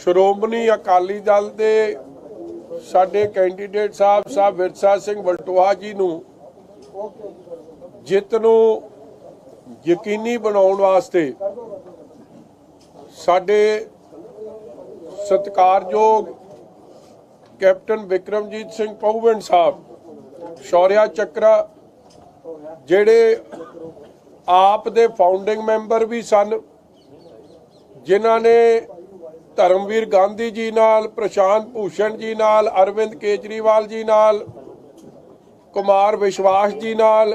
ਸ਼੍ਰੋਮਣੀ ਅਕਾਲੀ ਦਲ ਦੇ ਸਾਡੇ ਕੈਂਡੀਡੇਟ ਸਾਹਿਬ ਵਿਰਸਾ ਸਿੰਘ ਵਲਟੋਹਾ ਜੀ ਨੂੰ ਜਿੱਤ ਨੂੰ ਯਕੀਨੀ ਬਣਾਉਣ ਵਾਸਤੇ ਸਾਡੇ ਸਤਿਕਾਰਯੋਗ ਕੈਪਟਨ ਵਿਕਰਮਜੀਤ ਸਿੰਘ ਪਹੂਵਿੰਡ ਸਾਹਿਬ ਸ਼ੌਰਿਆ ਚੱਕਰਾ ਜਿਹੜੇ ਆਪ ਦੇ ਫਾਊਂਡਿੰਗ ਮੈਂਬਰ ਵੀ ਸਨ, ਜਿਨ੍ਹਾਂ ਨੇ ਧਰਮਵੀਰ गांधी जी नाल, प्रशांत भूषण जी नाल, अरविंद केजरीवाल जी नाल, कुमार विश्वास जी नाल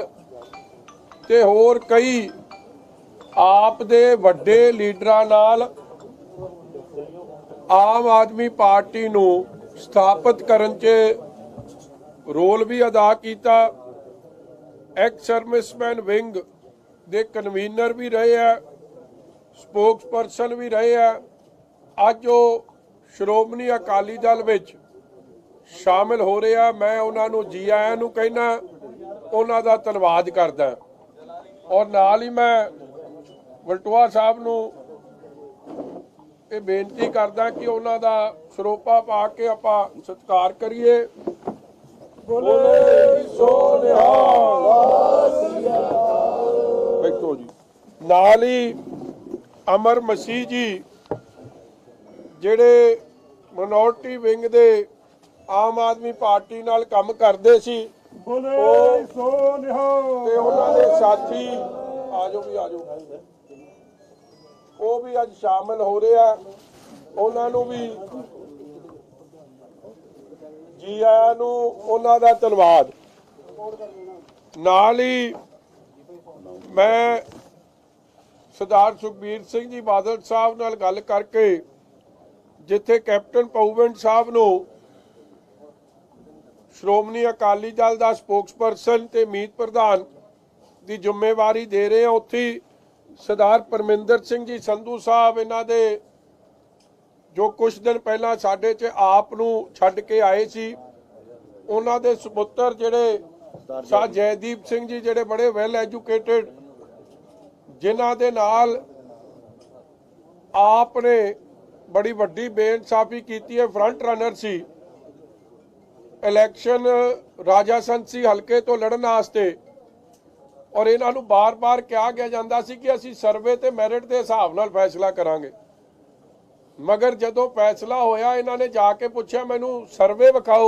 ते होर कई आप दे वड्डे लीडरां नाल आम आदमी पार्टी नूं स्थापित करन च रोल भी अदा किया। एक्स सर्विसमैन विंग दे कन्वीनर भी रहे हैं, स्पोक्स परसन भी रहे हैं। ਅੱਜ ਉਹ ਸ਼੍ਰੋਮਣੀ ਅਕਾਲੀ ਦਲ ਵਿੱਚ ਸ਼ਾਮਿਲ ਹੋ ਰਿਹਾ। ਮੈਂ ਉਹਨਾਂ ਨੂੰ ਜੀ ਆਇਆਂ ਨੂੰ ਕਹਿਣਾ, ਉਹਨਾਂ ਦਾ ਧੰਨਵਾਦ ਕਰਦਾ। ਔਰ ਨਾਲ ਹੀ ਮੈਂ ਵਲਟੋਹਾ ਸਾਹਿਬ ਨੂੰ ਇਹ ਬੇਨਤੀ ਕਰਦਾ ਕਿ ਉਹਨਾਂ ਦਾ ਸਰੋਪਾ ਪਾ ਕੇ ਆਪਾਂ ਸਤਿਕਾਰ ਕਰੀਏ। ਬੋਲੇ ਸੋ ਨਿਹਾਲ। ਬੈਠੋ ਜੀ। ਨਾਲ ਹੀ ਅਮਰ ਮਸੀਹ ਜੀ ਜਿਹੜੇ ਮਿਨੋਰਟੀ ਵਿੰਗ ਦੇ ਆਮ ਆਦਮੀ ਪਾਰਟੀ ਨਾਲ ਕੰਮ ਕਰਦੇ ਸੀ, ਬੋਲੇ ਸੋ ਨਿਹਾਲ, ਤੇ ਉਹਨਾਂ ਦੇ ਸਾਥੀ ਆਜੋ ਉਹ ਵੀ ਅੱਜ ਸ਼ਾਮਿਲ ਹੋ ਰਿਹਾ। ਉਹਨਾਂ ਨੂੰ ਵੀ ਜੀ ਆਇਆਂ ਨੂੰ, ਉਹਨਾਂ ਦਾ ਧੰਨਵਾਦ। ਨਾਲ ਹੀ ਮੈਂ ਸਰਦਾਰ ਸੁਖਬੀਰ ਸਿੰਘ ਜੀ ਬਾਦਲ ਸਾਹਿਬ ਨਾਲ ਗੱਲ ਕਰਕੇ ਜਿੱਥੇ ਕੈਪਟਨ ਪਹੂਵਿੰਡ ਸਾਹਿਬ ਨੂੰ ਸ਼੍ਰੋਮਣੀ ਅਕਾਲੀ ਦਲ ਦਾ ਸਪੋਕਸਪਰਸਨ ਤੇ ਮੀਤ ਪ੍ਰਧਾਨ ਦੀ ਜ਼ਿੰਮੇਵਾਰੀ ਦੇ ਰਹੇ ਆ, ਉੱਥੇ ਸਰਦਾਰ ਪਰਮਿੰਦਰ ਸਿੰਘ ਜੀ ਸੰਧੂ ਸਾਹਿਬ ਇਹਨਾਂ ਦੇ ਜੋ ਕੁਝ ਦਿਨ ਪਹਿਲਾਂ ਸਾਡੇ 'ਚ ਆਪ ਨੂੰ ਛੱਡ ਕੇ ਆਏ ਸੀ, ਉਹਨਾਂ ਦੇ ਸੁਪੁੱਤਰ ਜਿਹੜੇ ਸ਼ਾਹ ਜੈਦੀਪ ਸਿੰਘ ਜੀ ਜਿਹੜੇ ਬੜੇ ਵੈਲ ਐਜੂਕੇਟਿਡ, ਜਿਨ੍ਹਾਂ ਦੇ ਨਾਲ ਆਪ ਨੇ बड़ी वड्डी बेइंसाफी की है, फ्रंट रनर सी इलैक्शन राजा संसी हल्के तो लड़न वास्ते। और इन्हां नूं बार बार कहा गया जाता सी कि असीं सर्वे ते मैरिट के हिसाब नाल फैसला करांगे, मगर जदों फैसला होया इन्हां ने जाके पूछा मैनूं सर्वे विखाओ,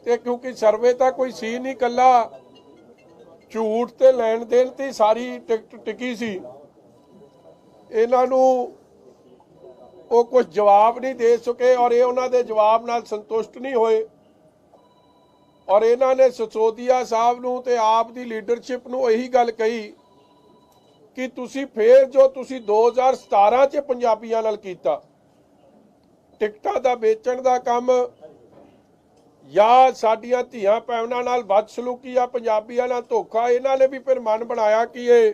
ते क्योंकि सर्वे तां कोई सी नहीं, कल्ला झूठ ते लैण देण ते सारी टिकट टिकी सी। इन्हां नूं ਉਹ ਕੁਝ ਜਵਾਬ ਨਹੀਂ ਦੇ ਸਕੇ ਔਰ ਇਹ ਉਹਨਾਂ ਦੇ ਜਵਾਬ ਨਾਲ ਸੰਤੁਸ਼ਟ ਨਹੀਂ ਹੋਏ। ਔਰ ਇਹਨਾਂ ਨੇ ਸਸੋਦੀਆ ਸਾਹਿਬ ਨੂੰ ਤੇ ਆਪ ਦੀ ਲੀਡਰਸ਼ਿਪ ਨੂੰ ਇਹੀ ਗੱਲ ਕਹੀ ਕਿ ਤੁਸੀਂ ਫੇਰ ਜੋ ਤੁਸੀਂ 2017 ਚ ਪੰਜਾਬੀਆਂ ਨਾਲ ਕੀਤਾ, ਟਿਕਟਾਂ ਦਾ ਵੇਚਣ ਦਾ ਕੰਮ ਜਾਂ ਸਾਡੀਆਂ ਧੀਆਂ ਭੈਣਾਂ ਨਾਲ ਬਦਸਲੂਕੀ ਆ, ਪੰਜਾਬੀਆਂ ਨਾਲ ਧੋਖਾ, ਇਹਨਾਂ ਨੇ ਵੀ ਫਿਰ ਮਨ ਬਣਾਇਆ ਕਿ ਇਹ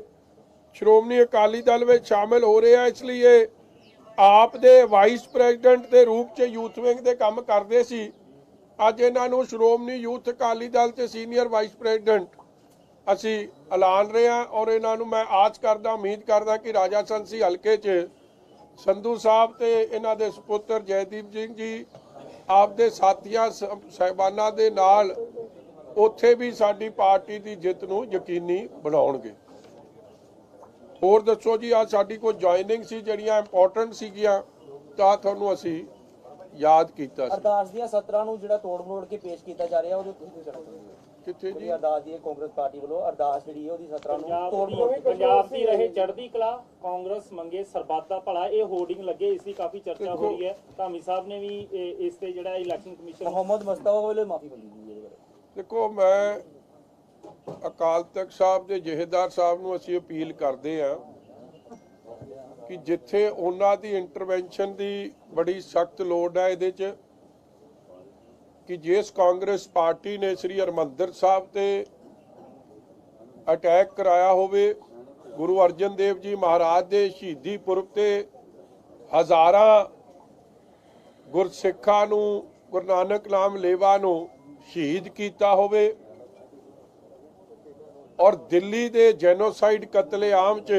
ਸ਼੍ਰੋਮਣੀ ਅਕਾਲੀ ਦਲ ਵਿੱਚ ਸ਼ਾਮਿਲ ਹੋ ਰਿਹਾ। ਇਸ ਲਈ ਇਹ ਆਪ ਦੇ ਵਾਈਸ ਪ੍ਰੈਜ਼ੀਡੈਂਟ ਦੇ ਰੂਪ 'ਚ ਯੂਥ ਵਿੰਗ ਦੇ ਕੰਮ ਕਰਦੇ ਸੀ। ਅੱਜ ਇਹਨਾਂ ਨੂੰ ਸ਼੍ਰੋਮਣੀ ਯੂਥ ਅਕਾਲੀ ਦਲ 'ਚ ਸੀਨੀਅਰ ਵਾਈਸ ਪ੍ਰੈਜ਼ੀਡੈਂਟ ਅਸੀਂ ਐਲਾਨ ਰਹੇ ਹਾਂ। ਔਰ ਇਹਨਾਂ ਨੂੰ ਮੈਂ ਆਸ ਕਰਦਾ, ਉਮੀਦ ਕਰਦਾ ਕਿ ਰਾਜਾ ਸੰਸੀ ਹਲਕੇ 'ਚ ਸੰਧੂ ਸਾਹਿਬ ਤੇ ਇਹਨਾਂ ਦੇ ਸੁਪੁੱਤਰ ਜੈਦੀਪ ਸਿੰਘ ਜੀ ਆਪ ਦੇ ਸਾਥੀਆਂ ਸਾਹਿਬਾਨਾਂ ਦੇ ਨਾਲ ਉੱਥੇ ਵੀ ਸਾਡੀ ਪਾਰਟੀ ਦੀ ਜਿੱਤ ਨੂੰ ਯਕੀਨੀ ਬਣਾਉਣਗੇ। ਹੋਰ ਦੱਸੋ ਜੀ, ਅੱਜ ਸਾਡੀ ਕੋਈ ਜੁਆਇਨਿੰਗ ਸੀ ਜਿਹੜੀਆਂ ਇੰਪੋਰਟੈਂਟ ਸੀਗੀਆਂ ਤਾਂ ਤੁਹਾਨੂੰ ਅਸੀਂ ਯਾਦ ਕੀਤਾ ਸੀ। ਅਰਦਾਸ ਦੀਆਂ ਸਤਰਾਂ ਨੂੰ ਜਿਹੜਾ ਤੋੜ ਮਰੋੜ ਕੇ ਪੇਸ਼ ਕੀਤਾ ਜਾ ਰਿਹਾ ਉਹਦੇ ਤੁਸੀਂ ਕਿੱਥੇ ਜੀ ਅਰਦਾਸ ਦੀ ਕਾਂਗਰਸ ਪਾਰਟੀ ਵੱਲੋਂ ਅਰਦਾਸ ਜਿਹੜੀ ਹੈ ਉਹਦੀ ਸਤਰਾਂ ਨੂੰ ਤੋੜ ਮਰੋੜ ਪੰਜਾਬ ਦੀ ਰਹੇ ਚੜ੍ਹਦੀ ਕਲਾ, ਕਾਂਗਰਸ ਮੰਗੇ ਸਰਬੱਤ ਦਾ ਭਲਾ, ਇਹ ਹੋਰਡਿੰਗ ਲੱਗੇ, ਇਸ ਦੀ ਕਾਫੀ ਚਰਚਾ ਹੋ ਰਹੀ ਹੈ। ਧਾਮੀ ਸਾਹਿਬ ਨੇ ਵੀ ਇਸ ਤੇ ਜਿਹੜਾ ਇਲੈਕਸ਼ਨ ਕਮਿਸ਼ਨ ਮੁਹੰਮਦ ਮੁਸਤਫਾ ਵੱਲੋਂ ਮਾਫੀ ਮੰਗੀ ਹੈ। ਦੇਖੋ, ਮੈਂ ਅਕਾਲ ਤਖਤ ਸਾਹਿਬ ਦੇ ਜਹੇਦਾਰ ਸਾਹਿਬ ਨੂੰ ਅਸੀਂ ਅਪੀਲ ਕਰਦੇ ਹਾਂ ਕਿ ਜਿੱਥੇ ਉਹਨਾਂ ਦੀ ਇੰਟਰਵੈਂਸ਼ਨ ਦੀ ਬੜੀ ਸਖਤ ਲੋੜ ਹੈ ਇਹਦੇ 'ਚ, ਕਿ ਜਿਸ ਕਾਂਗਰਸ ਪਾਰਟੀ ਨੇ ਸ੍ਰੀ ਹਰਿਮੰਦਰ ਸਾਹਿਬ ਤੇ ਅਟੈਕ ਕਰਾਇਆ ਹੋਵੇ, ਗੁਰੂ ਅਰਜਨ ਦੇਵ ਜੀ ਮਹਾਰਾਜ ਦੇ ਸ਼ਹੀਦੀ ਪੁਰਬ ਤੇ ਹਜ਼ਾਰਾਂ ਗੁਰਸਿੱਖਾਂ ਨੂੰ, ਗੁਰੂ ਨਾਨਕ ਨਾਮ ਲੇਵਾ ਨੂੰ ਸ਼ਹੀਦ ਕੀਤਾ ਹੋਵੇ, ਔਰ ਦਿੱਲੀ ਦੇ ਜੈਨੋਸਾਈਡ ਕਤਲੇਆਮ 'ਚ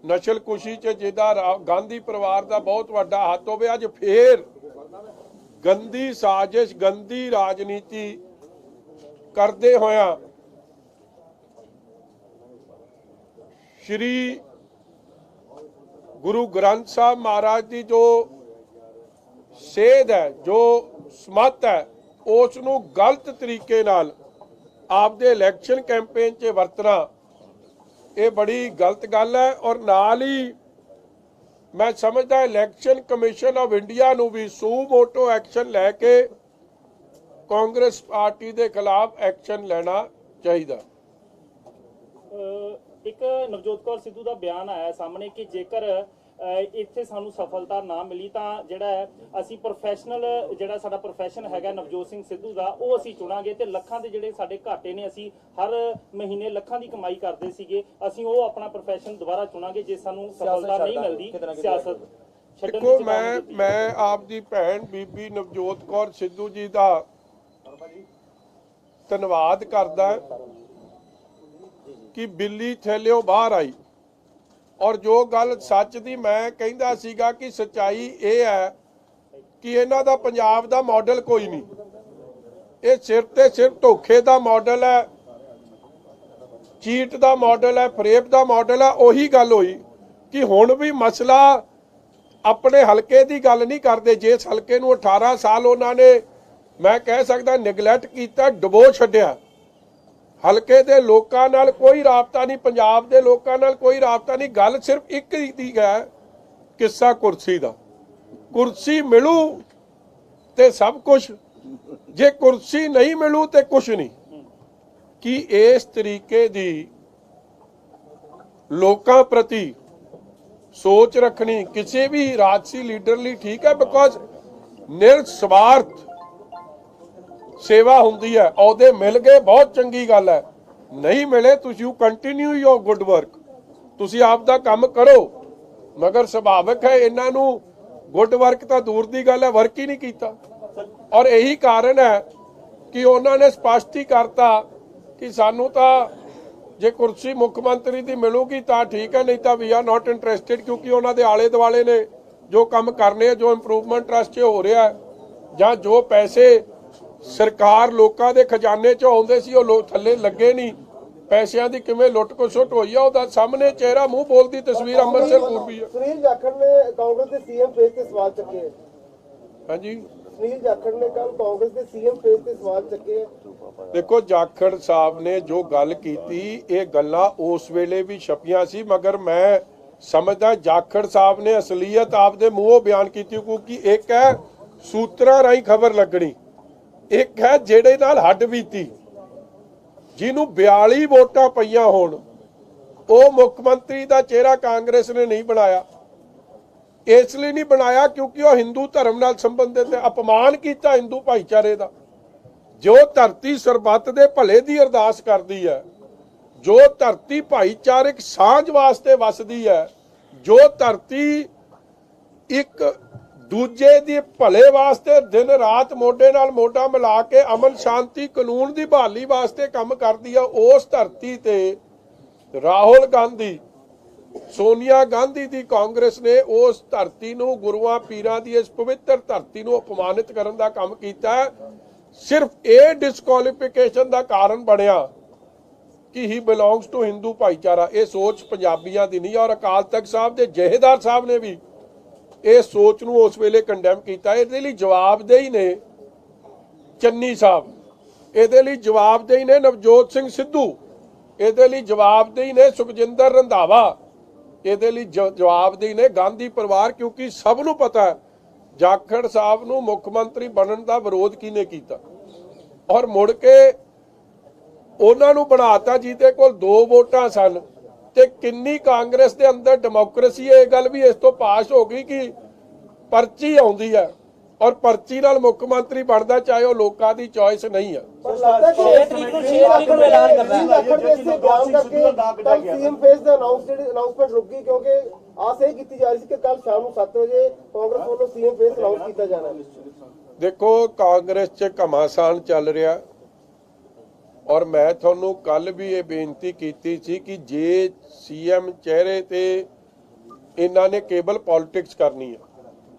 ਨਸਲਕੁਸ਼ੀ 'ਚ ਜਿਹਦਾ ਗਾਂਧੀ ਪਰਿਵਾਰ ਦਾ ਬਹੁਤ ਵੱਡਾ ਹੱਥ ਹੋਵੇ, ਅੱਜ ਫੇਰ ਗੰਦੀ ਸਾਜ਼ਿਸ਼, ਗੰਦੀ ਰਾਜਨੀਤੀ ਕਰਦੇ ਹੋਇਆ ਸ਼੍ਰੀ ਗੁਰੂ ਗ੍ਰੰਥ ਸਾਹਿਬ ਮਹਾਰਾਜ ਦੀ ਜੋ ਸੇਧ ਹੈ, ਜੋ ਸਮੱਤ ਹੈ, ਉਸ ਨੂੰ ਗਲਤ ਤਰੀਕੇ ਨਾਲ ਆਪਦੇ ਇਲੈਕਸ਼ਨ ਕੈਂਪੇਨ 'ਚ ਵਰਤਣਾ, ਇਹ ਬੜੀ ਗਲਤ ਗੱਲ ਹੈ। ਔਰ ਨਾਲ ਹੀ ਮੈਂ ਸਮਝਦਾ ਇਲੈਕਸ਼ਨ ਕਮਿਸ਼ਨ ਆਫ ਇੰਡੀਆ ਨੂੰ ਵੀ ਸੂ ਮੋਟੋ ਐਕਸ਼ਨ ਲੈ ਕੇ ਕਾਂਗਰਸ ਪਾਰਟੀ ਦੇ ਖਿਲਾਫ ਐਕਸ਼ਨ ਲੈਣਾ ਚਾਹੀਦਾ। ਇੱਕ ਨਵਜੋਤ ਕੌਰ ਸਿੱਧੂ ਦਾ ਬਿਆਨ ਆਇਆ ਸਾਹਮਣੇ ਕਿ ਜੇਕਰ ਇੱਥੇ ਸਾਨੂੰ ਸਫਲਤਾ ਨਾ ਮਿਲੀ ਤਾਂ ਜਿਹੜਾ ਅਸੀਂ ਪ੍ਰੋਫੈਸ਼ਨਲ, ਜਿਹੜਾ ਸਾਡਾ ਪ੍ਰੋਫੈਸ਼ਨ ਹੈਗਾ ਨਵਜੋਤ ਸਿੰਘ ਸਿੱਧੂ ਦਾ, ਉਹ ਅਸੀਂ ਚੁਣਾਂਗੇ ਤੇ ਲੱਖਾਂ ਦੇ ਜਿਹੜੇ ਸਾਡੇ ਘਾਟੇ ਨੇ, ਅਸੀਂ ਹਰ ਮਹੀਨੇ ਲੱਖਾਂ ਦੀ ਕਮਾਈ ਕਰਦੇ ਸੀਗੇ, ਅਸੀਂ ਉਹ ਆਪਣਾ ਪ੍ਰੋਫੈਸ਼ਨ ਦੁਬਾਰਾ ਚੁਣਾਂਗੇ ਜੇ ਸਾਨੂੰ ਸਫਲਤਾ ਨਹੀਂ ਮਿਲਦੀ ਸਿਆਸਤ ਛੱਡਣ ਦੇਖੋ, ਦੀ। ਮੈਂ ਆਪ ਦੀ ਭੈਣ ਬੀਬੀ ਨਵਜੋਤ ਕੌਰ ਸਿੱਧੂ ਜੀ ਦਾ ਧੰਨਵਾਦ ਕਰਦਾ ਕਿ ਬਿੱਲੀ ਥੈਲਿਓ ਬਾਹਰ ਆਈ। ਔਰ ਜੋ ਗੱਲ ਸੱਚ ਦੀ ਮੈਂ ਕਹਿੰਦਾ ਸੀਗਾ ਕਿ ਸੱਚਾਈ ਇਹ ਹੈ ਕਿ ਇਹਨਾਂ ਦਾ ਪੰਜਾਬ ਦਾ ਮਾਡਲ ਕੋਈ ਨਹੀਂ, ਇਹ ਸਿਰਫ ਤੇ ਸਿਰਫ ਧੋਖੇ ਦਾ ਮਾਡਲ ਹੈ, ਚੀਟ ਦਾ ਮਾਡਲ ਹੈ, ਫਰੇਬ ਦਾ ਮਾਡਲ ਹੈ। ਉਹੀ ਗੱਲ ਹੋਈ ਕਿ ਹੁਣ ਵੀ ਮਸਲਾ ਆਪਣੇ ਹਲਕੇ ਦੀ ਗੱਲ ਨਹੀਂ ਕਰਦੇ। ਜਿਸ ਹਲਕੇ ਨੂੰ 18 ਸਾਲ ਉਹਨਾਂ ਨੇ, ਮੈਂ ਕਹਿ ਸਕਦਾ, ਨਿਗਲੈਕਟ ਕੀਤਾ, ਡੁਬੋ ਛੱਡਿਆ, ਹਲਕੇ ਦੇ ਲੋਕਾਂ ਨਾਲ ਕੋਈ ਰਾਬਤਾ ਨਹੀਂ, ਪੰਜਾਬ ਦੇ ਲੋਕਾਂ ਨਾਲ ਕੋਈ ਰਾਬਤਾ ਨਹੀਂ। ਗੱਲ ਸਿਰਫ ਇੱਕ ਦੀ ਹੈ, ਕਿੱਸਾ ਕੁਰਸੀ ਦਾ। ਕੁਰਸੀ ਮਿਲੂ ਤੇ ਸਭ ਕੁਝ, ਜੇ ਕੁਰਸੀ ਨਹੀਂ ਮਿਲੂ ਤੇ ਕੁਝ ਨਹੀਂ। ਕਿ ਇਸ ਤਰੀਕੇ ਦੀ ਲੋਕਾਂ ਪ੍ਰਤੀ ਸੋਚ ਰੱਖਣੀ ਕਿਸੇ ਵੀ ਰਾਜਸੀ ਲੀਡਰ ਲਈ ਠੀਕ ਹੈ, ਬਿਕੋਜ਼ ਨਿਰਸਵਾਰਥ ਸੇਵਾ ਹੁੰਦੀ ਹੈ। ਅਹੁਦੇ ਮਿਲ ਗਏ ਬਹੁਤ ਚੰਗੀ ਗੱਲ ਹੈ, ਨਹੀਂ ਮਿਲੇ ਤੁਸੀਂ ਕੰਟੀਨਿਊ ਯੋਰ ਗੁੱਡ ਵਰਕ, ਤੁਸੀਂ ਆਪ ਦਾ ਕੰਮ ਕਰੋ। ਮਗਰ ਸੁਭਾਵਿਕ ਹੈ ਇਹਨਾਂ ਨੂੰ ਗੁੱਡ ਵਰਕ ਤਾਂ ਦੂਰ ਦੀ ਗੱਲ ਹੈ, ਵਰਕ ਹੀ ਨਹੀਂ ਕੀਤਾ। ਔਰ ਇਹੀ ਕਾਰਨ ਹੈ ਕਿ ਉਹਨਾਂ ਨੇ ਸਪਸ਼ਟ ਹੀ ਕਰਤਾ ਕਿ ਸਾਨੂੰ ਤਾਂ ਜੇ ਕੁਰਸੀ ਮੁੱਖ ਮੰਤਰੀ ਦੀ ਮਿਲੂਗੀ ਤਾਂ ਠੀਕ ਹੈ, ਨਹੀਂ ਤਾਂ ਵੀ ਆਰ ਨਾਟ ਇੰਟਰਸਟਿਡ। ਕਿਉਂਕਿ ਉਹਨਾਂ ਦੇ ਆਲੇ ਦੁਆਲੇ ਨੇ ਜੋ ਕੰਮ ਕਰਨੇ ਆ, ਜੋ ਇੰਪਰੂਵਮੈਂਟ ਟਰਸਟ 'ਚ ਹੋ ਰਿਹਾ, ਜਾਂ ਜੋ ਪੈਸੇ ਸਰਕਾਰ ਲੋਕਾਂ ਦੇ ਖਜ਼ਾਨੇ 'ਚ ਆਉਂਦੇ ਸੀ ਉਹ ਥੱਲੇ ਲੱਗੇ ਨਹੀਂ, ਪੈਸਿਆਂ ਦੀ ਕਿਵੇਂ ਲੁੱਟ ਖਸੁੱਟ ਹੋਈ ਆ, ਉਹਦਾ ਸਾਹਮਣੇ ਚਿਹਰਾ ਮੂੰਹ ਬੋਲਦੀ ਤਸਵੀਰ ਅੰਮ੍ਰਿਤਸਰ ਪੂਰਬੀ ਹੈ। ਸੁਨੀਲ ਜਾਖੜ ਨੇ ਕਾਂਗਰਸ ਦੇ ਸੀਐਮ ਫੇਸ ਤੇ ਸਵਾਲ ਚੱਕੇ। ਹਾਂਜੀ, ਸੁਨੀਲ ਜਾਖੜ ਨੇ ਕੱਲ ਕਾਂਗਰਸ ਦੇ ਸੀਐਮ ਫੇਸ ਤੇ ਸਵਾਲ ਚੱਕੇ। ਦੇਖੋ, ਜਾਖੜ ਸਾਹਿਬ ਨੇ ਜੋ ਗੱਲ ਕੀਤੀ, ਇਹ ਗੱਲਾਂ ਉਸ ਵੇਲੇ ਵੀ ਛਪੀਆਂ ਸੀ, ਮਗਰ ਮੈਂ ਸਮਝਦਾ ਜਾਖੜ ਸਾਹਿਬ ਨੇ ਅਸਲੀਅਤ ਆਪਦੇ ਮੂੰਹੋਂ ਬਿਆਨ ਕੀਤੀ। ਕਿਉਂਕਿ ਇੱਕ ਹੈ ਸੂਤਰਾਂ ਰਾਹੀਂ ਖਬਰ ਲੱਗਣੀ, ਇੱਕ ਹੈ ਜਿਹੜੇ ਨਾਲ ਹੱਡ ਬੀਤੀ, ਜਿਹਨੂੰ 42 ਵੋਟਾਂ ਪਈਆਂ ਹੋਣ। ਉਹ ਮੁੱਖ ਮੰਤਰੀ ਦਾ ਚਿਹਰਾ ਕਾਂਗਰਸ ਨੇ ਨਹੀਂ ਬਣਾਇਆ, ਇਸ ਲਈ ਨਹੀਂ ਬਣਾਇਆ ਕਿਉਂਕਿ ਉਹ ਹਿੰਦੂ ਧਰਮ ਨਾਲ ਸੰਬੰਧਿਤ ਹੈ, ਅਪਮਾਨ ਕੀਤਾ ਹਿੰਦੂ ਭਾਈਚਾਰੇ ਦਾ। ਜੋ ਧਰਤੀ ਸਰਬੱਤ ਦੇ ਭਲੇ ਦੀ ਅਰਦਾਸ ਕਰਦੀ ਹੈ, ਜੋ ਧਰਤੀ ਭਾਈਚਾਰਕ ਸਾਂਝ ਵਾਸਤੇ ਵਸਦੀ ਹੈ, ਜੋ ਧਰਤੀ ਇੱਕ ਦੂਜੇ ਦੀ ਭਲੇ ਵਾਸਤੇ ਦਿਨ ਰਾਤ ਮੋਢੇ ਨਾਲ ਮੋਢਾ ਮਿਲਾ ਕੇ ਅਮਨ ਸ਼ਾਂਤੀ ਕਾਨੂੰਨ ਦੀ ਬਹਾਲੀ ਵਾਸਤੇ ਕੰਮ ਕਰਦੀ ਹੈ, ਉਸ ਧਰਤੀ ਤੇ ਰਾਹੁਲ ਗਾਂਧੀ, ਸੋਨੀਆ ਗਾਂਧੀ ਦੀ ਕਾਂਗਰਸ ਨੇ ਉਸ ਧਰਤੀ ਨੂੰ, ਗੁਰੂਆਂ ਪੀਰਾਂ ਦੀ ਇਸ ਪਵਿੱਤਰ ਧਰਤੀ ਨੂੰ ਅਪਮਾਨਿਤ ਕਰਨ ਦਾ ਕੰਮ ਕੀਤਾ। ਸਿਰਫ ਇਹ ਡਿਸਕੁਆਲੀਫਿਕੇਸ਼ਨ ਦਾ ਕਾਰਨ ਬਣਿਆ ਕਿ ਹੀ ਬਿਲੋਂਗਸ ਟੂ ਹਿੰਦੂ ਭਾਈਚਾਰਾ। ਇਹ ਸੋਚ ਪੰਜਾਬੀਆਂ ਦੀ ਨਹੀਂ। ਔਰ ਅਕਾਲ ਤਖਤ ਸਾਹਿਬ ਦੇ ਜਹੇਦਾਰ ਸਾਹਿਬ ਨੇ ਵੀ ਇਹ ਸੋਚ ਨੂੰ ਉਸ ਵੇਲੇ ਕੰਡੈਮ ਕੀਤਾ। ਇਹਦੇ ਲਈ ਜਵਾਬਦੇਹੀ ਨੇ ਚੰਨੀ ਸਾਹਿਬ, ਇਹਦੇ ਲਈ ਜਵਾਬਦੇਹੀ ਨੇ ਨਵਜੋਤ ਸਿੰਘ ਸਿੱਧੂ, ਇਹਦੇ ਲਈ ਜਵਾਬਦੇਹੀ ਨੇ ਸੁਖਜਿੰਦਰ ਰੰਧਾਵਾ, ਇਹਦੇ ਲਈ ਜਵਾਬਦੇਹੀ ਨੇ ਗਾਂਧੀ ਪਰਿਵਾਰ। ਕਿਉਂਕਿ ਸਭ ਨੂੰ ਪਤਾ ਹੈ ਜਾਖੜ ਸਾਹਿਬ ਨੂੰ ਮੁੱਖ ਮੰਤਰੀ ਬਣਨ ਦਾ ਵਿਰੋਧ ਕਿਹਨੇ ਕੀਤਾ, ਔਰ ਮੁੜ ਕੇ ਉਹਨਾਂ ਨੂੰ ਬਣਾਤਾ ਜਿਹਦੇ ਕੋਲ 2 ਵੋਟਾਂ ਸਨ। ਤੇ ਕਿੰਨੀ ਕਾਂਗਰਸ ਦੇ ਅੰਦਰ ਡੈਮੋਕ੍ਰੇਸੀ ਹੈ, ਇਹ ਗੱਲ ਵੀ ਇਸ ਤੋਂ ਪਾਸ ਹੋ ਗਈ ਕਿ ਪਰਚੀ ਆਉਂਦੀ ਹੈ ਔਰ ਪਰਚੀ ਨਾਲ ਮੁੱਖ ਮੰਤਰੀ ਬਣਦਾ, ਚਾਹੇ ਉਹ ਲੋਕਾਂ ਦੀ ਚੋਇਸ ਨਹੀਂ ਹੈ। ਪਰ ਲੱਗਦਾ ਕਿ 6 ਤਰੀਕ ਨੂੰ ਐਲਾਨ ਕਰਨਾ ਹੈ। ਜਾਖੜ ਦੇ ਇਸ ਬਿਆਨ ਕਰਕੇ ਕੱਲ ਸੀਐਮ ਫੇਸ ਦਾ ਅਨਾਉਂਸਮੈਂਟ ਰੁਕ ਗਈ, ਕਿਉਂਕਿ ਆਸ ਇਹ ਕੀਤੀ ਜਾ ਰਹੀ ਸੀ ਕਿ ਕੱਲ ਸ਼ਾਮ ਨੂੰ 7 ਵਜੇ ਕਾਂਗਰਸ ਵੱਲੋਂ ਸੀਐਮ ਫੇਸ ਅਨਾਉਂਸ ਕੀਤਾ ਜਾਣਾ ਹੈ। ਦੇਖੋ, ਕਾਂਗਰਸ 'ਚ ਘਮਾਸਾਨ ਚੱਲ ਰਿਹਾ, ਔਰ ਮੈਂ ਤੁਹਾਨੂੰ ਕੱਲ ਵੀ ਇਹ ਬੇਨਤੀ ਕੀਤੀ ਸੀ ਕਿ ਜੇ ਸੀਐਮ ਚਿਹਰੇ ਤੇ ਇਹਨਾਂ ਨੇ ਕੇਵਲ ਪੋਲਿਟਿਕਸ ਕਰਨੀ ਹੈ।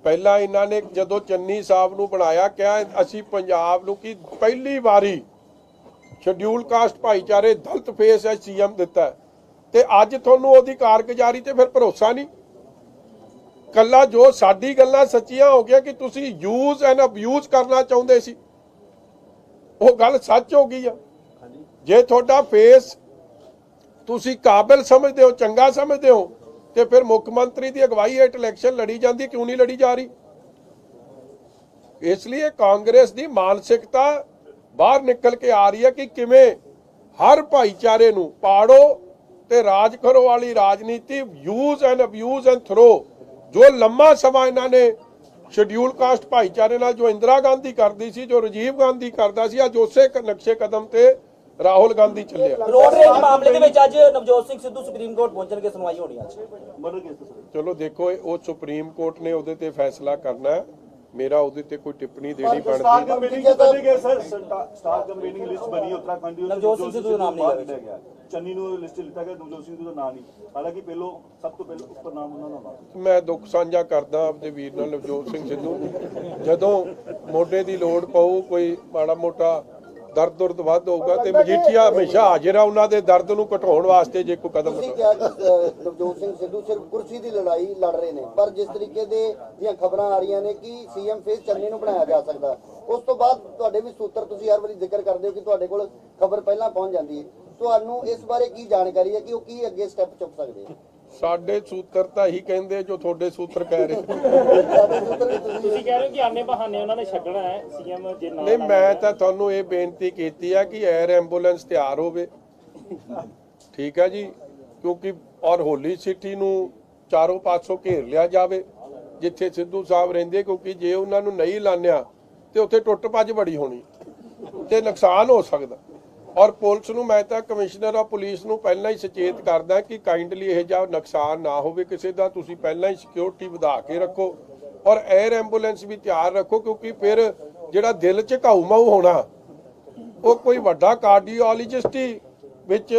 ਪਹਿਲਾਂ ਇਹਨਾਂ ਨੇ ਜਦੋਂ ਚੰਨੀ ਸਾਹਿਬ ਨੂੰ ਬਣਾਇਆ ਕਿਹਾ ਅਸੀਂ ਪੰਜਾਬ ਨੂੰ ਕੀ ਪਹਿਲੀ ਵਾਰੀ ਸ਼ਡਿਊਲ ਕਾਸਟ ਭਾਈਚਾਰੇ ਦਲਿਤ ਫੇਸ ਐ ਸੀਐਮ ਦਿੱਤਾ ਤੇ ਅੱਜ ਤੁਹਾਨੂੰ ਉਹਦੀ ਕਾਰਗੁਜ਼ਾਰੀ ਤੇ ਫਿਰ ਭਰੋਸਾ ਨਹੀਂ। ਕੱਲਾ ਜੋ ਸਾਡੀ ਗੱਲਾਂ ਸੱਚੀਆਂ ਹੋ ਗਿਆ ਕਿ ਤੁਸੀਂ ਯੂਜ਼ ਐਂਡ ਅਬਿਊਜ਼ ਕਰਨਾ ਚਾਹੁੰਦੇ ਸੀ, ਉਹ ਗੱਲ ਸੱਚ ਹੋ ਗਈ ਆ। ਜੇ ਤੁਹਾਡਾ ਫੇਸ ਤੁਸੀਂ ਕਾਬਿਲ ਸਮਝਦੇ ਹੋ, ਚੰਗਾ ਸਮਝਦੇ ਹੋ, ਤੇ ਫਿਰ ਮੁੱਖ ਮੰਤਰੀ ਦੀ ਅਗਵਾਈ ਹੇਠ ਇਲੈਕਸ਼ਨ ਲੜੀ ਜਾਂਦੀ, ਕਿਉਂ ਨਹੀਂ ਲੜੀ ਜਾ ਰਹੀ? ਇਸ ਲਈ ਕਾਂਗਰਸ ਦੀ ਮਾਨਸਿਕਤਾ ਬਾਹਰ ਨਿਕਲ ਕੇ ਆ ਰਹੀ ਹੈ ਕਿ ਕਿਵੇਂ ਹਰ ਭਾਈਚਾਰੇ ਨੂੰ ਪਾੜੋ ਤੇ ਰਾਜ ਕਰੋ ਵਾਲੀ ਰਾਜਨੀਤੀ, use and abuse and throw, ਜੋ ਲੰਮਾ ਸਮਾਂ ਇਹਨਾਂ ਨੇ ਸ਼ਡਿਊਲ ਕਾਸਟ ਭਾਈਚਾਰੇ ਨਾਲ ਜੋ ਇੰਦਰਾ ਗਾਂਧੀ ਕਰਦੀ ਸੀ, ਜੋ ਰਾਜੀਵ ਗਾਂਧੀ ਕਰਦਾ ਸੀ, ਅੱਜ ਉਸੇ ਨਕਸ਼ੇ ਕਦਮ ਤੇ ਰਾਹੁਲ ਗਾਂਧੀ ਚੱਲਿਆ। ਰੋਡ ਰੇਜ ਮਾਮਲੇ ਦੇ ਵਿੱਚ ਅੱਜ ਨਵਜੋਤ ਸਿੰਘ ਸਿੱਧੂ ਸੁਪਰੀਮ ਕੋਰਟ ਪਹੁੰਚਣਗੇ, ਸੁਣਵਾਈ ਹੋਣੀ ਅੱਜ। ਚਲੋ ਦੇਖੋ, ਉਹ ਸੁਪਰੀਮ ਕੋਰਟ ਨੇ ਉਹਦੇ ਤੇ ਫੈਸਲਾ ਕਰਨਾ ਹੈ, ਮੇਰਾ ਉਹਦੇ ਤੇ ਕੋਈ ਟਿੱਪਣੀ ਦੇਣੀ ਬਣਦੀ। ਸਟਾਰ ਕੰਪੇਨਿੰਗ ਲਿਸਟ ਬਣੀ ਉੱਤਰਾਖੰਡ ਦੀ, ਨਵਜੋਤ ਸਿੰਘ ਸਿੱਧੂ ਦਾ ਨਾਮ ਨਹੀਂ ਲਿਆ, ਚੰਨੀ ਨੂੰ ਲਿਸਟ ਲਿੱਤਾ ਗਿਆ, ਨਵਜੋਤ ਸਿੰਘ ਸਿੱਧੂ ਦਾ ਨਾਮ ਨਹੀਂ। ਹਾਲਾਂਕਿ ਪਹਿਲੋਂ ਸਭ ਤੋਂ ਪਹਿਲਾਂ ਉੱਪਰ ਨਾਮ ਉਹਨਾਂ ਦਾ ਆਉਂਦਾ। ਮੈਂ ਦੁੱਖ ਸਾਂਝਾ ਕਰਦਾ ਆਪਦੇ ਵੀਰ ਨਾਲ ਨਵਜੋਤ ਸਿੰਘ ਸਿੱਧੂ, ਜਦੋਂ ਮੋਢੇ ਦੀ ਲੋੜ ਪਊ, ਕੋਈ ਮਾੜਾ ਮੋਟਾ ਦਰਦ ਵੱਧ ਹੋਊਗਾ ਤੇ ਮਜੀਠੀਆ ਹਮੇਸ਼ਾ ਹਾਜ਼ਰ ਆ ਉਹਨਾਂ ਦੇ ਦਰਦ ਨੂੰ ਘਟਾਉਣ ਵਾਸਤੇ ਜੇ ਕੋਈ ਕਦਮ ਤੁਸੀਂ ਕਿਹਾ ਕਿ ਨਵਜੋਤ ਸਿੰਘ ਸਿੱਧੂ ਸਿਰਫ ਕੁਰਸੀ ਦੀ ਲੜਾਈ ਲੜ ਰਹੇ ਨੇ, ਪਰ ਜਿਸ ਤਰੀਕੇ ਦੀਆਂ ਖਬਰਾਂ ਆ ਰਹੀਆਂ ਨੇ ਕਿ ਸੀਐਮ ਫੇਸ ਚੰਨੀ ਨੂੰ ਬਣਾਇਆ ਜਾ ਸਕਦਾ, ਉਸ ਤੋਂ ਬਾਅਦ ਤੁਹਾਡੇ ਵੀ ਸੂਤਰ ਤੁਸੀਂ ਹਰ ਵਾਰੀ ਜ਼ਿਕਰ ਕਰਦੇ ਹੋ ਕਿ ਤੁਹਾਡੇ ਕੋਲ ਖਬਰ ਪਹਿਲਾਂ ਪਹੁੰਚ ਜਾਂਦੀ ਹੈ, ਤੁਹਾਨੂੰ ਇਸ ਬਾਰੇ ਕੀ ਜਾਣਕਾਰੀ ਹੈ ਕਿ ਉਹ ਕੀ ਅੱਗੇ ਸਟੈਪ ਚੁੱਕ ਸਕਦੇ ਆ? ਸਾਡੇ ਸੂਤਰ ਤਾਂ ਇਹੀ ਕਹਿੰਦੇ ਜੋ ਤੁਹਾਡੇ ਸੂਤਰ ਕਹਿ ਰਹੇ। ਤੁਸੀਂ ਕਹਿ ਰਹੇ ਹੋ ਕਿ ਆਨੇ ਬਹਾਨੇ ਉਹਨਾਂ ਨੇ ਛੱਡਣਾ ਹੈ ਸੀਐਮ ਜੇ ਨਾ। ਨਹੀਂ, ਮੈਂ ਤਾਂ ਤੁਹਾਨੂੰ ਇਹ ਬੇਨਤੀ ਕੀਤੀ ਆ ਕਿ 에ਅਰ ਐਂਬੂਲੈਂਸ ਤਿਆਰ ਹੋਵੇ, ਠੀਕ ਹੈ ਜੀ, ਕਿਉਂਕਿ ਔਰ ਹੋਲੀ ਸਿਟੀ ਨੂੰ ਚਾਰੋਂ ਪਾਸੋਂ ਘੇਰ ਲਿਆ ਜਾਵੇ ਜਿੱਥੇ ਸਿੱਧੂ ਸਾਹਿਬ ਰਹਿੰਦੇ, ਕਿਉਂਕਿ ਜੇ ਉਹਨਾਂ ਨੂੰ ਨਹੀਂ ਲਾਣਿਆ ਤੇ ਉੱਥੇ ਟੁੱਟ ਭੱਜ ਬੜੀ ਹੋਣੀ ਤੇ ਨੁਕਸਾਨ ਹੋ ਸਕਦਾ। ਔਰ ਪੁਲਿਸ ਨੂੰ ਮੈਂ ਤਾਂ ਕਮਿਸ਼ਨਰ ਆਫ ਪੁਲਿਸ ਨੂੰ ਪਹਿਲਾਂ ਹੀ ਸੁਚੇਤ ਕਰਦਾ ਕਿ ਕਾਈਂਡਲੀ ਇਹ ਜਿਹਾ ਨੁਕਸਾਨ ਨਾ ਹੋਵੇ ਕਿਸੇ ਦਾ, ਤੁਸੀਂ ਪਹਿਲਾਂ ਹੀ ਸਿਕਿਉਰਿਟੀ ਵਧਾ ਕੇ ਰੱਖੋ ਔਰ 에ਅਰ ਐਂਬੂਲੈਂਸ ਵੀ ਤਿਆਰ ਰੱਖੋ, ਕਿਉਂਕਿ ਫਿਰ ਜਿਹੜਾ ਦਿਲ 'ਚ ਘਾਊ-ਮਾਊ ਹੋਣਾ ਉਹ ਕੋਈ ਵੱਡਾ ਕਾਰਡੀਓਲੋਜਿਸਟ ਹੀ ਵਿੱਚ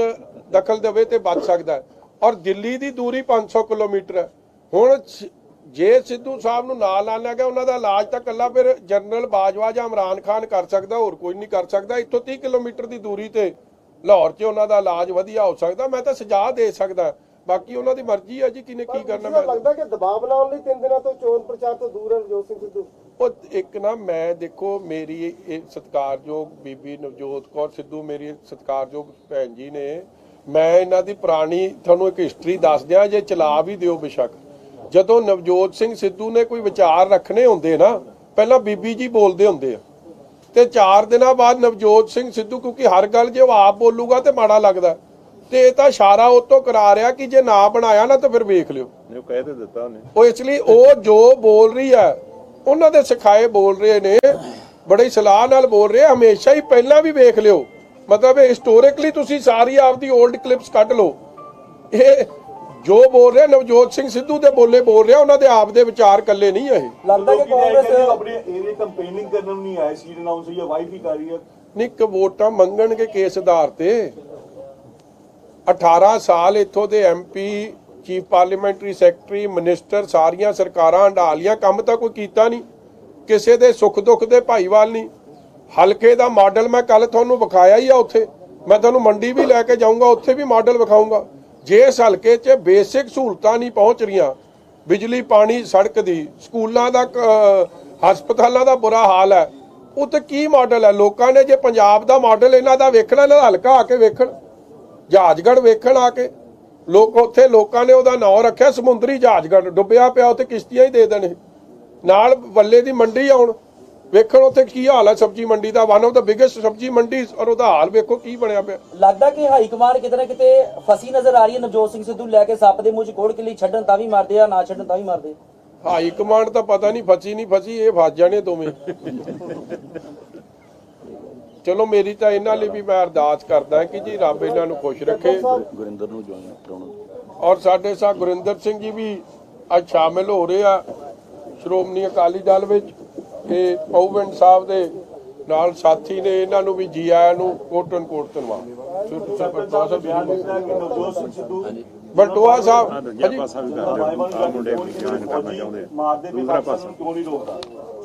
ਦਖਲ ਦੇਵੇ ਤੇ ਬਚ ਸਕਦਾ। ਔਰ ਦਿੱਲੀ ਦੀ ਦੂਰੀ 500 ਕਿਲੋਮੀਟਰ ਹੈ। ਹੁਣ ਜੇ ਸਿੱਧੂ ਸਾਹਿਬ ਨੂੰ ਨਾਲ ਆਣਾ ਗਿਆ, ਉਹਨਾਂ ਦਾ ਇਲਾਜ ਤਾਂ ਇਕੱਲਾ ਫਿਰ ਜਨਰਲ ਬਾਜਵਾ ਜਾਂ ਇਮਰਾਨ ਖਾਨ ਕਰ ਸਕਦਾ, ਹੋਰ ਕੋਈ ਨਹੀਂ ਕਰ ਸਕਦਾ। ਇੱਥੋਂ 30 ਕਿਲੋਮੀਟਰ ਦੀ ਦੂਰੀ ਤੇ ਲਾਹੌਰ 'ਚ ਉਹਨਾਂ ਦਾ ਇਲਾਜ ਵਧੀਆ ਹੋ ਸਕਦਾ। ਮੈਂ ਤਾਂ ਸੁਝਾਅ ਦੇ ਸਕਦਾ, ਬਾਕੀ ਉਹਨਾਂ ਦੀ ਮਰਜ਼ੀ ਹੈ ਜੀ ਕਿਨੇ ਕੀ ਕਰਨਾ। ਮੈਨੂੰ ਲੱਗਦਾ ਕਿ ਦਬਾਅ ਬਣਾਉਣ ਲਈ 3 ਦਿਨਾਂ ਤੋਂ ਚੋਣ ਪ੍ਰਚਾਰ ਤੋਂ ਦੂਰ ਹੈ ਨਵਜੋਤ ਸਿੰਘ ਸਿੱਧੂ। ਉਹ ਇੱਕ ਨਾ, ਮੈਂ ਦੇਖੋ ਮੇਰੀ ਇਹ ਸਤਿਕਾਰਯੋਗ ਬੀਬੀ ਨਵਜੋਤ ਕੌਰ ਸਿੱਧੂ ਮੇਰੀ ਸਤਿਕਾਰਯੋਗ ਭੈਣ ਜੀ ਨੇ, ਮੈਂ ਇਹਨਾਂ ਦੀ ਪੁਰਾਣੀ ਤੁਹਾਨੂੰ ਇੱਕ ਹਿਸਟਰੀ ਦੱਸ ਦਿਆਂ, ਜੇ ਚਲਾ ਵੀ ਦਿਓ ਬੇਸ਼ੱਕ। ਜਦੋਂ ਨਵਜੋਤ ਸਿੰਘ ਸਿੱਧੂ ਨੇ ਕੋਈ ਵਿਚਾਰ ਰੱਖਣੇ ਹੁੰਦੇ ਨਾ, ਪਹਿਲਾਂ ਬੀਬੀ ਜੀ ਬੋਲਦੇ ਹੁੰਦੇ ਆ ਤੇ 4 ਦਿਨਾਂ ਬਾਅਦ ਨਵਜੋਤ ਸਿੰਘ ਸਿੱਧੂ, ਕਿਉਂਕਿ ਹਰ ਗੱਲ ਜੇ ਉਹ ਆਪ ਬੋਲੂਗਾ ਤੇ ਮਾੜਾ ਲੱਗਦਾ, ਤੇ ਇਹ ਤਾਂ ਇਸ਼ਾਰਾ ਉਹ ਤੋਂ ਕਰਾ ਰਿਹਾ ਕਿ ਜੇ ਨਾ ਬਣਾਇਆ ਨਾ ਤਾਂ ਫਿਰ ਵੇਖ ਲਿਓ। ਉਹ ਕਹਿ ਤੇ ਦਿੱਤਾ ਉਹਨੇ। ਉਹ ਇਸ ਲਈ ਉਹ ਜੋ ਬੋਲ ਰਹੀ ਹੈ ਉਹਨਾਂ ਦੇ ਸਿਖਾਏ ਬੋਲ ਰਹੇ ਨੇ, ਬੜੀ ਸਲਾਹ ਨਾਲ ਬੋਲ ਰਹੇ, ਹਮੇਸ਼ਾ ਹੀ ਪਹਿਲਾਂ ਵੀ ਵੇਖ ਲਿਓ, ਮਤਲਬ ਹਿਸਟੋਰਿਕਲੀ ਤੁਸੀਂ ਸਾਰੀ ਆਪਦੀ 올ਡ ਕਲਿੱਪਸ ਕੱਢ ਲਓ। ਇਹ ਜੋ ਬੋਲ ਰਿਹਾ ਨਵਜੋਤ ਸਿੰਘ ਸਿੱਧੂ ਦੇ ਬੋਲ ਰਿਹਾ, ਉਹਨਾਂ ਦੇ ਆਪ ਦੇ ਵਿਚਾਰ ਕੱਲੇ ਨਹੀਂ ਇਹ। ਲੱਗਦਾ ਕਿ ਕਾਂਗਰਸ ਆਪਣੇ ਏਰੀਆ ਕੰਪੇਨਿੰਗ ਕਰਨ ਨੂੰ ਨਹੀਂ ਆਏ, ਸੀਟ ਅਨਾਉਂਸ ਜਾਂ ਵਾਈਫ ਹੀ ਕਰ ਰਹੀ ਹੈ। ਨਹੀਂ, ਵੋਟਾਂ ਮੰਗਣਗੇ ਕੇਸ ਆਧਾਰ ਤੇ। 18 ਸਾਲ ਇੱਥੋਂ ਦੇ MP, chief parliamentary secretary, minister, ਸਾਰੀਆਂ ਸਰਕਾਰਾਂ ਹੰਢਾ ਲੀਆਂ, ਕੰਮ ਤਾਂ ਕੋਈ ਕੀਤਾ ਨਹੀਂ, ਕਿਸੇ ਦੇ ਸੁੱਖ ਦੁੱਖ ਦੇ ਭਾਈਵਾਲ ਨਹੀਂ। ਹਲਕੇ ਦਾ ਮਾਡਲ ਮੈਂ ਕੱਲ ਤੁਹਾਨੂੰ ਵਿਖਾਇਆ ਹੀ ਆ, ਉੱਥੇ ਮੈਂ ਤੁਹਾਨੂੰ ਮੰਡੀ ਵੀ ਲੈ ਕੇ ਜਾਊਂਗਾ, ਉੱਥੇ ਵੀ ਮਾਡਲ ਵਿਖਾਊਂਗਾ। ਜੇ ਇਸ ਹਲਕੇ 'ਚ ਬੇਸਿਕ ਸਹੂਲਤਾਂ ਨਹੀਂ ਪਹੁੰਚ ਰਹੀਆਂ, ਬਿਜਲੀ, ਪਾਣੀ, ਸੜਕ ਦੀ, ਸਕੂਲਾਂ ਦਾ, ਹਸਪਤਾਲਾਂ ਦਾ ਬੁਰਾ ਹਾਲ ਹੈ, ਉਹ ਤੇ ਕੀ ਮਾਡਲ ਹੈ? ਲੋਕਾਂ ਨੇ ਜੇ ਪੰਜਾਬ ਦਾ ਮਾਡਲ ਇਹਨਾਂ ਦਾ ਵੇਖਣਾ, ਇਹਨਾਂ ਦਾ ਹਲਕਾ ਆ ਕੇ ਵੇਖਣ, ਜਹਾਜਗੜ੍ਹ ਵੇਖਣ ਆ ਕੇ। ਲੋਕ ਉੱਥੇ ਲੋਕਾਂ ਨੇ ਉਹਦਾ ਨਾਂ ਰੱਖਿਆ ਸਮੁੰਦਰੀ ਜਹਾਜਗੜ੍ਹ, ਡੁੱਬਿਆ ਪਿਆ, ਉੱਥੇ ਕਿਸ਼ਤੀਆਂ ਹੀ ਦੇ ਦੇਣੇ ਨਾਲ। ਵੱਲੇ ਦੀ ਮੰਡੀ ਆਉਣ ਵੇਖਣ ਉੱਥੇ ਕੀ ਹਾਲ ਹੈ ਸਬਜ਼ੀ ਮੰਡੀ ਦਾ, ਵਨ ਆਫ ਦਾ ਬਿਗੇਸਟ ਸਬਜ਼ੀ ਮੰਡੀ, ਔਰ ਉਹਦਾ ਹਾਲ ਵੇਖੋ ਕੀ ਬਣਿਆ ਪਿਆ। ਲੱਗਦਾ ਕਿ ਹਾਈ ਕਮਾਂਡ ਕਿਤੇ ਨਾ ਕਿਤੇ ਫਸੀ ਨਜ਼ਰ ਆ ਰਹੀ ਹੈ ਨਵਜੋਤ ਸਿੰਘ ਸਿੱਧੂ ਲੈ ਕੇ, ਸੱਪ ਦੇ ਮੂੰਹ 'ਚ ਕੋੜ ਕੇ ਲਈ ਛੱਡਣ ਤਾਂ ਵੀ ਮਾਰਦੇ ਆ, ਨਾ ਛੱਡਣ ਤਾਂ ਵੀ ਮਾਰਦੇ। ਹਾਈ ਕਮਾਂਡ ਤਾਂ ਪਤਾ ਨਹੀਂ ਫਸੀ ਨਹੀਂ ਫਸੀ, ਇਹ ਫਸ ਜਾਣੇ ਦੋਵੇਂ। ਚਲੋ ਮੇਰੀ ਤਾਂ ਇਹਨਾਂ ਲਈ ਵੀ ਮੈਂ ਅਰਦਾਸ ਕਰਦਾ ਕਿ ਜੀ ਰੱਬ ਇਹਨਾਂ ਨੂੰ ਖੁਸ਼ ਰੱਖੇ। ਗੁਰਿੰਦਰ ਨੂੰ ਜੁਆਇਨ ਕਰਾਉਣਾ, ਔਰ ਸਾਡੇ ਸਾਹ ਗੁਰਿੰਦਰ ਸਿੰਘ ਜੀ ਵੀ ਅੱਜ ਸ਼ਾਮਿਲ ਹੋ ਰਹੇ ਆ ਸ਼੍ਰੋਮਣੀ ਅਕਾਲੀ ਦਲ ਵਿੱਚ। ਇਹ ਪਉਵਿੰਡ ਸਾਹਿਬ ਦੇ ਨਾਲ ਸਾਥੀ ਨੇ, ਇਹਨਾਂ ਨੂੰ ਵੀ ਜੀ ਆਇਆਂ ਨੂੰ ਕੋਟਨ ਕੋਟ ਧੰਨਵਾਦ। ਨਵਜੋਤ ਸਿੰਘ ਸਿੱਧੂ ਬਲਟੋਆ ਸਾਹਿਬ ਹਾਂਜੀ ਮਾਰਦੇ ਵੀ ਪਾਕਿਸਤਾਨ ਨੂੰ ਕਿਉਂ ਨਹੀਂ ਰੋਕਦਾ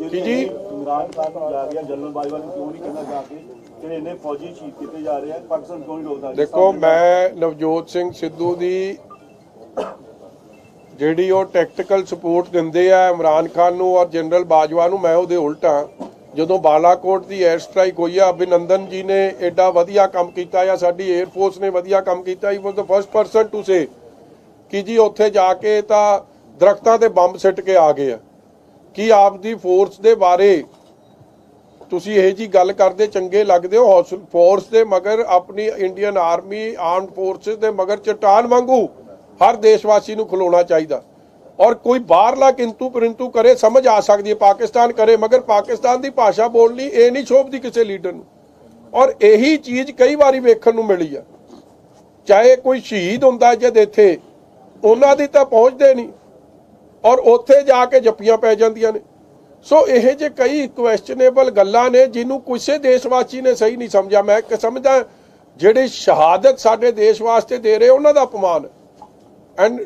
ਜੀ ਇਮਰਾਨ ਖਾਨ ਨੂੰ ਜਾ ਰਿਹਾ ਜਨਰਲ ਬਾਜਵਾ ਨੂੰ ਕਿਉਂ ਨਹੀਂ ਕਹਿੰਦਾ ਜਾ ਕੇ ਜਿਹੜੇ ਇੰਨੇ ਫੌਜੀ ਸ਼ਹੀਦ ਕੀਤੇ ਜਾ ਰਹੇ ਆ ਪਾਕਿਸਤਾਨ ਕਿਉਂ ਨਹੀਂ ਰੋਕਦਾ? ਦੇਖੋ ਮੈਂ ਨਵਜੋਤ ਸਿੰਘ ਸਿੱਧੂ ਦੀ ਜਿਹੜੀ ਉਹ ਟੈਕਟੀਕਲ ਸਪੋਰਟ ਦਿੰਦੇ ਆ ਇਮਰਾਨ ਖਾਨ ਨੂੰ ਔਰ ਜਨਰਲ ਬਾਜਵਾ ਨੂੰ, ਮੈਂ ਉਹਦੇ ਉਲਟਾ ਜਦੋਂ ਬਾਲਾਕੋਟ ਦੀ 에ਅਰ ਸਟ੍ਰਾਈਕ ਹੋਈ ਆ ਅਭਿਨੰਦਨ ਜੀ ਨੇ ਐਡਾ ਵਧੀਆ ਕੰਮ ਕੀਤਾ ਜਾਂ ਸਾਡੀ 에ਅਰ ਫੋਰਸ ਨੇ ਵਧੀਆ ਕੰਮ ਕੀਤਾ। He was the first person to say ਕਿ ਜੀ ਉੱਥੇ ਜਾ ਕੇ ਤਾਂ ਦਰਖਤਾਂ ਤੇ ਬੰਬ ਸਿੱਟ ਕੇ ਆ ਗਏ ਆ। ਕੀ ਆਪਦੀ ਫੋਰਸ ਦੇ ਬਾਰੇ ਤੁਸੀਂ ਇਹ ਜੀ ਗੱਲ ਕਰਦੇ ਚੰਗੇ ਲੱਗਦੇ ਹੋ? ਫੋਰਸ ਦੇ ਮਗਰ ਆਪਣੀ ਇੰਡੀਅਨ ਆਰਮੀ ਆਰਮਡ ਫੋਰਸਿਸ ਦੇ ਮਗਰ ਚਟਾਨ ਵਾਂਗੂ ਹਰ ਦੇਸ਼ਵਾਸੀ ਨੂੰ ਖਲੋਣਾ ਚਾਹੀਦਾ। ਔਰ ਕੋਈ ਬਾਹਰਲਾ ਕਿੰਤੂ ਪਰੰਤੂ ਕਰੇ ਸਮਝ ਆ ਸਕਦੀ ਹੈ, ਪਾਕਿਸਤਾਨ ਕਰੇ, ਮਗਰ ਪਾਕਿਸਤਾਨ ਦੀ ਭਾਸ਼ਾ ਬੋਲਣੀ ਇਹ ਨਹੀਂ ਸ਼ੋਭਦੀ ਕਿਸੇ ਲੀਡਰ ਨੂੰ। ਔਰ ਇਹੀ ਚੀਜ਼ ਕਈ ਵਾਰੀ ਵੇਖਣ ਨੂੰ ਮਿਲੀ ਆ, ਚਾਹੇ ਕੋਈ ਸ਼ਹੀਦ ਹੁੰਦਾ ਜਦ ਇੱਥੇ ਉਹਨਾਂ ਦੀ ਤਾਂ ਪਹੁੰਚਦੇ ਨਹੀਂ ਔਰ ਉੱਥੇ ਜਾ ਕੇ ਜੱਪੀਆਂ ਪੈ ਜਾਂਦੀਆਂ ਨੇ। ਸੋ ਇਹ ਜੇ ਕਈ ਕੁਐਸਚਨੇਬਲ ਗੱਲਾਂ ਨੇ ਜਿਹਨੂੰ ਕਿਸੇ ਦੇਸ਼ਵਾਸੀ ਨੇ ਸਹੀ ਨਹੀਂ ਸਮਝਿਆ। ਮੈਂ ਸਮਝਦਾ ਜਿਹੜੇ ਸ਼ਹਾਦਤ ਸਾਡੇ ਦੇਸ਼ ਵਾਸਤੇ ਦੇ ਰਹੇ ਉਹਨਾਂ ਦਾ ਅਪਮਾਨ and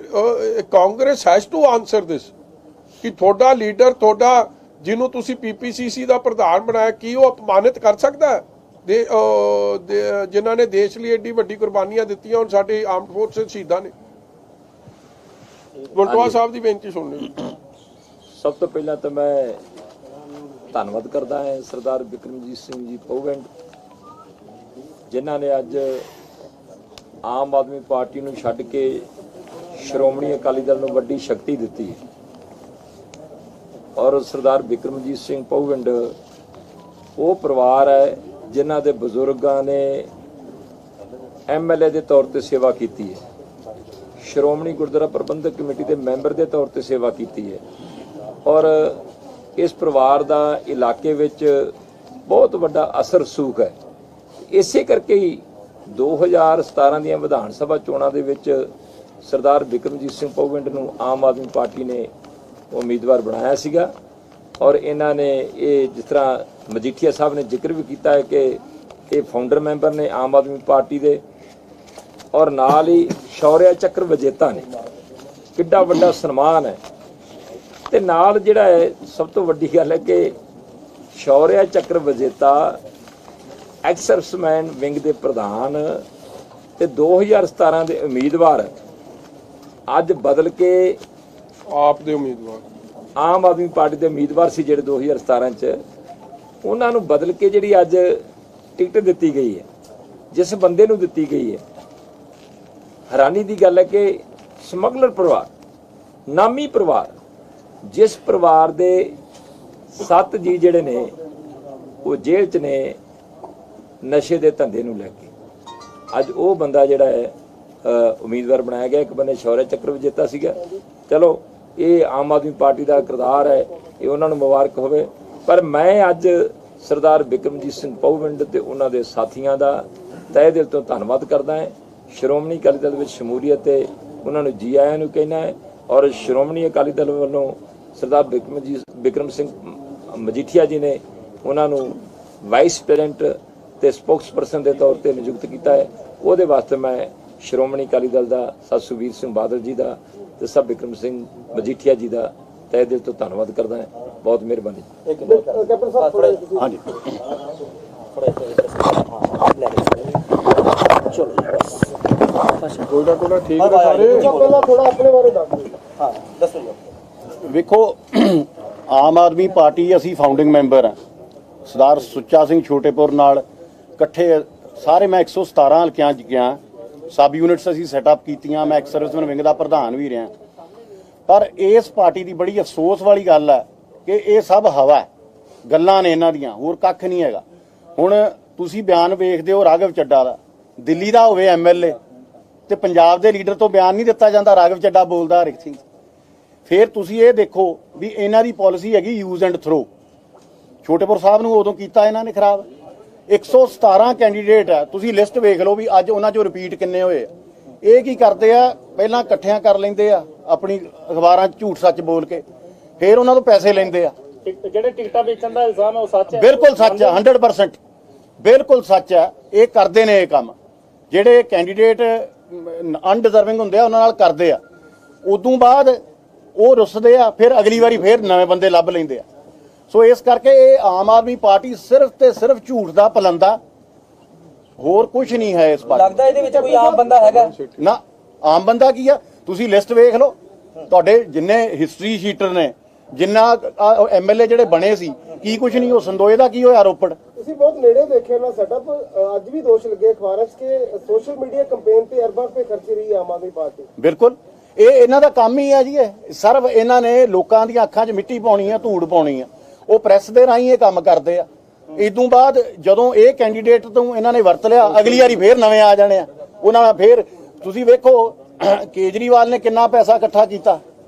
Congress has to answer this ਕਿ ਤੁਹਾਡਾ ਲੀਡਰ ਤੁਹਾਡਾ ਜਿਹਨੂੰ ਤੁਸੀਂ ਪੀਪੀਸੀਸੀ ਦਾ ਪ੍ਰਧਾਨ ਬਣਾਇਆ ਕੀ ਉਹ ਅਪਮਾਨਿਤ ਕਰ ਸਕਦਾ ਹੈ? ਜਿਨ੍ਹਾਂ ਨੇ ਦੇਸ਼ ਲਈ ਏਡੀ ਵੱਡੀ ਕੁਰਬਾਨੀਆਂ ਦਿੱਤੀਆਂ ਹੁਣ ਸਾਡੇ ਆਰਮਡ ਫੋਰਸਿਸ ਸ਼ਹੀਦਾਂ ਨੇ। ਬਲਟੋਆ ਸਾਹਿਬ ਦੀ ਬੇਨਤੀ ਸੁਣ ਲਿਓ। ਸਭ ਤੋਂ ਪਹਿਲਾਂ ਤਾਂ ਮੈਂ ਧੰਨਵਾਦ ਕਰਦਾ ਹਾਂ ਸਰਦਾਰ ਬਿਕਰਮਜੀਤ ਸਿੰਘ ਜੀ ਪੋਵੈਂਟ ਜਿਨ੍ਹਾਂ ਨੇ ਅੱਜ ਆਮ ਆਦਮੀ ਪਾਰਟੀ ਨੂੰ ਛੱਡ ਕੇ ਸ਼੍ਰੋਮਣੀ ਅਕਾਲੀ ਦਲ ਨੂੰ ਵੱਡੀ ਸ਼ਕਤੀ ਦਿੱਤੀ ਹੈ। ਔਰ ਸਰਦਾਰ ਬਿਕਰਮਜੀਤ ਸਿੰਘ ਪੋਵੈਂਟ ਉਹ ਪਰਿਵਾਰ ਹੈ ਜਿਨ੍ਹਾਂ ਦੇ ਬਜ਼ੁਰਗਾਂ ਨੇ ਐਮਐਲਏ ਦੇ ਤੌਰ ਤੇ ਸੇਵਾ ਕੀਤੀ ਹੈ, ਸ਼੍ਰੋਮਣੀ ਗੁਰਦੁਆਰਾ ਪ੍ਰਬੰਧਕ ਕਮੇਟੀ ਦੇ ਮੈਂਬਰ ਦੇ ਤੌਰ ਤੇ ਸੇਵਾ ਕੀਤੀ ਹੈ। ਔਰ ਇਸ ਪਰਿਵਾਰ ਦਾ ਇਲਾਕੇ ਵਿੱਚ ਬਹੁਤ ਵੱਡਾ ਅਸਰ ਰਸੂਖ ਹੈ। ਇਸੇ ਕਰਕੇ ਹੀ 2017 ਦੀਆਂ ਵਿਧਾਨ ਸਭਾ ਚੋਣਾਂ ਦੇ ਵਿੱਚ ਸਰਦਾਰ ਬਿਕਰਮਜੀਤ ਸਿੰਘ ਪੋਵੈਂਟ ਨੂੰ ਆਮ ਆਦਮੀ ਪਾਰਟੀ ਨੇ ਉਮੀਦਵਾਰ ਬਣਾਇਆ ਸੀਗਾ। ਔਰ ਇਹਨਾਂ ਨੇ ਇਹ ਜਿਸ ਤਰ੍ਹਾਂ ਮਜੀਠੀਆ ਸਾਹਿਬ ਨੇ ਜ਼ਿਕਰ ਵੀ ਕੀਤਾ ਹੈ ਕਿ ਇਹ ਫਾਊਂਡਰ ਮੈਂਬਰ ਨੇ ਆਮ ਆਦਮੀ ਪਾਰਟੀ ਦੇ ਔਰ ਨਾਲ ਹੀ ਸ਼ੌਰਿਆ ਚੱਕਰ ਵਿਜੇਤਾ ਨੇ। ਕਿੱਡਾ ਵੱਡਾ ਸਨਮਾਨ ਹੈ। ਤੇ ਨਾਲ ਜਿਹੜਾ ਹੈ ਸਭ ਤੋਂ ਵੱਡੀ ਗੱਲ ਹੈ ਕਿ ਸ਼ੌਰਿਆ ਚੱਕਰ ਵਿਜੇਤਾ ਐਕਸ ਸਰਵਿਸਮੈਨ ਵਿੰਗ ਦੇ ਪ੍ਰਧਾਨ ਤੇ 2017 ਦੇ ਉਮੀਦਵਾਰ ਅੱਜ ਬਦਲ ਕੇ ਆਪ ਦੇ ਉਮੀਦਵਾਰ ਆਮ ਆਦਮੀ ਪਾਰਟੀ ਦੇ ਉਮੀਦਵਾਰ ਸੀ ਜਿਹੜੇ 2017 ਚ ਉਹਨਾਂ ਨੂੰ ਬਦਲ ਕੇ ਜਿਹੜੀ ਅੱਜ ਟਿਕਟ ਦਿੱਤੀ ਗਈ ਹੈ, ਜਿਸ ਬੰਦੇ ਨੂੰ ਦਿੱਤੀ ਗਈ ਹੈ। ਹੈਰਾਨੀ ਦੀ ਗੱਲ ਹੈ ਕਿ ਸਮਗਲਰ ਪਰਿਵਾਰ, ਨਾਮੀ ਪਰਿਵਾਰ, ਜਿਸ ਪਰਿਵਾਰ ਦੇ 7 ਜੀ ਜਿਹੜੇ ਨੇ ਉਹ ਜੇਲ੍ਹ 'ਚ ਨੇ ਨਸ਼ੇ ਦੇ ਧੰਦੇ ਨੂੰ ਲੈ ਕੇ, ਅੱਜ ਉਹ ਬੰਦਾ ਜਿਹੜਾ ਹੈ ਉਮੀਦਵਾਰ ਬਣਾਇਆ ਗਿਆ। ਇੱਕ ਬੰਦੇ ਸ਼ੌਰਿਆ ਚੱਕਰ ਵਿਜੇਤਾ ਸੀਗਾ। ਚਲੋ ਇਹ ਆਮ ਆਦਮੀ ਪਾਰਟੀ ਦਾ ਕਿਰਦਾਰ ਹੈ, ਇਹ ਉਹਨਾਂ ਨੂੰ ਮੁਬਾਰਕ ਹੋਵੇ। ਪਰ ਮੈਂ ਅੱਜ ਸਰਦਾਰ ਬਿਕਰਮਜੀਤ ਸਿੰਘ ਪੋਵੈਂਟ ਤੇ ਉਹਨਾਂ ਦੇ ਸਾਥੀਆਂ ਦਾ ਤਹਿ ਦਿਲ ਤੋਂ ਧੰਨਵਾਦ ਕਰਦਾ ਹਾਂ। ਸ਼੍ਰੋਮਣੀ ਅਕਾਲੀ ਦਲ ਵਿੱਚ ਸ਼ਮੂਲੀਅਤ ਤੇ ਉਹਨਾਂ ਨੂੰ ਜੀ ਆਇਆਂ ਨੂੰ ਕਹਿਣਾ ਹੈ। ਔਰ ਸ਼੍ਰੋਮਣੀ ਅਕਾਲੀ ਦਲ ਵੱਲੋਂ ਸਰਦਾਰ ਬਿਕਰਮ ਸਿੰਘ ਮਜੀਠੀਆ ਜੀ ਨੇ ਉਹਨਾਂ ਨੂੰ ਵਾਈਸ ਪ੍ਰੈਜ਼ੀਡੈਂਟ ਤੇ ਸਪੋਕਸਪਰਸਨ ਦੇ ਤੌਰ ਤੇ ਨਿਯੁਕਤ ਕੀਤਾ ਹੈ। ਉਹਦੇ ਵਾਸਤੇ ਮੈਂ ਸ਼੍ਰੋਮਣੀ ਅਕਾਲੀ ਦਲ ਦਾ ਸਰ ਸੁਖਬੀਰ ਸਿੰਘ ਬਾਦਲ ਜੀ ਦਾ ਤੇ ਸਰ ਬਿਕਰਮ ਸਿੰਘ ਮਜੀਠੀਆ ਜੀ ਦਾ ਤਹਿ ਦਿਲ ਤੋਂ ਧੰਨਵਾਦ ਕਰਦਾ ਹਾਂ। ਬਹੁਤ ਮਿਹਰਬਾਨੀ। ਕੈਪਟਨ ਸਾਹਿਬ ਥੋੜਾ ਹਾਂਜੀ ਕੋਲਡਾ ਠੀਕ ਹੈ ਸਾਰੇ। ਪਹਿਲਾਂ ਥੋੜਾ ਆਪਣੇ ਬਾਰੇ ਦੱਸ ਦਿਓ। ਹਾਂ ਦੱਸੋ ਜੀ। ਵੇਖੋ, ਆਮ ਆਦਮੀ ਪਾਰਟੀ ਅਸੀਂ ਫਾਊਂਡਿੰਗ ਮੈਂਬਰ ਹਾਂ। ਸਰਦਾਰ ਸੁੱਚਾ ਸਿੰਘ ਛੋਟੇਪੁਰ ਨਾਲ ਇਕੱਠੇ ਸਾਰੇ ਮੈਂ 117 ਹਲਕਿਆਂ 'ਚ ਗਿਆ। ਸਬ ਯੂਨਿਟਸ ਅਸੀਂ ਸੈਟਅਪ ਕੀਤੀਆਂ। ਮੈਂ ਐਕਸ ਸਰਵਿਸਮੈਨ ਵਿੰਗ ਦਾ ਪ੍ਰਧਾਨ ਵੀ ਰਿਹਾ। ਪਰ ਇਸ ਪਾਰਟੀ ਦੀ ਬੜੀ ਅਫਸੋਸ ਵਾਲੀ ਗੱਲ ਹੈ ਕਿ ਇਹ ਸਭ ਹਵਾ ਹੈ, ਗੱਲਾਂ ਨੇ ਇਹਨਾਂ ਦੀਆਂ, ਹੋਰ ਕੱਖ ਨਹੀਂ ਹੈਗਾ। ਹੁਣ ਤੁਸੀਂ ਬਿਆਨ ਵੇਖਦੇ ਹੋ ਰਾਘਵ ਚੱਡਾ ਦਾ, ਦਿੱਲੀ ਦਾ ਹੋਵੇ ਐਮਐਲਏ ਤੇ ਪੰਜਾਬ ਦੇ ਲੀਡਰ ਤੋਂ ਬਿਆਨ ਨਹੀਂ ਦਿੱਤਾ ਜਾਂਦਾ। ਰਾਘਵ ਚੱਡਾ ਬੋਲਦਾ ਹਰ ਇੱਕ ਚੀਜ਼। ਫਿਰ ਤੁਸੀਂ ਇਹ ਦੇਖੋ ਵੀ ਇਹਨਾਂ ਦੀ ਪਾਲਿਸੀ ਹੈਗੀ ਯੂਜ਼ ਐਂਡ ਥਰੋ। ਛੋਟੇਪੁਰ ਸਾਹਿਬ ਨੂੰ ਉਦੋਂ ਕੀਤਾ ਇਹਨਾਂ ਨੇ ਖਰਾਬ। 117 ਕੈਂਡੀਡੇਟ ਹੈ, ਤੁਸੀਂ ਲਿਸਟ ਵੇਖ ਲਓ ਵੀ ਅੱਜ ਉਹਨਾਂ 'ਚੋਂ ਰਿਪੀਟ ਕਿੰਨੇ ਹੋਏ। ਇਹ ਕੀ ਕਰਦੇ ਆ, ਪਹਿਲਾਂ ਇਕੱਠਿਆਂ ਕਰ ਲੈਂਦੇ ਆ ਆਪਣੀ ਅਖਬਾਰਾਂ 'ਚ ਝੂਠ ਸੱਚ ਬੋਲ ਕੇ, ਫਿਰ ਉਹਨਾਂ ਤੋਂ ਪੈਸੇ ਲੈਂਦੇ ਆ। ਜਿਹੜੇ ਟਿਕਟਾਂ ਵੇਚਣ ਦਾ ਇਲਜ਼ਾਮ ਹੈ ਉਹ ਸੱਚ ਹੈ? ਬਿਲਕੁਲ ਸੱਚ ਹੈ, 100% ਬਿਲਕੁਲ ਸੱਚ ਹੈ। ਇਹ ਕਰਦੇ ਨੇ ਇਹ ਕੰਮ। ਜਿਹੜੇ ਕੈਂਡੀਡੇਟ ਅਨਡਿਜ਼ਰਵਿੰਗ ਹੁੰਦੇ ਆ ਉਹਨਾਂ ਨਾਲ ਕਰਦੇ ਆ, ਉਦੋਂ ਬਾਅਦ ਉਹ ਰੁੱਸਦੇ ਆ, ਫਿਰ ਅਗਲੀ ਵਾਰੀ ਫਿਰ ਨਵੇਂ ਬੰਦੇ ਲੱਭ ਲੈਂਦੇ ਆ। ਸੋ ਇਸ ਕਰਕੇ ਇਹ ਆਮ ਆਦਮੀ ਪਾਰਟੀ ਸਿਰਫ ਤੇ ਸਿਰਫ ਝੂਠ ਦਾ ਪਲੰਦਾ, ਹੋਰ ਕੁਝ ਨਹੀਂ ਹੈ ਇਸ ਪਾਰਟੀ। ਲੱਗਦਾ ਇਹਦੇ ਵਿੱਚ ਕੋਈ ਆਮ ਬੰਦਾ ਹੈਗਾ? ਨਾ, ਆਮ ਬੰਦਾ ਕੀ ਆ, ਤੁਸੀਂ ਲਿਸਟ ਵੇਖ ਲਓ, ਤੁਹਾਡੇ ਜਿੰਨੇ ਹਿਸਟਰੀ ਸ਼ੀਟਰ ਨੇ, ਜਿੰਨਾ ਐਮਐਲਏ ਜਿਹੜੇ ਬਣੇ ਸੀ, ਕੀ ਕੁਝ ਨਹੀਂ। ਉਹ ਸੰਦੋਏ ਦਾ ਕੀ ਹੋਇਆ ਰੋਪੜ? ਤੁਸੀਂ ਬਹੁਤ ਨੇੜੇ ਦੇਖਿਆ ਨਾ ਸੈਟਅਪ, ਅੱਜ ਵੀ ਦੋਸ਼ ਲੱਗੇ ਅਖਬਾਰਾਂ 'ਚ ਕਿ ਸੋਸ਼ਲ ਮੀਡੀਆ ਕੈਂਪੇਨ ਤੇ ਅਰਬਾਂ ਰੁਪਏ ਖਰਚ ਰਹੀ ਹੈ ਆਮ ਆਦਮੀ ਪਾਰਟੀ। ਬਿਲਕੁਲ, ਇਹ ਇਹਨਾਂ ਦਾ ਕੰਮ ਹੀ ਹੈ ਜੀ। ਇਹ ਸਰਵ ਇਹਨਾਂ ਨੇ ਲੋਕਾਂ ਦੀਆਂ ਅੱਖਾਂ 'ਚ ਮਿੱਟੀ ਪਾਉਣੀ ਆ, ਧੂੜ ਪਾਉਣੀ ਆ। ਉਹ ਪ੍ਰੈਸ ਦੇ ਰਾਹੀਂ ਇਹ ਕੰਮ ਕਰਦੇ ਆ। ਇਦੋਂ ਬਾਅਦ ਜਦੋਂ ਇਹ ਕੈਂਡੀਡੇਟ ਤੋਂ ਇਹਨਾਂ ਨੇ ਵਰਤ ਲਿਆ, ਅਗਲੀ ਵਾਰੀ ਫੇਰ ਨਵੇਂ ਆ ਜਾਣੇ ਆ ਉਹਨਾਂ ਨਾਲ। ਫੇਰ ਤੁਸੀਂ ਵੇਖੋ ਕੇਜਰੀਵਾਲ ਨੇ ਕਿੰਨਾ ਪੈਸਾ ਇਕੱਠਾ ਕੀਤਾ,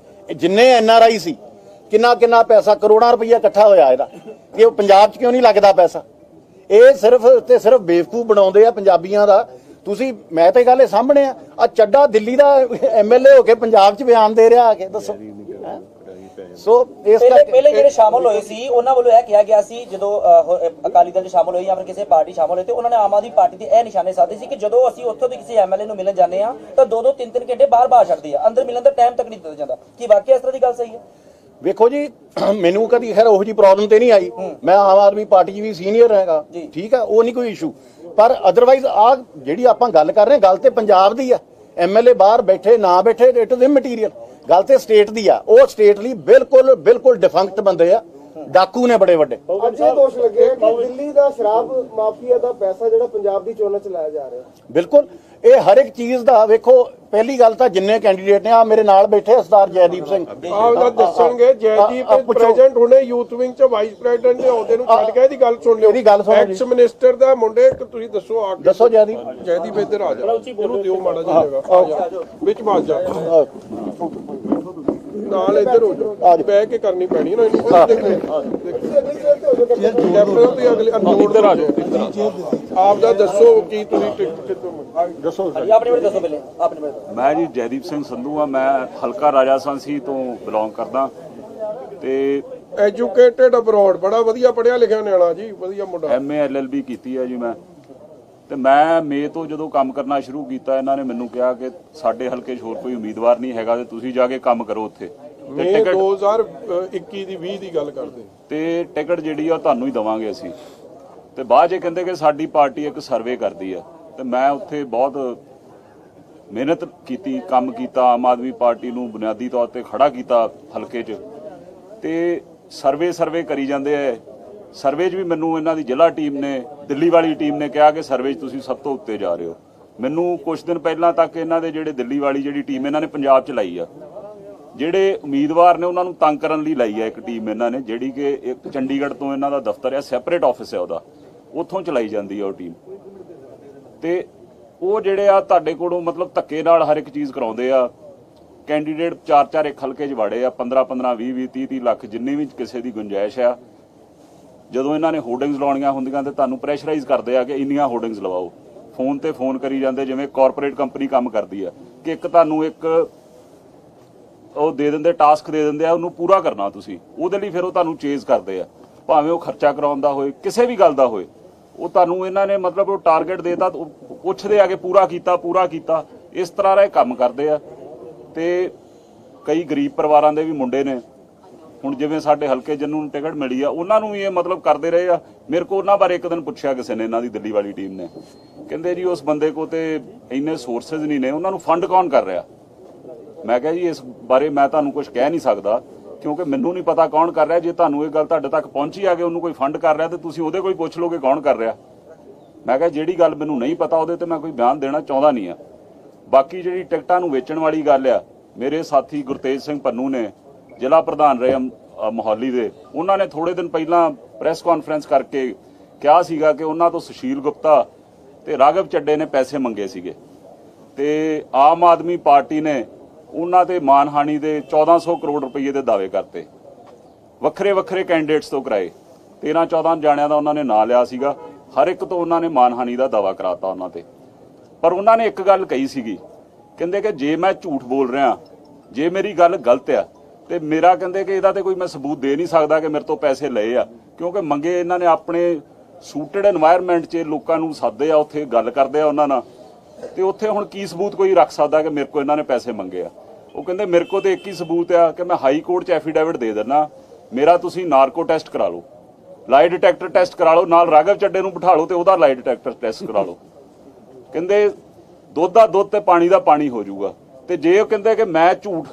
ਜਿੰਨੇ ਐਨਆਰਆਈ ਸੀ, ਕਿੰਨਾ ਪੈਸਾ, ਕਰੋੜਾਂ ਰੁਪਈਆ ਇਕੱਠਾ ਹੋਇਆ ਇਹਦਾ। ਕਿ ਉਹ ਪੰਜਾਬ 'ਚ ਕਿਉਂ ਨਹੀਂ ਲੱਗਦਾ ਪੈਸਾ? ਇਹ ਸਿਰਫ ਤੇ ਸਿਰਫ ਬੇਵਕੂਫ ਬਣਾਉਂਦੇ ਆ ਪੰਜਾਬੀਆਂ ਦਾ। ਤੁਸੀਂ, ਮੈਂ ਤਾਂ ਗੱਲ ਇਹ ਸਾਹਮਣੇ ਆ ਚੱਡਾ ਦਿੱਲੀ ਦਾ ਐਮਐਲਏ ਹੋ ਕੇ ਪੰਜਾਬ 'ਚ ਬਿਆਨ ਦੇ ਰਿਹਾ ਆ ਕੇ, ਦੱਸੋ। ਸੋ ਇਸ ਪਹਿਲੇ ਜਿਹੜੇ ਸ਼ਾਮਲ ਹੋਏ ਸੀ ਉਹਨਾਂ ਵੱਲੋਂ ਇਹ ਕਿਹਾ ਗਿਆ ਸੀ, ਜਦੋਂ ਅਕਾਲੀ ਦਲ 'ਚ ਸ਼ਾਮਲ ਹੋਏ ਜਾਂ ਫਿਰ ਕਿਸੇ ਪਾਰਟੀ ਸ਼ਾਮਲ ਹੋਏ, ਤੇ ਉਹਨਾਂ ਨੇ ਆਮ ਆਦਮੀ ਪਾਰਟੀ ਦੇ ਇਹ ਨਿਸ਼ਾਨੇ ਸਾਧੇ ਸੀ ਕਿ ਜਦੋਂ ਅਸੀਂ ਉੱਥੋਂ ਦੇ ਕਿਸੇ ਐਮਐਲਏ ਨੂੰ ਮਿਲਣ ਜਾਂਦੇ ਆ ਤਾਂ 2-2 3-3 ਘੰਟੇ ਬਾਹਰ ਛੱਡਦੇ ਆ, ਅੰਦਰ ਮਿਲਣ ਦਾ ਟਾਈਮ ਤੱਕ ਨਹੀਂ ਦਿੱਤਾ ਜਾਂਦਾ। ਕੀ ਵਾਕਿਆ ਇਸ ਤਰ੍ਹਾਂ ਦੀ ਗੱਲ ਸਹੀ ਹੈ? ਵੇਖੋ ਜੀ, ਮੈਨੂੰ ਕਦੀ ਖੈਰ ਉਹੋ ਜੀ ਪ੍ਰੋਬਲਮ ਤੇ ਨਹੀਂ ਆਈ। ਮੈਂ ਆਮ ਆਦਮੀ ਪਾਰਟੀ 'ਚ ਵੀ ਸੀਨੀਅਰ ਹੈਗਾ, ਠੀਕ ਹੈ, ਉਹ ਨਹੀਂ ਕੋਈ ਇਸ਼ੂ। ਪਰ ਅਦਰਵਾਈਜ਼ ਆ ਜਿਹੜੀ ਆਪਾਂ ਗੱਲ ਕਰ ਰਹੇ ਹਾਂ, ਗੱਲ ਤੇ ਪੰਜਾਬ ਦੀ ਆ। ਐਮਐਲਏ ਬਾਹਰ ਬੈਠੇ ਨਾ ਬੈਠੇ, ਇਟ ਇਜ਼ ਇਮਟੀਰੀਅਲ। ਗੱਲ ਤੇ ਸਟੇਟ ਦੀ ਆ। ਉਹ ਸਟੇਟ ਲਈ ਬਿਲਕੁਲ ਡਿਫੰਕਟ ਬੰਦੇ ਆ, ਡਾਕੂ ਨੇ ਬੜੇ ਵੱਡੇ। ਅੱਜ ਇਹ ਦੋਸ਼ ਲੱਗੇ ਕਿ ਦਿੱਲੀ ਦਾ ਸ਼ਰਾਬ ਮਾਫੀਆ ਦਾ ਪੈਸਾ ਜਿਹੜਾ ਪੰਜਾਬ ਦੀ ਚੋਣਾਂ 'ਚ ਲਾਇਆ ਜਾ ਰਿਹਾ। ਬਿਲਕੁਲ, ਇਹ ਹਰ ਇੱਕ ਚੀਜ਼ ਦਾ ਵੇਖੋ। ਪਹਿਲੀ ਗੱਲ ਤਾਂ ਜਿੰਨੇ ਕੈਂਡੀਡੇਟ ਨੇ, ਆ ਮੇਰੇ ਨਾਲ ਬੈਠੇ ਸਰਦਾਰ ਜੈਦੀਪ ਸਿੰਘ, ਉਹਦਾ ਦੱਸਣਗੇ। ਜੈਦੀਪ ਪ੍ਰੈਜ਼ੀਡੈਂਟ ਹੁਣੇ ਯੂਥ ਵਿੰਗ 'ਚ ਵਾਈਸ ਪ੍ਰੈਜ਼ੀਡੈਂਟ ਦੇ ਅਹੁਦੇ ਨੂੰ ਛੱਡ ਕੇ ਇਹਦੀ ਗੱਲ ਸੁਣ ਲਿਓ। ਇਹਦੀ ਗੱਲ ਸੁਣੋ ਜੀ। ਐਕਸ ਮਿਨਿਸਟਰ ਦਾ ਮੁੰਡੇ, ਤੁਸੀਂ ਦੱਸੋ ਆ ਕੇ। ਦੱਸੋ ਜੈਦੀਪ। ਜੈਦੀਪ ਇੱਧਰ ਆ ਜਾ, ਇਹਨੂੰ ਦਿਓ ਮਾੜਾ ਜਿਹਾ ਜਗ੍ਹਾ, ਆ ਜਾ ਵਿੱਚ ਵੱਜ ਜਾ, ਨਾਲ ਇੱਧਰ ਹੋ ਜਾ, ਬਹਿ ਕੇ ਕਰਨੀ ਪੈਣੀ ਨਾ ਇਹਨੂੰ। ਇੱਧਰ ਆ ਜਾਓ, ਆਪ ਦਾ ਦੱਸੋ ਕੀ ਤੁਸੀਂ ਕਿੱਥੋਂ ਦੱਸੋ। ਆਪਣੇ ਬਾਰੇ ਦੱਸੋ ਪਹਿਲੇ, ਆਪਣੇ ਬਾਰੇ। ਮੈਂ ਜੀ ਜੈਦੀਪ ਸਿੰਘ ਸੰਧੂ ਆ, ਮੈਂ ਹਲਕਾ ਰਾਜਾਸਾਂਸੀ ਤੋਂ ਬਿਲੋਂਗ ਕਰਦਾ ਤੇ ਐਜੂਕੇਟਡ ਅਬਰੋਡ, ਬੜਾ ਵਧੀਆ ਪੜਿਆ ਲਿਖਿਆ ਨਿਆਣਾ ਜੀ, ਵਧੀਆ ਮੁੰਡਾ। ਐਮਏ ਐਲਐਲਬੀ ਕੀਤੀ ਹੈ ਜੀ ਮੈਂ। ਤੇ ਮੈਂ ਮੇ ਤੋਂ ਜਦੋਂ ਕੰਮ ਕਰਨਾ ਸ਼ੁਰੂ ਕੀਤਾ, ਇਹਨਾਂ ਨੇ ਮੈਨੂੰ ਕਿਹਾ ਕਿ ਸਾਡੇ ਹਲਕੇ 'ਚ ਹੋਰ ਕੋਈ ਉਮੀਦਵਾਰ ਨਹੀਂ ਹੈਗਾ ਤੇ ਤੁਸੀਂ ਜਾ ਕੇ ਕੰਮ ਕਰੋ ਉੱਥੇ। ਤੇ 2021 ਦੀ 20 ਦੀ ਗੱਲ ਕਰਦੇ ਤੇ ਟਿਕਟ ਜਿਹੜੀ ਆ ਤੁਹਾਨੂੰ ਹੀ ਦਵਾਂਗੇ ਅਸੀਂ। ਤੇ ਬਾਅਦ 'ਚ ਕਹਿੰਦੇ ਕਿ ਸਾਡੀ ਪਾਰਟੀ ਇੱਕ ਸਰਵੇ ਕਰਦੀ ਆ। ਤੇ ਮੈਂ ਉੱਥੇ ਬਹੁਤ ਮਿਹਨਤ ਕੀਤੀ, ਕੰਮ ਕੀਤਾ, ਆਮ ਆਦਮੀ ਪਾਰਟੀ ਨੂੰ ਬੁਨਿਆਦੀ ਤੌਰ ਤੇ ਖੜਾ ਕੀਤਾ ਹਲਕੇ 'ਚ। ਤੇ ਸਰਵੇ ਕਰੀ ਜਾਂਦੇ ਆ। ਸਰਵੇ 'ਚ ਵੀ ਮੈਨੂੰ ਇਹਨਾਂ ਦੀ ਜ਼ਿਲ੍ਹਾ ਟੀਮ ਨੇ, ਦਿੱਲੀ ਵਾਲੀ ਟੀਮ ਨੇ ਕਿਹਾ ਕਿ ਸਰਵੇ 'ਚ ਤੁਸੀਂ ਸਭ ਤੋਂ ਉੱਤੇ ਜਾ ਰਹੇ ਹੋ। ਮੈਨੂੰ ਕੁਝ ਦਿਨ ਪਹਿਲਾਂ ਤੱਕ ਇਹਨਾਂ ਦੇ ਜਿਹੜੇ ਦਿੱਲੀ ਵਾਲੀ ਜਿਹੜੀ ਟੀਮ ਇਹਨਾਂ ਨੇ ਪੰਜਾਬ 'ਚ ਲਾਈ ਆ, ਜਿਹੜੇ ਉਮੀਦਵਾਰ ਨੇ ਉਹਨਾਂ ਨੂੰ ਤੰਗ ਕਰਨ ਲਈ ਲਾਈ ਆ ਇੱਕ ਟੀਮ ਇਹਨਾਂ ਨੇ, ਜਿਹੜੀ ਕਿ ਇੱਕ ਚੰਡੀਗੜ੍ਹ ਤੋਂ ਇਹਨਾਂ ਦਾ ਦਫ਼ਤਰ ਆ, ਸੈਪਰੇਟ ਆਫਿਸ ਹੈ ਉਹਦਾ, ਉੱਥੋਂ ਚਲਾਈ ਜਾਂਦੀ ਆ ਉਹ ਟੀਮ। ਤੇ ਉਹ ਜਿਹੜੇ ਆ ਤੁਹਾਡੇ ਕੋਲੋਂ ਮਤਲਬ ਧੱਕੇ ਨਾਲ ਹਰ ਇੱਕ ਚੀਜ਼ ਕਰਾਉਂਦੇ ਆ। ਕੈਂਡੀਡੇਟ 4-4 ਇੱਕ ਹਲਕੇ 'ਚ ਵੜੇ ਆ, 15-15, 20-20, 30-30 ਲੱਖ ਜਿੰਨੀ ਵੀ ਕਿਸੇ ਦੀ ਗੁੰਜਾਇਸ਼ ਆ। ਜਦੋਂ ਇਹਨਾਂ ਨੇ ਹੋਰਡਿੰਗਸ ਲਾਉਣੀਆਂ ਹੁੰਦੀਆਂ ਤੇ ਤੁਹਾਨੂੰ ਪ੍ਰੈਸ਼ਰਾਈਜ਼ ਕਰਦੇ ਆ ਕਿ ਇੰਨੀਆਂ ਹੋਰਡਿੰਗਸ ਲਵਾਓ। ਫੋਨ ਤੇ ਫੋਨ ਕਰੀ ਜਾਂਦੇ, ਜਿਵੇਂ ਕਾਰਪੋਰੇਟ ਕੰਪਨੀ ਕੰਮ ਕਰਦੀ ਆ, ਕਿ ਇੱਕ ਤੁਹਾਨੂੰ ਇੱਕ ਉਹ ਦੇ ਦਿੰਦੇ, ਟਾਸਕ ਦੇ ਦਿੰਦੇ ਆ, ਉਹਨੂੰ ਪੂਰਾ ਕਰਨਾ ਤੁਸੀਂ। ਉਹਦੇ ਲਈ ਫਿਰ ਉਹ ਤੁਹਾਨੂੰ ਚੇਜ਼ ਕਰਦੇ ਆ, ਭਾਵੇਂ ਉਹ ਖਰਚਾ ਕਰਾਉਣ ਦਾ ਹੋਏ, ਕਿਸੇ ਵੀ ਗੱਲ ਦਾ ਹੋਏ। ਉਹ ਤੁਹਾਨੂੰ ਇਹਨਾਂ ਨੇ ਮਤਲਬ ਉਹ ਟਾਰਗੇਟ ਦੇਤਾ, ਪੁੱਛਦੇ ਆ ਕਿ ਪੂਰਾ ਕੀਤਾ। ਇਸ ਤਰ੍ਹਾਂ ਦਾ ਇਹ ਕੰਮ ਕਰਦੇ ਆ। ਤੇ ਕਈ ਗਰੀਬ ਪਰਿਵਾਰਾਂ ਦੇ ਵੀ ਮੁੰਡੇ ਨੇ, ਹੁਣ ਜਿਵੇਂ ਸਾਡੇ ਹਲਕੇ ਜਿਹਨੂੰ ਨੂੰ ਟਿਕਟ ਮਿਲੀ ਆ, ਉਹਨਾਂ ਨੂੰ ਵੀ ਇਹ ਮਤਲਬ ਕਰਦੇ ਰਹੇ ਆ। ਮੇਰੇ ਕੋਲ ਉਹਨਾਂ ਬਾਰੇ ਇੱਕ ਦਿਨ ਪੁੱਛਿਆ ਕਿਸੇ ਨੇ, ਇਹਨਾਂ ਦੀ ਦਿੱਲੀ ਵਾਲੀ ਟੀਮ ਨੇ, ਕਹਿੰਦੇ ਜੀ ਉਸ ਬੰਦੇ ਕੋਲ ਤੇ ਇੰਨੇ ਸੋਰਸਸ ਨਹੀਂ ਨੇ, ਉਹਨਾਂ ਨੂੰ ਫੰਡ ਕੌਣ ਕਰ ਰਿਹਾ। ਮੈਂ ਕਿਹਾ ਜੀ ਇਸ ਬਾਰੇ ਮੈਂ ਤੁਹਾਨੂੰ ਕੁਝ ਕਹਿ ਨਹੀਂ ਸਕਦਾ, ਕਿਉਂਕਿ ਮੈਨੂੰ ਨਹੀਂ ਪਤਾ ਕੌਣ ਕਰ ਰਿਹਾ। ਜੇ ਤੁਹਾਨੂੰ ਇਹ ਗੱਲ ਤੁਹਾਡੇ ਤੱਕ ਪਹੁੰਚੀ ਆ ਕਿ ਉਹਨੂੰ ਕੋਈ ਫੰਡ ਕਰ ਰਿਹਾ, ਤੇ ਤੁਸੀਂ ਉਹਦੇ ਕੋਈ ਪੁੱਛ ਲਓਗੇ ਕੌਣ ਕਰ ਰਿਹਾ। ਮੈਂ ਕਿਹਾ ਜਿਹੜੀ ਗੱਲ ਮੈਨੂੰ ਨਹੀਂ ਪਤਾ ਉਹਦੇ ਤੇ ਮੈਂ ਕੋਈ ਬਿਆਨ ਦੇਣਾ ਚਾਹੁੰਦਾ ਨਹੀਂ ਆ। ਬਾਕੀ ਜਿਹੜੀ ਟਿਕਟਾਂ ਨੂੰ ਵੇਚਣ ਵਾਲੀ ਗੱਲ ਆ, ਮੇਰੇ ਸਾਥੀ ਗੁਰਤੇਜ ਸਿੰਘ ਪੰਨੂ ਨੇ, ਜ਼ਿਲ੍ਹਾ ਪ੍ਰਧਾਨ ਰਹੇ ਮੋਹਾਲੀ ਦੇ, ਉਹਨਾਂ ਨੇ ਥੋੜੇ ਦਿਨ ਪਹਿਲਾਂ ਪ੍ਰੈਸ ਕਾਨਫਰੰਸ ਕਰਕੇ ਕਿਹਾ ਸੀਗਾ ਕਿ ਉਹਨਾਂ ਤੋਂ ਸੁਸ਼ੀਲ ਗੁਪਤਾ ਤੇ ਰਾਘਵ ਚੱਡੇ ਨੇ ਪੈਸੇ ਮੰਗੇ ਸੀਗੇ, ਤੇ ਆਮ ਆਦਮੀ ਪਾਰਟੀ ਨੇ ਉਹਨਾਂ ਤੇ ਮਾਨਹਾਨੀ ਦੇ 1400 ਕਰੋੜ ਰੁਪਏ ਦੇ ਦਾਅਵੇ ਕਰਤੇ, ਵੱਖਰੇ ਕੈਂਡੀਡੇਟਸ ਤੋਂ ਕਰਾਏ। 13-14 ਜਾਣਿਆਂ ਦਾ ਉਹਨਾਂ ਨੇ ਨਾਂ ਲਿਆ ਸੀਗਾ, ਹਰ ਇੱਕ ਤੋਂ ਉਹਨਾਂ ਨੇ ਮਾਨਹਾਨੀ ਦਾ ਦਾਅਵਾ ਕਰਾਤਾ ਉਹਨਾਂ ਤੇ। ਪਰ ਉਹਨਾਂ ਨੇ ਇੱਕ ਗੱਲ ਕਹੀ ਸੀਗੀ, ਕਹਿੰਦੇ ਕਿ ਜੇ ਮੈਂ ਝੂਠ ਬੋਲ ਰਿਹਾ, ਜੇ ਮੇਰੀ ਗੱਲ ਗਲਤ ਆ, ਤੇ ਮੇਰਾ ਕਹਿੰਦੇ ਕਿ ਇਹਦਾ ਤੇ ਕੋਈ ਮੈਂ ਸਬੂਤ ਦੇ ਨਹੀਂ ਸਕਦਾ ਕਿ ਮੇਰੇ ਤੋਂ ਪੈਸੇ ਲਏ ਆ, ਕਿਉਂਕਿ ਮੰਗੇ ਇਹਨਾਂ ਨੇ ਆਪਣੇ ਸੂਟਡ এনवायरमेंट 'ਚ ਲੋਕਾਂ ਨੂੰ ਸਾਦੇ ਆ, ਉੱਥੇ ਗੱਲ ਕਰਦੇ ਆ ਉਹਨਾਂ ਨਾਲ, ਤੇ ਉੱਥੇ ਹੁਣ ਕੀ ਸਬੂਤ ਕੋਈ ਰੱਖ ਸਕਦਾ ਕਿ ਮੇਰੇ ਕੋਲ ਇਹਨਾਂ ਨੇ ਪੈਸੇ ਮੰਗੇ ਆ? ਉਹ ਕਹਿੰਦੇ ਮੇਰੇ ਕੋਲ ਤੇ ਇੱਕ ਹੀ ਸਬੂਤ ਆ ਕਿ ਮੈਂ ਹਾਈ ਕੋਰਟ 'ਚ ਐਫੀਡੇਵਿਟ ਦੇ ਦਿੰਦਾ, ਮੇਰਾ ਤੁਸੀਂ ਨਾਰਕੋ ਟੈਸਟ ਕਰਾ ਲਓ, ਲਾਈ ਡਿਟੈਕਟਰ ਟੈਸਟ ਕਰਾ ਲਓ, ਨਾਲ ਰਾਘਵ ਚੱਡੇ ਨੂੰ ਬਿਠਾ ਲਓ ਤੇ ਉਹਦਾ ਲਾਈ ਡਿਟੈਕਟਰ ਟੈਸਟ ਕਰਾ ਲਓ। ਕਹਿੰਦੇ ਦੁੱਧ ਦਾ ਦੁੱਧ ਤੇ ਪਾਣੀ ਦਾ ਪਾਣੀ ਹੋ ਜਾਊਗਾ। ਤੇ ਜੇ ਉਹ ਕਹਿੰਦੇ ਕਿ ਮੈਂ ਝੂਠ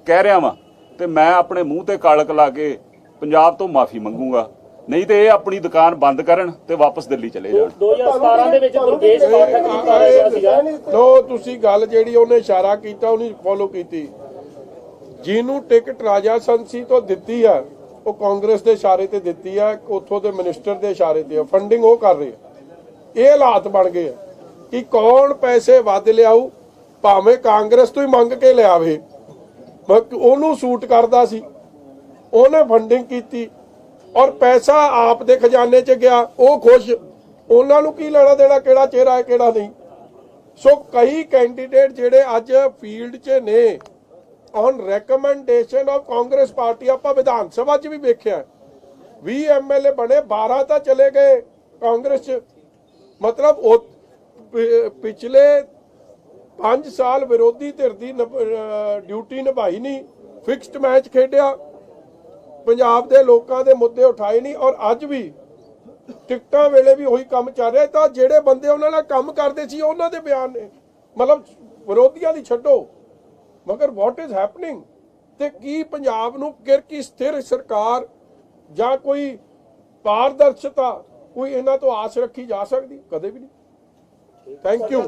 ਕਹਿ ਰਿਹਾ ਵਾਂ ਤੇ ਮੈਂ ਆਪਣੇ ਮੂੰਹ ਤੇ ਕਾਲਕ ਲਾ ਕੇ ਪੰਜਾਬ ਤੋਂ ਮਾਫੀ ਮੰਗੂਗਾ, ਨਹੀਂ ਤੇ ਇਹ ਆਪਣੀ ਦੁਕਾਨ ਬੰਦ ਕਰਨ ਤੇ ਵਾਪਸ ਦਿੱਲੀ ਚਲੇ ਜਾਣ। 2017 ਦੇ ਵਿੱਚ ਦੁਰਗੇਸ਼ ਪਾਠਕ ਕੀਤਾ ਗਿਆ ਸੀਗਾ। ਲੋ ਤੁਸੀਂ ਗੱਲ ਜਿਹੜੀ ਉਹਨੇ ਇਸ਼ਾਰਾ ਕੀਤਾ ਉਹਨੇ ਫੋਲੋ ਕੀਤੀ। ਜਿਹਨੂੰ ਟਿਕਟ ਰਾਜਾ ਸੰਸੀ ਤੋਂ ਦਿੱਤੀ ਆ ਉਹ ਕਾਂਗਰਸ ਦੇ ਇਸ਼ਾਰੇ ਤੇ ਦਿੱਤੀ ਆ, ਉੱਥੋਂ ਦੇ ਮਿਨਿਸਟਰ ਦੇ ਇਸ਼ਾਰੇ ਤੇ ਫੰਡਿੰਗ ਉਹ ਕਰ ਰਹੇ ਆ। ਇਹ ਹਾਲਾਤ ਬਣ ਗਏ ਆ ਕਿ ਕੌਣ ਪੈਸੇ ਵੱਧ ਲਿਆਊ, ਭਾਵੇਂ ਕਾਂਗਰਸ ਤੋਂ ਹੀ ਮੰਗ ਕੇ ਲਿਆਵੇ, ਉਹਨੂੰ ਸੂਟ ਕਰਦਾ ਸੀ, ਉਹਨੇ ਫੰਡਿੰਗ ਕੀਤੀ ਔਰ ਪੈਸਾ ਆਪ ਦੇ ਖਜ਼ਾਨੇ 'ਚ ਗਿਆ, ਉਹ ਖੁਸ਼। ਉਹਨਾਂ ਨੂੰ ਕੀ ਲੈਣਾ ਦੇਣਾ ਕਿਹੜਾ ਚਿਹਰਾ ਹੈ ਕਿਹੜਾ ਨਹੀਂ। ਸੋ ਕਈ ਕੈਂਡੀਡੇਟ ਜਿਹੜੇ ਅੱਜ ਫੀਲਡ 'ਚ ਨੇ on recommendation of Congress party, ਆਪਾਂ ਵਿਧਾਨ ਸਭਾ 'ਚ ਵੀ ਵੇਖਿਆ 20 MLA ਬਣੇ, 12 ਤਾਂ ਚਲੇ ਗਏ ਕਾਂਗਰਸ 'ਚ। ਮਤਲਬ ਉਹ ਪਿਛਲੇ 5 ਸਾਲ ਵਿਰੋਧੀ ਧਿਰ ਦੀ ਡਿਊਟੀ ਨਿਭਾਈ ਨਹੀਂ, ਫਿਕਸਡ ਮੈਚ ਖੇਡਿਆ, ਪੰਜਾਬ ਦੇ ਲੋਕਾਂ ਦੇ ਮੁੱਦੇ ਉਠਾਏ ਨਹੀਂ। ਔਰ ਅੱਜ ਵੀ ਟਿਕਟਾਂ ਵੇਲੇ ਵੀ ਉਹੀ ਕੰਮ ਚੱਲ ਰਿਹਾ। ਤਾਂ ਜਿਹੜੇ ਬੰਦੇ ਉਹਨਾਂ ਨਾਲ ਕੰਮ ਕਰਦੇ ਸੀ ਉਹਨਾਂ ਦੇ ਬਿਆਨ ਨੇ, ਮਤਲਬ ਵਿਰੋਧੀਆਂ ਦੀ ਛੱਡੋ, ਮਗਰ ਵਾਟ ਇਜ਼ ਹੈਪਨਿੰਗ ਤੇ ਕੀ ਪੰਜਾਬ ਨੂੰ ਕੀ ਸਥਿਰ ਸਰਕਾਰ ਜਾਂ ਕੋਈ ਪਾਰਦਰਸ਼ਤਾ ਕੋਈ ਇਹਨਾਂ ਤੋਂ ਆਸ ਰੱਖੀ ਜਾ ਸਕਦੀ? ਕਦੇ ਵੀ ਨਹੀਂ। Thank you.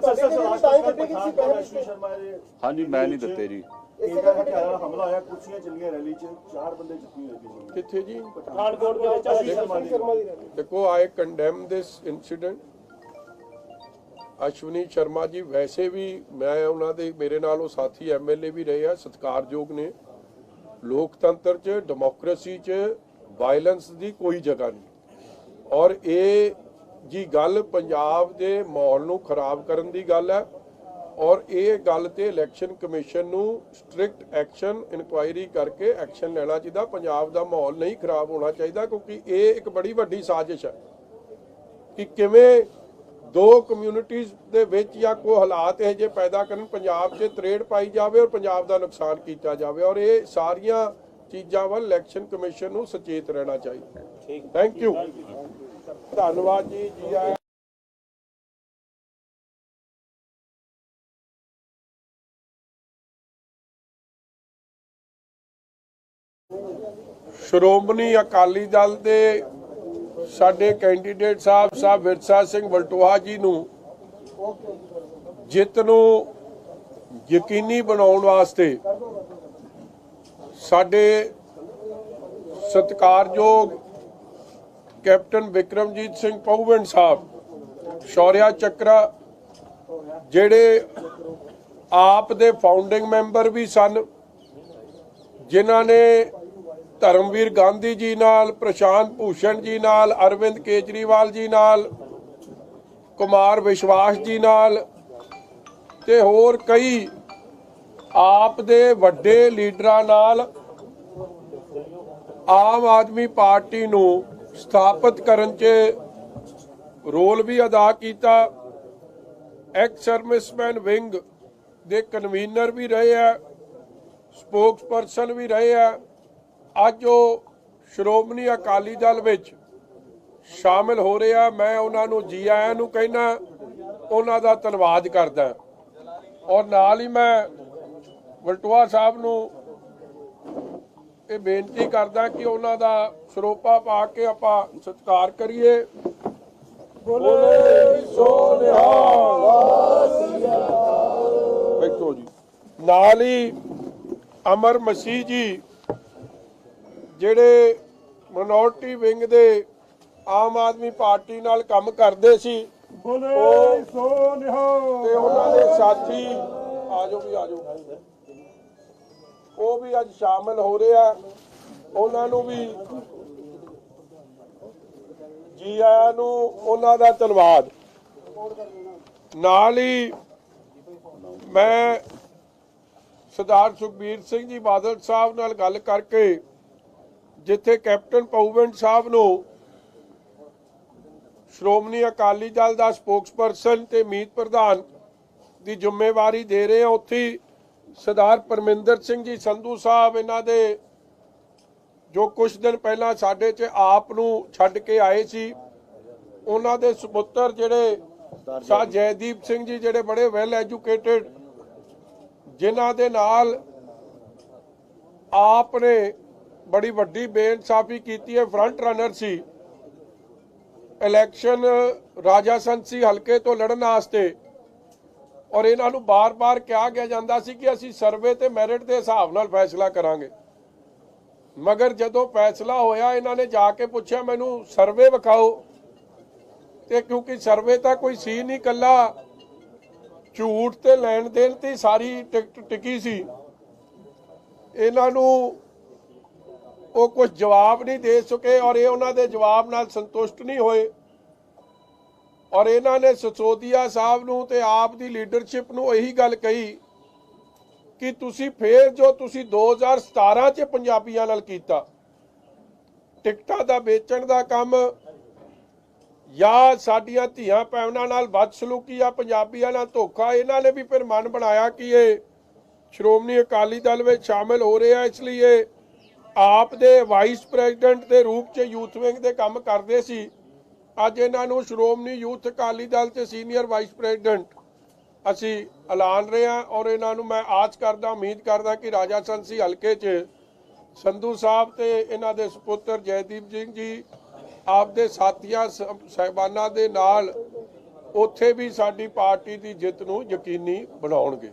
ਹਾਂਜੀ, ਮੈਂ ਨਹੀਂ ਦਿੱਤੇ ਜੀ। ਹਮਲਾ ਹੋਇਆ, ਕੁਰਸੀਆਂ ਚੱਲੀਆਂ ਰੈਲੀ 'ਚ, 4 ਬੰਦੇ ਜ਼ਖਮੀ ਹੋਏ ਸੀ। ਕਿੱਥੇ ਜੀ? ਪਠਾਨਕੋਟ ਦੇ ਵਿੱਚ। ਦੇਖੋ, ਆਈ ਕੰਡੈਮ ਦਿਸ ਇਨਸੀਡੈਂਟ। ਅਸ਼ਵਨੀ ਸ਼ਰਮਾ ਜੀ ਵੈਸੇ ਵੀ ਮੈਂ ਉਹਨਾਂ ਦੇ, ਮੇਰੇ ਨਾਲ ਉਹ ਸਾਥੀ MLA ਵੀ ਰਹੇ ਆ, ਸਤਿਕਾਰਯੋਗ ਨੇ। ਲੋਕਤੰਤਰ 'ਚ, ਡੈਮੋਕ੍ਰੇਸੀ 'ਚ ਵਾਇਲੈਂਸ ਦੀ ਕੋਈ ਜਗ੍ਹਾ ਨਹੀਂ। ਔਰ ਇਹ ਜੀ ਗੱਲ ਪੰਜਾਬ ਦੇ ਮਾਹੌਲ ਨੂੰ ਖਰਾਬ ਕਰਨ ਦੀ ਗੱਲ ਹੈ। ਔਰ ਇਹ ਗੱਲ ਤੇ ਇਲੈਕਸ਼ਨ ਕਮਿਸ਼ਨ ਨੂੰ ਸਟ੍ਰਿਕਟ ਐਕਸ਼ਨ, ਇਨਕੁਆਇਰੀ ਕਰਕੇ ਐਕਸ਼ਨ ਲੈਣਾ ਚਾਹੀਦਾ। ਪੰਜਾਬ ਦਾ ਮਾਹੌਲ ਨਹੀਂ ਖਰਾਬ ਹੋਣਾ ਚਾਹੀਦਾ, ਕਿਉਂਕਿ ਇਹ ਇੱਕ ਬੜੀ ਵੱਡੀ ਸਾਜ਼ਿਸ਼ ਹੈ ਕਿ ਕਿਵੇਂ ਦੋ ਕਮਿਊਨਿਟੀਜ਼ ਦੇ ਵਿੱਚ ਜਾਂ ਕੋਈ ਹਾਲਾਤ ਇਹ ਜੇ ਪੈਦਾ ਕਰਨ, ਪੰਜਾਬ 'ਚ ਤਰੇੜ ਪਾਈ ਜਾਵੇ ਔਰ ਪੰਜਾਬ ਦਾ ਨੁਕਸਾਨ ਕੀਤਾ ਜਾਵੇ। ਔਰ ਇਹ ਸਾਰੀਆਂ ਚੀਜ਼ਾਂ ਵੱਲ ਇਲੈਕਸ਼ਨ ਕਮਿਸ਼ਨ ਨੂੰ ਸੁਚੇਤ ਰਹਿਣਾ ਚਾਹੀਦਾ। ਥੈਂਕ ਯੂ, ਧੰਨਵਾਦ ਜੀ। ਜੀ ਆਇਆਂ। ਸ਼੍ਰੋਮਣੀ ਅਕਾਲੀ ਦਲ ਦੇ ਸਾਡੇ ਕੈਂਡੀਡੇਟ ਸਾਹਿਬ ਵਿਰਸਾ ਸਿੰਘ ਵਲਟੋਹਾ ਜੀ ਨੂੰ ਜਿੱਤ ਨੂੰ ਯਕੀਨੀ ਬਣਾਉਣ ਵਾਸਤੇ ਸਾਡੇ ਸਤਿਕਾਰਯੋਗ ਕੈਪਟਨ ਵਿਕਰਮਜੀਤ ਸਿੰਘ ਪਹੂਵਿੰਡ ਸਾਹਿਬ, ਸ਼ੌਰਿਆ ਚੱਕਰਾ, ਜਿਹੜੇ ਆਪ ਦੇ ਫਾਊਂਡਿੰਗ ਮੈਂਬਰ ਵੀ ਸਨ, ਜਿਨ੍ਹਾਂ ਨੇ ਧਰਮਵੀਰ ਗਾਂਧੀ ਜੀ ਨਾਲ, ਪ੍ਰਸ਼ਾਂਤ ਭੂਸ਼ਣ ਜੀ ਨਾਲ, ਅਰਵਿੰਦ ਕੇਜਰੀਵਾਲ ਜੀ ਨਾਲ, ਕੁਮਾਰ ਵਿਸ਼ਵਾਸ ਜੀ ਨਾਲ ਤੇ ਹੋਰ ਕਈ ਆਪ ਦੇ ਵੱਡੇ ਲੀਡਰਾਂ ਨਾਲ ਆਮ ਆਦਮੀ ਪਾਰਟੀ ਨੂੰ ਸਥਾਪਿਤ ਕਰਨ 'ਚ ਰੋਲ ਵੀ ਅਦਾ ਕੀਤਾ। ਐਕਸ ਸਰਵਿਸਮੈਨ ਵਿੰਗ ਦੇ ਕਨਵੀਨਰ ਵੀ ਰਹੇ ਆ, ਸਪੋਕਸ ਪਰਸਨ ਵੀ ਰਹੇ ਆ। ਅੱਜ ਉਹ ਸ਼੍ਰੋਮਣੀ ਅਕਾਲੀ ਦਲ ਵਿੱਚ ਸ਼ਾਮਿਲ ਹੋ ਰਿਹਾ। ਮੈਂ ਉਹਨਾਂ ਨੂੰ ਜੀ ਆਇਆਂ ਨੂੰ ਕਹਿਣਾ, ਉਹਨਾਂ ਦਾ ਧੰਨਵਾਦ ਕਰਦਾ। ਔਰ ਨਾਲ ਹੀ ਮੈਂ ਵਲਟੋਹਾ ਸਾਹਿਬ ਨੂੰ ਇਹ ਬੇਨਤੀ ਕਰਦਾ ਕਿ ਉਹਨਾਂ ਦਾ ਸਰੋਪਾ ਪਾ ਕੇ ਆਪਾਂ ਸਤਿਕਾਰ ਕਰੀਏ। ਬੋਲੇ ਸੋ ਨਿਹਾਲ। ਵੇਖੋ ਜੀ, ਨਾਲ ਹੀ ਅਮਰ ਮਸੀਹ ਜੀ ਜਿਹੜੇ ਮਿਨੋਰਟੀ ਵਿੰਗ ਦੇ ਆਮ ਆਦਮੀ ਪਾਰਟੀ ਨਾਲ ਕੰਮ ਕਰਦੇ ਸੀ, ਬੋਲੇ ਸੋ ਨਿਹਾਲ, ਤੇ ਉਹਨਾਂ ਦੇ ਸਾਥੀ ਆਜੋ ਵੀ ਆਜੋ, ਉਹ ਵੀ ਅੱਜ ਸ਼ਾਮਿਲ ਹੋ ਰਹੇ ਆ। ਉਹਨਾਂ ਨੂੰ ਵੀ ਜੀ ਆਇਆਂ ਨੂੰ, ਉਹਨਾਂ ਦਾ ਧੰਨਵਾਦ। ਨਾਲ ਹੀ ਮੈਂ ਸਰਦਾਰ ਸੁਖਬੀਰ ਸਿੰਘ ਜੀ ਬਾਦਲ ਸਾਹਿਬ ਨਾਲ ਗੱਲ ਕਰਕੇ, ਜਿੱਥੇ ਕੈਪਟਨ ਪਹੂਵਿੰਡ ਸਾਹਿਬ ਨੂੰ ਸ਼੍ਰੋਮਣੀ ਅਕਾਲੀ ਦਲ ਦਾ ਸਪੋਕਸਪਰਸਨ ਤੇ ਮੀਤ ਪ੍ਰਧਾਨ ਦੀ ਜ਼ਿੰਮੇਵਾਰੀ ਦੇ ਰਹੇ ਹਾਂ। ਉੱਥੇ ਸਰਦਾਰ ਪਰਮਿੰਦਰ ਸਿੰਘ ਜੀ ਸੰਧੂ ਸਾਹਿਬ ਇਹਨਾਂ ਦੇ ਜੋ ਕੁਝ ਦਿਨ ਪਹਿਲਾਂ ਸਾਡੇ 'ਚ ਆਪ ਨੂੰ ਛੱਡ ਕੇ ਆਏ ਸੀ, ਉਹਨਾਂ ਦੇ ਸੁਪੁੱਤਰ ਜਿਹੜੇ ਸ਼ਾਹ ਜੈਦੀਪ ਸਿੰਘ ਜੀ, ਜਿਹੜੇ ਬੜੇ ਵੈਲ ਐਜੂਕੇਟਿਡ, ਜਿਨ੍ਹਾਂ ਦੇ ਨਾਲ ਆਪ ਨੇ ਬੜੀ ਵੱਡੀ ਬੇਇਨਸਾਫੀ ਕੀਤੀ ਹੈ, ਫਰੰਟ ਰਨਰ ਸੀ ਇਲੈਕਸ਼ਨ ਰਾਜਾ ਸੰਸੀ ਹਲਕੇ ਤੋਂ ਲੜਨ ਵਾਸਤੇ, ਔਰ ਇਹਨਾਂ ਨੂੰ ਬਾਰ-ਬਾਰ ਕਿਹਾ ਗਿਆ ਜਾਂਦਾ ਸੀ ਕਿ ਅਸੀਂ ਸਰਵੇ ਤੇ ਮੈਰਿਟ ਦੇ ਹਿਸਾਬ ਨਾਲ ਫੈਸਲਾ ਕਰਾਂਗੇ। ਮਗਰ ਜਦੋਂ ਫੈਸਲਾ ਹੋਇਆ, ਇਹਨਾਂ ਨੇ ਜਾ ਕੇ ਪੁੱਛਿਆ ਮੈਨੂੰ ਸਰਵੇ ਵਿਖਾਓ, ਤੇ ਕਿਉਂਕਿ ਸਰਵੇ ਤਾਂ ਕੋਈ ਸੀ ਨਹੀਂ, ਕੱਲਾ ਝੂਠ ਤੇ ਲੈਣ ਦੇਣ ਤੇ ਸਾਰੀ ਟਿਕਟ ਟਿਕੀ ਸੀ। ਇਹਨਾਂ ਨੂੰ ਉਹ ਕੁਝ ਜਵਾਬ ਨਹੀਂ ਦੇ ਸਕੇ, ਔਰ ਇਹ ਉਹਨਾਂ ਦੇ ਜਵਾਬ ਨਾਲ ਸੰਤੁਸ਼ਟ ਨਹੀਂ ਹੋਏ, ਔਰ ਇਹਨਾਂ ਨੇ ਸਿਸੋਦੀਆ ਸਾਹਿਬ ਨੂੰ ਤੇ ਆਪ ਦੀ ਲੀਡਰਸ਼ਿਪ ਨੂੰ ਇਹੀ ਗੱਲ ਕਹੀ ਕਿ ਤੁਸੀਂ ਫੇਰ ਜੋ ਤੁਸੀਂ 2017 ਚ ਪੰਜਾਬੀਆਂ ਨਾਲ ਕੀਤਾ, ਟਿਕਟਾਂ ਦਾ ਵੇਚਣ ਦਾ ਕੰਮ ਜਾਂ ਸਾਡੀਆਂ ਧੀਆਂ ਭੈਣਾਂ ਨਾਲ ਬਦਸਲੂਕੀ ਆ, ਪੰਜਾਬੀਆਂ ਨਾਲ ਧੋਖਾ, ਇਹਨਾਂ ਨੇ ਵੀ ਫਿਰ ਮਨ ਬਣਾਇਆ ਕਿ ਇਹ ਸ਼੍ਰੋਮਣੀ ਅਕਾਲੀ ਦਲ ਵਿੱਚ ਸ਼ਾਮਿਲ ਹੋ ਰਹੇ ਆ। ਇਸ ਲਈ ਇਹ ਆਪ ਦੇ ਵਾਈਸ ਪ੍ਰੈਜ਼ੀਡੈਂਟ ਦੇ ਰੂਪ 'ਚ ਯੂਥ ਵਿੰਗ ਦੇ ਕੰਮ ਕਰਦੇ ਸੀ। ਅੱਜ ਇਹਨਾਂ ਨੂੰ ਸ਼੍ਰੋਮਣੀ ਯੂਥ ਅਕਾਲੀ ਦਲ ਤੇ ਸੀਨੀਅਰ ਵਾਈਸ ਪ੍ਰੈਜ਼ੀਡੈਂਟ ਅਸੀਂ ਐਲਾਨ ਰਹੇ ਹਾਂ, ਔਰ ਇਹਨਾਂ ਨੂੰ ਮੈਂ ਆਸ ਕਰਦਾ, ਉਮੀਦ ਕਰਦਾ ਕਿ ਰਾਜਾ ਸੰਸੀ ਹਲਕੇ 'ਚ ਸੰਧੂ ਸਾਹਿਬ ਤੇ ਇਹਨਾਂ ਦੇ ਸੁਪੁੱਤਰ ਜੈਦੀਪ ਸਿੰਘ ਜੀ ਆਪਦੇ ਸਾਥੀਆਂ ਸਾਹਿਬਾਨਾਂ ਦੇ ਨਾਲ ਉੱਥੇ ਵੀ ਸਾਡੀ ਪਾਰਟੀ ਦੀ ਜਿੱਤ ਨੂੰ ਯਕੀਨੀ ਬਣਾਉਣਗੇ।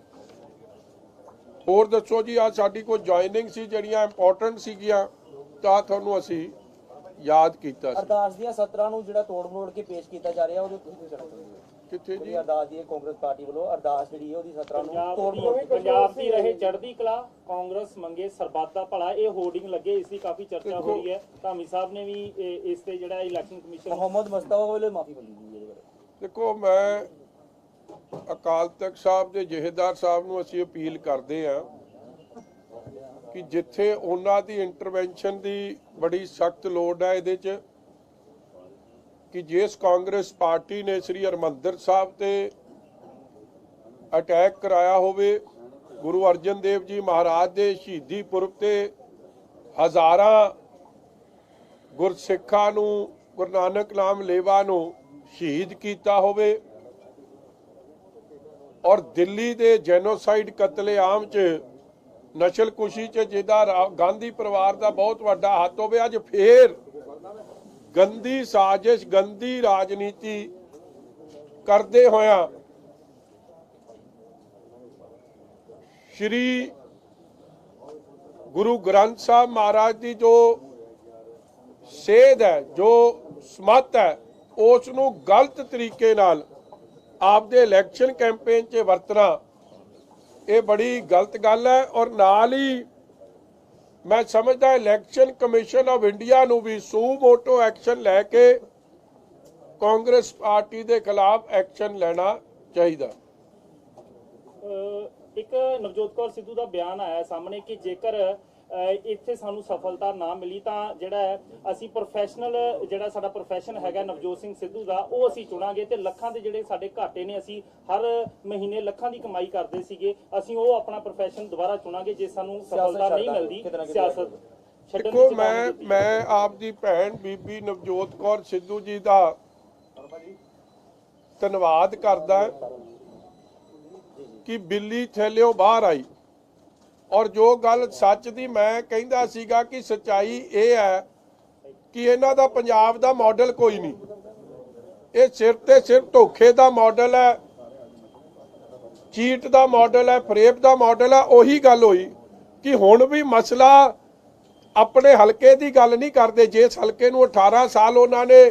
ਹੋਰ ਦੱਸੋ ਜੀ, ਅੱਜ ਸਾਡੀ ਕੋਈ ਜੁਆਇਨਿੰਗ ਸੀ ਜਿਹੜੀਆਂ ਇੰਪੋਰਟੈਂਟ ਸੀਗੀਆਂ ਤਾਂ ਤੁਹਾਨੂੰ ਅਸੀਂ ਯਾਦ ਕੀਤਾ ਸੀ। ਅਰਦਾਸ ਦੀਆਂ ਸਤਰਾਂ ਨੂੰ ਜਿਹੜਾ ਤੋੜ ਮਰੋੜ ਕੇ ਪੇਸ਼ ਕੀਤਾ ਜਾ ਰਿਹਾ, ਉਹਦੇ ਤੁਸੀਂ ਕਹਿਣਾ ਚਾਹੁੰਦੇ ਹੋ? ਕਿੱਥੇ ਜੀ? ਅਰਦਾਸ ਦੀ ਕਾਂਗਰਸ ਪਾਰਟੀ ਵੱਲੋਂ ਅਰਦਾਸ ਜਿਹੜੀ ਹੈ ਉਹਦੀ ਸਤਰਾਂ ਨੂੰ ਤੋੜ ਮਰੋੜ ਕੇ ਪੰਜਾਬ ਦੀ ਰਹੇ ਚੜ੍ਹਦੀ ਕਲਾ, ਕਾਂਗਰਸ ਮੰਗੇ ਸਰਬੱਤ ਦਾ ਭਲਾ, ਇਹ ਹੋਰਡਿੰਗ ਲੱਗੇ, ਇਸ ਦੀ ਕਾਫੀ ਚਰਚਾ ਹੋ ਰਹੀ ਹੈ। ਧਾਮੀ ਸਾਹਿਬ ਨੇ ਵੀ ਇਸ ਤੇ ਜਿਹੜਾ ਇਲੈਕਸ਼ਨ ਕਮਿਸ਼ਨ ਮੁਹੰਮਦ ਮੁਸਤਫਾ ਵੱਲੋਂ ਮਾਫੀ ਮੰਗੀ ਗਈ ਹੈ। ਦੇਖੋ, ਮੈਂ ਅਕਾਲ ਤਖਤ ਸਾਹਿਬ ਦੇ ਜਥੇਦਾਰ ਸਾਹਿਬ ਨੂੰ ਅਸੀਂ ਅਪੀਲ ਕਰਦੇ ਹਾਂ ਕਿ ਜਿੱਥੇ ਉਹਨਾਂ ਦੀ ਇੰਟਰਵੈਂਸ਼ਨ ਦੀ ਬੜੀ ਸਖਤ ਲੋੜ ਹੈ ਇਹਦੇ 'ਚ, ਕਿ ਜਿਸ ਕਾਂਗਰਸ ਪਾਰਟੀ ਨੇ ਸ੍ਰੀ ਹਰਿਮੰਦਰ ਸਾਹਿਬ ਤੇ ਅਟੈਕ ਕਰਾਇਆ ਹੋਵੇ, ਗੁਰੂ ਅਰਜਨ ਦੇਵ ਜੀ ਮਹਾਰਾਜ ਦੇ ਸ਼ਹੀਦੀ ਪੁਰਬ ਤੇ ਹਜ਼ਾਰਾਂ ਗੁਰਸਿੱਖਾਂ ਨੂੰ, ਗੁਰੂ ਨਾਨਕ ਨਾਮ ਲੇਵਾ ਨੂੰ ਸ਼ਹੀਦ ਕੀਤਾ ਹੋਵੇ, ਔਰ ਦਿੱਲੀ ਦੇ ਜੈਨੋਸਾਈਡ ਕਤਲੇਆਮ 'ਚ ਨਸਲਕੁਸ਼ੀ 'ਚ ਜਿਹਦਾ ਗਾਂਧੀ ਪਰਿਵਾਰ ਦਾ ਬਹੁਤ ਵੱਡਾ ਹੱਥ ਹੋਵੇ, ਅੱਜ ਫੇਰ ਗੰਦੀ ਸਾਜ਼ਿਸ਼, ਗੰਦੀ ਰਾਜਨੀਤੀ ਕਰਦੇ ਹੋਇਆ ਸ਼੍ਰੀ ਗੁਰੂ ਗ੍ਰੰਥ ਸਾਹਿਬ ਮਹਾਰਾਜ ਦੀ ਜੋ ਸੇਧ ਹੈ, ਜੋ ਸਮੱਤ ਹੈ, ਉਸ ਨੂੰ ਗਲਤ ਤਰੀਕੇ ਨਾਲ ਆਪਦੇ ਇਲੈਕਸ਼ਨ ਕੈਂਪੇਨ 'ਚ ਵਰਤਣਾ, ਇਹ ਬੜੀ ਗਲਤ ਗੱਲ ਹੈ। ਔਰ ਨਾਲ ਹੀ ਮੈਂ ਸਮਝਦਾ ਇਲੈਕਸ਼ਨ ਕਮਿਸ਼ਨ ਆਫ ਇੰਡੀਆ ਨੂੰ ਵੀ ਸੂ ਮੋਟੋ ਐਕਸ਼ਨ ਲੈ ਕੇ ਕਾਂਗਰਸ ਪਾਰਟੀ ਦੇ ਖਿਲਾਫ ਐਕਸ਼ਨ ਲੈਣਾ ਚਾਹੀਦਾ। ਇੱਕ ਨਵਜੋਤ ਕੌਰ ਸਿੱਧੂ ਦਾ ਬਿਆਨ ਆਇਆ ਸਾਹਮਣੇ ਕਿ ਜੇਕਰ ਇੱਥੇ ਸਾਨੂੰ ਸਫਲਤਾ ਨਾ ਮਿਲੀ ਤਾਂ ਜਿਹੜਾ ਅਸੀਂ ਪ੍ਰੋਫੈਸ਼ਨਲ, ਜਿਹੜਾ ਸਾਡਾ ਪ੍ਰੋਫੈਸ਼ਨ ਹੈਗਾ ਨਵਜੋਤ ਸਿੰਘ ਸਿੱਧੂ ਦਾ, ਉਹ ਅਸੀਂ ਚੁਣਾਂਗੇ ਤੇ ਲੱਖਾਂ ਦੇ ਜਿਹੜੇ ਸਾਡੇ ਘਾਟੇ ਨੇ, ਅਸੀਂ ਹਰ ਮਹੀਨੇ ਲੱਖਾਂ ਦੀ ਕਮਾਈ ਕਰਦੇ ਸੀਗੇ, ਅਸੀਂ ਉਹ ਆਪਣਾ ਪ੍ਰੋਫੈਸ਼ਨ ਦੁਬਾਰਾ ਚੁਣਾਂਗੇ ਜੇ ਸਾਨੂੰ ਸਫਲਤਾ ਨਹੀਂ ਮਿਲਦੀ ਸਿਆਸਤ ਛੱਡਣ ਦੀ। ਦੇਖੋ, ਮੈਂ ਆਪ ਦੀ ਭੈਣ ਬੀਬੀ ਨਵਜੋਤ ਕੌਰ ਸਿੱਧੂ ਜੀ ਦਾ ਧੰਨਵਾਦ ਕਰਦਾ ਕਿ ਬਿੱਲੀ ਥੈਲਿਓ ਬਾਹਰ ਆਈ, ਔਰ ਜੋ ਗੱਲ ਸੱਚ ਦੀ ਮੈਂ ਕਹਿੰਦਾ ਸੀਗਾ ਕਿ ਸੱਚਾਈ ਇਹ ਹੈ ਕਿ ਇਹਨਾਂ ਦਾ ਪੰਜਾਬ ਦਾ ਮਾਡਲ ਕੋਈ ਨਹੀਂ, ਇਹ ਸਿਰ ਤੇ ਸਿਰਫ ਧੋਖੇ ਦਾ ਮਾਡਲ ਹੈ, ਚੀਟ ਦਾ ਮਾਡਲ ਹੈ, ਫਰੇਬ ਦਾ ਮਾਡਲ ਹੈ। ਉਹੀ ਗੱਲ ਹੋਈ ਕਿ ਹੁਣ ਵੀ ਮਸਲਾ ਆਪਣੇ ਹਲਕੇ ਦੀ ਗੱਲ ਨਹੀਂ ਕਰਦੇ, ਜਿਸ ਹਲਕੇ ਨੂੰ 18 ਸਾਲ ਉਹਨਾਂ ਨੇ,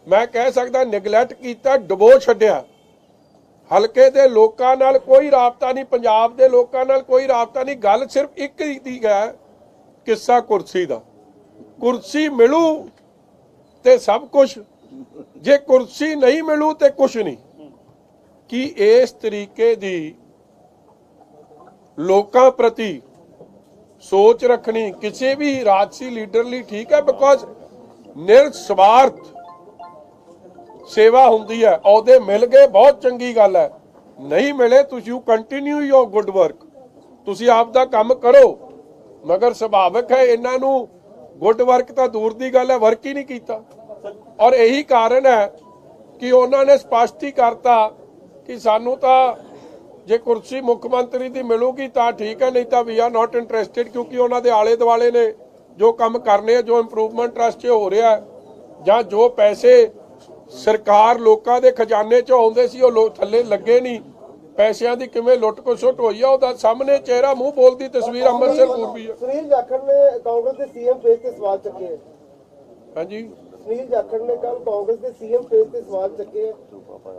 ਮੈਂ ਕਹਿ ਸਕਦਾ, ਨਿਗਲੈਕਟ ਕੀਤਾ, ਡੁਬੋ ਛੱਡਿਆ। ਹਲਕੇ ਦੇ ਲੋਕਾਂ ਨਾਲ ਕੋਈ ਰਾਬਤਾ ਨਹੀਂ, ਪੰਜਾਬ ਦੇ ਲੋਕਾਂ ਨਾਲ ਕੋਈ ਰਾਬਤਾ ਨਹੀਂ। ਗੱਲ ਸਿਰਫ ਇੱਕ ਦੀ ਹੈ, ਕਿੱਸਾ ਕੁਰਸੀ ਦਾ। ਕੁਰਸੀ ਮਿਲੂ ਤੇ ਸਭ ਕੁਝ, ਜੇ ਕੁਰਸੀ ਨਹੀਂ ਮਿਲੂ ਤੇ ਕੁਝ ਨਹੀਂ। ਕਿ ਇਸ ਤਰੀਕੇ ਦੀ ਲੋਕਾਂ ਪ੍ਰਤੀ ਸੋਚ ਰੱਖਣੀ ਕਿਸੇ ਵੀ ਰਾਜਸੀ ਲੀਡਰ ਲਈ ਠੀਕ ਹੈ, ਬਿਕੋਜ਼ ਨਿਰਸਵਾਰਥ ਸੇਵਾ ਹੁੰਦੀ ਹੈ। ਅਹੁਦੇ ਮਿਲ ਗਏ, ਬਹੁਤ ਚੰਗੀ ਗੱਲ ਹੈ, ਨਹੀਂ ਮਿਲੇ ਤੁਸੀਂ you continue your good work, ਤੁਸੀਂ ਆਪ ਦਾ ਕੰਮ ਕਰੋ। ਮਗਰ ਸੁਭਾਵਿਕ ਹੈ ਇਹਨਾਂ ਨੂੰ ਗੁੱਡ ਵਰਕ ਤਾਂ ਦੂਰ ਦੀ ਗੱਲ ਹੈ, ਵਰਕ ਹੀ ਨਹੀਂ ਕੀਤਾ। ਔਰ ਇਹੀ ਕਾਰਨ ਹੈ ਕਿ ਉਹਨਾਂ ਨੇ ਸਪਸ਼ਟ ਹੀ ਕਰਤਾ ਕਿ ਸਾਨੂੰ ਤਾਂ ਜੇ ਕੁਰਸੀ ਮੁੱਖ ਮੰਤਰੀ ਦੀ ਮਿਲੂਗੀ ਤਾਂ ਠੀਕ ਹੈ, ਨਹੀਂ ਤਾਂ ਵੀ ਆਰ ਨਾਟ ਇੰਟਰਸਟਿਡ, ਕਿਉਂਕਿ ਉਹਨਾਂ ਦੇ ਆਲੇ ਦੁਆਲੇ ਨੇ ਜੋ ਕੰਮ ਕਰਨੇ ਆ, ਜੋ ਇੰਪਰੂਵਮੈਂਟ ਟਰਸਟ 'ਚ ਹੋ ਰਿਹਾ ਜਾਂ ਜੋ ਪੈਸੇ ਸਰਕਾਰ ਲੋਕਾਂ ਦੇ ਖਜ਼ਾਨੇ 'ਚੋਂ ਆਉਂਦੇ ਸੀ ਉਹ ਥੱਲੇ ਲੱਗੇ ਨਹੀਂ, ਪੈਸਿਆਂ ਦੀ ਕਿਵੇਂ ਲੁੱਟ ਖਸੁੱਟ ਹੋਈ ਆ ਉਹਦਾ ਸਾਹਮਣੇ ਚਿਹਰਾ ਮੂੰਹ ਬੋਲਦੀ ਤਸਵੀਰ ਅੰਮ੍ਰਿਤਸਰ ਪੂਰਬੀ ਹੈ। ਸੁਨੀਲ ਜਾਖੜ ਨੇ ਕਾਂਗਰਸ ਦੇ ਸੀਐਮ ਫੇਸ ਤੇ ਸਵਾਲ ਚੱਕੇ। ਹਾਂਜੀ, ਸੁਨੀਲ ਜਾਖੜ ਨੇ ਕੱਲ ਕਾਂਗਰਸ ਦੇ ਸੀਐਮ ਫੇਸ ਤੇ ਸਵਾਲ ਚੱਕੇ।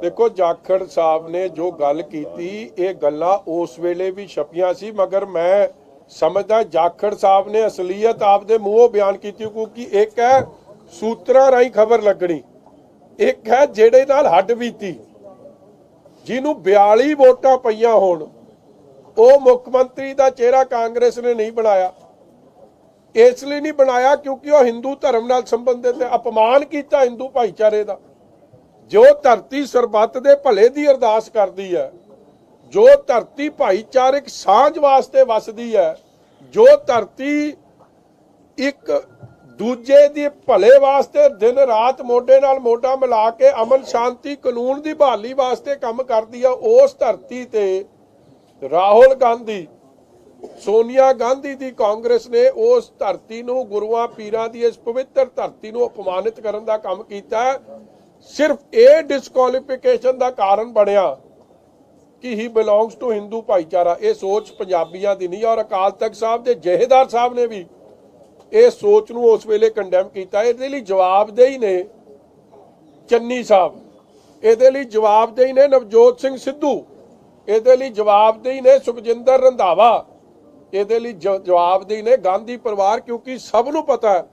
ਦੇਖੋ ਜਾਖੜ ਸਾਹਿਬ ਨੇ ਜੋ ਗੱਲ ਕੀਤੀ ਇਹ ਗੱਲਾਂ ਉਸ ਵੇਲੇ ਵੀ ਛਪੀਆਂ ਸੀ, ਮਗਰ ਮੈਂ ਸਮਝਦਾ ਜਾਖੜ ਸਾਹਿਬ ਨੇ ਅਸਲੀਅਤ ਆਪਦੇ ਮੂੰਹੋਂ ਬਿਆਨ ਕੀਤੀ, ਕਿਉਂਕਿ ਇੱਕ ਹੈ ਸੂਤਰਾਂ ਰਾਹੀਂ ਖਬਰ ਲੱਗਣੀ, ਇੱਕ ਹੈ ਜਿਹੜੇ ਨਾਲ ਹੱਡ ਬੀਤੀ, ਜਿਹਨੂੰ 42 ਵੋਟਾਂ ਪਈਆਂ ਹੋਣ, ਉਹ ਮੁੱਖ ਮੰਤਰੀ ਦਾ ਚਿਹਰਾ ਕਾਂਗਰਸ ਨੇ ਨਹੀਂ ਬਣਾਇਆ। ਇਸ ਲਈ ਨਹੀਂ ਬਣਾਇਆ ਕਿਉਂਕਿ ਉਹ ਹਿੰਦੂ ਧਰਮ ਨਾਲ ਸੰਬੰਧਿਤ ਹੈ, ਅਪਮਾਨ ਕੀਤਾ ਹਿੰਦੂ ਭਾਈਚਾਰੇ ਦਾ। ਜੋ ਧਰਤੀ ਸਰਬੱਤ ਦੇ ਭਲੇ ਦੀ ਅਰਦਾਸ ਕਰਦੀ ਹੈ, ਜੋ ਧਰਤੀ ਭਾਈਚਾਰਕ ਸਾਂਝ ਵਾਸਤੇ ਵਸਦੀ ਹੈ, ਜੋ ਧਰਤੀ ਇੱਕ ਦੂਜੇ ਦੀ ਭਲੇ ਵਾਸਤੇ ਦਿਨ ਰਾਤ ਮੋਢੇ ਨਾਲ ਮੋਢਾ ਮਿਲਾ ਕੇ ਅਮਨ ਸ਼ਾਂਤੀ ਕਾਨੂੰਨ ਦੀ ਬਹਾਲੀ ਵਾਸਤੇ ਕੰਮ ਕਰਦੀ ਹੈ, ਉਸ ਧਰਤੀ ਤੇ ਰਾਹੁਲ ਗਾਂਧੀ, ਸੋਨੀਆ ਗਾਂਧੀ ਦੀ ਕਾਂਗਰਸ ਨੇ ਉਸ ਧਰਤੀ ਨੂੰ, ਗੁਰੂਆਂ ਪੀਰਾਂ ਦੀ ਇਸ ਪਵਿੱਤਰ ਧਰਤੀ ਨੂੰ ਅਪਮਾਨਿਤ ਕਰਨ ਦਾ ਕੰਮ ਕੀਤਾ। ਸਿਰਫ ਇਹ ਡਿਸਕੁਆਲੀਫਿਕੇਸ਼ਨ ਦਾ ਕਾਰਨ ਬਣਿਆ ਕਿ ਹੀ ਬਿਲੋਂਗਸ ਟੂ ਹਿੰਦੂ ਭਾਈਚਾਰਾ। ਇਹ ਸੋਚ ਪੰਜਾਬੀਆਂ ਦੀ ਨਹੀਂ, ਔਰ ਅਕਾਲ ਤਖਤ ਸਾਹਿਬ ਦੇ ਜਹੇਦਾਰ ਸਾਹਿਬ ਨੇ ਵੀ ਇਹ ਸੋਚ ਨੂੰ ਉਸ ਵੇਲੇ ਕੰਡੈਮ ਕੀਤਾ। ਇਹਦੇ ਲਈ ਜਵਾਬਦੇਹੀ ਨੇ ਚੰਨੀ ਸਾਹਿਬ, ਇਹਦੇ ਲਈ ਜਵਾਬਦੇਹੀ ਨੇ ਨਵਜੋਤ ਸਿੰਘ ਸਿੱਧੂ, ਇਹਦੇ ਲਈ ਜਵਾਬਦੇਹੀ ਨੇ ਸੁਖਜਿੰਦਰ ਰੰਧਾਵਾ, ਇਹਦੇ ਲਈ ਜਵਾਬਦੇਹੀ ਨੇ ਗਾਂਧੀ ਪਰਿਵਾਰ, ਕਿਉਂਕਿ ਸਭ ਨੂੰ ਪਤਾ ਹੈ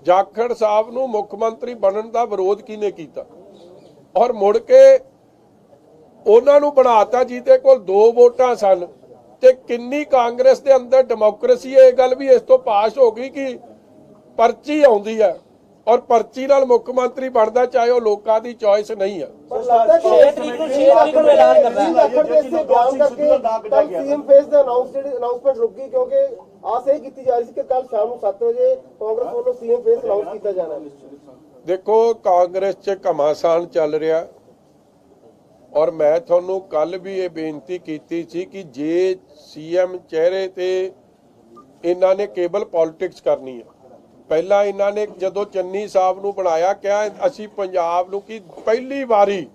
ਜਾਖੜ ਸਾਹਿਬ ਨੂੰ ਮੁੱਖ ਮੰਤਰੀ ਬਣਨ ਦਾ ਵਿਰੋਧ ਕਿਹਨੇ ਕੀਤਾ ਔਰ ਮੁੜ ਕੇ ਉਹਨਾਂ ਨੂੰ ਬਣਾਤਾ ਜਿਹਦੇ ਕੋਲ 2 ਵੋਟਾਂ ਸਨ। ਤੇ ਕਿੰਨੀ ਕਾਂਗਰਸ ਦੇ ਅੰਦਰ ਡੈਮੋਕ੍ਰੇਸੀ ਹੈ, ਇਹ ਗੱਲ ਵੀ ਇਸ ਤੋਂ ਪਾਸ ਹੋ ਗਈ ਕਿ ਪਰਚੀ ਆਉਂਦੀ ਹੈ ਔਰ ਪਰਚੀ ਨਾਲ ਮੁੱਖ ਮੰਤਰੀ ਬਣਦਾ, ਚਾਹੇ ਉਹ ਲੋਕਾਂ ਦੀ ਚੋਇਸ ਨਹੀਂ ਹੈ। 6 ਤਰੀਕ ਨੂੰ ਐਲਾਨ ਕਰਨਾ ਹੈ। ਸੀਐਮ ਫੇਸ ਦਾ ਅਨਾਉਂਸਮੈਂਟ ਰੁਕ ਗਈ ਕਿਉਂਕਿ ਆਸ ਇਹ ਕੀਤੀ ਜਾ ਰਹੀ ਸੀ ਕਿ ਕੱਲ ਸ਼ਾਮ ਨੂੰ 7 ਵਜੇ ਕਾਂਗਰਸ ਵੱਲੋਂ ਸੀਐਮ ਫੇਸ ਅਨਾਉਂਸ ਕੀਤਾ ਜਾਣਾ। ਦੇਖੋ ਕਾਂਗਰਸ 'ਚ ਘਮਾਸਾਨ ਚੱਲ ਰਿਹਾ ਔਰ ਮੈਂ ਤੁਹਾਨੂੰ ਕੱਲ ਵੀ ਇਹ ਬੇਨਤੀ ਕੀਤੀ ਸੀ ਕਿ ਜੇ ਸੀਐਮ ਚਿਹਰੇ ਤੇ ਇਹਨਾਂ ਨੇ ਕੇਵਲ ਪੋਲਿਟਿਕਸ ਕਰਨੀ ਹੈ, ਪਹਿਲਾਂ ਇਹਨਾਂ ਨੇ ਜਦੋਂ ਚੰਨੀ ਸਾਹਿਬ ਨੂੰ ਬਣਾਇਆ ਕਿਹਾ ਅਸੀਂ ਪੰਜਾਬ ਨੂੰ ਕੀ ਪਹਿਲੀ ਵਾਰੀ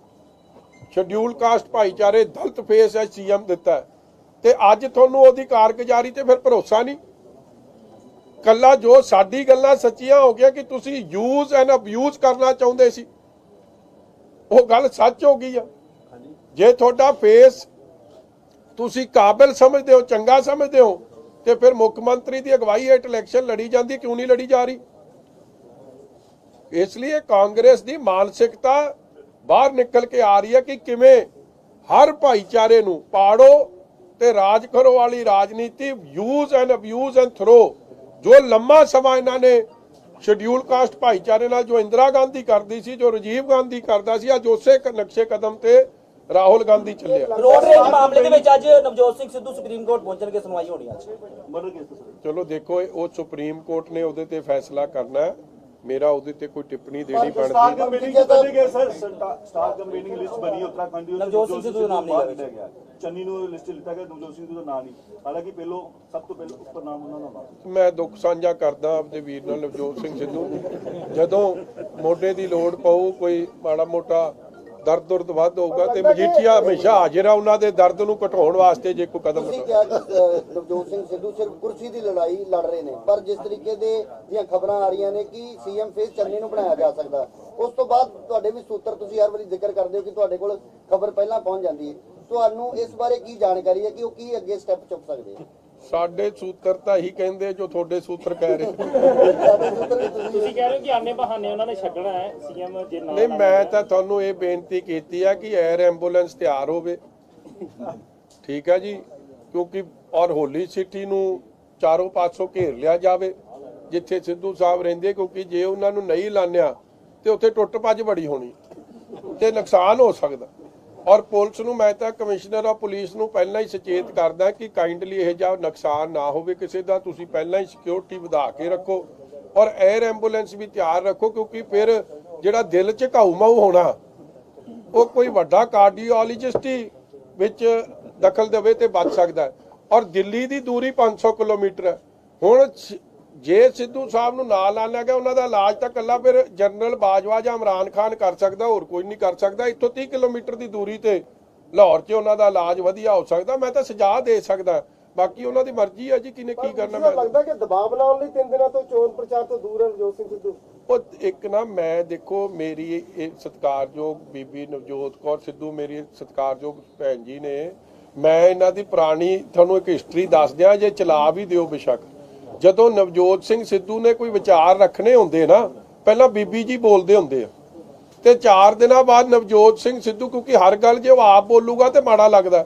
ਸ਼ਡਿਊਲ ਕਾਸਟ ਭਾਈਚਾਰੇ ਦਲਿਤ ਫੇਸ ਹੈ ਸੀਐਮ ਦਿੱਤਾ, ਤੇ ਅੱਜ ਤੁਹਾਨੂੰ ਉਹਦੀ ਕਾਰਗੁਜ਼ਾਰੀ ਤੇ ਫਿਰ ਭਰੋਸਾ ਨਹੀਂ। ਕੱਲਾ ਜੋ ਸਾਡੀ ਗੱਲਾਂ ਸੱਚੀਆਂ ਹੋ ਗਿਆ ਕਿ ਤੁਸੀਂ ਯੂਜ਼ ਐਂਡ ਅਬਿਊਜ਼ ਕਰਨਾ ਚਾਹੁੰਦੇ ਸੀ, ਉਹ ਗੱਲ ਸੱਚ ਹੋ ਗਈ ਆ। ਜੇ ਤੁਹਾਡਾ ਫੇਸ ਤੁਸੀਂ ਕਾਬਿਲ ਸਮਝਦੇ ਹੋ, ਚੰਗਾ ਸਮਝਦੇ ਹੋ, ਤੇ ਫਿਰ ਮੁੱਖ ਮੰਤਰੀ ਦੀ ਅਗਵਾਈ ਹੇਠ ਇਲੈਕਸ਼ਨ ਲੜੀ ਜਾਂਦੀ, ਕਿਉਂ ਨਹੀਂ ਲੜੀ ਜਾ ਰਹੀ? ਇਸ ਲਈ ਕਾਂਗਰਸ ਦੀ ਮਾਨਸਿਕਤਾ ਬਾਹਰ ਨਿਕਲ ਕੇ ਆ ਰਹੀ ਹੈ ਕਿ ਕਿਵੇਂ ਹਰ ਭਾਈਚਾਰੇ ਨੂੰ ਪਾੜੋ ਤੇ ਰਾਜ ਕਰੋ ਵਾਲੀ ਰਾਜਨੀਤੀ, use and abuse and throw, ਜੋ ਲੰਮਾ ਸਮਾਂ ਇਹਨਾਂ ਨੇ ਸ਼ਡਿਊਲ ਕਾਸਟ ਭਾਈਚਾਰੇ ਨਾਲ ਜੋ ਇੰਦਰਾ ਗਾਂਧੀ ਕਰਦੀ ਸੀ, ਜੋ ਰਾਜੀਵ ਗਾਂਧੀ ਕਰਦਾ ਸੀ, ਅੱਜ ਉਸੇ ਨਕਸ਼ੇ ਕਦਮ ਤੇ ਰਾਹੁਲ ਗਾਂਧੀ ਚੱਲਿਆ। ਰੋਡ ਰੇਜ ਮਾਮਲੇ ਦੇ ਵਿੱਚ ਅੱਜ ਨਵਜੋਤ ਸਿੰਘ ਸਿੱਧੂ ਸੁਪਰੀਮ ਕੋਰਟ ਪਹੁੰਚਣਗੇ, ਸੁਣਵਾਈ ਹੋਣੀ ਅੱਜ। ਚਲੋ ਦੇਖੋ ਉਹ ਸੁਪਰੀਮ ਕੋਰਟ ਨੇ ਉਹਦੇ ਤੇ ਫੈਸਲਾ ਕਰਨਾ ਹੈ, ਮੇਰਾ ਉਹਦੇ ਤੇ ਕੋਈ ਟਿੱਪਣੀ ਦੇਣੀ ਬਣਦੀ। ਸਟਾਰ ਕੰਪੇਨਿੰਗ ਚਲੇ ਗਏ ਸਰ, ਸਟਾਰ ਕੰਪੇਨਿੰਗ ਲਿਸਟ ਬਣੀ ਉੱਤਰਾਖੰਡ ਦੀ, ਨਵਜੋਤ ਸਿੰਘ ਸਿੱਧੂ ਦਾ ਨਾਮ ਨਹੀਂ ਲਿਆ, ਚੰਨੀ ਨੂੰ ਲਿਸਟ ਲਿੱਤਾ ਗਿਆ, ਨਵਜੋਤ ਸਿੰਘ ਦਾ ਨਾਮ ਨਹੀਂ, ਹਾਲਾਂਕਿ ਪਹਿਲੋਂ ਸਭ ਤੋਂ ਪਹਿਲਾਂ ਉੱਪਰ ਨਾਮ ਉਹਨਾਂ ਦਾ ਆਉਂਦਾ। ਮੈਂ ਦੁੱਖ ਸਾਂਝਾ ਕਰਦਾ ਆਪਦੇ ਵੀਰ ਨਾਲ ਨਵਜੋਤ ਸਿੰਘ ਸਿੱਧੂ, ਜਦੋਂ ਮੋਢੇ ਦੀ ਲੋੜ ਪਊ, ਕੋਈ ਮਾੜਾ ਮੋਟਾ ਦਰਦ ਵੱਧ ਹੋਊਗਾ ਤੇ ਮਜੀਠੀਆ ਹਮੇਸ਼ਾ ਹਾਜ਼ਰ ਆ ਉਹਨਾਂ ਦੇ ਦਰਦ ਨੂੰ ਘਟਾਉਣ ਵਾਸਤੇ ਜੇ ਕੋਈ ਕਦਮ ਤੁਸੀਂ ਕਿਹਾ ਕਿ ਨਵਜੋਤ ਸਿੰਘ ਸਿੱਧੂ ਸਿਰਫ ਕੁਰਸੀ ਦੀ ਲੜਾਈ ਲੜ ਰਹੇ ਨੇ, ਪਰ ਜਿਸ ਤਰੀਕੇ ਦੀਆਂ ਖਬਰਾਂ ਆ ਰਹੀਆਂ ਨੇ ਕਿ ਸੀਐਮ ਫੇਸ ਚੰਨੀ ਨੂੰ ਬਣਾਇਆ ਜਾ ਸਕਦਾ, ਉਸ ਤੋਂ ਬਾਅਦ ਤੁਹਾਡੇ ਵੀ ਸੂਤਰ, ਤੁਸੀਂ ਹਰ ਵਾਰੀ ਜ਼ਿਕਰ ਕਰਦੇ ਹੋ ਕਿ ਤੁਹਾਡੇ ਕੋਲ ਖਬਰ ਪਹਿਲਾਂ ਪਹੁੰਚ ਜਾਂਦੀ ਹੈ, ਤੁਹਾਨੂੰ ਇਸ ਬਾਰੇ ਕੀ ਜਾਣਕਾਰੀ ਹੈ ਕਿ ਉਹ ਕੀ ਅੱਗੇ ਸਟੈਪ ਚੁੱਕ ਸਕਦੇ ਆ? ਸਾਡੇ ਸੂਤਰ ਤਾਂ ਇਹੀ ਕਹਿੰਦੇ ਜੋ ਤੁਹਾਡੇ ਸੂਤਰ ਕਹਿ ਰਹੇ। ਤੁਸੀਂ ਕਹਿ ਰਹੇ ਹੋ ਕਿ ਆਨੇ ਬਹਾਨੇ ਉਹਨਾਂ ਨੇ ਛੱਡਣਾ ਹੈ ਸੀਐਮ ਜੇ ਨਾ। ਨਹੀਂ, ਮੈਂ ਤਾਂ ਤੁਹਾਨੂੰ ਇਹ ਬੇਨਤੀ ਕੀਤੀ ਹੈ ਕਿ 에ਅਰ ਐਂਬੂਲੈਂਸ ਤਿਆਰ ਹੋਵੇ, ਠੀਕ ਹੈ ਜੀ, ਕਿਉਂਕਿ ਔਰ ਹੋਲੀ ਸਿਟੀ ਨੂੰ ਚਾਰੋਂ ਪਾਸੋਂ ਘੇਰ ਲਿਆ ਜਾਵੇ ਜਿੱਥੇ ਸਿੱਧੂ ਸਾਹਿਬ ਰਹਿੰਦੇ, ਕਿਉਂਕਿ ਜੇ ਉਹਨਾਂ ਨੂੰ ਨਹੀਂ ਲਾਣਿਆ ਤੇ ਉੱਥੇ ਟੁੱਟ ਭੱਜ ਬੜੀ ਹੋਣੀ ਤੇ ਨੁਕਸਾਨ ਹੋ ਸਕਦਾ। ਔਰ ਪੁਲਿਸ ਨੂੰ ਮੈਂ ਤਾਂ ਕਮਿਸ਼ਨਰ ਆਫ ਪੁਲਿਸ ਨੂੰ ਪਹਿਲਾਂ ਹੀ ਸੁਚੇਤ ਕਰਦਾ ਕਿ ਕਾਈਂਡਲੀ ਇਹ ਜਿਹਾ ਨੁਕਸਾਨ ਨਾ ਹੋਵੇ ਕਿਸੇ ਦਾ। ਤੁਸੀਂ ਪਹਿਲਾਂ ਹੀ ਸਿਕਿਉਰਿਟੀ ਵਧਾ ਕੇ ਰੱਖੋ ਔਰ 에ਅਰ ਐਂਬੂਲੈਂਸ ਵੀ ਤਿਆਰ ਰੱਖੋ, ਕਿਉਂਕਿ ਫਿਰ ਜਿਹੜਾ ਦਿਲ 'ਚ ਘਾਊ ਮਾਊ ਹੋਣਾ ਉਹ ਕੋਈ ਵੱਡਾ ਕਾਰਡੀਓਲੋਜਿਸਟ ਹੀ ਵਿੱਚ ਦਖਲ ਦੇਵੇ ਤੇ ਬਚ ਸਕਦਾ ਹੈ। ਔਰ ਦਿੱਲੀ ਦੀ ਦੂਰੀ 500 ਕਿਲੋਮੀਟਰ ਹੈ। ਹੁਣ ਜੇ ਸਿੱਧੂ ਸਾਹਿਬ ਨੂੰ ਨਾਲ ਆਣਾ ਗਿਆ, ਉਹਨਾਂ ਦਾ ਇਲਾਜ ਤਾਂ ਇਕੱਲਾ ਫਿਰ ਜਨਰਲ ਬਾਜਵਾ ਜਾਂ ਇਮਰਾਨ ਖਾਨ ਕਰ ਸਕਦਾ, ਹੋਰ ਕੋਈ ਨਹੀਂ ਕਰ ਸਕਦਾ। ਇੱਥੋਂ 30 ਕਿਲੋਮੀਟਰ ਦੀ ਦੂਰੀ ਤੇ ਲਾਹੌਰ 'ਚ ਉਹਨਾਂ ਦਾ ਇਲਾਜ ਵਧੀਆ ਹੋ ਸਕਦਾ। ਮੈਂ ਤਾਂ ਸੁਝਾਅ ਦੇ ਸਕਦਾ, ਬਾਕੀ ਉਹਨਾਂ ਦੀ ਮਰਜ਼ੀ ਹੈ ਜੀ ਕਿਨੇ ਕੀ ਕਰਨਾ। ਮੈਨੂੰ ਲੱਗਦਾ ਕਿ ਦਬਾਅ ਬਣਾਉਣ ਲਈ 3 ਦਿਨਾਂ ਤੋਂ ਚੋਣ ਪ੍ਰਚਾਰ ਤੋਂ ਦੂਰ ਹੈ ਨਵਜੋਤ ਸਿੰਘ ਸਿੱਧੂ। ਉਹ ਇੱਕ ਨਾ ਮੈਂ ਦੇਖੋ, ਮੇਰੀ ਇਹ ਸਤਿਕਾਰਯੋਗ ਬੀਬੀ ਨਵਜੋਤ ਕੌਰ ਸਿੱਧੂ ਮੇਰੀ ਸਤਿਕਾਰਯੋਗ ਭੈਣ ਜੀ ਨੇ, ਮੈਂ ਇਹਨਾਂ ਦੀ ਪੁਰਾਣੀ ਤੁਹਾਨੂੰ ਇੱਕ ਹਿਸਟਰੀ ਦੱਸ ਦਿਆਂ, ਜੇ ਚਲਾ ਵੀ ਦਿਓ ਬੇਸ਼ੱਕ। ਜਦੋਂ ਨਵਜੋਤ ਸਿੰਘ ਸਿੱਧੂ ਨੇ ਕੋਈ ਵਿਚਾਰ ਰੱਖਣੇ ਹੁੰਦੇ ਨਾ, ਪਹਿਲਾਂ ਬੀਬੀ ਜੀ ਬੋਲਦੇ ਹੁੰਦੇ ਆ, ਤੇ 4 ਦਿਨਾਂ ਬਾਅਦ ਨਵਜੋਤ ਸਿੰਘ ਸਿੱਧੂ, ਕਿਉਂਕਿ ਹਰ ਗੱਲ ਜੇ ਉਹ ਆਪ ਬੋਲੂਗਾ ਤੇ ਮਾੜਾ ਲੱਗਦਾ,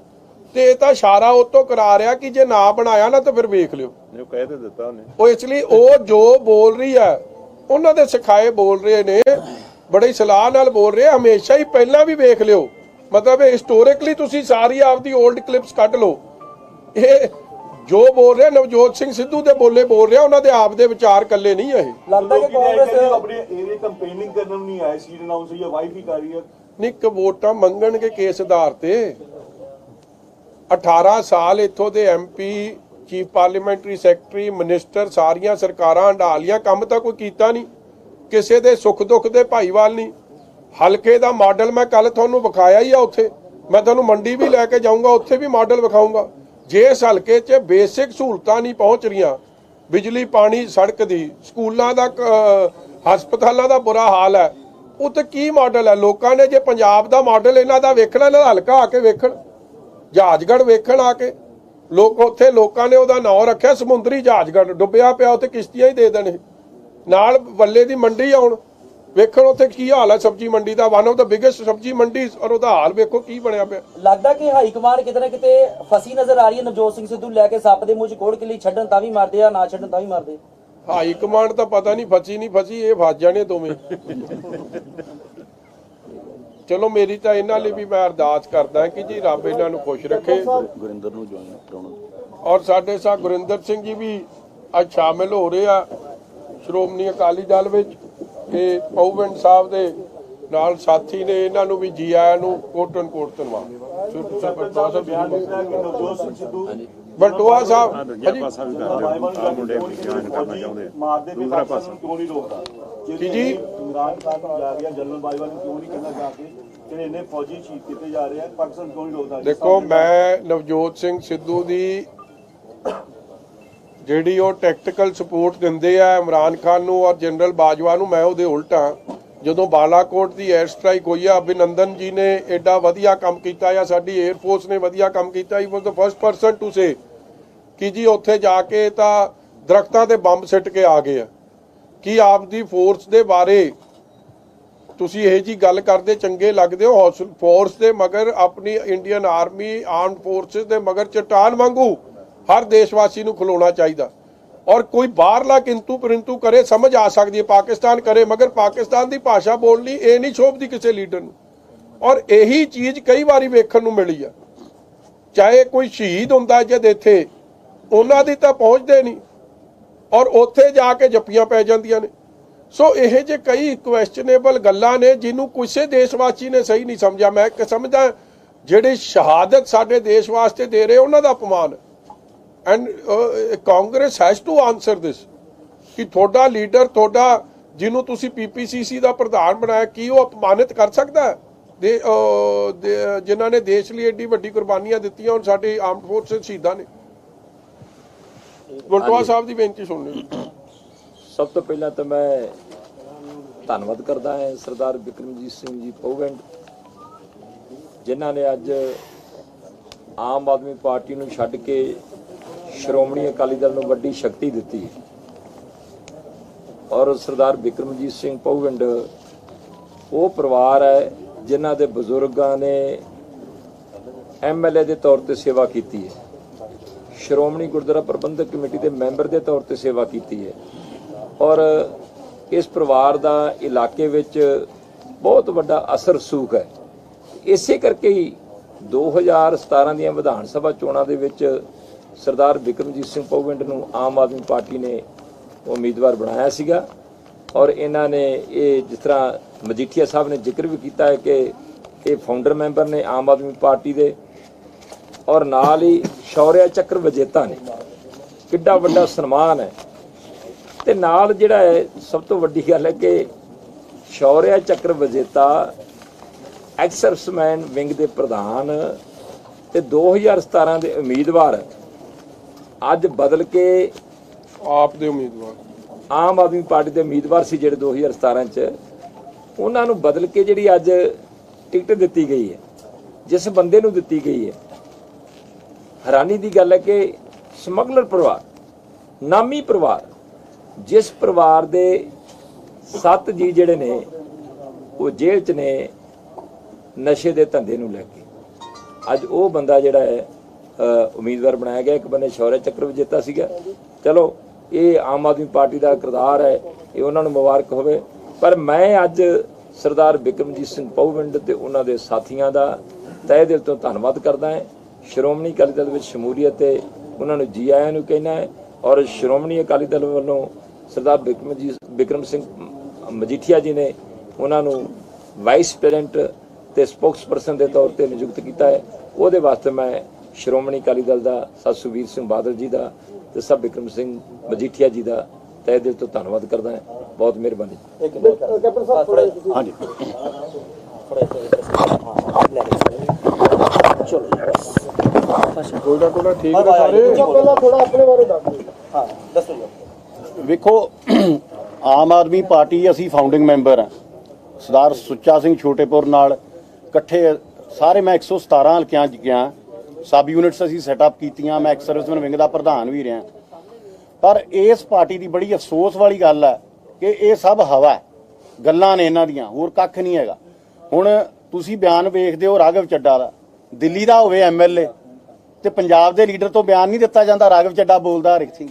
ਤੇ ਇਹ ਤਾਂ ਇਸ਼ਾਰਾ ਉਹ ਤੋਂ ਕਰਾ ਰਿਹਾ ਕਿ ਜੇ ਨਾ ਬਣਾਇਆ ਨਾ ਤਾਂ ਫਿਰ ਵੇਖ ਲਿਓ। ਜੋ ਕਹਿ ਤੇ ਦਿੱਤਾ ਉਹਨੇ, ਉਹ ਇਸ ਲਈ ਉਹ ਜੋ ਬੋਲ ਰਹੀ ਹੈ ਉਹਨਾਂ ਦੇ ਸਿਖਾਏ ਬੋਲ ਰਹੇ ਨੇ, ਬੜੀ ਸਲਾਹ ਨਾਲ ਬੋਲ ਰਹੇ, ਹਮੇਸ਼ਾ ਹੀ ਪਹਿਲਾਂ ਵੀ ਵੇਖ ਲਿਓ। ਮਤਲਬ ਹਿਸਟੋਰਿਕਲੀ ਤੁਸੀਂ ਸਾਰੀ ਆਪਦੀ 올ਡ ਕਲਿੱਪਸ ਕੱਢ ਲਓ। ਇਹ ਜੋ ਬੋਲ ਰਿਹਾ ਨਵਜੋਤ ਸਿੰਘ ਸਿੱਧੂ ਦੇ ਬੋਲ ਰਿਹਾ, ਉਹਨਾਂ ਦੇ ਆਪ ਦੇ ਵਿਚਾਰ ਕੱਲੇ ਨਹੀਂ ਇਹ। ਲੱਗਦਾ ਕਿ ਕਾਂਗਰਸ ਆਪਣੇ ਏਰੀਆ ਕੰਪੇਨਿੰਗ ਕਰਨ ਨੂੰ ਨਹੀਂ ਆਏ, ਸੀਟ ਅਨਾਉਂਸ ਹੋਈ ਹੈ, ਵਾਈਫ ਹੀ ਕਰ ਰਹੀ ਹੈ। ਨਿੱਕ ਵੋਟਾਂ ਮੰਗਣਗੇ ਕੇਸ ਆਧਾਰ ਤੇ। 18 ਸਾਲ ਇੱਥੋਂ ਦੇ MP, chief parliamentary secretary, minister, ਸਾਰੀਆਂ ਸਰਕਾਰਾਂ ਹੰਢਾ ਲੀਆਂ, ਕੰਮ ਤਾਂ ਕੋਈ ਕੀਤਾ ਨਹੀਂ। ਕਿਸੇ ਦੇ ਸੁੱਖ ਦੁੱਖ ਦੇ ਭਾਈਵਾਲ ਨਹੀਂ। ਹਲਕੇ ਦਾ ਮਾਡਲ ਮੈਂ ਕੱਲ ਤੁਹਾਨੂੰ ਵਿਖਾਇਆ ਹੀ ਆ, ਉੱਥੇ ਮੈਂ ਤੁਹਾਨੂੰ ਮੰਡੀ ਵੀ ਲੈ ਕੇ ਜਾਊਂਗਾ, ਉੱਥੇ ਵੀ ਮਾਡਲ ਵਿਖਾਊਂਗਾ। ਜੇ ਇਸ ਹਲਕੇ 'ਚ ਬੇਸਿਕ ਸਹੂਲਤਾਂ ਨਹੀਂ ਪਹੁੰਚ ਰਹੀਆਂ, ਬਿਜਲੀ, ਪਾਣੀ, ਸੜਕ ਦੀ, ਸਕੂਲਾਂ ਦਾ, ਹਸਪਤਾਲਾਂ ਦਾ ਬੁਰਾ ਹਾਲ ਹੈ, ਉਹ ਤੇ ਕੀ ਮਾਡਲ ਹੈ? ਲੋਕਾਂ ਨੇ ਜੇ ਪੰਜਾਬ ਦਾ ਮਾਡਲ ਇਹਨਾਂ ਦਾ ਵੇਖਣਾ, ਇਹਨਾਂ ਦਾ ਹਲਕਾ ਆ ਕੇ ਵੇਖਣ, ਜਹਾਜਗੜ੍ਹ ਵੇਖਣ ਆ ਕੇ। ਲੋਕ ਉੱਥੇ ਲੋਕਾਂ ਨੇ ਉਹਦਾ ਨਾਂ ਰੱਖਿਆ ਸਮੁੰਦਰੀ ਜਹਾਜਗੜ੍ਹ, ਡੁੱਬਿਆ ਪਿਆ, ਉੱਥੇ ਕਿਸ਼ਤੀਆਂ ਹੀ ਦੇ ਦੇਣੇ। ਨਾਲ ਬੱਲੇ ਦੀ ਮੰਡੀ ਆਉਣ, ਵੇਖਣ ਉੱਥੇ ਕੀ ਹਾਲ ਹੈ ਸਬਜ਼ੀ ਮੰਡੀ ਦਾ, ਵਨ ਆਫ ਦਾ ਬਿਗੇਸਟ ਸਬਜ਼ੀ ਮੰਡੀ, ਔਰ ਉਹਦਾ ਹਾਲ ਵੇਖੋ ਕੀ ਬਣਿਆ ਪਿਆ। ਲੱਗਦਾ ਕਿ ਹਾਈ ਕਮਾਂਡ ਕਿਤੇ ਨਾ ਕਿਤੇ ਫਸੀ ਨਜ਼ਰ ਆ ਰਹੀ ਹੈ ਨਵਜੋਤ ਸਿੰਘ ਸਿੱਧੂ ਲੈ ਕੇ, ਸੱਪ ਦੇ ਮੂੰਹ 'ਚ ਕੋੜ ਕੇ ਲਈ ਛੱਡਣ ਤਾਂ ਵੀ ਮਾਰਦੇ ਆ, ਨਾ ਛੱਡਣ ਤਾਂ ਵੀ ਮਾਰਦੇ। ਹਾਈ ਕਮਾਂਡ ਤਾਂ ਪਤਾ ਨਹੀਂ ਫਸੀ ਨਹੀਂ ਫਸੀ, ਇਹ ਫਸ ਜਾਣੇ ਦੋਵੇਂ। ਚਲੋ ਮੇਰੀ ਤਾਂ ਇਹਨਾਂ ਲਈ ਵੀ ਮੈਂ ਅਰਦਾਸ ਕਰਦਾ ਕਿ ਜੀ ਰੱਬ ਇਹਨਾਂ ਨੂੰ ਖੁਸ਼ ਰੱਖੇ। ਗੁਰਿੰਦਰ ਨੂੰ ਜੁਆਇਨ ਕਰਾਉਣਾ। ਔਰ ਸਾਡੇ ਸਾਹ ਗੁਰਿੰਦਰ ਸਿੰਘ ਜੀ ਵੀ ਅੱਜ ਸ਼ਾਮਿਲ ਹੋ ਰਹੇ ਆ ਸ਼੍ਰੋਮਣੀ ਅਕਾਲੀ ਦਲ ਵਿੱਚ। ਇਹ ਪਉਵਿੰਡ ਸਾਹਿਬ ਦੇ ਨਾਲ ਸਾਥੀ ਨੇ, ਇਹਨਾਂ ਨੂੰ ਵੀ ਜੀ ਆਇਆਂ ਨੂੰ ਕੋਟਨ ਕੋਟ ਧੰਨਵਾਦ। ਨਵਜੋਤ ਸਿੰਘ ਸਿੱਧੂ ਬਲਟੋਆ ਸਾਹਿਬ ਹਾਂਜੀ ਦੂਸਰਾ ਪਾਸਾ ਕਿਉਂ ਨਹੀਂ ਰੋਕਦਾ ਜੀ? ਇਮਰਾਨ ਖਾਨ ਨੂੰ ਜਾ ਰਿਹਾ, ਜਨਰਲ ਬਾਜਵਾ ਨੂੰ ਕਿਉਂ ਨਹੀਂ ਕਹਿੰਦਾ ਜਾ ਕੇ ਜਿਹੜੇ ਇੰਨੇ ਫੌਜੀ ਸ਼ਹੀਦ ਕੀਤੇ ਜਾ ਰਹੇ ਆ, ਪਾਕਿਸਤਾਨ ਕਿਉਂ ਨਹੀਂ ਰੋਕਦਾ? ਦੇਖੋ, ਮੈਂ ਨਵਜੋਤ ਸਿੰਘ ਸਿੱਧੂ ਦੀ ਜਿਹੜੀ ਉਹ ਟੈਕਟੀਕਲ ਸਪੋਰਟ ਦਿੰਦੇ ਆ ਇਮਰਾਨ ਖਾਨ ਨੂੰ ਔਰ ਜਨਰਲ ਬਾਜਵਾ ਨੂੰ, ਮੈਂ ਉਹਦੇ ਉਲਟਾ। ਜਦੋਂ ਬਾਲਾਕੋਟ ਦੀ 에ਅਰ ਸਟ੍ਰਾਈਕ ਹੋਈ ਆ, ਅਭਿਨੰਦਨ ਜੀ ਨੇ ਐਡਾ ਵਧੀਆ ਕੰਮ ਕੀਤਾ ਜਾਂ ਸਾਡੀ 에ਅਰ ਫੋਰਸ ਨੇ ਵਧੀਆ ਕੰਮ ਕੀਤਾ। He was the first person to say ਕਿ ਜੀ ਉੱਥੇ ਜਾ ਕੇ ਤਾਂ ਦਰਖਤਾਂ ਤੇ ਬੰਬ ਸਿੱਟ ਕੇ ਆ ਗਏ ਆ। ਕੀ ਆਪਦੀ ਫੋਰਸ ਦੇ ਬਾਰੇ ਤੁਸੀਂ ਇਹ ਜੀ ਗੱਲ ਕਰਦੇ ਚੰਗੇ ਲੱਗਦੇ ਹੋ? ਫੋਰਸ ਦੇ ਮਗਰ, ਆਪਣੀ ਇੰਡੀਅਨ ਆਰਮੀ ਆਰਮਡ ਫੋਰਸਿਸ ਦੇ ਮਗਰ ਚਟਾਨ ਵਾਂਗੂ ਹਰ ਦੇਸ਼ਵਾਸੀ ਨੂੰ ਖਲੋਣਾ ਚਾਹੀਦਾ। ਔਰ ਕੋਈ ਬਾਹਰਲਾ ਕਿੰਤੂ ਪਰੰਤੂ ਕਰੇ, ਸਮਝ ਆ ਸਕਦੀ ਹੈ ਪਾਕਿਸਤਾਨ ਕਰੇ, ਮਗਰ ਪਾਕਿਸਤਾਨ ਦੀ ਭਾਸ਼ਾ ਬੋਲਣੀ ਇਹ ਨਹੀਂ ਸ਼ੋਭਦੀ ਕਿਸੇ ਲੀਡਰ ਨੂੰ। ਔਰ ਇਹੀ ਚੀਜ਼ ਕਈ ਵਾਰੀ ਵੇਖਣ ਨੂੰ ਮਿਲੀ ਆ। ਚਾਹੇ ਕੋਈ ਸ਼ਹੀਦ ਹੁੰਦਾ ਜਦ ਇੱਥੇ, ਉਹਨਾਂ ਦੀ ਤਾਂ ਪਹੁੰਚਦੇ ਨਹੀਂ ਔਰ ਉੱਥੇ ਜਾ ਕੇ ਜੱਫੀਆਂ ਪੈ ਜਾਂਦੀਆਂ ਨੇ। ਸੋ ਇਹ ਜੇ ਕਈ ਕੁਐਸਚਨੇਬਲ ਗੱਲਾਂ ਨੇ ਜਿਹਨੂੰ ਕਿਸੇ ਦੇਸ਼ਵਾਸੀ ਨੇ ਸਹੀ ਨਹੀਂ ਸਮਝਿਆ। ਮੈਂ ਸਮਝਦਾ ਜਿਹੜੀ ਸ਼ਹਾਦਤ ਸਾਡੇ ਦੇਸ਼ ਵਾਸਤੇ ਦੇ ਰਹੇ ਉਹਨਾਂ ਦਾ ਅਪਮਾਨ। And Congress has to answer this ਕਿ ਤੁਹਾਡਾ ਲੀਡਰ, ਤੁਹਾਡਾ ਜਿਹਨੂੰ ਤੁਸੀਂ PPCC ਦਾ ਪ੍ਰਧਾਨ ਬਣਾਇਆ, ਕੀ ਉਹ ਅਪਮਾਨਿਤ ਕਰ ਸਕਦਾ ਹੈ ਜਿਨ੍ਹਾਂ ਨੇ ਦੇਸ਼ ਲਈ ਏਡੀ ਵੱਡੀ ਕੁਰਬਾਨੀਆਂ ਦਿੱਤੀਆਂ? ਹੁਣ ਸਾਡੇ ਆਰਮਡ ਫੋਰਸਿਸ ਸ਼ਹੀਦਾਂ ਨੇ। ਬਲਟੋਆ ਸਾਹਿਬ ਦੀ ਬੇਨਤੀ ਸੁਣ ਲਿਓ। ਸਭ ਤੋਂ ਪਹਿਲਾਂ ਤਾਂ ਮੈਂ ਧੰਨਵਾਦ ਕਰਦਾ ਹਾਂ ਸਰਦਾਰ ਬਿਕਰਮਜੀਤ ਸਿੰਘ ਜੀ ਪਉਵਿੰਡ, ਜਿਨ੍ਹਾਂ ਨੇ ਅੱਜ ਆਮ ਆਦਮੀ ਪਾਰਟੀ ਨੂੰ ਛੱਡ ਕੇ ਸ਼੍ਰੋਮਣੀ ਅਕਾਲੀ ਦਲ ਨੂੰ ਵੱਡੀ ਸ਼ਕਤੀ ਦਿੱਤੀ। ਔਰ ਸਰਦਾਰ ਬਿਕਰਮਜੀਤ ਸਿੰਘ ਪਉਵਿੰਡ ਉਹ ਪਰਿਵਾਰ ਹੈ ਜਿਨ੍ਹਾਂ ਦੇ ਬਜ਼ੁਰਗਾਂ ਨੇ MLA ਦੇ ਤੌਰ ਤੇ ਸੇਵਾ ਕੀਤੀ ਹੈ, ਸ਼੍ਰੋਮਣੀ ਗੁਰਦੁਆਰਾ ਪ੍ਰਬੰਧਕ ਕਮੇਟੀ ਦੇ ਮੈਂਬਰ ਦੇ ਤੌਰ ਤੇ ਸੇਵਾ ਕੀਤੀ ਹੈ। ਔਰ ਇਸ ਪਰਿਵਾਰ ਦਾ ਇਲਾਕੇ ਵਿੱਚ ਬਹੁਤ ਵੱਡਾ ਅਸਰ ਰਸੂਖ ਹੈ। ਇਸੇ ਕਰਕੇ ਹੀ 2017 ਦੀਆਂ ਵਿਧਾਨ ਸਭਾ ਚੋਣਾਂ ਦੇ ਵਿੱਚ ਸਰਦਾਰ ਬਿਕਰਮਜੀਤ ਸਿੰਘ ਪੌਗਿੰਡ ਨੂੰ ਆਮ ਆਦਮੀ ਪਾਰਟੀ ਨੇ ਉਮੀਦਵਾਰ ਬਣਾਇਆ ਸੀਗਾ। ਔਰ ਇਹਨਾਂ ਨੇ ਇਹ ਜਿਸ ਤਰ੍ਹਾਂ ਮਜੀਠੀਆ ਸਾਹਿਬ ਨੇ ਜ਼ਿਕਰ ਵੀ ਕੀਤਾ ਹੈ ਕਿ ਇਹ ਫਾਊਂਡਰ ਮੈਂਬਰ ਨੇ ਆਮ ਆਦਮੀ ਪਾਰਟੀ ਦੇ, ਔਰ ਨਾਲ ਹੀ ਸ਼ੌਰਿਆ ਚੱਕਰ ਵਿਜੇਤਾ ਨੇ। ਕਿੱਡਾ ਵੱਡਾ ਸਨਮਾਨ ਹੈ। ਤੇ ਨਾਲ ਜਿਹੜਾ ਹੈ ਸਭ ਤੋਂ ਵੱਡੀ ਗੱਲ ਹੈ ਕਿ ਸ਼ੌਰਿਆ ਚੱਕਰ ਵਿਜੇਤਾ ਐਕਸ ਸਰਵਿਸਮੈਨ ਵਿੰਗ ਦੇ ਪ੍ਰਧਾਨ ਤੇ 2017 ਦੇ ਉਮੀਦਵਾਰ ਅੱਜ ਬਦਲ ਕੇ ਆਪ ਦੇ ਉਮੀਦਵਾਰ ਆਮ ਆਦਮੀ ਪਾਰਟੀ ਦੇ ਉਮੀਦਵਾਰ ਸੀ ਜਿਹੜੇ 2017 ਚ, ਉਹਨਾਂ ਨੂੰ ਬਦਲ ਕੇ ਜਿਹੜੀ ਅੱਜ ਟਿਕਟ ਦਿੱਤੀ ਗਈ ਹੈ, ਜਿਸ ਬੰਦੇ ਨੂੰ ਦਿੱਤੀ ਗਈ ਹੈ, ਹੈਰਾਨੀ ਦੀ ਗੱਲ ਹੈ ਕਿ ਸਮਗਲਰ ਪਰਿਵਾਰ, ਨਾਮੀ ਪਰਿਵਾਰ, ਜਿਸ ਪਰਿਵਾਰ ਦੇ 7 ਜੀ ਜਿਹੜੇ ਨੇ ਉਹ ਜੇਲ੍ਹ 'ਚ ਨੇ ਨਸ਼ੇ ਦੇ ਧੰਦੇ ਨੂੰ ਲੈ ਕੇ, ਅੱਜ ਉਹ ਬੰਦਾ ਜਿਹੜਾ ਹੈ ਉਮੀਦਵਾਰ ਬਣਾਇਆ ਗਿਆ। ਇੱਕ ਬੰਦੇ ਸ਼ੌਰਿਆ ਚੱਕਰ ਵਿਜੇਤਾ ਸੀਗਾ। ਚਲੋ ਇਹ ਆਮ ਆਦਮੀ ਪਾਰਟੀ ਦਾ ਕਿਰਦਾਰ ਹੈ, ਇਹ ਉਹਨਾਂ ਨੂੰ ਮੁਬਾਰਕ ਹੋਵੇ। ਪਰ ਮੈਂ ਅੱਜ ਸਰਦਾਰ ਬਿਕਰਮਜੀਤ ਸਿੰਘ ਪੌਗਿੰਡ ਤੇ ਉਹਨਾਂ ਦੇ ਸਾਥੀਆਂ ਦਾ ਤਹਿ ਦਿਲ ਤੋਂ ਧੰਨਵਾਦ ਕਰਦਾ ਹਾਂ। ਸ਼੍ਰੋਮਣੀ ਅਕਾਲੀ ਦਲ ਵਿੱਚ ਸ਼ਮੂਲੀਅਤ ਤੇ ਉਹਨਾਂ ਨੂੰ ਜੀ ਆਇਆਂ ਨੂੰ ਕਹਿਣਾ ਹੈ। ਔਰ ਸ਼੍ਰੋਮਣੀ ਅਕਾਲੀ ਦਲ ਵੱਲੋਂ ਸਰਦਾਰ ਬਿਕਰਮ ਸਿੰਘ ਮਜੀਠੀਆ ਜੀ ਨੇ ਉਹਨਾਂ ਨੂੰ ਵਾਈਸ ਪ੍ਰੈਜ਼ੀਡੈਂਟ ਤੇ ਸਪੋਕਸਪਰਸਨ ਦੇ ਤੌਰ ਤੇ ਨਿਯੁਕਤ ਕੀਤਾ ਹੈ। ਉਹਦੇ ਵਾਸਤੇ ਮੈਂ ਸ਼੍ਰੋਮਣੀ ਅਕਾਲੀ ਦਲ ਦਾ ਸਰ ਸੁਖਬੀਰ ਸਿੰਘ ਬਾਦਲ ਜੀ ਦਾ ਤੇ ਸਰ ਬਿਕਰਮ ਸਿੰਘ ਮਜੀਠੀਆ ਜੀ ਦਾ ਤਹਿ ਦਿਲ ਤੋਂ ਧੰਨਵਾਦ ਕਰਦਾ ਹਾਂ। ਬਹੁਤ ਮਿਹਰਬਾਨੀ। ਹਾਂਜੀ ਟੋਲਾ ਠੀਕ ਨੇ ਸਾਰੇ। ਪਹਿਲਾਂ ਥੋੜਾ ਆਪਣੇ ਬਾਰੇ ਦੱਸ ਦਿਓ। ਹਾਂ ਦੱਸੋ ਜੀ। ਵੇਖੋ, ਆਮ ਆਦਮੀ ਪਾਰਟੀ ਅਸੀਂ ਫਾਊਂਡਿੰਗ ਮੈਂਬਰ ਹਾਂ। ਸਰਦਾਰ ਸੁੱਚਾ ਸਿੰਘ ਛੋਟੇਪੁਰ ਨਾਲ ਇਕੱਠੇ ਸਾਰੇ ਮੈਂ 117 ਹਲਕਿਆਂ 'ਚ ਗਿਆ। ਸਬ ਯੂਨਿਟਸ ਅਸੀਂ ਸੈਟਅਪ ਕੀਤੀਆਂ। ਮੈਂ ਐਕਸ ਸਰਵਿਸਮੈਨ ਵਿੰਗ ਦਾ ਪ੍ਰਧਾਨ ਵੀ ਰਿਹਾ। ਪਰ ਇਸ ਪਾਰਟੀ ਦੀ ਬੜੀ ਅਫਸੋਸ ਵਾਲੀ ਗੱਲ ਹੈ ਕਿ ਇਹ ਸਭ ਹਵਾ ਹੈ, ਗੱਲਾਂ ਨੇ ਇਹਨਾਂ ਦੀਆਂ, ਹੋਰ ਕੱਖ ਨਹੀਂ ਹੈਗਾ। ਹੁਣ ਤੁਸੀਂ ਬਿਆਨ ਵੇਖਦੇ ਹੋ ਰਾਘਵ ਚੱਡਾ ਦਾ, ਦਿੱਲੀ ਦਾ ਹੋਵੇ ਐਮਐਲਏ ਤੇ ਪੰਜਾਬ ਦੇ ਲੀਡਰ ਤੋਂ ਬਿਆਨ ਨਹੀਂ ਦਿੱਤਾ ਜਾਂਦਾ। ਰਾਘਵ ਚੱਡਾ ਬੋਲਦਾ ਹਰਿਕ ਸਿੰਘ।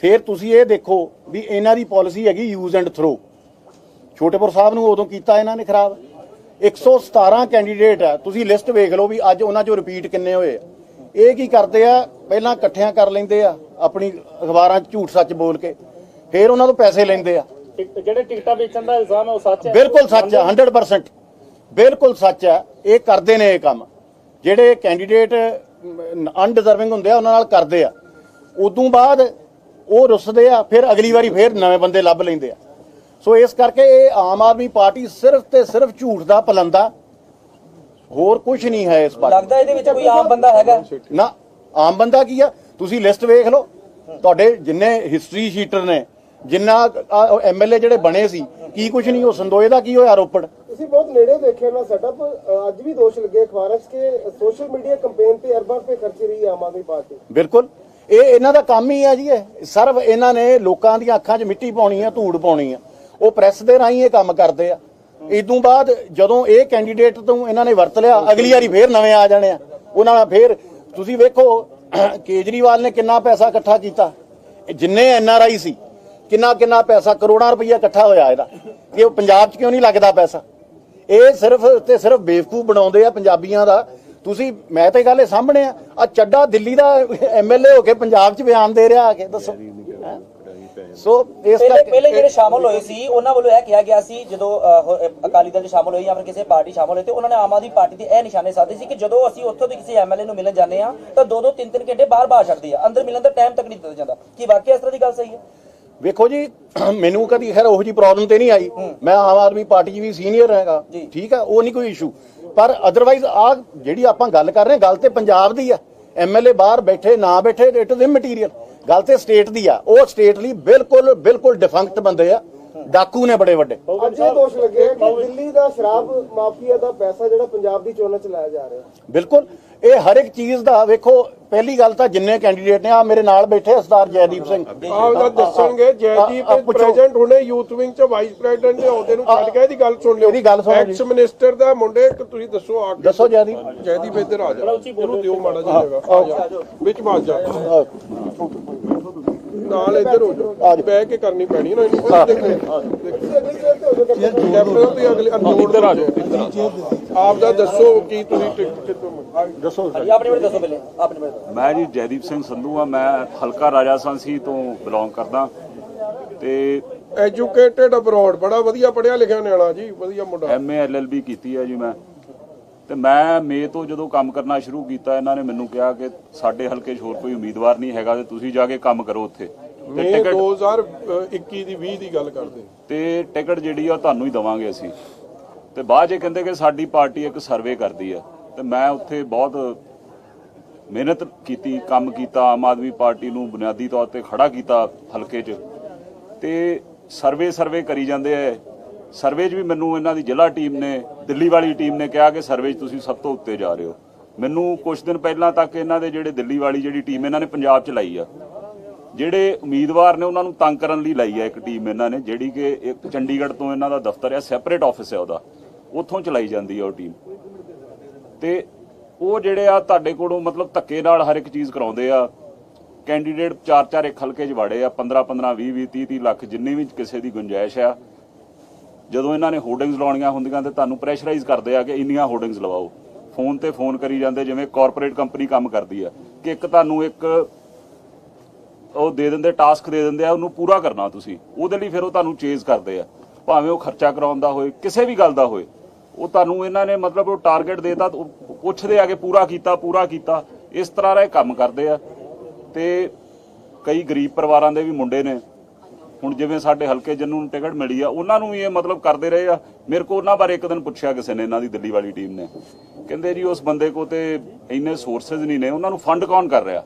ਫਿਰ ਤੁਸੀਂ ਇਹ ਦੇਖੋ ਵੀ ਇਹਨਾਂ ਦੀ ਪਾਲਿਸੀ ਹੈਗੀ ਯੂਜ਼ ਐਂਡ ਥਰੋ। ਛੋਟੇਪੁਰ ਸਾਹਿਬ ਨੂੰ ਉਦੋਂ ਕੀਤਾ ਇਹਨਾਂ ਨੇ ਖਰਾਬ। 117 ਕੈਂਡੀਡੇਟ ਹੈ, ਤੁਸੀਂ ਲਿਸਟ ਵੇਖ ਲਓ ਵੀ ਅੱਜ ਉਹਨਾਂ 'ਚੋਂ ਰਿਪੀਟ ਕਿੰਨੇ ਹੋਏ। ਇਹ ਕੀ ਕਰਦੇ ਆ, ਪਹਿਲਾਂ ਇਕੱਠਿਆਂ ਕਰ ਲੈਂਦੇ ਆ ਆਪਣੀ ਅਖਬਾਰਾਂ 'ਚ ਝੂਠ ਸੱਚ ਬੋਲ ਕੇ, ਫਿਰ ਉਹਨਾਂ ਤੋਂ ਪੈਸੇ ਲੈਂਦੇ ਆ। ਜਿਹੜੇ ਟਿਕਟਾਂ ਵੇਚਣ ਦਾ ਇਲਜ਼ਾਮ ਹੈ ਉਹ ਸੱਚ ਹੈ? ਬਿਲਕੁਲ ਸੱਚ ਹੈ, 100% ਬਿਲਕੁਲ ਸੱਚ ਹੈ। ਇਹ ਕਰਦੇ ਨੇ ਇਹ ਕੰਮ, ਜਿਹੜੇ ਕੈਂਡੀਡੇਟ ਅਨਡਿਜ਼ਰਵਿੰਗ ਹੁੰਦੇ ਆ ਉਹਨਾਂ ਨਾਲ ਕਰਦੇ ਆ। ਉਦੋਂ ਬਾਅਦ ਉਹ ਰੁੱਸਦੇ ਆ, ਫਿਰ ਅਗਲੀ ਵਾਰੀ ਫਿਰ ਨਵੇਂ ਬੰਦੇ ਲੱਭ ਲੈਂਦੇ ਆ। ਸੋ ਇਸ ਕਰਕੇ ਇਹ ਆਮ ਆਦਮੀ ਪਾਰਟੀ ਸਿਰਫ ਤੇ ਸਿਰਫ ਝੂਠ ਦਾ ਪਲੰਦਾ, ਹੋਰ ਕੁਝ ਨਹੀਂ ਹੈ ਇਸ ਪਾਰਟੀ। ਲੱਗਦਾ ਇਹਦੇ ਵਿੱਚ ਕੋਈ ਆਮ ਬੰਦਾ ਹੈਗਾ? ਨਾ, ਆਮ ਬੰਦਾ ਕੀ ਆ, ਤੁਸੀਂ ਲਿਸਟ ਵੇਖ ਲਓ। ਤੁਹਾਡੇ ਜਿੰਨੇ ਹਿਸਟਰੀ ਸ਼ੀਟਰ ਨੇ, ਜਿੰਨਾ ਐਮਐਲਏ ਜਿਹੜੇ ਬਣੇ ਸੀ, ਕੀ ਕੁਝ ਨਹੀਂ। ਉਹ ਸੰਦੋਏ ਦਾ ਕੀ ਹੋਇਆ ਰੋਪੜ? ਤੁਸੀਂ ਬਹੁਤ ਨੇੜੇ ਦੇਖਿਆ ਨਾ ਸੈਟਅਪ। ਅੱਜ ਵੀ ਦੋਸ਼ ਲੱਗੇ ਅਖਬਾਰਾਂ 'ਚ ਕਿ ਸੋਸ਼ਲ ਮੀਡੀਆ ਕੈਂਪੇਨ ਤੇ ਅਰਬਾਂ ਰੁਪਏ ਖਰਚ ਰਹੀ ਹੈ ਆਮ ਆਦਮੀ ਪਾਰਟੀ। ਬਿਲਕੁਲ, ਇਹ ਇਹਨਾਂ ਦਾ ਕੰਮ ਹੀ ਹੈ ਜੀ। ਇਹ ਸਰਵ ਇਹਨਾਂ ਨੇ ਲੋਕਾਂ ਦੀਆਂ ਅੱਖਾਂ 'ਚ ਮਿੱਟੀ ਪਾਉਣੀ ਆ, ਧੂੜ ਪਾਉਣੀ ਆ। ਉਹ ਪ੍ਰੈਸ ਦੇ ਰਾਹੀਂ ਇਹ ਕੰਮ ਕਰਦੇ ਆ। ਇਦੋਂ ਬਾਅਦ ਜਦੋਂ ਇਹ ਕੈਂਡੀਡੇਟ ਤੋਂ ਇਹਨਾਂ ਨੇ ਵਰਤ ਲਿਆ, ਅਗਲੀ ਵਾਰੀ ਫੇਰ ਨਵੇਂ ਆ ਜਾਣੇ ਆ ਉਹਨਾਂ ਨਾਲ। ਫੇਰ ਤੁਸੀਂ ਵੇਖੋ ਕੇਜਰੀਵਾਲ ਨੇ ਕਿੰਨਾ ਪੈਸਾ ਇਕੱਠਾ ਕੀਤਾ, ਜਿੰਨੇ ਐਨਆਰਆਈ ਸੀ, ਕਿੰਨਾ ਪੈਸਾ, ਕਰੋੜਾਂ ਰੁਪਈਆ ਇਕੱਠਾ ਹੋਇਆ ਇਹਦਾ। ਕਿ ਉਹ ਪੰਜਾਬ 'ਚ ਕਿਉਂ ਨਹੀਂ ਲੱਗਦਾ ਪੈਸਾ? ਇਹ ਸਿਰਫ ਤੇ ਸਿਰਫ ਬੇਵਕੂਫ ਬਣਾਉਂਦੇ ਆ ਪੰਜਾਬੀਆਂ ਦਾ। ਤੁਸੀਂ, ਮੈਂ ਤਾਂ ਗੱਲ ਇਹ ਸਾਹਮਣੇ ਆ ਚੱਡਾ ਦਿੱਲੀ ਦਾ ਐਮਐਲਏ ਹੋ ਕੇ ਪੰਜਾਬ 'ਚ ਬਿਆਨ ਦੇ ਰਿਹਾ ਆ ਕੇ, ਦੱਸੋ। ਸੋ ਇਸ ਪਹਿਲੇ ਜਿਹੜੇ ਸ਼ਾਮਲ ਹੋਏ ਸੀ ਉਹਨਾਂ ਵੱਲੋਂ ਇਹ ਕਿਹਾ ਗਿਆ ਸੀ, ਜਦੋਂ ਅਕਾਲੀ ਦਲ 'ਚ ਸ਼ਾਮਲ ਹੋਏ ਜਾਂ ਫਿਰ ਕਿਸੇ ਪਾਰਟੀ ਸ਼ਾਮਲ ਹੋਏ, ਤੇ ਉਹਨਾਂ ਨੇ ਆਮ ਆਦਮੀ ਪਾਰਟੀ ਦੇ ਇਹ ਨਿਸ਼ਾਨੇ ਸਾਧੇ ਸੀ ਕਿ ਜਦੋਂ ਅਸੀਂ ਉੱਥੋਂ ਦੇ ਕਿਸੇ ਐਮਐਲਏ ਨੂੰ ਮਿਲਣ ਜਾਂਦੇ ਆ ਤਾਂ 2-2 3-3 ਘੰਟੇ ਬਾਹਰ ਛੱਡਦੇ ਆ, ਅੰਦਰ ਮਿਲਣ ਦਾ ਟਾਈਮ ਤੱਕ ਨਹੀਂ ਦਿੱਤਾ ਜਾਂਦਾ। ਕੀ ਵਾਕਿਆ ਇਸ ਤਰ੍ਹਾਂ ਦੀ ਗੱਲ ਸਹੀ ਹੈ? ਵੇਖੋ ਜੀ, ਮੈਨੂੰ ਕਦੀ ਖੈਰ ਉਹੋ ਜਿਹੀ ਪ੍ਰੋਬਲਮ ਤੇ ਨਹੀਂ ਆਈ। ਮੈਂ ਆਮ ਆਦਮੀ ਪਾਰਟੀ 'ਚ ਵੀ ਸੀਨੀਅਰ ਹੈਗਾ, ਠੀਕ ਹੈ, ਉਹ ਨਹੀਂ ਕੋਈ ਇਸ਼ੂ। ਪਰ ਅਦਰਵਾਈਜ਼ ਆ ਜਿਹੜੀ ਆਪਾਂ ਗੱਲ ਕਰ ਰਹੇ, ਗੱਲ ਤੇ ਪੰਜਾਬ ਦੀ ਆ। ਐਮਐਲਏ ਬਾਹਰ ਬੈਠੇ ਨਾ ਬੈਠੇ, ਇਟ ਇਜ਼ ਇਮਟੀਰੀਅਲ। ਗੱਲ ਤੇ ਸਟੇਟ ਦੀ ਆ। ਉਹ ਸਟੇਟ ਲਈ ਬਿਲਕੁਲ ਡਿਫੰਕਟ ਬੰਦੇ ਆ, ਡਾਕੂ ਨੇ ਬੜੇ ਵੱਡੇ। ਅੱਜ ਇਹ ਦੋਸ਼ ਲੱਗੇ ਕਿ ਦਿੱਲੀ ਦਾ ਸ਼ਰਾਬ ਮਾਫੀਆ ਦਾ ਪੈਸਾ ਜਿਹੜਾ ਪੰਜਾਬ ਦੀ ਚੋਣਾਂ 'ਚ ਲਾਇਆ ਜਾ ਰਿਹਾ। ਬਿਲਕੁਲ, ਇਹ ਹਰ ਇੱਕ ਚੀਜ਼ ਦਾ ਵੇਖੋ। ਪਹਿਲੀ ਗੱਲ ਤਾਂ ਜਿੰਨੇ ਕੈਂਡੀਡੇਟ ਨੇ, ਆ ਮੇਰੇ ਨਾਲ ਬੈਠੇ ਸਰਦਾਰ ਜੈਦੀਪ ਸਿੰਘ, ਉਹਦਾ ਦੱਸਣਗੇ। ਜੈਦੀਪ ਪ੍ਰੈਜ਼ੀਡੈਂਟ ਹੁਣੇ ਯੂਥ ਵਿੰਗ 'ਚ ਵਾਈਸ ਪ੍ਰੈਜ਼ੀਡੈਂਟ ਦੇ ਅਹੁਦੇ ਨੂੰ ਛੱਡ ਕੇ। ਇਹਦੀ ਗੱਲ ਸੁਣ ਲਿਓ, ਇਹਦੀ ਗੱਲ ਸੁਣੋ। ਐਕਸ ਮਿਨਿਸਟਰ ਦਾ ਮੁੰਡੇ, ਤੁਸੀਂ ਦੱਸੋ ਆ ਕੇ। ਦੱਸੋ ਜੈਦੀਪ ਇੱਧਰ ਆ ਜਾ, ਇਹਨੂੰ ਦਿਓ ਮਾੜਾ ਜਿਹਾ ਜਗ੍ਹਾ, ਵਿੱਚ ਵੱਜ ਜਾ ਨਾਲ। ਇੱਧਰ ਹੋ ਜਾ, ਬਹਿ ਕੇ ਕਰਨੀ ਪੈਣੀ ਨਾ ਇਹਨੂੰ। ਕੈਪਟਨ ਤੁਸੀਂ ਅਗਲੇ ਇੱਧਰ ਆ ਜਾਓ, ਆਪ ਦਾ ਦੱਸੋ ਕੀ ਤੁਸੀਂ ਟਿਕਟ ਕਿੱਥੋਂ ਦੱਸੋ ਹਾਂਜੀ ਆਪਣੇ ਬਾਰੇ ਦੱਸੋ ਪਹਿਲੇ ਆਪਣੇ ਬਾਰੇ। ਮੈਂ ਜੀ ਜੈਦੀਪ ਸਿੰਘ ਸੰਧੂ ਆ, ਮੈਂ ਹਲਕਾ ਰਾਜਾ ਸਾਂਸੀ ਤੋਂ ਬਿਲੋਂਗ ਕਰਦਾ ਤੇ ਐਜੂਕੇਟਡ ਅਬਰੋਡ, ਬੜਾ ਵਧੀਆ ਪੜਿਆ ਲਿਖਿਆ ਨਿਆਣਾ ਜੀ, ਵਧੀਆ ਮੁੰਡਾ। ਐਮਏ ਐਲਐਲਬੀ ਕੀਤੀ ਹੈ ਜੀ ਮੈਂ। ਤੇ ਮੈਂ ਮੇ ਤੋਂ ਜਦੋਂ ਕੰਮ ਕਰਨਾ ਸ਼ੁਰੂ ਕੀਤਾ, ਇਹਨਾਂ ਨੇ ਮੈਨੂੰ ਕਿਹਾ ਕਿ ਸਾਡੇ ਹਲਕੇ 'ਚ ਹੋਰ ਕੋਈ ਉਮੀਦਵਾਰ ਨਹੀਂ ਹੈਗਾ ਤੇ ਤੁਸੀਂ ਜਾ ਕੇ ਕੰਮ ਕਰੋ ਉੱਥੇ, ਮੇ 2021 ਦੀ 20 ਦੀ ਗੱਲ ਕਰਦੇ, ਤੇ ਟਿਕਟ ਜਿਹੜੀ ਆ ਤੁਹਾਨੂੰ ਹੀ ਦਵਾਂਗੇ ਅਸੀਂ। ਤੇ ਬਾਅਦ 'ਚ ਇਹ ਕਹਿੰਦੇ ਕਿ ਸਾਡੀ ਪਾਰਟੀ ਇੱਕ ਸਰਵੇ ਕਰਦੀ ਆ, ਤੇ ਮੈਂ ਉੱਥੇ ਬਹੁਤ ਮਿਹਨਤ ਕੀਤੀ, ਕੰਮ ਕੀਤਾ, ਆਮ ਆਦਮੀ ਪਾਰਟੀ ਨੂੰ ਬੁਨਿਆਦੀ ਤੌਰ ਤੇ ਖੜਾ ਕੀਤਾ ਹਲਕੇ 'ਚ। ਤੇ ਸਰਵੇ ਕਰੀ ਜਾਂਦੇ ਆ। ਸਰਵੇ 'ਚ ਵੀ ਮੈਨੂੰ ਇਹਨਾਂ ਦੀ ਜ਼ਿਲ੍ਹਾ ਟੀਮ ਨੇ, ਦਿੱਲੀ ਵਾਲੀ ਟੀਮ ਨੇ ਕਿਹਾ ਕਿ ਸਰਵੇ 'ਚ ਤੁਸੀਂ ਸਭ ਤੋਂ ਉੱਤੇ ਜਾ ਰਹੇ ਹੋ। ਮੈਨੂੰ ਕੁਝ ਦਿਨ ਪਹਿਲਾਂ ਤੱਕ ਇਹਨਾਂ ਦੇ ਜਿਹੜੇ ਦਿੱਲੀ ਵਾਲੀ ਜਿਹੜੀ ਟੀਮ ਇਹਨਾਂ ਨੇ ਪੰਜਾਬ 'ਚ ਲਾਈ ਆ, ਜਿਹੜੇ ਉਮੀਦਵਾਰ ਨੇ ਉਹਨਾਂ ਨੂੰ ਤੰਗ ਕਰਨ ਲਈ ਲਾਈ ਆ ਇੱਕ ਟੀਮ ਇਹਨਾਂ ਨੇ, ਜਿਹੜੀ ਕਿ ਇੱਕ ਚੰਡੀਗੜ੍ਹ ਤੋਂ ਇਹਨਾਂ ਦਾ ਦਫ਼ਤਰ ਹੈ, ਸੈਪਰੇਟ ਆਫਿਸ ਹੈ ਉਹਦਾ, ਉੱਥੋਂ ਚਲਾਈ ਜਾਂਦੀ ਆ ਉਹ ਟੀਮ। ਤੇ ਉਹ ਜਿਹੜੇ ਆ ਤੁਹਾਡੇ ਕੋਲੋਂ ਮਤਲਬ ਧੱਕੇ ਨਾਲ ਹਰ ਇੱਕ ਚੀਜ਼ ਕਰਾਉਂਦੇ ਆ। ਕੈਂਡੀਡੇਟ 4-4 ਇੱਕ ਹਲਕੇ 'ਚ ਵਾੜੇ ਆ, 15-15, 20-20, 30-30 ਲੱਖ ਜਿੰਨੀ ਵੀ ਕਿਸੇ ਦੀ ਗੁੰਜਾਇਸ਼ ਆ। ਜਦੋਂ ਇਹਨਾਂ ਨੇ ਹੋਰਡਿੰਗਸ ਲਾਉਣੀਆਂ ਹੁੰਦੀਆਂ ਤੇ ਤੁਹਾਨੂੰ ਪ੍ਰੈਸ਼ਰਾਈਜ਼ ਕਰਦੇ ਆ ਕਿ ਇੰਨੀਆਂ ਹੋਰਡਿੰਗਸ ਲਵਾਓ। ਫੋਨ ਤੇ ਫੋਨ ਕਰੀ ਜਾਂਦੇ, ਜਿਵੇਂ ਕਾਰਪੋਰੇਟ ਕੰਪਨੀ ਕੰਮ ਕਰਦੀ ਆ, ਕਿ ਇੱਕ ਤੁਹਾਨੂੰ ਇੱਕ ਉਹ ਦੇ ਦਿੰਦੇ, ਟਾਸਕ ਦੇ ਦਿੰਦੇ ਆ, ਉਹਨੂੰ ਪੂਰਾ ਕਰਨਾ ਤੁਸੀਂ, ਉਹਦੇ ਲਈ ਫਿਰ ਉਹ ਤੁਹਾਨੂੰ ਚੇਜ਼ ਕਰਦੇ ਆ, ਭਾਵੇਂ ਉਹ ਖਰਚਾ ਕਰਾਉਣ ਦਾ ਹੋਏ, ਕਿਸੇ ਵੀ ਗੱਲ ਦਾ ਹੋਏ। ਉਹ ਤੁਹਾਨੂੰ ਇਹਨਾਂ ਨੇ ਮਤਲਬ ਉਹ ਟਾਰਗੇਟ ਦੇਤਾ, ਪੁੱਛਦੇ ਆ ਕਿ ਪੂਰਾ ਕੀਤਾ। ਇਸ ਤਰ੍ਹਾਂ ਦਾ ਇਹ ਕੰਮ ਕਰਦੇ ਆ। ਤੇ ਕਈ ਗਰੀਬ ਪਰਿਵਾਰਾਂ ਦੇ ਵੀ ਮੁੰਡੇ ਨੇ, ਹੁਣ ਜਿਵੇਂ ਸਾਡੇ ਹਲਕੇ ਜਿਹਨੂੰ ਟਿਕਟ ਮਿਲੀ ਆ, ਉਹਨਾਂ ਨੂੰ ਵੀ ਇਹ ਮਤਲਬ ਕਰਦੇ ਰਹੇ ਆ। ਮੇਰੇ ਕੋਲ ਉਹਨਾਂ ਬਾਰੇ ਇੱਕ ਦਿਨ ਪੁੱਛਿਆ ਕਿਸੇ ਨੇ, ਇਹਨਾਂ ਦੀ ਦਿੱਲੀ ਵਾਲੀ ਟੀਮ ਨੇ, ਕਹਿੰਦੇ ਜੀ ਉਸ ਬੰਦੇ ਕੋਲ ਤੇ ਇੰਨੇ ਸੋਰਸਸ ਨਹੀਂ ਨੇ, ਉਹਨਾਂ ਨੂੰ ਫੰਡ ਕੌਣ ਕਰ ਰਿਹਾ।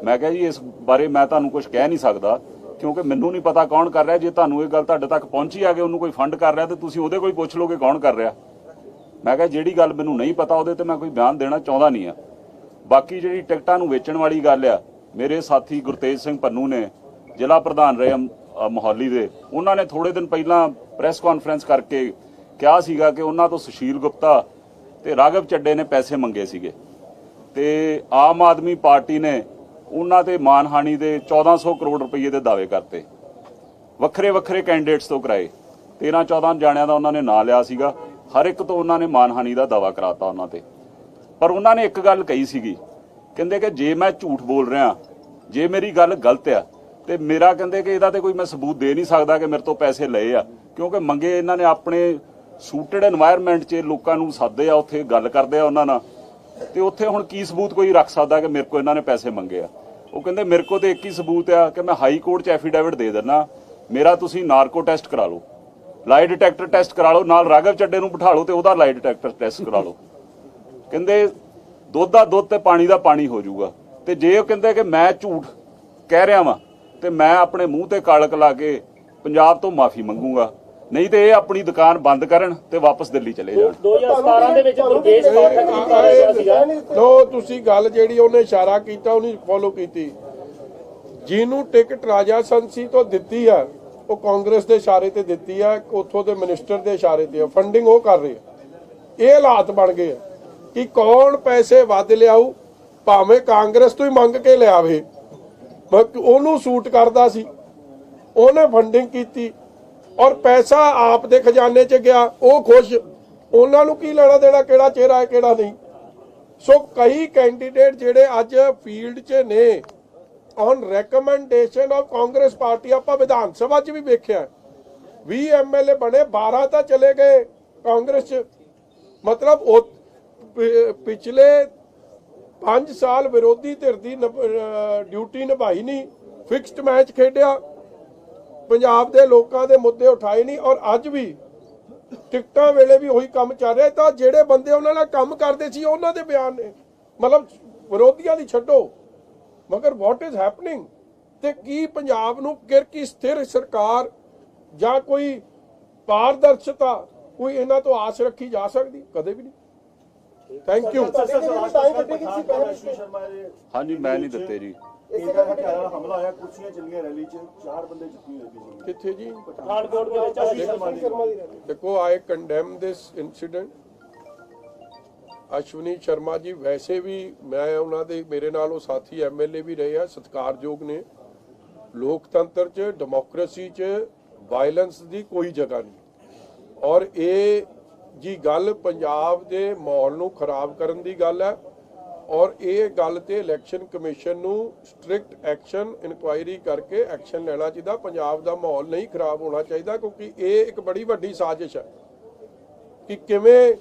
ਮੈਂ ਕਿਹਾ ਜੀ ਇਸ ਬਾਰੇ ਮੈਂ ਤੁਹਾਨੂੰ ਕੁਝ ਕਹਿ ਨਹੀਂ ਸਕਦਾ, ਕਿਉਂਕਿ ਮੈਨੂੰ ਨਹੀਂ ਪਤਾ ਕੌਣ ਕਰ ਰਿਹਾ। ਜੇ ਤੁਹਾਨੂੰ ਇਹ ਗੱਲ ਤੁਹਾਡੇ ਤੱਕ ਪਹੁੰਚੀ ਆ ਕਿ ਉਹਨੂੰ ਕੋਈ ਫੰਡ ਕਰ ਰਿਹਾ, ਤੇ ਤੁਸੀਂ ਉਹਦੇ ਕੋਈ ਪੁੱਛ ਲਓਗੇ ਕੌਣ ਕਰ ਰਿਹਾ। ਮੈਂ ਕਿਹਾ ਜਿਹੜੀ ਗੱਲ ਮੈਨੂੰ ਨਹੀਂ ਪਤਾ ਉਹਦੇ ਤੇ ਮੈਂ ਕੋਈ ਬਿਆਨ ਦੇਣਾ ਚਾਹੁੰਦਾ ਨਹੀਂ ਆ। ਬਾਕੀ ਜਿਹੜੀ ਟਿਕਟਾਂ ਨੂੰ ਵੇਚਣ ਵਾਲੀ ਗੱਲ ਆ, ਮੇਰੇ ਸਾਥੀ ਗੁਰਤੇਜ ਸਿੰਘ ਪੰਨੂ ਨੇ, ਜ਼ਿਲ੍ਹਾ ਪ੍ਰਧਾਨ ਰਹੇ ਮੋਹਾਲੀ ਦੇ, ਉਹਨਾਂ ਨੇ ਥੋੜੇ ਦਿਨ ਪਹਿਲਾਂ ਪ੍ਰੈਸ ਕਾਨਫਰੰਸ ਕਰਕੇ ਕਿਹਾ ਸੀਗਾ ਕਿ ਉਹਨਾਂ ਤੋਂ ਸੁਸ਼ੀਲ ਗੁਪਤਾ ਤੇ ਰਾਘਵ ਚੱਡੇ ਨੇ ਪੈਸੇ ਮੰਗੇ ਸੀਗੇ, ਤੇ ਆਮ ਆਦਮੀ ਪਾਰਟੀ ਨੇ ਉਹਨਾਂ ਤੇ ਮਾਨਹਾਨੀ ਦੇ 1400 ਕਰੋੜ ਰੁਪਏ ਦੇ ਦਾਅਵੇ ਕਰਤੇ, ਵੱਖਰੇ ਕੈਂਡੀਡੇਟਸ ਤੋਂ ਕਰਾਏ। 13-14 ਜਾਣਿਆਂ ਦਾ ਉਹਨਾਂ ਨੇ ਨਾਂ ਲਿਆ ਸੀਗਾ, ਹਰ ਇੱਕ ਤੋਂ ਉਹਨਾਂ ਨੇ ਮਾਨਹਾਨੀ ਦਾ ਦਾਅਵਾ ਕਰਾਤਾ ਉਹਨਾਂ ਤੇ। ਪਰ ਉਹਨਾਂ ਨੇ ਇੱਕ ਗੱਲ ਕਹੀ ਸੀਗੀ, ਕਹਿੰਦੇ ਕਿ ਜੇ ਮੈਂ ਝੂਠ ਬੋਲ ਰਿਹਾ, ਜੇ ਮੇਰੀ ਗੱਲ ਗਲਤ ਆ, ਤੇ ਮੇਰਾ ਕਹਿੰਦੇ ਕਿ ਇਹਦਾ ਤੇ ਕੋਈ ਮੈਂ ਸਬੂਤ ਦੇ ਨਹੀਂ ਸਕਦਾ ਕਿ ਮੇਰੇ ਤੋਂ ਪੈਸੇ ਲਏ ਆ, ਕਿਉਂਕਿ ਮੰਗੇ ਇਹਨਾਂ ਨੇ ਆਪਣੇ ਸੂਟਡ এনवायरमेंट 'ਚ ਲੋਕਾਂ ਨੂੰ ਸਾਦੇ ਆ, ਉੱਥੇ ਗੱਲ ਕਰਦੇ ਆ ਉਹਨਾਂ ਨਾਲ, ਤੇ ਉੱਥੇ ਹੁਣ ਕੀ ਸਬੂਤ ਕੋਈ ਰੱਖ ਸਕਦਾ ਕਿ ਮੇਰੇ ਕੋਲ ਇਹਨਾਂ ਨੇ ਪੈਸੇ ਮੰਗੇ ਆ। ਉਹ ਕਹਿੰਦੇ ਮੇਰੇ ਕੋਲ ਤੇ ਇੱਕ ਹੀ ਸਬੂਤ ਆ ਕਿ ਮੈਂ ਹਾਈ ਕੋਰਟ 'ਚ ਐਫੀਡੇਵਿਟ ਦੇ ਦਿੰਦਾ, ਮੇਰਾ ਤੁਸੀਂ ਨਾਰਕੋ ਟੈਸਟ ਕਰਾ ਲਓ, ਲਾਈ ਡਿਟੈਕਟਰ ਟੈਸਟ ਕਰਾ ਲਓ, ਨਾਲ ਰਾਘਵ ਚੱਡੇ ਨੂੰ ਬਿਠਾ ਲਓ ਤੇ ਉਹਦਾ ਲਾਈ ਡਿਟੈਕਟਰ ਟੈਸਟ ਕਰਾ ਲਓ। ਕਹਿੰਦੇ ਦੁੱਧ ਦਾ ਦੁੱਧ ਤੇ ਪਾਣੀ ਦਾ ਪਾਣੀ ਹੋ ਜਾਊਗਾ। ਤੇ ਜੇ ਉਹ ਕਹਿੰਦੇ ਕਿ ਮੈਂ ਝੂਠ ਕਹਿ ਰਿਹਾ ਵਾਂ, ਤੇ ਮੈਂ ਆਪਣੇ ਮੂੰਹ ਤੇ ਕਾਲਕ ਲਾ ਕੇ ਪੰਜਾਬ ਤੋਂ ਮਾਫੀ ਮੰਗੂਗਾ, ਨਹੀਂ ਤੇ ਇਹ ਆਪਣੀ ਦੁਕਾਨ ਬੰਦ ਕਰਨ ਤੇ ਵਾਪਸ ਦਿੱਲੀ ਚਲੇ ਜਾਣ। 2017 ਦੇ ਵਿੱਚ ਦੁਰਗੇਸ਼ ਪਾਠਕ ਨੂੰ ਕੀਤਾ ਗਿਆ ਸੀਗਾ। ਲੋ ਤੁਸੀਂ ਗੱਲ ਜਿਹੜੀ ਉਹਨੇ ਇਸ਼ਾਰਾ ਕੀਤਾ ਉਹਨੇ ਫੋਲੋ ਕੀਤੀ। ਜਿਹਨੂੰ ਟਿਕਟ ਰਾਜਾ ਸੰਸੀ ਤੋਂ ਦਿੱਤੀ ਆ, ਉਹ ਕਾਂਗਰਸ ਦੇ ਇਸ਼ਾਰੇ ਤੇ ਦਿੱਤੀ ਆ, ਉੱਥੋਂ ਦੇ ਮਿਨਿਸਟਰ ਦੇ ਇਸ਼ਾਰੇ ਤੇ ਆ, ਫੰਡਿੰਗ ਉਹ ਕਰ ਰਹੇ ਆ। ਇਹ ਹਾਲਾਤ ਬਣ ਗਏ ਆ ਕਿ ਕੌਣ ਪੈਸੇ ਵੱਧ ਲਿਆਊ, ਭਾਵੇਂ ਕਾਂਗਰਸ ਤੋਂ ਹੀ ਮੰਗ ਕੇ ਲਿਆਵੇ, ਉਹਨੂੰ ਸੂਟ ਕਰਦਾ ਸੀ, ਉਹਨੇ ਫੰਡਿੰਗ ਕੀਤੀ ਔਰ ਪੈਸਾ ਆਪ ਦੇ ਖਜ਼ਾਨੇ 'ਚ ਗਿਆ, ਉਹ ਖੁਸ਼। ਉਹਨਾਂ ਨੂੰ ਕੀ ਲੈਣਾ ਦੇਣਾ ਕਿਹੜਾ ਚਿਹਰਾ ਹੈ ਕਿਹੜਾ ਨਹੀਂ। ਸੋ ਕਈ ਕੈਂਡੀਡੇਟ ਜਿਹੜੇ ਅੱਜ ਫੀਲਡ 'ਚ ਨੇ on recommendation of Congress party, ਆਪਾਂ ਵਿਧਾਨ ਸਭਾ 'ਚ ਵੀ ਵੇਖਿਆ 20 ਐਮਐਲਏ ਬਣੇ, 12 ਤਾਂ ਚਲੇ ਗਏ ਕਾਂਗਰਸ 'ਚ। ਮਤਲਬ ਉਹ ਪਿਛਲੇ 5 ਸਾਲ ਵਿਰੋਧੀ ਧਿਰ ਦੀ ਡਿਊਟੀ ਨਿਭਾਈ ਨਹੀਂ, ਫਿਕਸਡ ਮੈਚ ਖੇਡਿਆ, ਪੰਜਾਬ ਦੇ ਲੋਕਾਂ ਦੇ ਮੁੱਦੇ ਉਠਾਏ ਨਹੀਂ, ਔਰ ਅੱਜ ਵੀ ਟਿਕਟਾਂ ਵੇਲੇ ਵੀ ਉਹੀ ਕੰਮ ਚੱਲ ਰਿਹਾ। ਤਾਂ ਜਿਹੜੇ ਬੰਦੇ ਉਹਨਾਂ ਨਾਲ ਕੰਮ ਕਰਦੇ ਸੀ ਉਹਨਾਂ ਦੇ ਬਿਆਨ ਨੇ, ਮਤਲਬ ਵਿਰੋਧੀਆਂ ਦੀ ਛੱਡੋ, ਮਗਰ ਵਾਟ ਇਜ਼ ਹੈਪਨਿੰਗ। ਤੇ ਕੀ ਪੰਜਾਬ ਨੂੰ ਕੀ ਸਥਿਰ ਸਰਕਾਰ ਜਾਂ ਕੋਈ ਪਾਰਦਰਸ਼ਤਾ ਕੋਈ ਇਹਨਾਂ ਤੋਂ ਆਸ ਰੱਖੀ ਜਾ ਸਕਦੀ? ਕਦੇ ਵੀ ਨਹੀਂ। Thank you. ਹਾਂਜੀ ਮੈਂ ਨਹੀਂ ਦਿੱਤੇ ਜੀ। ਹਮਲਾ ਹੋਇਆ, ਕੁਰਸੀਆਂ ਚੱਲੀਆਂ ਰੈਲੀ 'ਚ, 4 ਬੰਦੇ ਜ਼ਖਮੀ ਹੋਏ ਸੀ। ਕਿੱਥੇ ਜੀ? ਪਠਾਨਕੋਟ ਦੇ ਵਿੱਚ। ਦੇਖੋ ਆਈ ਕੰਡੈਮ ਦਿਸ ਇਨਸੀਡੈਂਟ। ਅਸ਼ਵਨੀ ਸ਼ਰਮਾ ਜੀ ਵੈਸੇ ਵੀ ਮੈਂ ਉਹਨਾਂ ਦੇ, ਮੇਰੇ ਨਾਲ ਉਹ ਸਾਥੀ ਐਮਐਲਏ ਵੀ ਰਹੇ ਆ, ਸਤਿਕਾਰਯੋਗ ਨੇ। ਲੋਕਤੰਤਰ 'ਚ, ਡੈਮੋਕ੍ਰੇਸੀ 'ਚ ਵਾਇਲੈਂਸ ਦੀ ਕੋਈ ਜਗ੍ਹਾ ਨਹੀਂ। ਔਰ ਇਹ ਜੀ ਗੱਲ ਪੰਜਾਬ ਦੇ ਮਾਹੌਲ ਨੂੰ ਖਰਾਬ ਕਰਨ ਦੀ ਗੱਲ ਹੈ। ਔਰ ਇਹ ਗੱਲ ਤੇ ਇਲੈਕਸ਼ਨ ਕਮਿਸ਼ਨ ਨੂੰ ਸਟ੍ਰਿਕਟ ਐਕਸ਼ਨ ਇਨਕੁਆਇਰੀ ਕਰਕੇ ਐਕਸ਼ਨ ਲੈਣਾ ਚਾਹੀਦਾ। ਪੰਜਾਬ ਦਾ ਮਾਹੌਲ ਨਹੀਂ ਖਰਾਬ ਹੋਣਾ ਚਾਹੀਦਾ, ਕਿਉਂਕਿ ਇਹ ਇੱਕ ਬੜੀ ਵੱਡੀ ਸਾਜ਼ਿਸ਼ ਹੈ ਕਿ ਕਿਵੇਂ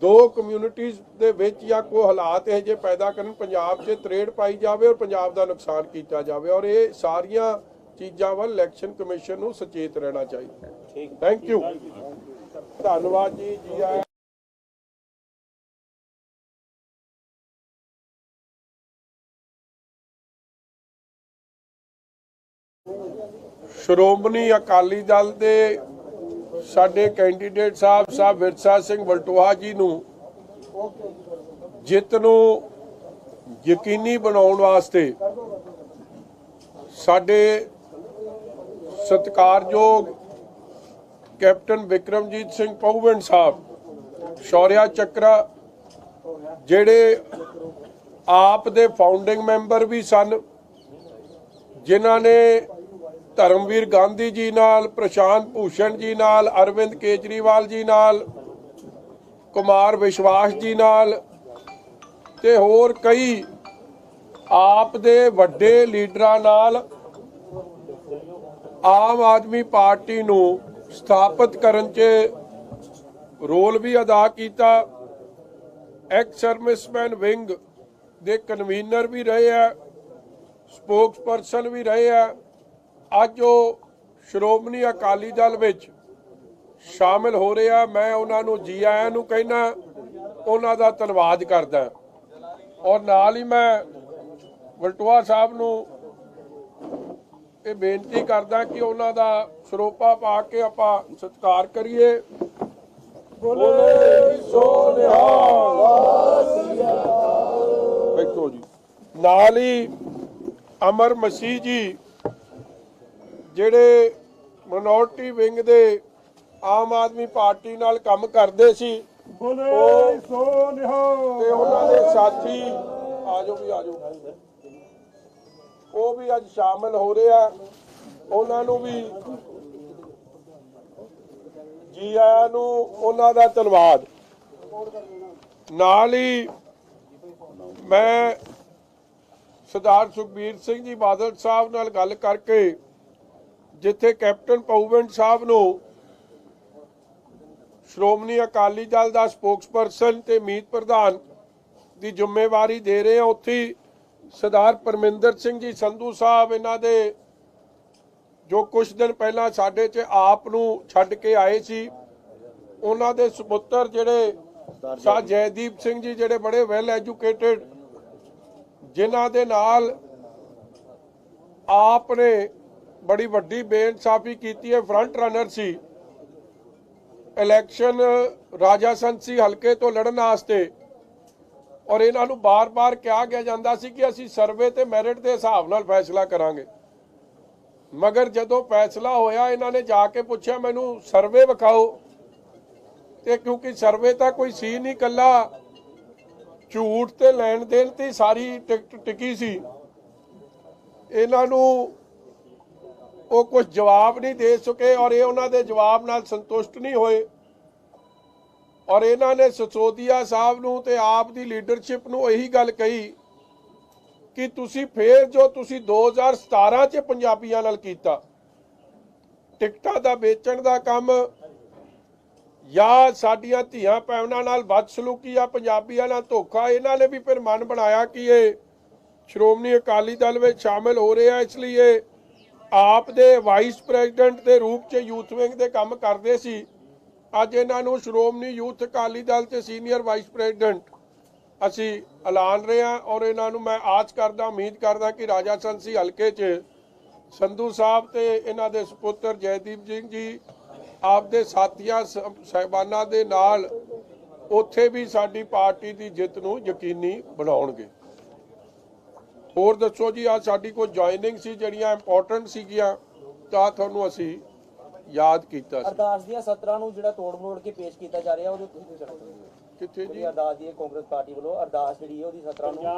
ਦੋ ਕਮਿਊਨਿਟੀਜ਼ ਦੇ ਵਿੱਚ ਜਾਂ ਕੋਈ ਹਾਲਾਤ ਇਹ ਜੇ ਪੈਦਾ ਕਰਨ, ਪੰਜਾਬ 'ਚ ਤਰੇੜ ਪਾਈ ਜਾਵੇ ਔਰ ਪੰਜਾਬ ਦਾ ਨੁਕਸਾਨ ਕੀਤਾ ਜਾਵੇ। ਔਰ ਇਹ ਸਾਰੀਆਂ ਚੀਜ਼ਾਂ ਵੱਲ ਇਲੈਕਸ਼ਨ ਕਮਿਸ਼ਨ ਨੂੰ ਸੁਚੇਤ ਰਹਿਣਾ ਚਾਹੀਦਾ। ਥੈਂਕ ਯੂ, ਧੰਨਵਾਦ ਜੀ। ਜੀ ਆਇਆਂ। ਸ਼੍ਰੋਮਣੀ ਅਕਾਲੀ ਦਲ ਦੇ ਸਾਡੇ ਕੈਂਡੀਡੇਟ ਸਾਹਿਬ ਵਿਰਸਾ ਸਿੰਘ ਵਲਟੋਹਾ ਜੀ ਨੂੰ ਜਿੱਤ ਨੂੰ ਯਕੀਨੀ ਬਣਾਉਣ ਵਾਸਤੇ ਸਾਡੇ ਸਤਿਕਾਰਯੋਗ ਕੈਪਟਨ ਵਿਕਰਮਜੀਤ ਸਿੰਘ ਪਹੂਵਿੰਡ ਸਾਹਿਬ, ਸ਼ੌਰਿਆ ਚੱਕਰਾ, ਜਿਹੜੇ ਆਪ ਦੇ ਫਾਊਂਡਿੰਗ ਮੈਂਬਰ ਵੀ ਸਨ, ਜਿਨ੍ਹਾਂ ਨੇ ਧਰਮਵੀਰ ਗਾਂਧੀ ਜੀ ਨਾਲ, ਪ੍ਰਸ਼ਾਂਤ ਭੂਸ਼ਣ ਜੀ ਨਾਲ, ਅਰਵਿੰਦ ਕੇਜਰੀਵਾਲ ਜੀ ਨਾਲ, ਕੁਮਾਰ ਵਿਸ਼ਵਾਸ ਜੀ ਨਾਲ ਤੇ ਹੋਰ ਕਈ ਆਪ ਦੇ ਵੱਡੇ ਲੀਡਰਾਂ ਨਾਲ ਆਮ ਆਦਮੀ ਪਾਰਟੀ ਨੂੰ ਸਥਾਪਿਤ ਕਰਨ 'ਚ ਰੋਲ ਵੀ ਅਦਾ ਕੀਤਾ। ਐਕਸ ਸਰਵਿਸਮੈਨ ਵਿੰਗ ਦੇ ਕਨਵੀਨਰ ਵੀ ਰਹੇ ਆ, ਸਪੋਕਸ ਪਰਸਨ ਵੀ ਰਹੇ ਆ। ਅੱਜ ਉਹ ਸ਼੍ਰੋਮਣੀ ਅਕਾਲੀ ਦਲ ਵਿੱਚ ਸ਼ਾਮਿਲ ਹੋ ਰਿਹਾ। ਮੈਂ ਉਹਨਾਂ ਨੂੰ ਜੀ ਆਇਆਂ ਨੂੰ ਕਹਿਣਾ, ਉਹਨਾਂ ਦਾ ਧੰਨਵਾਦ ਕਰਦਾ। ਔਰ ਨਾਲ ਹੀ ਮੈਂ ਵਲਟੋਹਾ ਸਾਹਿਬ ਨੂੰ ਇਹ ਬੇਨਤੀ ਕਰਦਾ ਕਿ ਉਹਨਾਂ ਦਾ ਸਰੋਪਾ ਪਾ ਕੇ ਆਪਾਂ ਸਤਿਕਾਰ ਕਰੀਏ। ਬੋਲੇ ਸੋ ਨਿਹਾਲ। ਬੈਠੋ ਜੀ। ਨਾਲ ਹੀ ਅਮਰ ਮਸੀਹ ਜੀ, ਜਿਹੜੇ ਮਿਨੋਰਟੀ ਵਿੰਗ ਦੇ ਆਮ ਆਦਮੀ ਪਾਰਟੀ ਨਾਲ ਕੰਮ ਕਰਦੇ ਸੀ, ਬੋਲੇ ਸੋ ਨਿਹਾਲ। ਤੇ ਉਹਨਾਂ ਦੇ ਸਾਥੀ ਆਜੋ ਵੀ ਆਜੋ, ਉਹ ਵੀ ਅੱਜ ਸ਼ਾਮਿਲ ਹੋ ਰਿਹਾ। ਉਹਨਾਂ ਨੂੰ ਵੀ ਜੀ ਆਇਆਂ ਨੂੰ, ਉਹਨਾਂ ਦਾ ਧੰਨਵਾਦ। ਨਾਲ ਹੀ ਮੈਂ ਸਰਦਾਰ ਸੁਖਬੀਰ ਸਿੰਘ ਜੀ ਬਾਦਲ ਸਾਹਿਬ ਨਾਲ ਗੱਲ ਕਰਕੇ, ਜਿੱਥੇ ਕੈਪਟਨ ਪਹੂਵਿੰਡ ਸਾਹਿਬ ਨੂੰ ਸ਼੍ਰੋਮਣੀ ਅਕਾਲੀ ਦਲ ਦਾ ਸਪੋਕਸਪਰਸਨ ਤੇ ਮੀਤ ਪ੍ਰਧਾਨ ਦੀ ਜ਼ਿੰਮੇਵਾਰੀ ਦੇ ਰਹੇ ਹਾਂ, ਉੱਥੇ ਸਰਦਾਰ ਪਰਮਿੰਦਰ ਸਿੰਘ ਜੀ ਸੰਧੂ ਸਾਹਿਬ, ਇਹਨਾਂ ਦੇ ਜੋ ਕੁਝ ਦਿਨ ਪਹਿਲਾਂ ਸਾਡੇ 'ਚ ਆਪ ਨੂੰ ਛੱਡ ਕੇ ਆਏ ਸੀ, ਉਹਨਾਂ ਦੇ ਸੁਪੁੱਤਰ ਜਿਹੜੇ ਸਾਹ ਜੈਦੀਪ ਸਿੰਘ ਜੀ, ਜਿਹੜੇ ਬੜੇ ਵੈਲ ਐਜੂਕੇਟਿਡ, ਜਿਨ੍ਹਾਂ ਦੇ ਨਾਲ ਆਪ ਨੇ ਬੜੀ ਵੱਡੀ ਬੇਇਨਸਾਫੀ ਕੀਤੀ ਹੈ, ਫਰੰਟ ਰਨਰ ਸੀ ਇਲੈਕਸ਼ਨ ਰਾਜਾ ਸੰਸੀ ਹਲਕੇ ਤੋਂ ਲੜਨ ਵਾਸਤੇ। ਔਰ ਇਹਨਾਂ ਨੂੰ ਬਾਰ-ਬਾਰ ਕਿਹਾ ਗਿਆ ਜਾਂਦਾ ਸੀ ਕਿ ਅਸੀਂ ਸਰਵੇ ਤੇ ਮੈਰਿਟ ਦੇ ਹਿਸਾਬ ਨਾਲ ਫੈਸਲਾ ਕਰਾਂਗੇ। ਮਗਰ ਜਦੋਂ ਫੈਸਲਾ ਹੋਇਆ, ਇਹਨਾਂ ਨੇ ਜਾ ਕੇ ਪੁੱਛਿਆ ਮੈਨੂੰ ਸਰਵੇ ਵਿਖਾਓ, ਤੇ ਕਿਉਂਕਿ ਸਰਵੇ ਤਾਂ ਕੋਈ ਸੀ ਨਹੀਂ, ਕੱਲਾ ਝੂਠ ਤੇ ਲੈਣ ਦੇਣ ਤੇ ਸਾਰੀ ਟਿਕਟ ਟਿਕੀ ਸੀ। ਇਹਨਾਂ ਨੂੰ ਉਹ ਕੁਝ ਜਵਾਬ ਨਹੀਂ ਦੇ ਸਕੇ ਔਰ ਇਹ ਉਹਨਾਂ ਦੇ ਜਵਾਬ ਨਾਲ ਸੰਤੁਸ਼ਟ ਨਹੀਂ ਹੋਏ। ਔਰ ਇਹਨਾਂ ਨੇ ਸਿਸੋਦੀਆ ਸਾਹਿਬ ਨੂੰ ਤੇ ਆਪ ਦੀ ਲੀਡਰਸ਼ਿਪ ਨੂੰ ਇਹੀ ਗੱਲ ਕਹੀ ਕਿ ਤੁਸੀਂ ਫੇਰ ਜੋ ਤੁਸੀਂ 2017 'ਚ ਪੰਜਾਬੀਆਂ ਨਾਲ ਕੀਤਾ, ਟਿਕਟਾਂ ਦਾ ਵੇਚਣ ਦਾ ਕੰਮ ਜਾਂ ਸਾਡੀਆਂ ਧੀਆਂ ਭੈਣਾਂ ਨਾਲ ਬਦਸਲੂਕੀ ਆ, ਪੰਜਾਬੀਆਂ ਨਾਲ ਧੋਖਾ, ਇਹਨਾਂ ਨੇ ਵੀ ਫਿਰ ਮਨ ਬਣਾਇਆ ਕਿ ਇਹ ਸ਼੍ਰੋਮਣੀ ਅਕਾਲੀ ਦਲ ਵਿੱਚ ਸ਼ਾਮਿਲ ਹੋ ਰਿਹਾ। ਇਸ ਲਈ ਇਹ ਆਪ ਦੇ ਵਾਈਸ ਪ੍ਰੈਜ਼ੀਡੈਂਟ ਦੇ ਰੂਪ 'ਚ ਯੂਥ ਵਿੰਗ ਦੇ ਕੰਮ ਕਰਦੇ ਸੀ। ਅੱਜ ਇਹਨਾਂ ਨੂੰ ਸ਼੍ਰੋਮਣੀ ਯੂਥ ਅਕਾਲੀ ਦਲ 'ਚ ਸੀਨੀਅਰ ਵਾਈਸ ਪ੍ਰੈਜ਼ੀਡੈਂਟ ਅਸੀਂ ਐਲਾਨ ਰਹੇ ਹਾਂ। ਔਰ ਇਹਨਾਂ ਨੂੰ ਮੈਂ ਆਸ ਕਰਦਾ, ਉਮੀਦ ਕਰਦਾ ਕਿ ਰਾਜਾ ਸੰਸੀ ਹਲਕੇ 'ਚ ਸੰਧੂ ਸਾਹਿਬ ਤੇ ਇਹਨਾਂ ਦੇ ਸੁਪੁੱਤਰ ਜੈਦੀਪ ਸਿੰਘ ਜੀ ਆਪਦੇ ਸਾਥੀਆਂ ਸਾਹਿਬਾਨਾਂ ਦੇ ਨਾਲ ਉੱਥੇ ਵੀ ਸਾਡੀ ਪਾਰਟੀ ਦੀ ਜਿੱਤ ਨੂੰ ਯਕੀਨੀ ਬਣਾਉਣਗੇ। ਹੋਰ ਦੱਸੋ ਜੀ, ਅੱਜ ਸਾਡੀ ਕੋਈ ਜੁਆਇਨਿੰਗ ਸੀ ਜਿਹੜੀਆਂ ਇੰਪੋਰਟੈਂਟ ਸੀਗੀਆਂ, ਤਾਂ ਤੁਹਾਨੂੰ ਅਸੀਂ ਯਾਦ ਕੀਤਾ ਸੀ। ਅਰਦਾਸ ਦੀਆਂ ਸਤਰਾਂ ਨੂੰ ਜਿਹੜਾ ਤੋੜ ਮਰੋੜ ਕੇ ਪੇਸ਼ ਕੀਤਾ ਜਾ ਰਿਹਾ, ਉਹਦੇ ਤੁਸੀਂ ਕੀ ਕਹਿਣਾ ਚਾਹੁੰਦੇ ਹੋ? ਕਿੱਥੇ ਜੀ? ਅਰਦਾਸ ਦੀ ਕਾਂਗਰਸ ਪਾਰਟੀ ਵੱਲੋਂ ਅਰਦਾਸ ਜਿਹੜੀ ਹੈ ਉਹਦੀ 17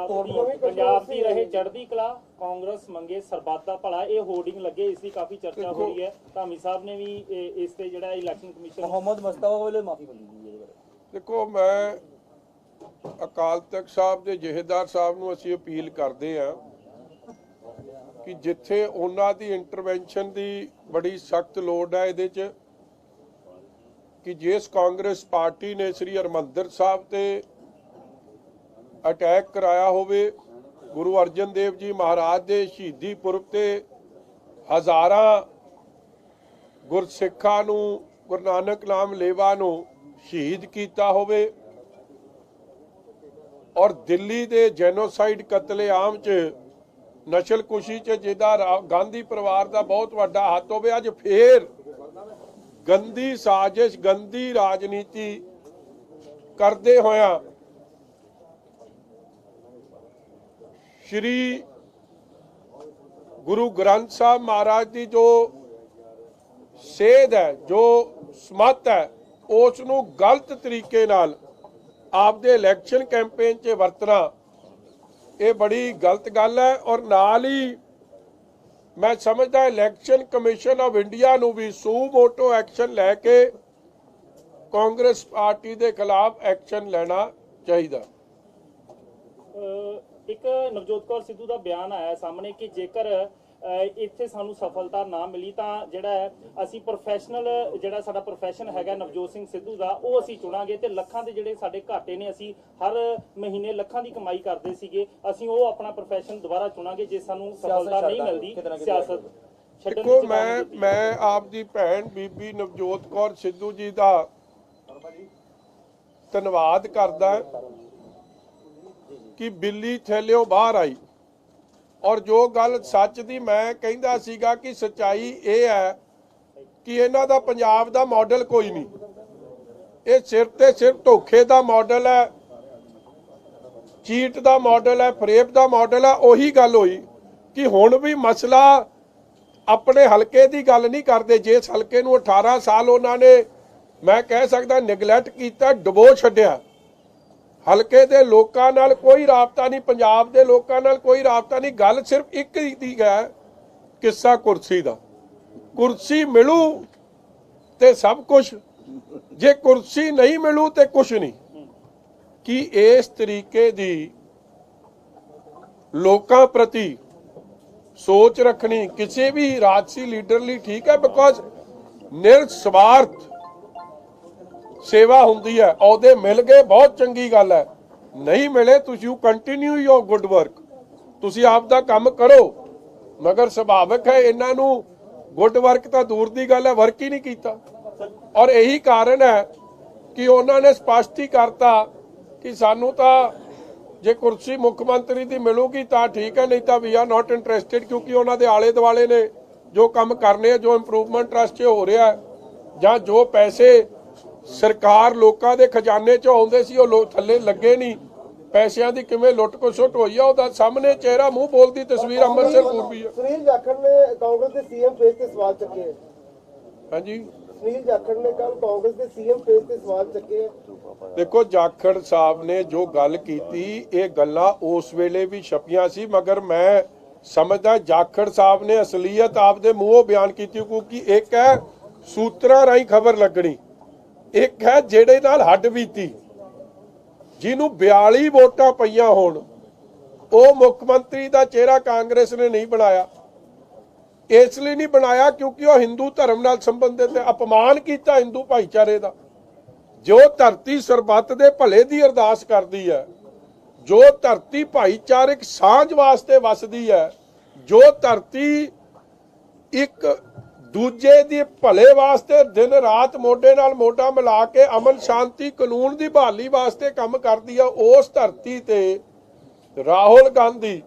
ਨੂੰ ਪੰਜਾਬ ਦੀ ਰਹੇ ਚੜ੍ਹਦੀ ਕਲਾ, ਕਾਂਗਰਸ ਮੰਗੇ ਸਰਬੱਤ ਦਾ ਭਲਾ, ਇਹ ਹੋਰਡਿੰਗ ਲੱਗੇ, ਇਸ ਦੀ ਕਾਫੀ ਚਰਚਾ ਹੋ ਰਹੀ ਹੈ। ਧਾਮੀ ਸਾਹਿਬ ਨੇ ਵੀ ਇਸ ਤੇ ਜਿਹੜਾ ਇਲੈਕਸ਼ਨ ਕਮਿਸ਼ਨ ਮੁਹੰਮਦ ਮੁਸਤਫਾ ਵੱਲੋਂ ਮਾਫੀ ਮੰਗੀ ਗਈ ਹੈ ਇਹਦੇ ਬਾਰੇ। ਦੇਖੋ, ਮੈਂ ਅਕਾਲ ਤਖਤ ਸਾਹਿਬ ਦੇ ਜਥੇਦਾਰ ਸਾਹਿਬ ਨੂੰ ਅਸੀਂ ਅਪੀਲ ਕਰਦੇ ਹਾਂ ਕਿ ਜਿੱਥੇ ਉਹਨਾਂ ਦੀ ਇੰਟਰਵੈਂਸ਼ਨ ਦੀ ਬੜੀ ਸਖਤ ਲੋੜ ਹੈ ਇਹਦੇ 'ਚ, ਕਿ ਜਿਸ ਕਾਂਗਰਸ ਪਾਰਟੀ ਨੇ ਸ੍ਰੀ ਹਰਿਮੰਦਰ ਸਾਹਿਬ ਤੇ ਅਟੈਕ ਕਰਾਇਆ ਹੋਵੇ, ਗੁਰੂ ਅਰਜਨ ਦੇਵ ਜੀ ਮਹਾਰਾਜ ਦੇ ਸ਼ਹੀਦੀ ਪੁਰਬ ਤੇ ਹਜ਼ਾਰਾਂ ਗੁਰਸਿੱਖਾਂ ਨੂੰ, ਗੁਰੂ ਨਾਨਕ ਨਾਮ ਲੇਵਾ ਨੂੰ ਸ਼ਹੀਦ ਕੀਤਾ ਹੋਵੇ, ਔਰ ਦਿੱਲੀ ਦੇ ਜੈਨੋਸਾਈਡ ਕਤਲੇਆਮ 'ਚ, ਨਸਲਕੁਸ਼ੀ 'ਚ ਜਿਹਦਾ ਗਾਂਧੀ ਪਰਿਵਾਰ ਦਾ ਬਹੁਤ ਵੱਡਾ ਹੱਥ ਹੋਵੇ, ਅੱਜ ਫੇਰ ਗੰਦੀ ਸਾਜ਼ਿਸ਼, ਗੰਦੀ ਰਾਜਨੀਤੀ ਕਰਦੇ ਹੋਇਆ ਸ਼੍ਰੀ ਗੁਰੂ ਗ੍ਰੰਥ ਸਾਹਿਬ ਮਹਾਰਾਜ ਦੀ ਜੋ ਸੇਧ ਹੈ, ਜੋ ਸਮੱਤ ਹੈ, ਉਸ ਨੂੰ ਗਲਤ ਤਰੀਕੇ ਨਾਲ ਆਪਦੇ ਇਲੈਕਸ਼ਨ ਕੈਂਪੇਨ 'ਚ ਵਰਤਣਾ, ਇਹ ਬੜੀ ਗਲਤ ਗੱਲ ਹੈ। ਔਰ ਨਾਲ ਹੀ ਮੈਂ ਸਮਝਦਾ ਇਲੈਕਸ਼ਨ ਕਮਿਸ਼ਨ ਆਫ ਇੰਡੀਆ ਨੂੰ ਵੀ ਸੂ ਮੋਟੋ ਐਕਸ਼ਨ ਲੈ ਕੇ ਕਾਂਗਰਸ ਪਾਰਟੀ ਦੇ ਖਿਲਾਫ ਐਕਸ਼ਨ ਲੈਣਾ ਚਾਹੀਦਾ। ਇੱਕ ਨਵਜੋਤ ਕੌਰ ਸਿੱਧੂ ਦਾ ਬਿਆਨ ਆਇਆ ਸਾਹਮਣੇ ਕਿ ਜੇਕਰ ਇੱਥੇ ਸਾਨੂੰ ਸਫਲਤਾ ਨਾ ਮਿਲੀ ਤਾਂ ਜਿਹੜਾ ਅਸੀਂ ਪ੍ਰੋਫੈਸ਼ਨਲ, ਜਿਹੜਾ ਸਾਡਾ ਪ੍ਰੋਫੈਸ਼ਨ ਹੈਗਾ ਨਵਜੋਤ ਸਿੰਘ ਸਿੱਧੂ ਦਾ, ਉਹ ਅਸੀਂ ਚੁਣਾਂਗੇ ਤੇ ਲੱਖਾਂ ਦੇ ਜਿਹੜੇ ਸਾਡੇ ਘਾਟੇ ਨੇ, ਅਸੀਂ ਹਰ ਮਹੀਨੇ ਲੱਖਾਂ ਦੀ ਕਮਾਈ ਕਰਦੇ ਸੀਗੇ, ਅਸੀਂ ਉਹ ਆਪਣਾ ਪ੍ਰੋਫੈਸ਼ਨ ਦੁਬਾਰਾ ਚੁਣਾਂਗੇ ਜੇ ਸਾਨੂੰ ਸਫਲਤਾ ਨਹੀਂ ਮਿਲਦੀ ਸਿਆਸਤ ਛੱਡਣ ਦੇਖੋ, ਦੀ। ਮੈਂ ਆਪ ਦੀ ਭੈਣ ਬੀਬੀ ਨਵਜੋਤ ਕੌਰ ਸਿੱਧੂ ਜੀ ਦਾ ਧੰਨਵਾਦ ਕਰਦਾ ਕਿ ਬਿੱਲੀ ਥੈਲਿਓਂ ਬਾਹਰ ਆਈ, ਔਰ ਜੋ ਗੱਲ ਸੱਚ ਦੀ ਮੈਂ ਕਹਿੰਦਾ ਸੀਗਾ ਕਿ ਸੱਚਾਈ ਇਹ ਹੈ ਕਿ ਇਹਨਾਂ ਦਾ ਪੰਜਾਬ ਦਾ ਮਾਡਲ ਕੋਈ ਨਹੀਂ, ਇਹ ਸਿਰਫ ਤੇ ਸਿਰਫ ਧੋਖੇ ਦਾ ਮਾਡਲ ਹੈ, ਚੀਟ ਦਾ ਮਾਡਲ ਹੈ, ਫਰੇਬ ਦਾ ਮਾਡਲ ਹੈ। ਉਹੀ ਗੱਲ ਹੋਈ ਕਿ ਹੁਣ ਵੀ ਮਸਲਾ ਆਪਣੇ ਹਲਕੇ ਦੀ ਗੱਲ ਨਹੀਂ ਕਰਦੇ, ਜਿਸ ਹਲਕੇ ਨੂੰ 18 ਸਾਲ ਉਹਨਾਂ ਨੇ, ਮੈਂ ਕਹਿ ਸਕਦਾ, ਨਿਗਲੈਕਟ ਕੀਤਾ, ਡੁਬੋ ਛੱਡਿਆ, ਹਲਕੇ ਦੇ ਲੋਕਾਂ ਨਾਲ ਕੋਈ ਰਾਬਤਾ ਨਹੀਂ, ਪੰਜਾਬ ਦੇ ਲੋਕਾਂ ਨਾਲ ਕੋਈ ਰਾਬਤਾ ਨਹੀਂ। ਗੱਲ ਸਿਰਫ ਇੱਕ ਦੀ ਹੈ, ਕਿੱਸਾ ਕੁਰਸੀ ਦਾ। ਕੁਰਸੀ ਮਿਲੂ ਤੇ ਸਭ ਕੁਝ, ਜੇ ਕੁਰਸੀ ਨਹੀਂ ਮਿਲੂ ਤੇ ਕੁਝ ਨਹੀਂ। ਕਿ ਇਸ ਤਰੀਕੇ ਦੀ ਲੋਕਾਂ ਪ੍ਰਤੀ ਸੋਚ ਰੱਖਣੀ ਕਿਸੇ ਵੀ ਰਾਜਸੀ ਲੀਡਰ ਲਈ ਠੀਕ ਹੈ, ਬਿਕੋਜ਼ ਨਿਰਸਵਾਰਥ ਸੇਵਾ ਹੁੰਦੀ ਹੈ। ਅਹੁਦੇ ਮਿਲ ਗਏ ਬਹੁਤ ਚੰਗੀ ਗੱਲ ਹੈ, ਨਹੀਂ ਮਿਲੇ ਤੁਸੀਂ ਕੰਟੀਨਿਊ ਯੋਰ ਗੁੱਡ ਵਰਕ, ਤੁਸੀਂ ਆਪ ਦਾ ਕੰਮ ਕਰੋ, ਮਗਰ ਸੁਭਾਵਿਕ ਹੈ ਇਹਨਾਂ ਨੂੰ ਗੁੱਡ ਵਰਕ ਤਾਂ ਦੂਰ ਦੀ ਗੱਲ ਹੈ, ਵਰਕ ਹੀ ਨਹੀਂ ਕੀਤਾ। ਔਰ ਇਹੀ ਕਾਰਨ ਹੈ ਕਿ ਉਹਨਾਂ ਨੇ ਸਪਸ਼ਟ ਹੀ ਕਰਤਾ ਕਿ ਸਾਨੂੰ ਤਾਂ ਜੇ ਕੁਰਸੀ ਮੁੱਖ ਮੰਤਰੀ ਦੀ ਮਿਲੂਗੀ ਤਾਂ ਠੀਕ ਹੈ, ਨਹੀਂ ਤਾਂ ਵੀ ਆਰ ਨਾਟ ਇੰਟਰਸਟਿਡ, ਕਿਉਂਕਿ ਉਹਨਾਂ ਦੇ ਆਲੇ ਦੁਆਲੇ ਨੇ ਜੋ ਕੰਮ ਕਰਨੇ, ਜੋ ਇੰਪਰੂਵਮੈਂਟ ਟਰਸਟ 'ਚ ਹੋ ਰਿਹਾ ਜਾਂ ਜੋ ਪੈਸੇ ਸਰਕਾਰ ਲੋਕਾਂ ਦੇ ਖਜ਼ਾਨੇ 'ਚ ਆਉਂਦੇ ਸੀ ਉਹ ਥੱਲੇ ਲੱਗੇ ਨਹੀਂ, ਪੈਸਿਆਂ ਦੀ ਕਿਵੇਂ ਲੁੱਟ ਖਸੁੱਟ ਹੋਈ ਆ ਉਹਦਾ ਸਾਹਮਣੇ ਚਿਹਰਾ ਮੂੰਹ ਬੋਲਦੀ ਤਸਵੀਰ ਅੰਮ੍ਰਿਤਸਰ ਪੂਰਬੀ ਹੈ। ਸੁਨੀਲ ਜਾਖੜ ਨੇ ਕਾਂਗਰਸ ਦੇ ਸੀਐਮ ਫੇਸ ਤੇ ਸਵਾਲ ਚੱਕੇ। ਹਾਂਜੀ, ਸੁਨੀਲ ਜਾਖੜ ਨੇ ਕੱਲ ਕਾਂਗਰਸ ਦੇ ਸੀਐਮ ਫੇਸ ਤੇ ਸਵਾਲ ਚੱਕੇ। ਦੇਖੋ, ਜਾਖੜ ਸਾਹਿਬ ਨੇ ਜੋ ਗੱਲ ਕੀਤੀ, ਇਹ ਗੱਲਾਂ ਉਸ ਵੇਲੇ ਵੀ ਛਪੀਆਂ ਸੀ, ਮਗਰ ਮੈਂ ਸਮਝਦਾ ਜਾਖੜ ਸਾਹਿਬ ਨੇ ਅਸਲੀਅਤ ਆਪਦੇ ਮੂੰਹੋਂ ਬਿਆਨ ਕੀਤੀ, ਕਿਉਂਕਿ ਇੱਕ ਹੈ ਸੂਤਰਾਂ ਰਾਹੀਂ ਖਬਰ ਲੱਗਣੀ, ਇੱਕ ਹੈ ਜਿਹੜੇ ਨਾਲ ਹੱਡ ਬੀਤੀ, ਜਿਹਨੂੰ 42 ਵੋਟਾਂ ਪਈਆਂ ਹੋਣ, ਉਹ ਮੁੱਖ ਮੰਤਰੀ ਦਾ ਚਿਹਰਾ ਕਾਂਗਰਸ ਨੇ ਨਹੀਂ ਬਣਾਇਆ। ਇਸ ਲਈ ਨਹੀਂ ਬਣਾਇਆ ਕਿਉਂਕਿ ਉਹ ਹਿੰਦੂ ਧਰਮ ਨਾਲ ਸੰਬੰਧਿਤ ਹੈ, ਅਪਮਾਨ ਕੀਤਾ ਹਿੰਦੂ ਭਾਈਚਾਰੇ ਦਾ। ਜੋ ਧਰਤੀ ਸਰਬੱਤ ਦੇ ਭਲੇ ਦੀ ਅਰਦਾਸ ਕਰਦੀ ਹੈ, ਜੋ ਧਰਤੀ ਭਾਈਚਾਰਕ ਸਾਂਝ ਵਾਸਤੇ ਵਸਦੀ ਹੈ, ਜੋ ਧਰਤੀ ਇੱਕ ਦੂਜੇ ਦੇ ਭਲੇ ਵਾਸਤੇ ਦਿਨ ਰਾਤ ਮੋਢੇ ਨਾਲ ਮੋਢਾ ਮਿਲਾ ਕੇ ਅਮਨ ਸ਼ਾਂਤੀ ਕਾਨੂੰਨ ਦੀ ਬਹਾਲੀ ਵਾਸਤੇ ਕੰਮ ਕਰਦੀ ਹੈ, ਉਸ ਧਰਤੀ ਤੇ ਰਾਹੁਲ ਗਾਂਧੀ,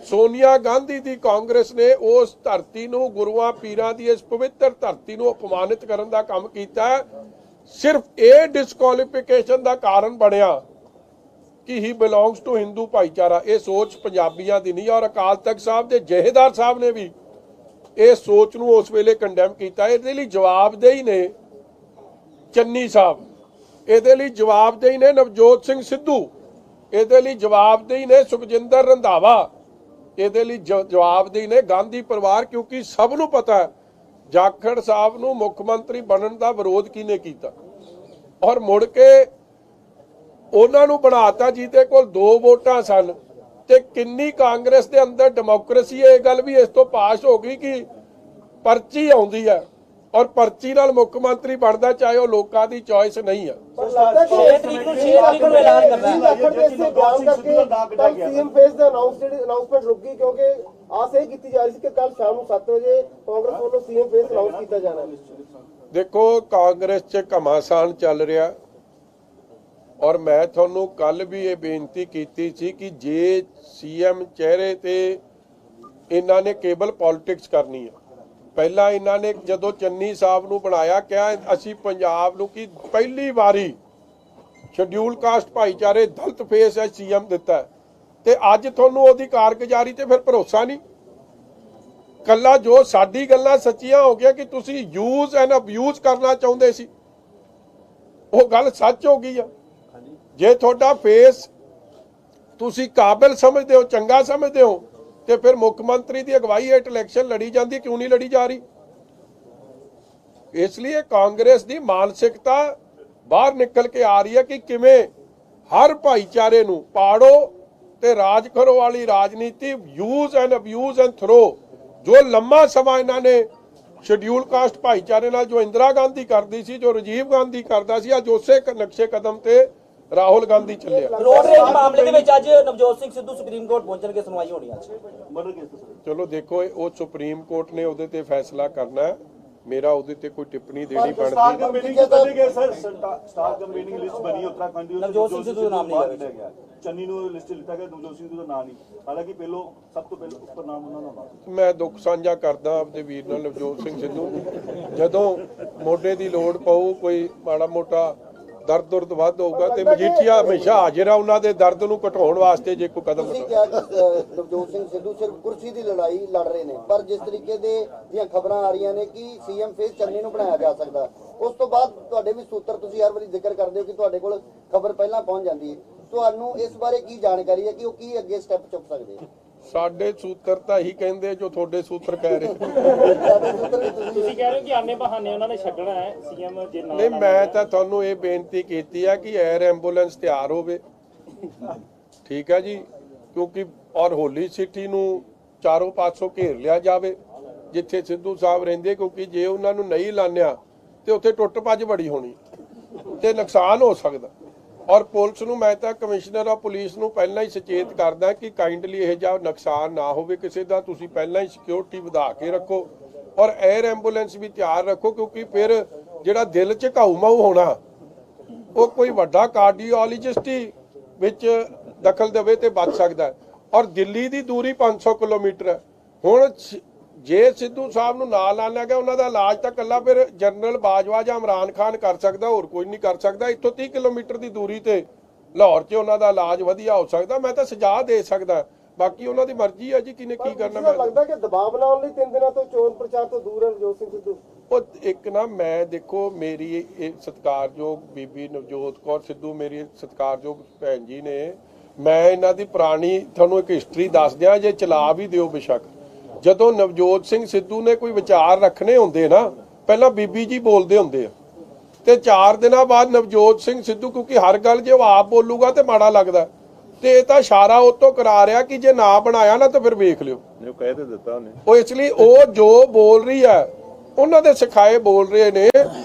ਸੋਨੀਆ ਗਾਂਧੀ ਦੀ ਕਾਂਗਰਸ ਨੇ ਉਸ ਧਰਤੀ ਨੂੰ, ਗੁਰੂਆਂ ਪੀਰਾਂ ਦੀ ਇਸ ਪਵਿੱਤਰ ਧਰਤੀ ਨੂੰ ਅਪਮਾਨਿਤ ਕਰਨ ਦਾ ਕੰਮ ਕੀਤਾ। ਸਿਰਫ ਇਹ ਡਿਸਕੁਆਲੀਫਿਕੇਸ਼ਨ ਦਾ ਕਾਰਨ ਬਣਿਆ ਕਿ ਹੀ ਬਿਲੋਂਗਸ ਟੂ ਹਿੰਦੂ ਭਾਈਚਾਰਾ। ਇਹ ਸੋਚ ਪੰਜਾਬੀਆਂ ਦੀ ਨਹੀਂ, ਔਰ ਅਕਾਲ ਤਖਤ ਸਾਹਿਬ ਦੇ ਜਥੇਦਾਰ ਸਾਹਿਬ ਨੇ ਵੀ ਇਹ ਸੋਚ ਨੂੰ ਉਸ ਵੇਲੇ ਕੰਡੈਮ ਕੀਤਾ। ਇਹਦੇ ਲਈ ਜਵਾਬਦੇਹੀ ਨੇ ਚੰਨੀ ਸਾਹਿਬ, ਇਹਦੇ ਲਈ ਜਵਾਬਦੇਹੀ ਨੇ ਨਵਜੋਤ ਸਿੰਘ ਸਿੱਧੂ, ਇਹਦੇ ਲਈ ਜਵਾਬਦੇਹੀ ਨੇ ਸੁਖਜਿੰਦਰ ਰੰਧਾਵਾ, ਇਹਦੇ ਲਈ ਜਵਾਬਦੇਹੀ ਨੇ ਗਾਂਧੀ ਪਰਿਵਾਰ। ਕਿਉਂਕਿ ਸਭ ਨੂੰ ਪਤਾ ਹੈ ਜਾਖੜ ਸਾਹਿਬ ਨੂੰ ਮੁੱਖ ਮੰਤਰੀ ਬਣਨ ਦਾ ਵਿਰੋਧ ਕਿਹਨੇ ਕੀਤਾ ਔਰ ਮੁੜ ਕੇ ਉਹਨਾਂ ਨੂੰ ਬਣਾਤਾ ਜਿਹਦੇ ਕੋਲ 2 ਵੋਟਾਂ ਸਨ। ਤੇ ਕਿੰਨੀ ਕਾਂਗਰਸ ਦੇ ਅੰਦਰ ਡੈਮੋਕ੍ਰੇਸੀ ਹੈ, ਇਹ ਗੱਲ ਵੀ ਇਸ ਤੋਂ ਪਾਸ ਹੋ ਗਈ ਕਿ ਪਰਚੀ ਆਉਂਦੀ ਹੈ ਔਰ ਪਰਚੀ ਨਾਲ ਮੁੱਖ ਮੰਤਰੀ ਬਣਦਾ, ਚਾਹੇ ਉਹ ਲੋਕਾਂ ਦੀ ਚੋਇਸ ਨਹੀਂ ਹੈ। 6 ਤਰੀਕ ਨੂੰ ਐਲਾਨ ਕਰਨਾ ਹੈ। ਸੀਐਮ ਫੇਸ ਦਾ ਅਨਾਉਂਸਮੈਂਟ ਰੁਕ ਗਈ ਕਿਉਂਕਿ ਆਸ ਇਹ ਕੀਤੀ ਜਾ ਰਹੀ ਸੀ ਕਿ ਕੱਲ ਸ਼ਾਮ ਨੂੰ 7 ਵਜੇ ਕਾਂਗਰਸ ਵੱਲੋਂ ਸੀਐਮ ਫੇਸ ਅਨਾਉਂਸ ਕੀਤਾ ਜਾਣਾ ਹੈ। ਦੇਖੋ ਕਾਂਗਰਸ 'ਚ ਘਮਾਸਾਨ ਚੱਲ ਰਿਹਾ ਔਰ ਮੈਂ ਤੁਹਾਨੂੰ ਕੱਲ ਵੀ ਇਹ ਬੇਨਤੀ ਕੀਤੀ ਸੀ ਕਿ ਜੇ ਸੀਐਮ ਚਿਹਰੇ ਤੇ ਇਹਨਾਂ ਨੇ ਕੇਵਲ ਪੋਲਿਟਿਕਸ ਕਰਨੀ ਹੈ। ਪਹਿਲਾਂ ਇਹਨਾਂ ਨੇ ਜਦੋਂ ਚੰਨੀ ਸਾਹਿਬ ਨੂੰ ਬਣਾਇਆ ਕਿਹਾ ਅਸੀਂ ਪੰਜਾਬ ਨੂੰ ਕੀ ਪਹਿਲੀ ਵਾਰੀ ਸ਼ਡਿਊਲ ਕਾਸਟ ਭਾਈਚਾਰੇ ਦਲਿਤ ਫੇਸ ਹੈ ਸੀਐਮ ਦਿੱਤਾ, ਤੇ ਅੱਜ ਤੁਹਾਨੂੰ ਉਹਦੀ ਕਾਰਗੁਜ਼ਾਰੀ ਤੇ ਫਿਰ ਭਰੋਸਾ ਨਹੀਂ। ਕੱਲਾ ਜੋ ਸਾਡੀ ਗੱਲਾਂ ਸੱਚੀਆਂ ਹੋ ਗਿਆ ਕਿ ਤੁਸੀਂ ਯੂਜ਼ ਐਂਡ ਅਬਿਊਜ਼ ਕਰਨਾ ਚਾਹੁੰਦੇ ਸੀ, ਉਹ ਗੱਲ ਸੱਚ ਹੋ ਗਈ ਆ। ਜੇ ਤੁਹਾਡਾ ਫੇਸ ਤੁਸੀਂ ਕਾਬਿਲ ਸਮਝਦੇ ਹੋ, ਚੰਗਾ ਸਮਝਦੇ ਹੋ, ਤੇ ਫਿਰ ਮੁੱਖ ਮੰਤਰੀ ਦੀ ਅਗਵਾਈ ਹੇਠ ਇਲੈਕਸ਼ਨ ਲੜੀ ਜਾਂਦੀ, ਕਿਉਂ ਨਹੀਂ ਲੜੀ ਜਾ ਰਹੀ? ਇਸ ਲਈ ਕਾਂਗਰਸ ਦੀ ਮਾਨਸਿਕਤਾ ਬਾਹਰ ਨਿਕਲ ਕੇ ਆ ਰਹੀ ਹੈ ਕਿ ਕਿਵੇਂ ਹਰ ਭਾਈਚਾਰੇ ਨੂੰ ਪਾੜੋ ਤੇ ਰਾਜ ਕਰੋ ਵਾਲੀ ਰਾਜਨੀਤੀ, use and abuse and throw, ਜੋ ਲੰਮਾ ਸਮਾਂ ਇਹਨਾਂ ਨੇ ਸ਼ਡਿਊਲ ਕਾਸਟ ਭਾਈਚਾਰੇ ਨਾਲ ਜੋ ਇੰਦਰਾ ਗਾਂਧੀ ਕਰਦੀ ਸੀ, ਜੋ ਰਾਜੀਵ ਗਾਂਧੀ ਕਰਦਾ ਸੀ, ਅੱਜ ਉਸੇ ਨਕਸ਼ੇ ਕਦਮ ਤੇ ਰਾਹੁਲ ਗਾਂਧੀ ਚੱਲਿਆ। ਰੋਡ ਰੇਜ ਮਾਮਲੇ ਦੇ ਵਿੱਚ ਅੱਜ ਨਵਜੋਤ ਸਿੰਘ ਸਿੱਧੂ ਸੁਪਰੀਮ ਕੋਰਟ ਪਹੁੰਚਣਗੇ, ਸੁਣਵਾਈ ਹੋਣੀ ਅੱਜ। ਚਲੋ ਦੇਖੋ ਉਹ ਸੁਪਰੀਮ ਕੋਰਟ ਨੇ ਉਹਦੇ ਤੇ ਫੈਸਲਾ ਕਰਨਾ ਹੈ, ਮੇਰਾ ਉਹਦੇ ਤੇ ਕੋਈ ਟਿੱਪਣੀ ਦੇਣੀ ਬਣਦੀ। ਸਟਾਰ ਕੰਪੇਨਿੰਗ ਕਦੇ ਗਏ ਸਰ, ਸਟਾਰ ਕੰਪੇਨਿੰਗ ਲਿਸਟ ਬਣੀ ਉੱਤਰਾਖੰਡ ਦੀ, ਨਵਜੋਤ ਸਿੰਘ ਸਿੱਧੂ ਦਾ ਨਾਮ ਨਹੀਂ ਲਿਆ ਗਿਆ, ਚੰਨੀ ਨੂੰ ਲਿਸਟ ਲਿੱਤਾ ਗਿਆ, ਨਵਜੋਤ ਸਿੰਘ ਦਾ ਨਾਮ ਨਹੀਂ। ਹਾਲਾਂਕਿ ਪਹਿਲੋਂ ਸਭ ਤੋਂ ਪਹਿਲਾਂ ਉੱਪਰ ਨਾਮ ਉਹਨਾਂ ਦਾ ਨਾਮ। ਮੈਂ ਦੁੱਖ ਸਾਂਝਾ ਕਰਦਾ ਆਪਦੇ ਵੀਰ ਨਾਲ ਨਵਜੋਤ ਸਿੰਘ ਸਿੱਧੂ, ਜਦੋਂ ਮੋਢੇ ਦੀ ਲੋੜ ਪਊ, ਕੋਈ ਮਾੜਾ ਮੋਟਾ ਦਰਦ ਵੱਧ ਹੋਊਗਾ ਤੇ ਮਜੀਠੀਆ ਹਮੇਸ਼ਾ ਹਾਜ਼ਰ ਆ ਉਹਨਾਂ ਦੇ ਦਰਦ ਨੂੰ ਘਟਾਉਣ ਵਾਸਤੇ ਜੇ ਕੋਈ ਕਦਮ ਤੁਸੀਂ ਕਿਹਾ ਕਿ ਨਵਜੋਤ ਸਿੰਘ ਸਿੱਧੂ ਸਿਰਫ ਕੁਰਸੀ ਦੀ ਲੜਾਈ ਲੜ ਰਹੇ ਨੇ, ਪਰ ਜਿਸ ਤਰੀਕੇ ਦੀਆਂ ਖਬਰਾਂ ਆ ਰਹੀਆਂ ਨੇ ਕਿ ਸੀਐਮ ਫੇਸ ਚੰਨੀ ਨੂੰ ਬਣਾਇਆ ਜਾ ਸਕਦਾ, ਉਸ ਤੋਂ ਬਾਅਦ ਤੁਹਾਡੇ ਵੀ ਸੂਤਰ ਤੁਸੀਂ ਹਰ ਵਾਰੀ ਜ਼ਿਕਰ ਕਰਦੇ ਹੋ ਕਿ ਤੁਹਾਡੇ ਕੋਲ ਖਬਰ ਪਹਿਲਾਂ ਪਹੁੰਚ ਜਾਂਦੀ ਹੈ, ਤੁਹਾਨੂੰ ਇਸ ਬਾਰੇ ਕੀ ਜਾਣਕਾਰੀ ਹੈ ਕਿ ਉਹ ਕੀ ਅੱਗੇ ਸਟੈਪ ਚੁੱਕ ਸਕਦੇ ਆ? ਸਾਡੇ ਸੂਤਰ ਤਾਂ ਇਹੀ ਕਹਿੰਦੇ ਜੋ ਤੁਹਾਡੇ ਸੂਤਰ ਕਹਿ ਰਹੇ। ਤੁਸੀਂ ਕਹਿ ਰਹੇ ਹੋ ਕਿ ਆਨੇ ਬਹਾਨੇ ਉਹਨਾਂ ਨੇ ਛੱਡਣਾ ਹੈ ਸੀਐਮ ਜੇ ਨਾ। ਨਹੀਂ, ਮੈਂ ਤਾਂ ਤੁਹਾਨੂੰ ਇਹ ਬੇਨਤੀ ਕੀਤੀ ਹੈ ਕਿ 에ਅਰ ਐਂਬੂਲੈਂਸ ਤਿਆਰ ਹੋਵੇ, ਠੀਕ ਹੈ ਜੀ, ਕਿਉਂਕਿ ਔਰ ਹੋਲੀ ਸਿਟੀ ਨੂੰ ਚਾਰੋਂ ਪਾਸੋਂ ਘੇਰ ਲਿਆ ਜਾਵੇ ਜਿੱਥੇ ਸਿੱਧੂ ਸਾਹਿਬ ਰਹਿੰਦੇ, ਕਿਉਂਕਿ ਜੇ ਉਹਨਾਂ ਨੂੰ ਨਹੀਂ ਲਾਣਿਆ ਤੇ ਉੱਥੇ ਟੁੱਟ ਭੱਜ ਬੜੀ ਹੋਣੀ ਤੇ ਨੁਕਸਾਨ ਹੋ ਸਕਦਾ। ਔਰ ਪੁਲਿਸ ਨੂੰ ਮੈਂ ਤਾਂ ਕਮਿਸ਼ਨਰ ਆਫ ਪੁਲਿਸ ਨੂੰ ਪਹਿਲਾਂ ਹੀ ਸੁਚੇਤ ਕਰਦਾ ਕਿ ਕਾਈਂਡਲੀ ਇਹ ਜਿਹਾ ਨੁਕਸਾਨ ਨਾ ਹੋਵੇ ਕਿਸੇ ਦਾ, ਤੁਸੀਂ ਪਹਿਲਾਂ ਹੀ ਸਿਕਿਉਰਿਟੀ ਵਧਾ ਕੇ ਰੱਖੋ ਔਰ 에ਅਰ ਐਂਬੂਲੈਂਸ ਵੀ ਤਿਆਰ ਰੱਖੋ, ਕਿਉਂਕਿ ਫਿਰ ਜਿਹੜਾ ਦਿਲ 'ਚ ਘਾਊ ਮਾਊ ਹੋਣਾ ਉਹ ਕੋਈ ਵੱਡਾ ਕਾਰਡੀਓਲੋਜਿਸਟ ਹੀ ਵਿੱਚ ਦਖਲ ਦੇਵੇ ਤੇ ਬਚ ਸਕਦਾ ਹੈ। ਔਰ ਦਿੱਲੀ ਦੀ ਦੂਰੀ 500 ਕਿਲੋਮੀਟਰ ਹੈ। ਹੁਣ ਜੇ ਸਿੱਧੂ ਸਾਹਿਬ ਨੂੰ ਨਾ ਲਾਣਾ ਗਿਆ, ਉਹਨਾਂ ਦਾ ਇਲਾਜ ਤਾਂ ਇਕੱਲਾ ਫਿਰ ਜਨਰਲ ਬਾਜਵਾ ਜਾਂ ਇਮਰਾਨ ਖਾਨ ਕਰ ਸਕਦਾ, ਹੋਰ ਕੋਈ ਨਹੀਂ ਕਰ ਸਕਦਾ। ਇੱਥੋਂ 30 ਕਿਲੋਮੀਟਰ ਦੀ ਦੂਰੀ ਤੇ ਲਾਹੌਰ 'ਚ ਉਹਨਾਂ ਦਾ ਇਲਾਜ ਵਧੀਆ ਹੋ ਸਕਦਾ। ਮੈਂ ਤਾਂ ਸੁਝਾਅ ਦੇ ਸਕਦਾ, ਬਾਕੀ ਉਹਨਾਂ ਦੀ ਮਰਜ਼ੀ ਹੈ ਜੀ ਕਿਨੇ ਕੀ ਕਰਨਾ। ਮੈਂ ਲੱਗਦਾ ਕਿ ਦਬਾਅ ਬਣਾਉਣ ਲਈ 3 ਦਿਨਾਂ ਤੋਂ ਚੋਣ ਪ੍ਰਚਾਰ ਤੋਂ ਦੂਰ ਹੈ ਨਵਜੋਤ ਸਿੰਘ ਸਿੱਧੂ। ਉਹ ਇੱਕ ਨਾ, ਮੈਂ ਦੇਖੋ ਮੇਰੀ ਇਹ ਸਤਿਕਾਰਯੋਗ ਬੀਬੀ ਨਵਜੋਤ ਕੌਰ ਸਿੱਧੂ ਮੇਰੀ ਸਤਿਕਾਰਯੋਗ ਭੈਣ ਜੀ ਨੇ, ਮੈਂ ਇਹਨਾਂ ਦੀ ਪੁਰਾਣੀ ਤੁਹਾਨੂੰ ਇੱਕ ਹਿਸਟਰੀ ਦੱਸ ਦਿਆਂ, ਜੇ ਚਲਾ ਵੀ ਦਿਓ ਬੇਸ਼ੱਕ। ਜਦੋਂ ਨਵਜੋਤ ਸਿੰਘ ਸਿੱਧੂ ਨੇ ਕੋਈ ਵਿਚਾਰ ਰੱਖਣੇ ਹੁੰਦੇ ਨਾ, ਪਹਿਲਾਂ ਬੀਬੀ ਜੀ ਬੋਲਦੇ ਹੁੰਦੇ ਆ, ਤੇ 4 ਦਿਨਾਂ ਬਾਅਦ ਨਵਜੋਤ ਸਿੰਘ ਸਿੱਧੂ, ਕਿਉਂਕਿ ਹਰ ਗੱਲ ਜੇ ਉਹ ਆਪ ਬੋਲੂਗਾ ਤੇ ਮਾੜਾ ਲੱਗਦਾ, ਤੇ ਇਹ ਤਾਂ ਇਸ਼ਾਰਾ ਉਹ ਤੋਂ ਕਰਾ ਰਿਹਾ ਕਿ ਜੇ ਨਾ ਬਣਾਇਆ ਨਾ ਤਾਂ ਫਿਰ ਵੇਖ ਲਿਓ। ਉਹ ਕਹਿ ਤੇ ਦਿੱਤਾ ਉਹਨੇ। ਉਹ ਇਸ ਲਈ ਉਹ ਜੋ ਬੋਲ ਰਹੀ ਹੈ ਉਹਨਾਂ ਦੇ ਸਿਖਾਏ ਬੋਲ ਰਹੇ ਨੇ,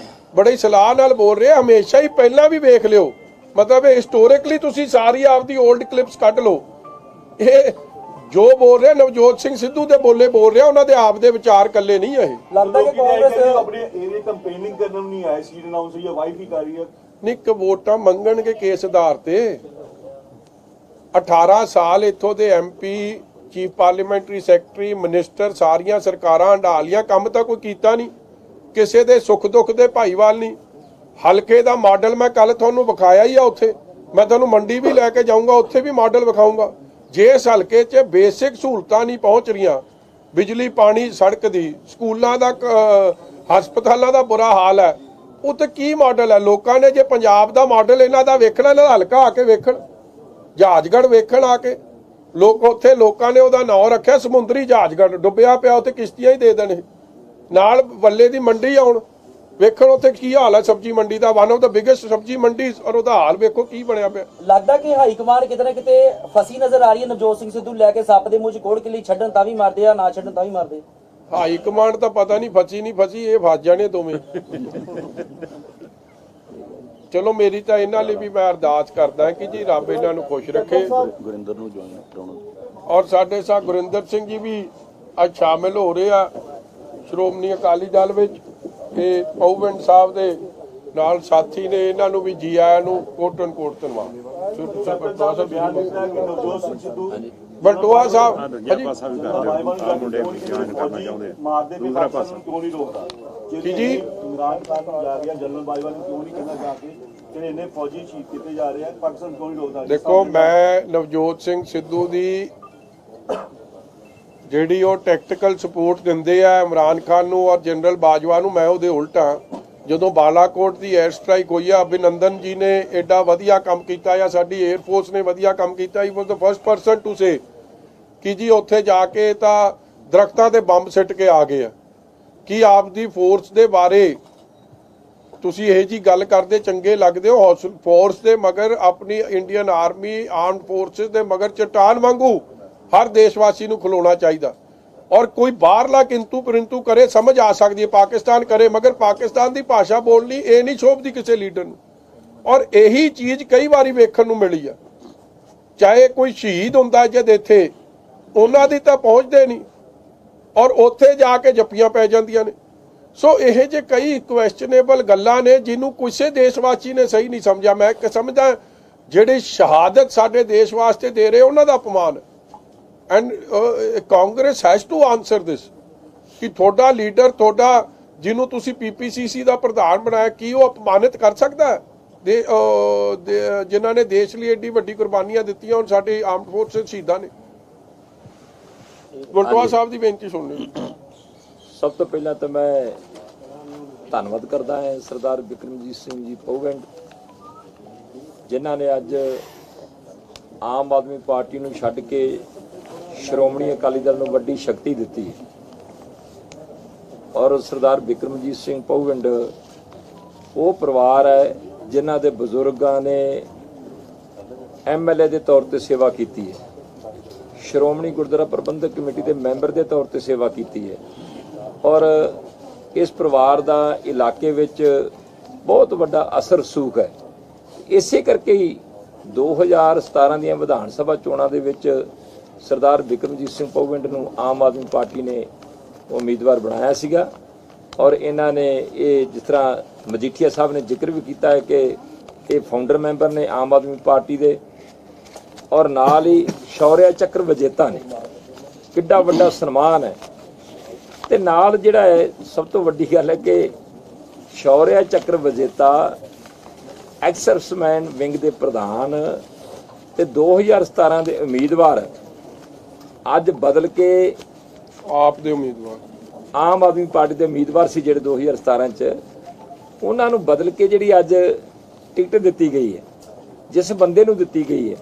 ਬੜੀ ਸਲਾਹ ਨਾਲ ਬੋਲ ਰਹੇ, ਹਮੇਸ਼ਾ ਹੀ ਪਹਿਲਾਂ ਵੀ ਵੇਖ ਲਿਓ, ਮਤਲਬ ਹਿਸਟੋਰਿਕਲੀ ਤੁਸੀਂ ਸਾਰੀ ਆਪਦੀ ਓਲਡ ਕਲਿੱਪਸ ਕੱਢ ਲਓ। ਇਹ ਜੋ ਬੋਲ ਰਿਹਾ ਨਵਜੋਤ ਸਿੰਘ ਸਿੱਧੂ ਦੇ ਬੋਲ ਰਿਹਾ, ਉਹਨਾਂ ਦੇ ਆਪ ਦੇ ਵਿਚਾਰ ਕੱਲੇ ਨਹੀਂ ਇਹ। ਲੱਗਦਾ ਕਿ ਕਾਂਗਰਸ ਆਪਣੇ ਏਰੀਆ ਕੰਪੇਨਿੰਗ ਕਰਨ ਨੂੰ ਨਹੀਂ ਆਏ, ਸੀਟ ਅਨਾਉਂਸ ਹੋਈ ਹੈ, ਵਾਈਫ ਹੀ ਕਰ ਰਹੀ ਹੈ। ਨਹੀਂ, ਵੋਟਾਂ ਮੰਗਣਗੇ ਕੇਸ ਆਧਾਰ ਤੇ। 18 ਸਾਲ ਇੱਥੋਂ ਦੇ MP, chief parliamentary secretary, minister, ਸਾਰੀਆਂ ਸਰਕਾਰਾਂ ਹੰਢਾ ਲੀਆਂ, ਕੰਮ ਤਾਂ ਕੋਈ ਕੀਤਾ ਨਹੀਂ, ਕਿਸੇ ਦੇ ਸੁੱਖ ਦੁੱਖ ਦੇ ਭਾਈਵਾਲ ਨਹੀਂ। ਹਲਕੇ ਦਾ ਮਾਡਲ ਮੈਂ ਕੱਲ ਤੁਹਾਨੂੰ ਵਿਖਾਇਆ ਹੀ ਆ, ਉੱਥੇ ਮੈਂ ਤੁਹਾਨੂੰ ਮੰਡੀ ਵੀ ਲੈ ਕੇ ਜਾਊਂਗਾ, ਉੱਥੇ ਵੀ ਮਾਡਲ ਵਿਖਾਊਂਗਾ। ਜੇ ਇਸ ਹਲਕੇ 'ਚ ਬੇਸਿਕ ਸਹੂਲਤਾਂ ਨਹੀਂ ਪਹੁੰਚ ਰਹੀਆਂ, ਬਿਜਲੀ, ਪਾਣੀ, ਸੜਕ ਦੀ, ਸਕੂਲਾਂ ਦਾ, ਹਸਪਤਾਲਾਂ ਦਾ ਬੁਰਾ ਹਾਲ ਹੈ, ਉਹ ਤੇ ਕੀ ਮਾਡਲ ਹੈ? ਲੋਕਾਂ ਨੇ ਜੇ ਪੰਜਾਬ ਦਾ ਮਾਡਲ ਇਹਨਾਂ ਦਾ ਵੇਖਣਾ, ਇਹਨਾਂ ਦਾ ਹਲਕਾ ਆ ਕੇ ਵੇਖਣ, ਜਹਾਜ਼ਗੜ੍ਹ ਵੇਖਣ ਆ ਕੇ। ਲੋਕ ਉੱਥੇ ਲੋਕਾਂ ਨੇ ਉਹਦਾ ਨਾਂ ਰੱਖਿਆ ਸਮੁੰਦਰੀ ਜਹਾਜ਼ਗੜ੍ਹ, ਡੁੱਬਿਆ ਪਿਆ, ਉੱਥੇ ਕਿਸ਼ਤੀਆਂ ਹੀ ਦੇ ਦੇਣ, ਨਾਲ ਵੱਲੇ ਦੀ ਮੰਡੀ ਆਉਣ, ਵੇਖਣ ਉੱਥੇ ਕੀ ਹਾਲ ਹੈ ਸਬਜ਼ੀ ਮੰਡੀ ਦਾ, ਵਨ ਆਫ ਦਾ ਬਿਗੇਸਟ ਸਬਜ਼ੀ ਮੰਡੀ, ਔਰ ਉਹਦਾ ਹਾਲ ਵੇਖੋ ਕੀ ਬਣਿਆ ਪਿਆ। ਲੱਗਦਾ ਕਿ ਹਾਈ ਕਮਾਂਡ ਕਿਤੇ ਨਾ ਕਿਤੇ ਫਸੀ ਨਜ਼ਰ ਆ ਰਹੀ ਹੈ ਨਵਜੋਤ ਸਿੰਘ ਸਿੱਧੂ ਲੈ ਕੇ, ਸੱਪ ਦੇ ਮੂੰਹ 'ਚ ਕੋੜ ਕਿੱਲੀ, ਛੱਡਣ ਤਾਂ ਵੀ ਮਾਰਦੇ ਆ, ਨਾ ਛੱਡਣ ਤਾਂ ਵੀ ਮਾਰਦੇ। ਹਾਈ ਕਮਾਂਡ ਤਾਂ ਪਤਾ ਨਹੀਂ ਫਸੀ ਨਹੀਂ ਫਸੀ, ਇਹ ਫਸ ਜਾਣੇ ਦੋਵੇਂ। ਚਲੋ ਮੇਰੀ ਤਾਂ ਇਹਨਾਂ ਲਈ ਵੀ ਮੈਂ ਅਰਦਾਸ ਕਰਦਾ ਕਿ ਜੀ ਰੱਬ ਇਹਨਾਂ ਨੂੰ ਖੁਸ਼ ਰੱਖੇ। ਗੁਰਿੰਦਰ ਨੂੰ ਜੁਆਇਨ ਕਰਾਉਣਾ, ਔਰ ਸਾਡੇ ਸਾਹ ਗੁਰਿੰਦਰ ਸਿੰਘ ਜੀ ਵੀ ਅੱਜ ਸ਼ਾਮਿਲ ਹੋ ਰਹੇ ਆ ਸ਼੍ਰੋਮਣੀ ਅਕਾਲੀ ਦਲ ਵਿੱਚ। ਇਹ ਪਉਵਿੰਡ ਸਾਹਿਬ ਦੇ ਨਾਲ ਸਾਥੀ ਨੇ, ਇਹਨਾਂ ਨੂੰ ਵੀ ਜੀ ਆਇਆਂ ਨੂੰ ਕੋਟਨ ਕੋਟ ਧੰਨਵਾਦ। ਬਿਆਨ ਦਿੱਤਾ ਕਿ ਨਵਜੋਤ ਸਿੰਘ ਸਿੱਧੂ ਬਲਟੋਆ ਸਾਹਿਬ ਮਾਰਦੇ ਵੀ ਪਾਕਿਸਤਾਨ ਨੂੰ ਕਿਉਂ ਨਹੀਂ ਰੋਕਦਾ? ਜੀ ਇਮਰਾਨ ਖਾਨ ਨੂੰ ਜਾ ਰਿਹਾ, ਜਨਰਲ ਬਾਜਵਾ ਨੂੰ ਕਿਉਂ ਨਹੀਂ ਕਹਿੰਦਾ ਜਾ ਕੇ ਜਿਹੜੇ ਇੰਨੇ ਫੌਜੀ ਸ਼ਹੀਦ ਕੀਤੇ ਜਾ ਰਹੇ ਆ, ਪਾਕਿਸਤਾਨ ਕਿਉਂ ਨਹੀਂ ਰੋਕਦਾ? ਦੇਖੋ, ਮੈਂ ਨਵਜੋਤ ਸਿੰਘ ਸਿੱਧੂ ਦੀ ਜਿਹੜੀ ਉਹ ਟੈਕਟੀਕਲ ਸਪੋਰਟ ਦਿੰਦੇ ਆ ਇਮਰਾਨ ਖਾਨ ਨੂੰ ਔਰ ਜਨਰਲ ਬਾਜਵਾ ਨੂੰ, ਮੈਂ ਉਹਦੇ ਉਲਟਾ। ਜਦੋਂ ਬਾਲਾਕੋਟ ਦੀ 에ਅਰ ਸਟ੍ਰਾਈਕ ਹੋਈ ਆ, ਅਭਿਨੰਦਨ ਜੀ ਨੇ ਐਡਾ ਵਧੀਆ ਕੰਮ ਕੀਤਾ ਜਾਂ ਸਾਡੀ 에ਅਰ ਫੋਰਸ ਨੇ ਵਧੀਆ ਕੰਮ ਕੀਤਾ। He was the first person to say ਕਿ ਜੀ ਉੱਥੇ ਜਾ ਕੇ ਤਾਂ ਦਰਖਤਾਂ ਤੇ ਬੰਬ ਸਿੱਟ ਕੇ ਆ ਗਏ ਆ। ਕੀ ਆਪ ਦੀ ਫੋਰਸ ਦੇ ਬਾਰੇ ਤੁਸੀਂ ਇਹ ਜੀ ਗੱਲ ਕਰਦੇ ਚੰਗੇ ਲੱਗਦੇ ਹੋ? ਫੋਰਸ ਦੇ ਮਗਰ, ਆਪਣੀ ਇੰਡੀਅਨ ਆਰਮੀ ਆਰਮਡ ਫੋਰਸਿਸ ਦੇ ਮਗਰ ਚਟਾਨ ਵਾਂਗੂ ਹਰ ਦੇਸ਼ਵਾਸੀ ਨੂੰ ਖਲੋਣਾ ਚਾਹੀਦਾ। ਔਰ ਕੋਈ ਬਾਹਰਲਾ ਕਿੰਤੂ ਪਰੰਤੂ ਕਰੇ, ਸਮਝ ਆ ਸਕਦੀ ਹੈ ਪਾਕਿਸਤਾਨ ਕਰੇ, ਮਗਰ ਪਾਕਿਸਤਾਨ ਦੀ ਭਾਸ਼ਾ ਬੋਲਣੀ ਇਹ ਨਹੀਂ ਸ਼ੋਭਦੀ ਕਿਸੇ ਲੀਡਰ ਨੂੰ। ਔਰ ਇਹੀ ਚੀਜ਼ ਕਈ ਵਾਰੀ ਵੇਖਣ ਨੂੰ ਮਿਲੀ ਆ। ਚਾਹੇ ਕੋਈ ਸ਼ਹੀਦ ਹੁੰਦਾ ਜਦ ਇੱਥੇ, ਉਹਨਾਂ ਦੀ ਤਾਂ ਪਹੁੰਚਦੇ ਨਹੀਂ ਔਰ ਉੱਥੇ ਜਾ ਕੇ ਜੱਫੀਆਂ ਪੈ ਜਾਂਦੀਆਂ ਨੇ। ਸੋ ਇਹ ਜੇ ਕਈ ਕੁਐਸਚਨੇਬਲ ਗੱਲਾਂ ਨੇ ਜਿਹਨੂੰ ਕਿਸੇ ਦੇਸ਼ਵਾਸੀ ਨੇ ਸਹੀ ਨਹੀਂ ਸਮਝਿਆ। ਮੈਂ ਸਮਝਦਾ ਜਿਹੜੇ ਸ਼ਹਾਦਤ ਸਾਡੇ ਦੇਸ਼ ਵਾਸਤੇ ਦੇ ਰਹੇ ਉਹਨਾਂ ਦਾ ਅਪਮਾਨ। And Congress has to answer this ਕਿ ਤੁਹਾਡਾ ਲੀਡਰ, ਤੁਹਾਡਾ ਜਿਹਨੂੰ ਤੁਸੀਂ PPCC ਦਾ ਪ੍ਰਧਾਨ ਬਣਾਇਆ, ਕੀ ਉਹ ਅਪਮਾਨਿਤ ਕਰ ਸਕਦਾ ਹੈ ਜਿਨ੍ਹਾਂ ਨੇ ਦੇਸ਼ ਲਈ ਏਡੀ ਵੱਡੀ ਕੁਰਬਾਨੀਆਂ ਦਿੱਤੀਆਂ? ਹੁਣ ਸਾਡੇ ਆਰਮਡ ਫੋਰਸਿਸ ਸ਼ਹੀਦਾਂ ਨੇ। ਬਲਟੋਆ ਸਾਹਿਬ ਦੀ ਬੇਨਤੀ ਸੁਣ ਲਿਓ। ਸਭ ਤੋਂ ਪਹਿਲਾਂ ਤਾਂ ਮੈਂ ਧੰਨਵਾਦ ਕਰਦਾ ਹਾਂ ਸਰਦਾਰ ਬਿਕਰਮਜੀਤ ਸਿੰਘ ਜੀ ਪਉਵਿੰਡ, ਜਿਨ੍ਹਾਂ ਨੇ ਅੱਜ ਆਮ ਆਦਮੀ ਪਾਰਟੀ ਨੂੰ ਛੱਡ ਕੇ ਸ਼੍ਰੋਮਣੀ ਅਕਾਲੀ ਦਲ ਨੂੰ ਵੱਡੀ ਸ਼ਕਤੀ ਦਿੱਤੀ। ਔਰ ਸਰਦਾਰ ਬਿਕਰਮਜੀਤ ਸਿੰਘ ਪਉਵਿੰਡ ਉਹ ਪਰਿਵਾਰ ਹੈ ਜਿਨ੍ਹਾਂ ਦੇ ਬਜ਼ੁਰਗਾਂ ਨੇ MLA ਦੇ ਤੌਰ ਤੇ ਸੇਵਾ ਕੀਤੀ ਹੈ, ਸ਼੍ਰੋਮਣੀ ਗੁਰਦੁਆਰਾ ਪ੍ਰਬੰਧਕ ਕਮੇਟੀ ਦੇ ਮੈਂਬਰ ਦੇ ਤੌਰ ਤੇ ਸੇਵਾ ਕੀਤੀ ਹੈ। ਔਰ ਇਸ ਪਰਿਵਾਰ ਦਾ ਇਲਾਕੇ ਵਿੱਚ ਬਹੁਤ ਵੱਡਾ ਅਸਰ ਰਸੂਖ ਹੈ। ਇਸੇ ਕਰਕੇ ਹੀ 2017 ਦੀਆਂ ਵਿਧਾਨ ਸਭਾ ਚੋਣਾਂ ਦੇ ਵਿੱਚ ਸਰਦਾਰ ਬਿਕਰਮਜੀਤ ਸਿੰਘ ਪਉਵਿੰਡ ਨੂੰ ਆਮ ਆਦਮੀ ਪਾਰਟੀ ਨੇ ਉਮੀਦਵਾਰ ਬਣਾਇਆ ਸੀਗਾ। ਔਰ ਇਹਨਾਂ ਨੇ ਇਹ, ਜਿਸ ਤਰ੍ਹਾਂ ਮਜੀਠੀਆ ਸਾਹਿਬ ਨੇ ਜ਼ਿਕਰ ਵੀ ਕੀਤਾ ਹੈ ਕਿ ਇਹ ਫਾਊਂਡਰ ਮੈਂਬਰ ਨੇ ਆਮ ਆਦਮੀ ਪਾਰਟੀ ਦੇ, ਔਰ ਨਾਲ ਹੀ ਸ਼ੌਰਿਆ ਚੱਕਰ ਵਿਜੇਤਾ ਨੇ। ਕਿੱਡਾ ਵੱਡਾ ਸਨਮਾਨ ਹੈ। ਤੇ ਨਾਲ ਜਿਹੜਾ ਹੈ ਸਭ ਤੋਂ ਵੱਡੀ ਗੱਲ ਹੈ ਕਿ ਸ਼ੌਰਿਆ ਚੱਕਰ ਵਿਜੇਤਾ, ਐਕਸ-ਸਰਵਿਸਮੈਨ ਵਿੰਗ ਦੇ ਪ੍ਰਧਾਨ ਤੇ 2017 ਦੇ ਉਮੀਦਵਾਰ ਅੱਜ ਬਦਲ ਕੇ ਆਪ ਦੇ ਉਮੀਦਵਾਰ, ਆਮ ਆਦਮੀ ਪਾਰਟੀ ਦੇ ਉਮੀਦਵਾਰ ਸੀ ਜਿਹੜੇ 2017 ਚ, ਉਹਨਾਂ ਨੂੰ ਬਦਲ ਕੇ ਜਿਹੜੀ ਅੱਜ ਟਿਕਟ ਦਿੱਤੀ ਗਈ ਹੈ, ਜਿਸ ਬੰਦੇ ਨੂੰ ਦਿੱਤੀ ਗਈ ਹੈ,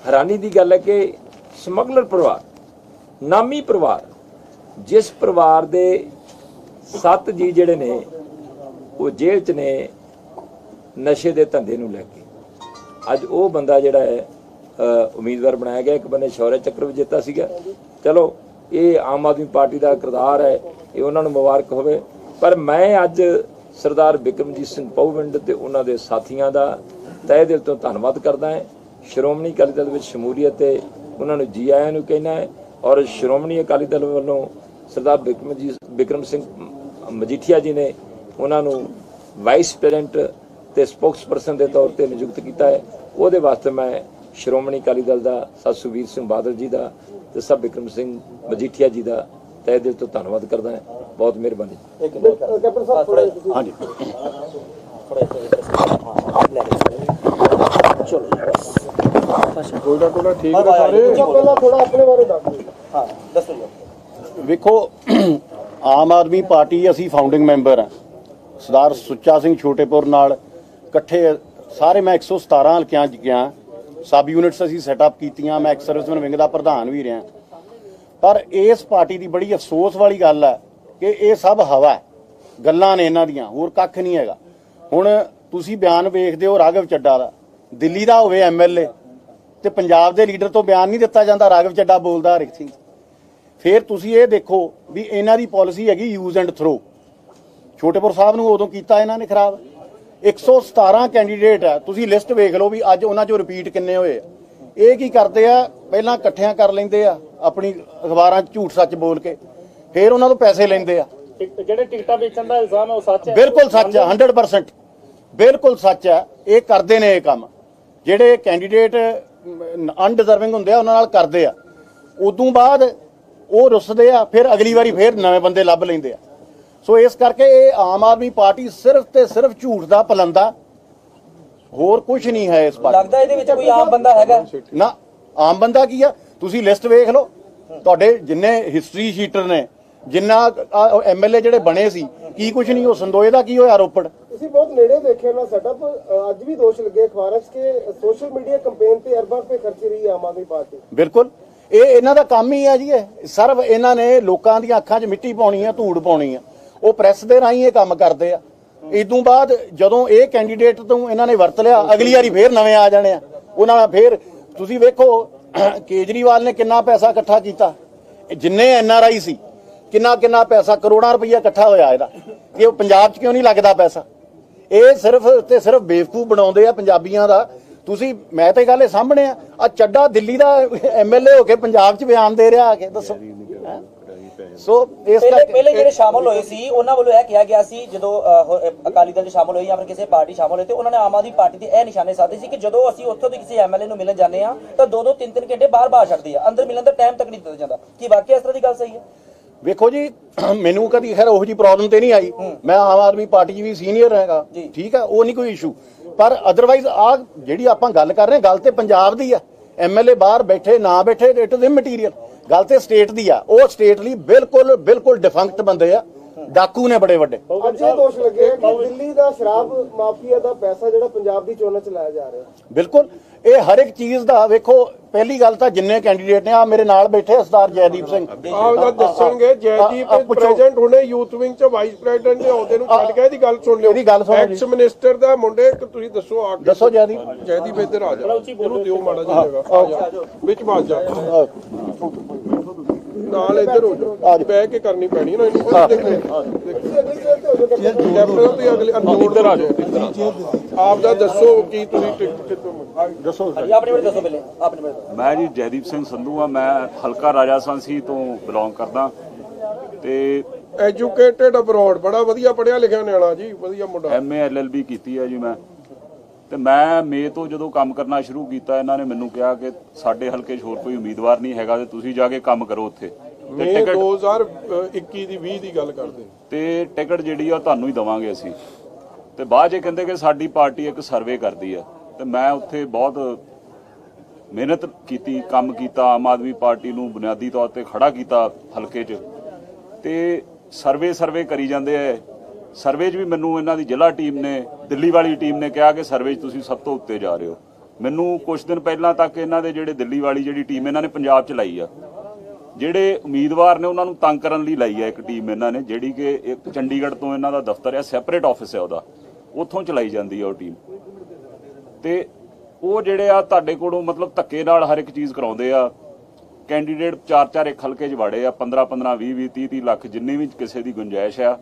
ਹੈਰਾਨੀ ਦੀ ਗੱਲ ਹੈ ਕਿ ਸਮਗਲਰ ਪਰਿਵਾਰ, ਨਾਮੀ ਪਰਿਵਾਰ, ਜਿਸ ਪਰਿਵਾਰ ਦੇ 7 ਜੀ ਜਿਹੜੇ ਨੇ ਉਹ ਜੇਲ੍ਹ 'ਚ ਨੇ ਨਸ਼ੇ ਦੇ ਧੰਦੇ ਨੂੰ ਲੈ ਕੇ, ਅੱਜ ਉਹ ਬੰਦਾ ਜਿਹੜਾ ਹੈ ਉਮੀਦਵਾਰ ਬਣਾਇਆ ਗਿਆ। ਇੱਕ ਬੰਦੇ ਸ਼ੌਰਿਆ ਚੱਕਰ ਵਿਜੇਤਾ ਸੀਗਾ। ਚਲੋ ਇਹ ਆਮ ਆਦਮੀ ਪਾਰਟੀ ਦਾ ਕਿਰਦਾਰ ਹੈ, ਇਹ ਉਹਨਾਂ ਨੂੰ ਮੁਬਾਰਕ ਹੋਵੇ। ਪਰ ਮੈਂ ਅੱਜ ਸਰਦਾਰ ਬਿਕਰਮਜੀਤ ਸਿੰਘ ਪਉਵਿੰਡ ਤੇ ਉਹਨਾਂ ਦੇ ਸਾਥੀਆਂ ਦਾ ਤਹਿ ਦਿਲ ਤੋਂ ਧੰਨਵਾਦ ਕਰਦਾ ਹਾਂ। ਸ਼੍ਰੋਮਣੀ ਅਕਾਲੀ ਦਲ ਵਿੱਚ ਸ਼ਮੂਲੀਅਤ ਤੇ ਉਹਨਾਂ ਨੂੰ ਜੀ ਆਇਆਂ ਨੂੰ ਕਹਿਣਾ ਹੈ। ਔਰ ਸ਼੍ਰੋਮਣੀ ਅਕਾਲੀ ਦਲ ਵੱਲੋਂ ਸਰਦਾਰ ਬਿਕਰਮ ਸਿੰਘ ਮਜੀਠੀਆ ਜੀ ਨੇ ਉਹਨਾਂ ਨੂੰ ਵਾਈਸ ਪ੍ਰੈਜ਼ੀਡੈਂਟ ਤੇ ਸਪੋਕਸਪਰਸਨ ਦੇ ਤੌਰ ਤੇ ਨਿਯੁਕਤ ਕੀਤਾ ਹੈ। ਉਹਦੇ ਵਾਸਤੇ ਮੈਂ ਸ਼੍ਰੋਮਣੀ ਅਕਾਲੀ ਦਲ ਦਾ ਸਰ ਸੁਖਬੀਰ ਸਿੰਘ ਬਾਦਲ ਜੀ ਦਾ ਤੇ ਸਰ ਬਿਕਰਮ ਸਿੰਘ ਮਜੀਠੀਆ ਜੀ ਦਾ ਤਹਿ ਦਿਲ ਤੋਂ ਧੰਨਵਾਦ ਕਰਦਾ ਹਾਂ। ਬਹੁਤ ਮਿਹਰਬਾਨੀ। ਹਾਂਜੀ, ਠੀਕ ਹੈ ਸਾਰੇ। ਥੋੜਾ ਆਪਣੇ ਬਾਰੇ ਦੱਸ ਦਿਓ। ਹਾਂ ਦੱਸੋ ਜੀ। ਵੇਖੋ, ਆਮ ਆਦਮੀ ਪਾਰਟੀ ਅਸੀਂ ਫਾਊਂਡਿੰਗ ਮੈਂਬਰ ਹਾਂ। ਸਰਦਾਰ ਸੁੱਚਾ ਸਿੰਘ ਛੋਟੇਪੁਰ ਨਾਲ ਇਕੱਠੇ ਸਾਰੇ ਮੈਂ 117 ਹਲਕਿਆਂ 'ਚ ਗਿਆ। ਸਬ ਯੂਨਿਟਸ ਅਸੀਂ ਸੈਟਅਪ ਕੀਤੀਆਂ। ਮੈਂ ਐਕਸ ਸਰਵਿਸਮੈਨ ਵਿੰਗ ਦਾ ਪ੍ਰਧਾਨ ਵੀ ਰਿਹਾ। ਪਰ ਇਸ ਪਾਰਟੀ ਦੀ ਬੜੀ ਅਫਸੋਸ ਵਾਲੀ ਗੱਲ ਹੈ ਕਿ ਇਹ ਸਭ ਹਵਾ ਹੈ, ਗੱਲਾਂ ਨੇ ਇਹਨਾਂ ਦੀਆਂ, ਹੋਰ ਕੱਖ ਨਹੀਂ ਹੈਗਾ। ਹੁਣ ਤੁਸੀਂ ਬਿਆਨ ਵੇਖਦੇ ਹੋ ਰਾਘਵ ਚੱਡਾ ਦਾ, ਦਿੱਲੀ ਦਾ ਹੋਵੇ ਐਮਐਲਏ ਤੇ ਪੰਜਾਬ ਦੇ ਲੀਡਰ ਤੋਂ ਬਿਆਨ ਨਹੀਂ ਦਿੱਤਾ ਜਾਂਦਾ। ਰਾਘਵ ਚੱਡਾ ਬੋਲਦਾ ਹਰ ਇੱਕ ਚੀਜ਼। ਫਿਰ ਤੁਸੀਂ ਇਹ ਦੇਖੋ ਵੀ ਇਹਨਾਂ ਦੀ ਪਾਲਿਸੀ ਹੈਗੀ ਯੂਜ਼ ਐਂਡ ਥਰੋ। ਛੋਟੇਪੁਰ ਸਾਹਿਬ ਨੂੰ ਉਦੋਂ ਕੀਤਾ ਇਹਨਾਂ ਨੇ ਖਰਾਬ। 117 ਕੈਂਡੀਡੇਟ ਹੈ, ਤੁਸੀਂ ਲਿਸਟ ਵੇਖ ਲਓ ਵੀ ਅੱਜ ਉਹਨਾਂ 'ਚੋਂ ਰਿਪੀਟ ਕਿੰਨੇ ਹੋਏ। ਇਹ ਕੀ ਕਰਦੇ ਆ, ਪਹਿਲਾਂ ਇਕੱਠਿਆਂ ਕਰ ਲੈਂਦੇ ਆ ਆਪਣੀ ਅਖਬਾਰਾਂ 'ਚ ਝੂਠ ਸੱਚ ਬੋਲ ਕੇ, ਫਿਰ ਉਹਨਾਂ ਤੋਂ ਪੈਸੇ ਲੈਂਦੇ ਆ। ਜਿਹੜੇ ਟਿਕਟਾਂ ਵੇਚਣ ਦਾ ਇਲਜ਼ਾਮ ਹੈ ਉਹ ਸੱਚ ਹੈ? ਬਿਲਕੁਲ ਸੱਚ ਹੈ, 100% ਬਿਲਕੁਲ ਸੱਚ ਹੈ। ਇਹ ਕਰਦੇ ਨੇ ਇਹ ਕੰਮ, ਜਿਹੜੇ ਕੈਂਡੀਡੇਟ ਅਨਡਿਜ਼ਰਵਿੰਗ ਹੁੰਦੇ ਆ ਉਹਨਾਂ ਨਾਲ ਕਰਦੇ ਆ। ਉਦੋਂ ਬਾਅਦ ਉਹ ਰੁੱਸਦੇ ਆ, ਫਿਰ ਅਗਲੀ ਵਾਰੀ ਫਿਰ ਨਵੇਂ ਬੰਦੇ ਲੱਭ ਲੈਂਦੇ ਆ। ਸੋ ਇਸ ਕਰਕੇ ਇਹ ਆਮ ਆਦਮੀ ਪਾਰਟੀ ਸਿਰਫ ਤੇ ਸਿਰਫ ਝੂਠ ਦਾ ਪਲੰਦਾ, ਹੋਰ ਕੁਝ ਨਹੀਂ ਹੈ ਇਸ ਪਾਰਟੀ। ਲੱਗਦਾ ਇਹਦੇ ਵਿੱਚ ਕੋਈ ਆਮ ਬੰਦਾ ਹੈਗਾ ਨਾ। ਆਮ ਬੰਦਾ ਕੀ ਆ, ਤੁਸੀਂ ਲਿਸਟ ਵੇਖ ਲਓ। ਤੁਹਾਡੇ ਜਿੰਨੇ ਹਿਸਟਰੀ ਸ਼ੀਟਰ ਨੇ, ਜਿੰਨਾ ਐਮਐਲਏ ਜਿਹੜੇ ਬਣੇ ਸੀ, ਕੀ ਕੁਝ ਨਹੀਂ। ਉਹ ਸੰਦੋਏ ਦਾ ਕੀ ਹੋਇਆ ਰੋਪੜ? ਤੁਸੀਂ ਬਹੁਤ ਨੇੜੇ ਦੇਖਿਆ ਨਾ ਸੈਟਅਪ। ਅੱਜ ਵੀ ਦੋਸ਼ ਲੱਗੇ ਅਖਬਾਰਾਂ 'ਚ ਕਿ ਸੋਸ਼ਲ ਮੀਡੀਆ ਕੈਂਪੇਨ ਤੇ ਅਰਬਾਂ ਰੁਪਏ ਖਰਚ ਰਹੀ ਹੈ ਆਮ ਆਦਮੀ ਪਾਰਟੀ। ਬਿਲਕੁਲ, ਇਹ ਇਹਨਾਂ ਦਾ ਕੰਮ ਹੀ ਹੈ ਜੀ। ਇਹ ਸਰਵ ਇਹਨਾਂ ਨੇ ਲੋਕਾਂ ਦੀਆਂ ਅੱਖਾਂ 'ਚ ਮਿੱਟੀ ਪਾਉਣੀ ਆ, ਧੂੜ ਪਾਉਣੀ ਆ। ਉਹ ਪ੍ਰੈਸ ਦੇ ਰਾਹੀਂ ਇਹ ਕੰਮ ਕਰਦੇ ਆ। ਇਦੋਂ ਬਾਅਦ ਜਦੋਂ ਇਹ ਕੈਂਡੀਡੇਟ ਤੋਂ ਇਹਨਾਂ ਨੇ ਵਰਤ ਲਿਆ, ਅਗਲੀ ਵਾਰੀ ਫੇਰ ਨਵੇਂ ਆ ਜਾਣੇ ਆ। ਉਹਨਾਂ ਨਾਲ ਫੇਰ ਤੁਸੀਂ ਵੇਖੋ ਕੇਜਰੀਵਾਲ ਨੇ ਕਿੰਨਾ ਪੈਸਾ ਇਕੱਠਾ ਕੀਤਾ, ਜਿੰਨੇ ਐਨਆਰਆਈ ਸੀ, ਕਿੰਨਾ ਪੈਸਾ, ਕਰੋੜਾਂ ਰੁਪਈਆ ਇਕੱਠਾ ਹੋਇਆ ਇਹਦਾ। ਕਿ ਉਹ ਪੰਜਾਬ 'ਚ ਕਿਉਂ ਨਹੀਂ ਲੱਗਦਾ ਪੈਸਾ? ਇਹ ਸਿਰਫ ਤੇ ਸਿਰਫ ਬੇਵਕੂਫ ਬਣਾਉਂਦੇ ਆ ਪੰਜਾਬੀਆਂ ਦਾ। ਤੁਸੀਂ, ਮੈਂ ਤਾਂ ਗੱਲ ਇਹ ਸਾਹਮਣੇ ਆ ਚੱਡਾ ਦਿੱਲੀ ਦਾ ਐਮਐਲਏ ਹੋ ਕੇ ਪੰਜਾਬ 'ਚ ਬਿਆਨ ਦੇ ਰਿਹਾ ਆ ਕੇ, ਦੱਸੋ। ਸੋ ਇਸ ਪਹਿਲੇ ਜਿਹੜੇ ਸ਼ਾਮਲ ਹੋਏ ਸੀ ਉਹਨਾਂ ਵੱਲੋਂ ਇਹ ਕਿਹਾ ਗਿਆ ਸੀ, ਜਦੋਂ ਅਕਾਲੀ ਦਲ 'ਚ ਸ਼ਾਮਲ ਹੋਏ ਜਾਂ ਫਿਰ ਕਿਸੇ ਪਾਰਟੀ ਸ਼ਾਮਲ ਹੋਏ ਤੇ ਉਹਨਾਂ ਨੇ ਆਮ ਆਦਮੀ ਪਾਰਟੀ ਦੇ ਇਹ ਨਿਸ਼ਾਨੇ ਸਾਧੇ ਸੀ ਕਿ ਜਦੋਂ ਅਸੀਂ ਉੱਥੋਂ ਦੇ ਕਿਸੇ ਐਮਐਲਏ ਨੂੰ ਮਿਲਣ ਜਾਂਦੇ ਆ ਤਾਂ 2-2 3-3 ਘੰਟੇ ਬਾਹਰ ਛੱਡਦੇ ਆ, ਅੰਦਰ ਮਿਲਣ ਦਾ ਟਾਈਮ ਤੱਕ ਨਹੀਂ ਦਿੱਤਾ ਜਾਂਦਾ। ਕੀ ਵਾਕਿਆ ਇਸ ਤਰ੍ਹਾਂ ਦੀ ਗੱਲ ਸਹੀ ਹੈ? ਵੇਖੋ ਜੀ, ਮੈਨੂੰ ਕਦੀ ਖੈਰ ਉਹੋ ਜੀ ਪ੍ਰੋਬਲਮ ਤੇ ਨਹੀਂ ਆਈ। ਮੈਂ ਆਮ ਆਦਮੀ ਪਾਰਟੀ 'ਚ ਵੀ ਸੀਨੀਅਰ ਹੈਗਾ, ਠੀਕ ਹੈ, ਉਹ ਨਹੀਂ ਕੋਈ ਇਸ਼ੂ। ਪਰ ਅਦਰਵਾਈਜ਼ ਆ ਜਿਹੜੀ ਆਪਾਂ ਗੱਲ ਕਰ ਰਹੇ, ਗੱਲ ਤੇ ਪੰਜਾਬ ਦੀ ਆ। ਐਮਐਲਏ ਬਾਹਰ ਬੈਠੇ ਨਾ ਬੈਠੇ, ਇਟ ਇਜ਼ ਇਮਟੀਰੀਅਲ। ਗੱਲ ਤੇ ਸਟੇਟ ਦੀ ਆ। ਉਹ ਸਟੇਟ ਲਈ ਬਿਲਕੁਲ ਡਿਫੰਕਟ ਬੰਦੇ ਆ, ਡਾਕੂ ਨੇ ਬੜੇ ਵੱਡੇ। ਅੱਜ ਇਹ ਦੋਸ਼ ਲੱਗੇ ਕਿ ਦਿੱਲੀ ਦਾ ਸ਼ਰਾਬ ਮਾਫੀਆ ਦਾ ਪੈਸਾ ਜਿਹੜਾ ਪੰਜਾਬ ਦੀ ਚੋਣਾਂ 'ਚ ਲਾਇਆ ਜਾ ਰਿਹਾ। ਬਿਲਕੁਲ, ਇਹ ਹਰ ਇੱਕ ਚੀਜ਼ ਦਾ ਵੇਖੋ। ਪਹਿਲੀ ਗੱਲ ਤਾਂ ਜਿੰਨੇ ਕੈਂਡੀਡੇਟ ਨੇ, ਆ ਮੇਰੇ ਨਾਲ ਬੈਠੇ ਸਰਦਾਰ ਜੈਦੀਪ ਸਿੰਘ ਆਪਦਾ ਦੱਸਣਗੇ। ਜੈਦੀਪ ਪ੍ਰੈਜ਼ੀਡੈਂਟ ਹੁਣੇ ਯੂਥ ਵਿੰਗ 'ਚ ਵਾਈਸ ਪ੍ਰੈਜ਼ੀਡੈਂਟ ਦੇ ਅਹੁਦੇ ਨੂੰ ਛੱਡ ਕੇ। ਇਹਦੀ ਗੱਲ ਸੁਣ ਲਿਓ, ਇਹਦੀ ਗੱਲ ਸੁਣੋ। ਐਕਸ ਮਿਨਿਸਟਰ ਦਾ ਮੁੰਡੇ, ਤੁਸੀਂ ਦੱਸੋ ਆ ਕੇ। ਦੱਸੋ ਜੈਦੀਪ। ਜੈਦੀਪ ਇੱਧਰ ਆ ਜਾ, ਇਹਨੂੰ ਦਿਓ ਮਾੜਾ ਜਿਹਾ ਜਗ੍ਹਾ, ਆ ਜਾ ਵਿੱਚ ਬਾਜ ਜਾ ਨਾਲ, ਇੱਧਰ ਹੋ ਜਾ, ਬਹਿ ਕੇ ਕਰਨੀ ਪੈਣੀ ਨਾ ਇਹਨੂੰ। ਇੱਧਰ ਆ ਜਾਓ, ਆਪਦਾ ਦੱਸੋ ਕੀ ਤੁਸੀਂ ਕਿੱਥੋਂ ਦੱਸੋ। ਆਪਣੇ ਬਾਰੇ ਦੱਸੋ ਪਹਿਲੇ, ਆਪਣੇ ਬਾਰੇ। ਮੈਂ ਜੀ ਜੈਦੀਪ ਸਿੰਘ ਸੰਧੂ ਆ। ਮੈਂ ਹਲਕਾ ਰਾਜਾ ਸਾਂਸੀ ਤੋਂ ਬਿਲੋਂਗ ਕਰਦਾ ਤੇ ਐਜੂਕੇਟਡ ਅਬਰੋਡ, ਬੜਾ ਵਧੀਆ ਪੜਿਆ ਲਿਖਿਆ ਨਿਆਣਾ ਜੀ, ਵਧੀਆ ਮੁੰਡਾ। ਐਮਏ LLB ਕੀਤੀ ਹੈ ਜੀ ਮੈਂ। ਤੇ ਮੈਂ ਮੇ ਤੋਂ ਜਦੋਂ ਕੰਮ ਕਰਨਾ ਸ਼ੁਰੂ ਕੀਤਾ, ਇਹਨਾਂ ਨੇ ਮੈਨੂੰ ਕਿਹਾ ਕਿ ਸਾਡੇ ਹਲਕੇ 'ਚ ਹੋਰ ਕੋਈ ਉਮੀਦਵਾਰ ਨਹੀਂ ਹੈਗਾ ਤੇ ਤੁਸੀਂ ਜਾ ਕੇ ਕੰਮ ਕਰੋ ਉੱਥੇ। ਤੇ 2021 ਦੀ 20 ਦੀ ਗੱਲ ਕਰਦੇ ਤੇ ਟਿਕਟ ਜਿਹੜੀ ਆ ਤੁਹਾਨੂੰ ਹੀ ਦੇਵਾਂਗੇ ਅਸੀਂ। ਤੇ ਬਾਅਦ 'ਚ ਕਹਿੰਦੇ ਕਿ ਸਾਡੀ ਪਾਰਟੀ ਇੱਕ ਸਰਵੇ ਕਰਦੀ ਆ। ਤੇ ਮੈਂ ਉੱਥੇ ਬਹੁਤ ਮਿਹਨਤ ਕੀਤੀ, ਕੰਮ ਕੀਤਾ, ਆਮ ਆਦਮੀ ਪਾਰਟੀ ਨੂੰ ਬੁਨਿਆਦੀ ਤੌਰ ਤੇ ਖੜਾ ਕੀਤਾ ਹਲਕੇ 'ਚ। ਤੇ ਸਰਵੇ ਕਰੀ ਜਾਂਦੇ ਆ। ਸਰਵੇ 'ਚ ਵੀ ਮੈਨੂੰ ਇਹਨਾਂ ਦੀ ਜ਼ਿਲ੍ਹਾ ਟੀਮ ਨੇ, ਦਿੱਲੀ ਵਾਲੀ ਟੀਮ ਨੇ ਕਿਹਾ ਕਿ ਸਰਵੇ 'ਚ ਤੁਸੀਂ ਸਭ ਤੋਂ ਉੱਤੇ ਜਾ ਰਹੇ ਹੋ। ਮੈਨੂੰ ਕੁਝ ਦਿਨ ਪਹਿਲਾਂ ਤੱਕ ਇਹਨਾਂ ਦੇ ਜਿਹੜੇ ਦਿੱਲੀ ਵਾਲੀ ਜਿਹੜੀ ਟੀਮ ਇਹਨਾਂ ਨੇ ਪੰਜਾਬ 'ਚ ਲਾਈ ਆ, ਜਿਹੜੇ ਉਮੀਦਵਾਰ ਨੇ ਉਹਨਾਂ ਨੂੰ ਤੰਗ ਕਰਨ ਲਈ ਲਾਈ ਆ ਇੱਕ ਟੀਮ ਇਹਨਾਂ ਨੇ, ਜਿਹੜੀ ਕਿ ਇੱਕ ਚੰਡੀਗੜ੍ਹ ਤੋਂ ਇਹਨਾਂ ਦਾ ਦਫ਼ਤਰ ਹੈ, ਸੈਪਰੇਟ ਆਫਿਸ ਹੈ ਉਹਦਾ, ਉੱਥੋਂ ਚਲਾਈ ਜਾਂਦੀ ਆ ਉਹ ਟੀਮ। ਤੇ ਉਹ ਜਿਹੜੇ ਆ ਤੁਹਾਡੇ ਕੋਲੋਂ ਮਤਲਬ ਧੱਕੇ ਨਾਲ ਹਰ ਇੱਕ ਚੀਜ਼ ਕਰਾਉਂਦੇ ਆ। ਕੈਂਡੀਡੇਟ 4-4 ਇੱਕ ਹਲਕੇ 'ਚ ਵਾੜੇ ਆ, 15-15, 20-20, 30-30 ਲੱਖ ਜਿੰਨੀ ਵੀ ਕਿਸੇ ਦੀ ਗੁੰਜਾਇਸ਼ ਆ।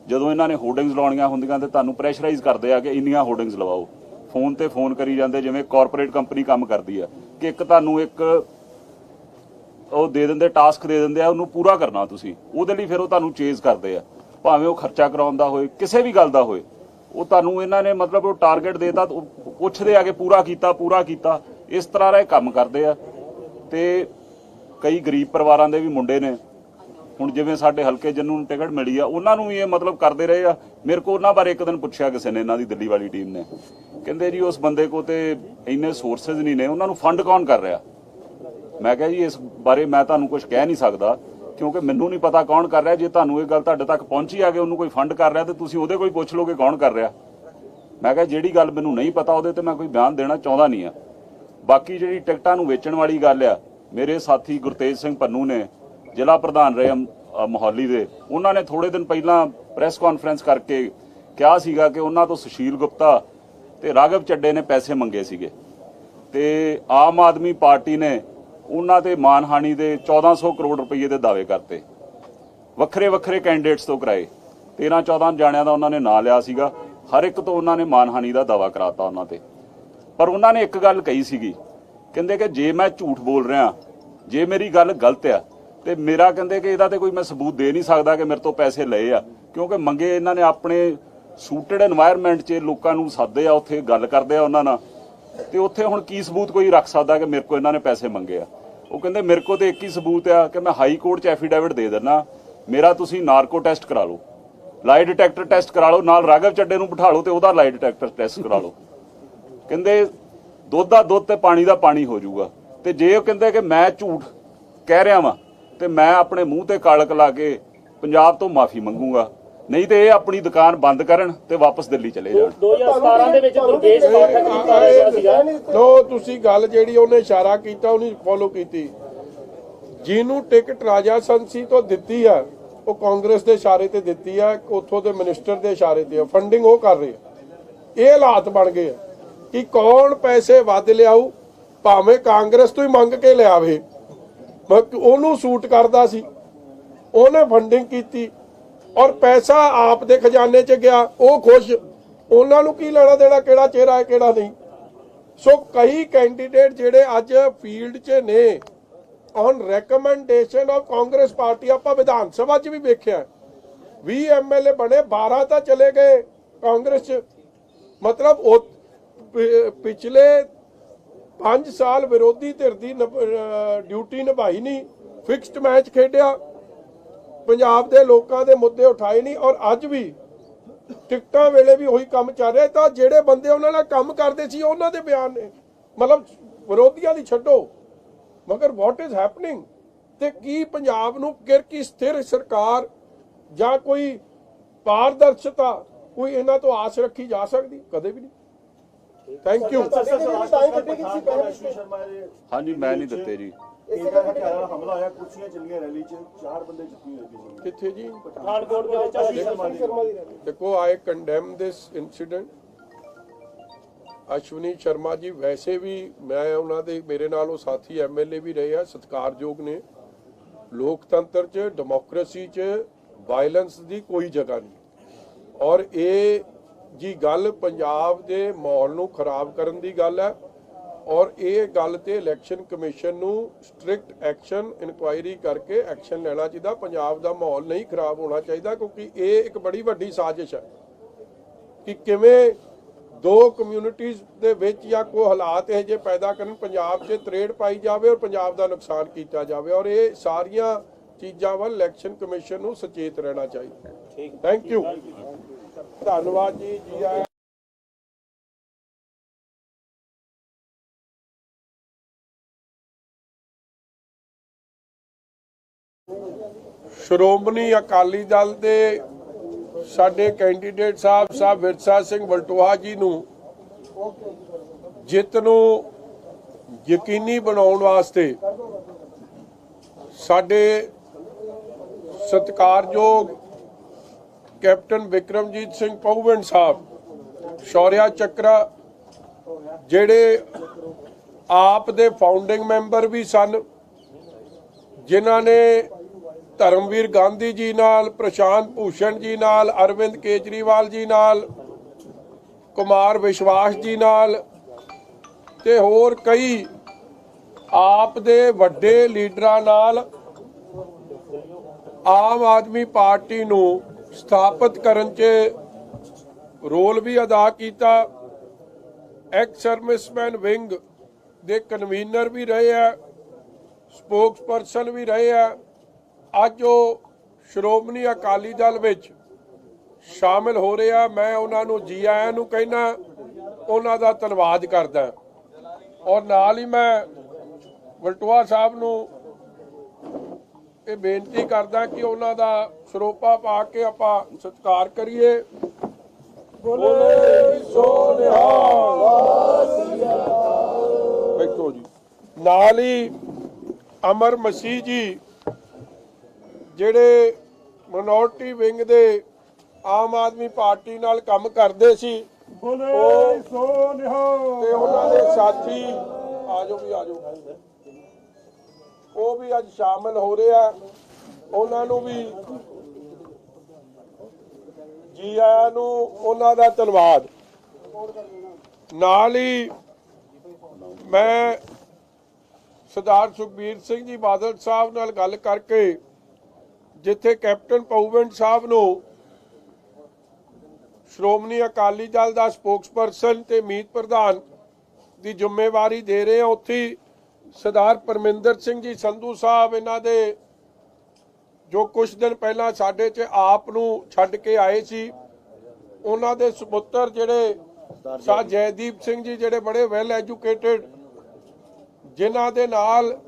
ਜਦੋਂ ਇਹਨਾਂ ਨੇ ਹੋਰਡਿੰਗਸ ਲਾਉਣੀਆਂ ਹੁੰਦੀਆਂ ਤੇ ਤੁਹਾਨੂੰ ਪ੍ਰੈਸ਼ਰਾਈਜ਼ ਕਰਦੇ ਆ ਕਿ ਇੰਨੀਆਂ ਹੋਰਡਿੰਗਸ ਲਵਾਓ। ਫੋਨ ਤੇ ਫੋਨ ਕਰੀ ਜਾਂਦੇ, ਜਿਵੇਂ ਕਾਰਪੋਰੇਟ ਕੰਪਨੀ ਕੰਮ ਕਰਦੀ ਆ ਕਿ ਇੱਕ ਤੁਹਾਨੂੰ ਇੱਕ ਉਹ ਦੇ ਦਿੰਦੇ, ਟਾਸਕ ਦੇ ਦਿੰਦੇ ਆ, ਉਹਨੂੰ ਪੂਰਾ ਕਰਨਾ ਤੁਸੀਂ। ਉਹਦੇ ਲਈ ਫਿਰ ਉਹ ਤੁਹਾਨੂੰ ਚੇਜ਼ ਕਰਦੇ ਆ, ਭਾਵੇਂ ਉਹ ਖਰਚਾ ਕਰਾਉਣ ਦਾ ਹੋਏ, ਕਿਸੇ ਵੀ ਗੱਲ ਦਾ ਹੋਏ। ਉਹ ਤੁਹਾਨੂੰ ਇਹਨਾਂ ਨੇ ਮਤਲਬ ਉਹ ਟਾਰਗੇਟ ਦੇਤਾ, ਪੁੱਛਦੇ ਆ ਕਿ ਪੂਰਾ ਕੀਤਾ। ਇਸ ਤਰ੍ਹਾਂ ਦਾ ਇਹ ਕੰਮ ਕਰਦੇ ਆ। ਤੇ ਕਈ ਗਰੀਬ ਪਰਿਵਾਰਾਂ ਦੇ ਵੀ ਮੁੰਡੇ ਨੇ, ਹੁਣ ਜਿਵੇਂ ਸਾਡੇ ਹਲਕੇ ਜਿਹਨੂੰ ਟਿਕਟ ਮਿਲੀ ਆ, ਉਹਨਾਂ ਨੂੰ ਵੀ ਇਹ ਮਤਲਬ ਕਰਦੇ ਰਹੇ ਆ। ਮੇਰੇ ਕੋਲ ਉਹਨਾਂ ਬਾਰੇ ਇੱਕ ਦਿਨ ਪੁੱਛਿਆ ਕਿਸੇ ਨੇ, ਇਹਨਾਂ ਦੀ ਦਿੱਲੀ ਵਾਲੀ ਟੀਮ ਨੇ, ਕਹਿੰਦੇ ਜੀ ਉਸ ਬੰਦੇ ਕੋਲ ਤੇ ਇੰਨੇ ਸੋਰਸਸ ਨਹੀਂ ਨੇ, ਉਹਨਾਂ ਨੂੰ ਫੰਡ ਕੌਣ ਕਰ ਰਿਹਾ। ਮੈਂ ਕਿਹਾ ਜੀ ਇਸ ਬਾਰੇ ਮੈਂ ਤੁਹਾਨੂੰ ਕੁਝ ਕਹਿ ਨਹੀਂ ਸਕਦਾ ਕਿਉਂਕਿ ਮੈਨੂੰ ਨਹੀਂ ਪਤਾ ਕੌਣ ਕਰ ਰਿਹਾ। ਜੇ ਤੁਹਾਨੂੰ ਇਹ ਗੱਲ ਤੁਹਾਡੇ ਤੱਕ ਪਹੁੰਚੀ ਆ ਕਿ ਉਹਨੂੰ ਕੋਈ ਫੰਡ ਕਰ ਰਿਹਾ ਤੇ ਤੁਸੀਂ ਉਹਦੇ ਕੋਈ ਪੁੱਛ ਲਓਗੇ ਕੌਣ ਕਰ ਰਿਹਾ। ਮੈਂ ਕਿਹਾ ਜਿਹੜੀ ਗੱਲ ਮੈਨੂੰ ਨਹੀਂ ਪਤਾ ਉਹਦੇ ਤੇ ਮੈਂ ਕੋਈ ਬਿਆਨ ਦੇਣਾ ਚਾਹੁੰਦਾ ਨਹੀਂ ਆ। ਬਾਕੀ ਜਿਹੜੀ ਟਿਕਟਾਂ ਨੂੰ ਵੇਚਣ ਵਾਲੀ ਗੱਲ ਆ, ਮੇਰੇ ਸਾਥੀ ਗੁਰਤੇਜ ਸਿੰਘ ਪੰਨੂ ਨੇ ਜ਼ਿਲ੍ਹਾ ਪ੍ਰਧਾਨ ਰਹੇ ਮੋਹਾਲੀ ਦੇ, ਉਹਨਾਂ ਨੇ ਥੋੜੇ ਦਿਨ ਪਹਿਲਾਂ ਪ੍ਰੈਸ ਕਾਨਫਰੰਸ ਕਰਕੇ ਕਿਹਾ ਸੀਗਾ ਕਿ ਉਹਨਾਂ ਤੋਂ ਸੁਸ਼ੀਲ ਗੁਪਤਾ ਤੇ ਰਾਘਵ ਚੱਡੇ ਨੇ ਪੈਸੇ ਮੰਗੇ ਸੀਗੇ ਤੇ ਆਮ ਆਦਮੀ ਪਾਰਟੀ ਨੇ ਉਹਨਾਂ ਤੇ ਮਾਨਹਾਨੀ ਦੇ 1400 ਕਰੋੜ ਰੁਪਏ ਦੇ ਦਾਅਵੇ ਕਰਤੇ, ਵੱਖਰੇ ਵੱਖਰੇ ਕੈਂਡੀਡੇਟਸ ਤੋਂ ਕਰਾਏ। 13-14 ਜਾਣਿਆਂ ਦਾ ਉਹਨਾਂ ਨੇ ਨਾਂ ਲਿਆ ਸੀਗਾ, ਹਰ ਇੱਕ ਤੋਂ ਉਹਨਾਂ ਨੇ ਮਾਨਹਾਨੀ ਦਾ ਦਾਅਵਾ ਕਰਾਤਾ ਉਹਨਾਂ ਤੇ। ਪਰ ਉਹਨਾਂ ਨੇ ਇੱਕ ਗੱਲ ਕਹੀ ਸੀਗੀ, ਕਹਿੰਦੇ ਕਿ ਜੇ ਮੈਂ ਝੂਠ ਬੋਲ ਰਿਹਾ, ਜੇ ਮੇਰੀ ਗੱਲ ਗਲਤ ਆ ਤੇ ਮੇਰਾ ਕਹਿੰਦੇ ਕਿ ਇਹਦਾ ਤੇ ਕੋਈ ਮੈਂ ਸਬੂਤ ਦੇ ਨਹੀਂ ਸਕਦਾ ਕਿ ਮੇਰੇ ਤੋਂ ਪੈਸੇ ਲਏ ਆ, ਕਿਉਂਕਿ ਮੰਗੇ ਇਹਨਾਂ ਨੇ ਆਪਣੇ ਸੂਟਡ এনवायरमेंट 'ਚ ਲੋਕਾਂ ਨੂੰ ਸਾਦੇ ਆ, ਉੱਥੇ ਗੱਲ ਕਰਦੇ ਆ ਉਹਨਾਂ ਨਾਲ, ਤੇ ਉੱਥੇ ਹੁਣ ਕੀ ਸਬੂਤ ਕੋਈ ਰੱਖ ਸਕਦਾ ਕਿ ਮੇਰੇ ਕੋਲ ਇਹਨਾਂ ਨੇ ਪੈਸੇ ਮੰਗੇ ਆ। ਉਹ ਕਹਿੰਦੇ ਮੇਰੇ ਕੋਲ ਤੇ ਇੱਕ ਹੀ ਸਬੂਤ ਆ ਕਿ ਮੈਂ ਹਾਈ ਕੋਰਟ 'ਚ ਐਫੀਡੇਵਿਟ ਦੇ ਦਿੰਦਾ, ਮੇਰਾ ਤੁਸੀਂ ਨਾਰਕੋ ਟੈਸਟ ਕਰਾ ਲਓ, ਲਾਈ ਡਿਟੈਕਟਰ ਟੈਸਟ ਕਰਾ ਲਓ, ਨਾਲ ਰਾਘਵ ਚੱਡੇ ਨੂੰ ਬਿਠਾ ਲਓ ਤੇ ਉਹਦਾ ਲਾਈ ਡਿਟੈਕਟਰ ਟੈਸਟ ਕਰਾ ਲਓ। ਕਹਿੰਦੇ ਦੁੱਧ ਦਾ ਦੁੱਧ ਤੇ ਪਾਣੀ ਦਾ ਪਾਣੀ ਹੋ ਜਾਊਗਾ। ਤੇ ਜੇ ਉਹ ਕਹਿੰਦੇ ਕਿ ਮੈਂ ਝੂਠ ਕਹਿ ਰਿਹਾ ਵਾਂ ਤੇ ਮੈਂ ਆਪਣੇ ਮੂੰਹ ਤੇ ਕਾਲਕ ਲਾ ਕੇ ਪੰਜਾਬ ਤੋਂ ਮਾਫੀ ਮੰਗੂਗਾ, ਨਹੀਂ ਤੇ ਇਹ ਆਪਣੀ ਦੁਕਾਨ ਬੰਦ ਕਰਨ ਤੇ ਵਾਪਸ ਦਿੱਲੀ ਚਲੇ ਜਾਣ। 2017 ਦੇ ਵਿੱਚ ਦੁਰਗੇਸ਼ ਪਾਠਕ ਕੀਤਾ ਗਿਆ ਸੀਗਾ। ਲੋ ਤੁਸੀਂ ਗੱਲ ਜਿਹੜੀ ਉਹਨੇ ਇਸ਼ਾਰਾ ਕੀਤਾ ਉਹਨੇ ਫੋਲੋ ਕੀਤੀ। ਜਿਹਨੂੰ ਟਿਕਟ ਰਾਜਾ ਸੰਸੀ ਤੋਂ ਦਿੱਤੀ ਆ ਉਹ ਕਾਂਗਰਸ ਦੇ ਇਸ਼ਾਰੇ ਤੇ ਦਿੱਤੀ ਆ, ਉੱਥੋਂ ਦੇ ਮਿਨਿਸਟਰ ਦੇ ਇਸ਼ਾਰੇ ਤੇ ਫੰਡਿੰਗ ਉਹ ਕਰ ਰਹੇ ਆ। ਇਹ ਹਾਲਾਤ ਬਣ ਗਏ ਆ ਕਿ ਕੌਣ ਪੈਸੇ ਵੱਧ ਲਿਆਊ, ਭਾਵੇਂ ਕਾਂਗਰਸ ਤੋਂ ਹੀ ਮੰਗ ਕੇ ਲਿਆਵੇ, ਉਹਨੂੰ ਸੂਟ ਕਰਦਾ ਸੀ, ਉਹਨੇ ਫੰਡਿੰਗ ਕੀਤੀ ਔਰ ਪੈਸਾ ਆਪ ਦੇ ਖਜ਼ਾਨੇ 'ਚ ਗਿਆ, ਉਹ ਖੁਸ਼, ਉਹਨਾਂ ਨੂੰ ਕੀ ਲੈਣਾ ਦੇਣਾ ਕਿਹੜਾ ਚਿਹਰਾ ਹੈ ਕਿਹੜਾ ਨਹੀਂ। ਸੋ ਕਈ ਕੈਂਡੀਡੇਟ ਜਿਹੜੇ ਅੱਜ ਫੀਲਡ 'ਚ ਨੇ on recommendation of Congress party, ਆਪਾਂ ਵਿਧਾਨ ਸਭਾ 'ਚ ਵੀ ਵੇਖਿਆ 20 MLA ਬਣੇ, 12 ਤਾਂ ਚਲੇ ਗਏ ਕਾਂਗਰਸ 'ਚ। ਮਤਲਬ ਉਹ ਪਿਛਲੇ 5 ਸਾਲ ਵਿਰੋਧੀ ਧਿਰ ਦੀ ਡਿਊਟੀ ਨਿਭਾਈ ਨਹੀਂ, ਫਿਕਸਡ ਮੈਚ ਖੇਡਿਆ, ਪੰਜਾਬ ਦੇ ਲੋਕਾਂ ਦੇ ਮੁੱਦੇ ਉਠਾਏ ਨਹੀਂ, ਔਰ ਅੱਜ ਵੀ ਟਿਕਟਾਂ ਵੇਲੇ ਵੀ ਉਹੀ ਕੰਮ ਚੱਲ ਰਿਹਾ। ਤਾਂ ਜਿਹੜੇ ਬੰਦੇ ਉਹਨਾਂ ਨਾਲ ਕੰਮ ਕਰਦੇ ਸੀ ਉਹਨਾਂ ਦੇ ਬਿਆਨ ਨੇ, ਮਤਲਬ ਵਿਰੋਧੀਆਂ ਦੀ ਛੱਡੋ, ਮਗਰ ਵਾਟ ਇਜ਼ ਹੈਪਨਿੰਗ ਤੇ ਕੀ ਪੰਜਾਬ ਨੂੰ ਕੀ ਸਥਿਰ ਸਰਕਾਰ ਜਾਂ ਕੋਈ ਪਾਰਦਰਸ਼ਤਾ ਕੋਈ ਇਹਨਾਂ ਤੋਂ ਆਸ ਰੱਖੀ ਜਾ ਸਕਦੀ? ਕਦੇ ਵੀ ਨਹੀਂ। Thank you. ਹਾਂਜੀ, ਮੈਂ ਨਹੀਂ ਦਿੱਤੇ ਜੀ। ਹਮਲਾ ਹੋਇਆ, ਕੁਰਸੀਆਂ ਚੱਲੀਆਂ ਰੈਲੀ 'ਚ, 4 ਬੰਦੇ ਜ਼ਖਮੀ ਹੋਏ। ਕਿੱਥੇ ਜੀ? ਪਠਾਨਕੋਟ ਦੇ ਵਿੱਚ। ਦੇਖੋ, ਆਈ ਕੰਡੈਮ ਦਿਸ ਇਨਸੀਡੈਂਟ। ਅਸ਼ਵਨੀ ਸ਼ਰਮਾ ਜੀ ਵੈਸੇ ਵੀ ਮੈਂ ਉਹਨਾਂ ਦੇ, ਮੇਰੇ ਨਾਲ ਉਹ ਸਾਥੀ MLA ਵੀ ਰਹੇ ਆ, ਸਤਿਕਾਰਯੋਗ ਨੇ। ਲੋਕਤੰਤਰ 'ਚ, ਡੈਮੋਕ੍ਰੇਸੀ 'ਚ ਵਾਇਲੈਂਸ ਦੀ ਕੋਈ ਜਗ੍ਹਾ ਨਹੀਂ, ਔਰ ਇਹ ਜੀ ਗੱਲ ਪੰਜਾਬ ਦੇ ਮਾਹੌਲ ਨੂੰ ਖਰਾਬ ਕਰਨ ਦੀ ਗੱਲ ਹੈ, ਔਰ ਇਹ ਗੱਲ ਤੇ ਇਲੈਕਸ਼ਨ ਕਮਿਸ਼ਨ ਨੂੰ ਸਟ੍ਰਿਕਟ ਐਕਸ਼ਨ ਇਨਕੁਆਇਰੀ ਕਰਕੇ ਐਕਸ਼ਨ ਲੈਣਾ ਚਾਹੀਦਾ। ਪੰਜਾਬ ਦਾ ਮਾਹੌਲ ਨਹੀਂ ਖਰਾਬ ਹੋਣਾ ਚਾਹੀਦਾ, ਕਿਉਂਕਿ ਇਹ ਇੱਕ ਬੜੀ ਵੱਡੀ ਸਾਜ਼ਿਸ਼ ਹੈ ਕਿ ਕਿਵੇਂ ਦੋ ਕਮਿਊਨਿਟੀਜ਼ ਦੇ ਵਿੱਚ ਜਾਂ ਕੋਈ ਹਾਲਾਤ ਇਹ ਜੇ ਪੈਦਾ ਕਰਨ, ਪੰਜਾਬ 'ਚ ਤਰੇੜ ਪਾਈ ਜਾਵੇ ਔਰ ਪੰਜਾਬ ਦਾ ਨੁਕਸਾਨ ਕੀਤਾ ਜਾਵੇ, ਔਰ ਇਹ ਸਾਰੀਆਂ ਚੀਜ਼ਾਂ ਵੱਲ ਇਲੈਕਸ਼ਨ ਕਮਿਸ਼ਨ ਨੂੰ ਸੁਚੇਤ ਰਹਿਣਾ ਚਾਹੀਦਾ। ਥੈਂਕ ਯੂ, ਧੰਨਵਾਦ ਜੀ। ਜੀ ਆਇਆਂ। ਸ਼੍ਰੋਮਣੀ ਅਕਾਲੀ ਦਲ ਦੇ ਸਾਡੇ ਕੈਂਡੀਡੇਟ ਸਾਹਿਬ ਵਿਰਸਾ ਸਿੰਘ ਵਲਟੋਹਾ ਜੀ ਨੂੰ ਜਿੱਤ ਨੂੰ ਯਕੀਨੀ ਬਣਾਉਣ ਵਾਸਤੇ ਸਾਡੇ ਸਤਿਕਾਰਯੋਗ ਕੈਪਟਨ ਵਿਕਰਮਜੀਤ ਸਿੰਘ ਪਹੂਵਿੰਡ ਸਾਹਿਬ, ਸ਼ੌਰਿਆ ਚੱਕਰਾ, ਜਿਹੜੇ ਆਪ ਦੇ ਫਾਊਂਡਿੰਗ ਮੈਂਬਰ ਵੀ ਸਨ, ਜਿਨ੍ਹਾਂ ਨੇ ਧਰਮਵੀਰ ਗਾਂਧੀ ਜੀ ਨਾਲ, ਪ੍ਰਸ਼ਾਂਤ ਭੂਸ਼ਣ ਜੀ ਨਾਲ, ਅਰਵਿੰਦ ਕੇਜਰੀਵਾਲ ਜੀ ਨਾਲ, ਕੁਮਾਰ ਵਿਸ਼ਵਾਸ ਜੀ ਨਾਲ ਤੇ ਹੋਰ ਕਈ ਆਪ ਦੇ ਵੱਡੇ ਲੀਡਰਾਂ ਨਾਲ ਆਮ ਆਦਮੀ ਪਾਰਟੀ ਨੂੰ ਸਥਾਪਿਤ ਕਰਨ 'ਚ ਰੋਲ ਵੀ ਅਦਾ ਕੀਤਾ। ਐਕਸ ਸਰਵਿਸਮੈਨ ਵਿੰਗ ਦੇ ਕਨਵੀਨਰ ਵੀ ਰਹੇ ਆ, ਸਪੋਕਸਪਰਸਨ ਵੀ ਰਹੇ ਆ। ਅੱਜ ਉਹ ਸ਼੍ਰੋਮਣੀ ਅਕਾਲੀ ਦਲ ਵਿੱਚ ਸ਼ਾਮਿਲ ਹੋ ਰਿਹਾ। ਮੈਂ ਉਹਨਾਂ ਨੂੰ ਜੀ ਆਇਆਂ ਨੂੰ ਕਹਿਣਾ, ਉਹਨਾਂ ਦਾ ਧੰਨਵਾਦ ਕਰਦਾ, ਔਰ ਨਾਲ ਹੀ ਮੈਂ ਵਲਟੋਹਾ ਸਾਹਿਬ ਨੂੰ ਇਹ ਬੇਨਤੀ ਕਰਦਾ ਕਿ ਉਹਨਾਂ ਦਾ ਸਰੋਪਾ ਪਾ ਕੇ ਆਪਾਂ ਸਤਿਕਾਰ ਕਰੀਏ। ਬੋਲੇ ਸੋ ਨਿਹਾਲ। ਬੈਠੋ ਜੀ। ਨਾਲ ਹੀ ਅਮਰ ਮਸੀਹ ਜੀ ਜਿਹੜੇ ਮਿਨੋਰਟੀ ਵਿੰਗ ਦੇ ਆਮ ਆਦਮੀ ਪਾਰਟੀ ਨਾਲ ਕੰਮ ਕਰਦੇ ਸੀ, ਬੋਲੇ ਸੋ ਨਿਹਾਲ, ਤੇ ਉਹਨਾਂ ਦੇ ਸਾਥੀ ਆਜੋ ਵੀ ਆਜੋ, ਉਹ ਵੀ ਅੱਜ ਸ਼ਾਮਲ ਹੋ ਰਿਹਾ। ਉਹਨਾਂ ਨੂੰ ਵੀ ਜੀ ਆਇਆਂ ਨੂੰ, ਉਹਨਾਂ ਦਾ ਧੰਨਵਾਦ। ਨਾਲ ਹੀ ਮੈਂ ਸਰਦਾਰ ਸੁਖਬੀਰ ਸਿੰਘ ਜੀ ਬਾਦਲ ਸਾਹਿਬ ਨਾਲ ਗੱਲ ਕਰਕੇ ਜਿੱਥੇ ਕੈਪਟਨ ਪਊਵੈਂਟ ਸਾਹਿਬ ਨੂੰ ਸ਼੍ਰੋਮਣੀ ਅਕਾਲੀ ਦਲ ਦਾ ਸਪੋਕਸਪਰਸਨ ਤੇ ਮੀਤ ਪ੍ਰਧਾਨ ਦੀ ਜ਼ਿੰਮੇਵਾਰੀ ਦੇ ਰਹੇ ਆ, ਉੱਥੇ ਸਰਦਾਰ ਪਰਮਿੰਦਰ ਸਿੰਘ ਜੀ ਸੰਧੂ ਸਾਹਿਬ ਇਹਨਾਂ ਦੇ ਜੋ ਕੁਝ ਦਿਨ ਪਹਿਲਾਂ ਸਾਡੇ 'ਚ ਆਪ ਨੂੰ ਛੱਡ ਕੇ ਆਏ ਸੀ, ਉਹਨਾਂ ਦੇ ਸੁਪੁੱਤਰ ਜਿਹੜੇ ਸ਼ਾਹ ਜੈਦੀਪ ਸਿੰਘ ਜੀ ਜਿਹੜੇ ਬੜੇ ਵੈਲ ਐਜੂਕੇਟਿਡ, ਜਿਨ੍ਹਾਂ ਦੇ ਨਾਲ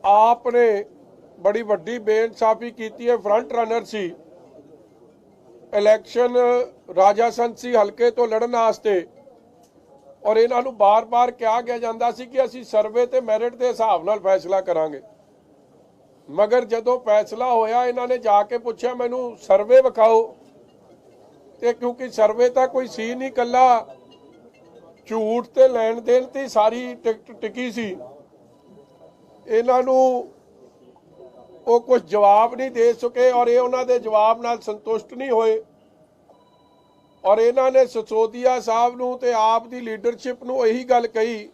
ਆਪ ਨੇ ਬੜੀ ਵੱਡੀ ਬੇਇਨਸਾਫੀ ਕੀਤੀ ਹੈ, ਫਰੰਟ ਰਨਰ ਸੀ ਇਲੈਕਸ਼ਨ ਰਾਜਾ ਸੰਸੀ ਹਲਕੇ ਤੋਂ ਲੜਨ ਵਾਸਤੇ, ਔਰ ਇਹਨਾਂ ਨੂੰ ਬਾਰ-ਬਾਰ ਕਿਹਾ ਗਿਆ ਜਾਂਦਾ ਸੀ ਕਿ ਅਸੀਂ ਸਰਵੇ ਤੇ ਮੈਰਿਟ ਦੇ ਹਿਸਾਬ ਨਾਲ ਫੈਸਲਾ ਕਰਾਂਗੇ। ਮਗਰ ਜਦੋਂ ਫੈਸਲਾ ਹੋਇਆ ਇਹਨਾਂ ਨੇ ਜਾ ਕੇ ਪੁੱਛਿਆ ਮੈਨੂੰ ਸਰਵੇ ਵਿਖਾਓ, ਤੇ ਕਿਉਂਕਿ ਸਰਵੇ ਤਾਂ ਕੋਈ ਸੀ ਨਹੀਂ, ਕੱਲਾ ਝੂਠ ਤੇ ਲੈਣ ਦੇਣ ਤੇ ਸਾਰੀ ਟਿਕਟ ਟਿਕੀ ਸੀ, ਇਹਨਾਂ ਨੂੰ ਉਹ ਕੁਝ ਜਵਾਬ ਨਹੀਂ ਦੇ ਸਕੇ ਔਰ ਇਹ ਉਹਨਾਂ ਦੇ ਜਵਾਬ ਨਾਲ ਸੰਤੁਸ਼ਟ ਨਹੀਂ ਹੋਏ, ਔਰ ਇਹਨਾਂ ਨੇ ਸਿਸੋਦੀਆ ਸਾਹਿਬ ਨੂੰ ਤੇ ਆਪ ਦੀ ਲੀਡਰਸ਼ਿਪ ਨੂੰ ਇਹੀ ਗੱਲ ਕਹੀ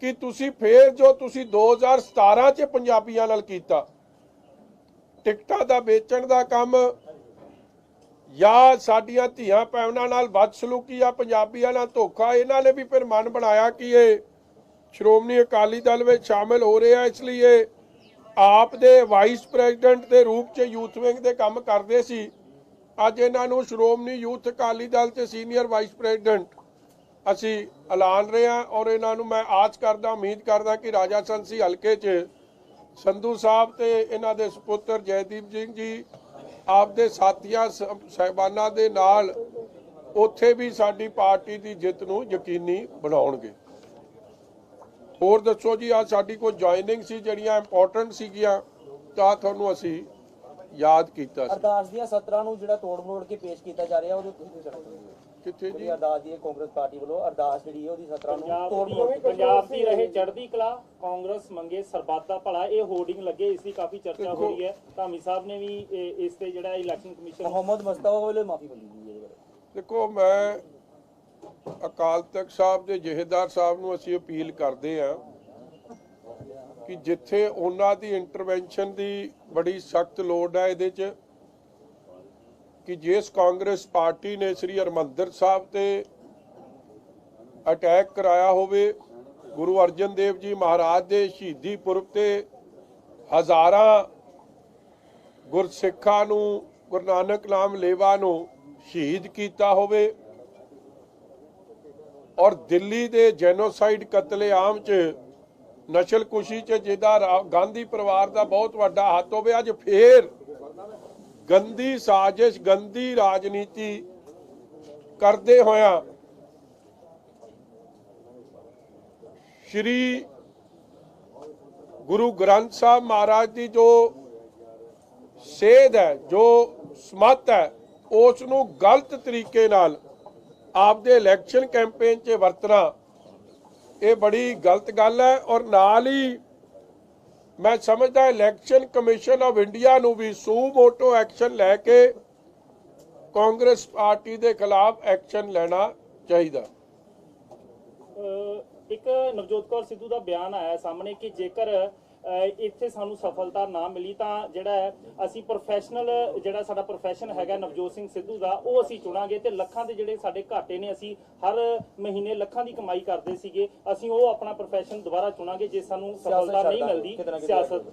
ਕਿ ਤੁਸੀਂ ਫੇਰ ਜੋ ਤੁਸੀਂ 2017 ਚ ਪੰਜਾਬੀਆਂ ਨਾਲ ਕੀਤਾ, ਟਿਕਟਾਂ ਦਾ ਵੇਚਣ ਦਾ ਕੰਮ ਜਾਂ ਸਾਡੀਆਂ ਧੀਆਂ ਭੈਣਾਂ ਨਾਲ ਬਦਸਲੂਕੀ ਆ, ਪੰਜਾਬੀਆਂ ਨਾਲ ਧੋਖਾ, ਇਹਨਾਂ ਨੇ ਵੀ ਫਿਰ ਮਨ ਬਣਾਇਆ ਕਿ ਇਹ ਸ਼੍ਰੋਮਣੀ ਅਕਾਲੀ ਦਲ ਵਿੱਚ ਸ਼ਾਮਿਲ ਹੋ ਰਿਹਾ, ਇਸ ਲਈ ਇਹ ਆਪ ਦੇ ਵਾਈਸ ਪ੍ਰੈਜ਼ੀਡੈਂਟ ਦੇ ਰੂਪ 'ਚ ਯੂਥ ਵਿੰਗ ਦੇ ਕੰਮ ਕਰਦੇ ਸੀ। ਅੱਜ ਇਹਨਾਂ ਨੂੰ ਸ਼੍ਰੋਮਣੀ ਯੂਥ ਅਕਾਲੀ ਦਲ 'ਚ ਸੀਨੀਅਰ ਵਾਈਸ ਪ੍ਰੈਜ਼ੀਡੈਂਟ ਅਸੀਂ ਐਲਾਨ ਰਹੇ ਹਾਂ, ਔਰ ਇਹਨਾਂ ਨੂੰ ਮੈਂ ਆਸ ਕਰਦਾ, ਉਮੀਦ ਕਰਦਾ ਕਿ ਰਾਜਾ ਸੰਸੀ ਹਲਕੇ 'ਚ ਸੰਧੂ ਸਾਹਿਬ ਤੇ ਇਹਨਾਂ ਦੇ ਸੁਪੁੱਤਰ ਜੈਦੀਪ ਸਿੰਘ ਜੀ ਆਪਦੇ ਸਾਥੀਆਂ ਸਾਹਿਬਾਨਾਂ ਦੇ ਨਾਲ ਉੱਥੇ ਵੀ ਸਾਡੀ ਪਾਰਟੀ ਦੀ ਜਿੱਤ ਨੂੰ ਯਕੀਨੀ ਬਣਾਉਣਗੇ। ਹੋਰ ਦੱਸੋ ਜੀ, ਅੱਜ ਸਾਡੀ ਕੋਈ ਜੁਆਇਨਿੰਗ ਸੀ ਜਿਹੜੀਆਂ ਇੰਪੋਰਟੈਂਟ ਸੀਗੀਆਂ ਤਾਂ ਤੁਹਾਨੂੰ ਅਸੀਂ ਯਾਦ ਕੀਤਾ ਸੀ। ਅਰਦਾਸ ਦੀਆਂ ਸਤਰਾਂ ਨੂੰ ਜਿਹੜਾ ਤੋੜ ਮਰੋੜ ਕੇ ਪੇਸ਼ ਕੀਤਾ ਜਾ ਰਿਹਾ ਉਹਦੇ ਤੁਸੀਂ ਕਿੱਥੇ ਜੀ? ਅਰਦਾਸ ਦੀ ਕਾਂਗਰਸ ਪਾਰਟੀ ਵੱਲੋਂ ਅਰਦਾਸ ਜਿਹੜੀ ਹੈ ਉਹਦੀ ਸਤਰਾਂ ਨੂੰ ਤੋੜ ਪੰਜਾਬ ਦੀ ਰਹੇ ਚੜ੍ਹਦੀ ਕਲਾ, ਕਾਂਗਰਸ ਮੰਗੇ ਸਰਬੱਤ ਦਾ ਭਲਾ, ਇਹ ਹੋਰਡਿੰਗ ਲੱਗੇ, ਇਸ ਦੀ ਕਾਫੀ ਚਰਚਾ ਹੋ ਰਹੀ ਹੈ। ਧਾਮੀ ਸਾਹਿਬ ਨੇ ਵੀ ਇਸ ਤੇ ਜਿਹੜਾ ਇਲੈਕਸ਼ਨ ਕਮਿਸ਼ਨ ਮੁਹੰਮਦ ਮੁਸਤਫਾ ਵੱਲੋਂ ਮਾਫੀ ਮੰਗੀ ਹੈ। ਦੇਖੋ, ਮੈਂ ਅਕਾਲ ਤਖਤ ਸਾਹਿਬ ਦੇ ਜਹੇਦਾਰ ਸਾਹਿਬ ਨੂੰ ਅਸੀਂ ਅਪੀਲ ਕਰਦੇ ਹਾਂ ਕਿ ਜਿੱਥੇ ਉਹਨਾਂ ਦੀ ਇੰਟਰਵੈਂਸ਼ਨ ਦੀ ਬੜੀ ਸਖਤ ਲੋੜ ਹੈ ਇਹਦੇ 'ਚ, ਕਿ ਜਿਸ ਕਾਂਗਰਸ ਪਾਰਟੀ ਨੇ ਸ੍ਰੀ ਹਰਿਮੰਦਰ ਸਾਹਿਬ ਤੇ ਅਟੈਕ ਕਰਾਇਆ ਹੋਵੇ, ਗੁਰੂ ਅਰਜਨ ਦੇਵ ਜੀ ਮਹਾਰਾਜ ਦੇ ਸ਼ਹੀਦੀ ਪੁਰਬ ਤੇ ਹਜ਼ਾਰਾਂ ਗੁਰਸਿੱਖਾਂ ਨੂੰ, ਗੁਰੂ ਨਾਨਕ ਨਾਮ ਲੇਵਾ ਨੂੰ ਸ਼ਹੀਦ ਕੀਤਾ ਹੋਵੇ, ਔਰ ਦਿੱਲੀ ਦੇ ਜੈਨੋਸਾਈਡ ਕਤਲੇਆਮ 'ਚ ਨਸਲਕੁਸ਼ੀ 'ਚ ਜਿਹਦਾ ਗਾਂਧੀ ਪਰਿਵਾਰ ਦਾ ਬਹੁਤ ਵੱਡਾ ਹੱਥ ਹੋਵੇ, ਅੱਜ ਫੇਰ ਗੰਦੀ ਸਾਜ਼ਿਸ਼, ਗੰਦੀ ਰਾਜਨੀਤੀ ਕਰਦੇ ਹੋਇਆ ਸ਼੍ਰੀ ਗੁਰੂ ਗ੍ਰੰਥ ਸਾਹਿਬ ਮਹਾਰਾਜ ਦੀ ਜੋ ਸੇਧ ਹੈ, ਜੋ ਸਮੱਤ ਹੈ, ਉਸ ਨੂੰ ਗਲਤ ਤਰੀਕੇ ਨਾਲ ਆਪਦੇ ਇਲੈਕਸ਼ਨ ਕੈਂਪੇਨ 'ਚ ਵਰਤਣਾ, ਇਹ ਬੜੀ ਗਲਤ ਗੱਲ ਹੈ। ਔਰ ਨਾਲ ਹੀ ਮੈਂ ਸਮਝਦਾ ਇਲੈਕਸ਼ਨ ਕਮਿਸ਼ਨ ਆਫ ਇੰਡੀਆ ਨੂੰ ਵੀ ਸੂ ਮੋਟੋ ਐਕਸ਼ਨ ਲੈ ਕੇ ਕਾਂਗਰਸ ਪਾਰਟੀ ਦੇ ਖਿਲਾਫ ਐਕਸ਼ਨ ਲੈਣਾ ਚਾਹੀਦਾ। ਇੱਕ ਨਵਜੋਤ ਕੌਰ ਸਿੱਧੂ ਦਾ ਬਿਆਨ ਆਇਆ ਸਾਹਮਣੇ ਕਿ ਜੇਕਰ ਇੱਥੇ ਸਾਨੂੰ ਸਫਲਤਾ ਨਾ ਮਿਲੀ ਤਾਂ ਜਿਹੜਾ ਅਸੀਂ ਪ੍ਰੋਫੈਸ਼ਨਲ, ਜਿਹੜਾ ਸਾਡਾ ਪ੍ਰੋਫੈਸ਼ਨ ਹੈਗਾ ਨਵਜੋਤ ਸਿੰਘ ਸਿੱਧੂ ਦਾ, ਉਹ ਅਸੀਂ ਚੁਣਾਂਗੇ, ਤੇ ਲੱਖਾਂ ਦੇ ਜਿਹੜੇ ਸਾਡੇ ਘਾਟੇ ਨੇ, ਅਸੀਂ ਹਰ ਮਹੀਨੇ ਲੱਖਾਂ ਦੀ ਕਮਾਈ ਕਰਦੇ ਸੀਗੇ, ਅਸੀਂ ਉਹ ਆਪਣਾ ਪ੍ਰੋਫੈਸ਼ਨ ਦੁਬਾਰਾ ਚੁਣਾਂਗੇ ਜੇ ਸਾਨੂੰ ਸਫਲਤਾ ਨਹੀਂ ਮਿਲਦੀ ਸਿਆਸਤ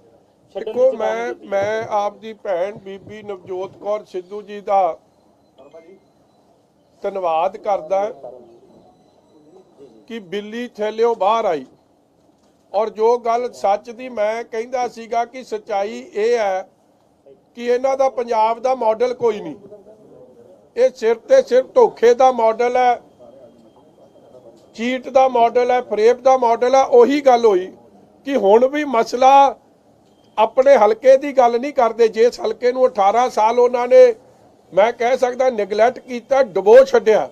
ਛੱਡਣ ਦੇਖੋ, ਦੀ। ਮੈਂ ਆਪ ਦੀ ਭੈਣ ਬੀਬੀ ਨਵਜੋਤ ਕੌਰ ਸਿੱਧੂ ਜੀ ਦਾ ਧੰਨਵਾਦ ਕਰਦਾ ਕਿ ਬਿੱਲੀ ਥੈਲਿਓਂ ਬਾਹਰ ਆਈ। ਔਰ ਜੋ ਗੱਲ ਸੱਚ ਦੀ ਮੈਂ ਕਹਿੰਦਾ ਸੀਗਾ ਕਿ ਸੱਚਾਈ ਇਹ ਹੈ ਕਿ ਇਹਨਾਂ ਦਾ ਪੰਜਾਬ ਦਾ ਮਾਡਲ ਕੋਈ ਨਹੀਂ, ਇਹ ਸਿਰਫ ਤੇ ਸਿਰਫ ਧੋਖੇ ਦਾ ਮਾਡਲ ਹੈ, ਚੀਟ ਦਾ ਮਾਡਲ ਹੈ, ਫਰੇਬ ਦਾ ਮਾਡਲ ਹੈ। ਉਹੀ ਗੱਲ ਹੋਈ ਕਿ ਹੁਣ ਵੀ ਮਸਲਾ ਆਪਣੇ ਹਲਕੇ ਦੀ ਗੱਲ ਨਹੀਂ ਕਰਦੇ। ਜਿਸ ਹਲਕੇ ਨੂੰ 18 ਸਾਲ ਉਹਨਾਂ ਨੇ, ਮੈਂ ਕਹਿ ਸਕਦਾ, ਨਿਗਲੈਕਟ ਕੀਤਾ, ਡੁਬੋ ਛੱਡਿਆ,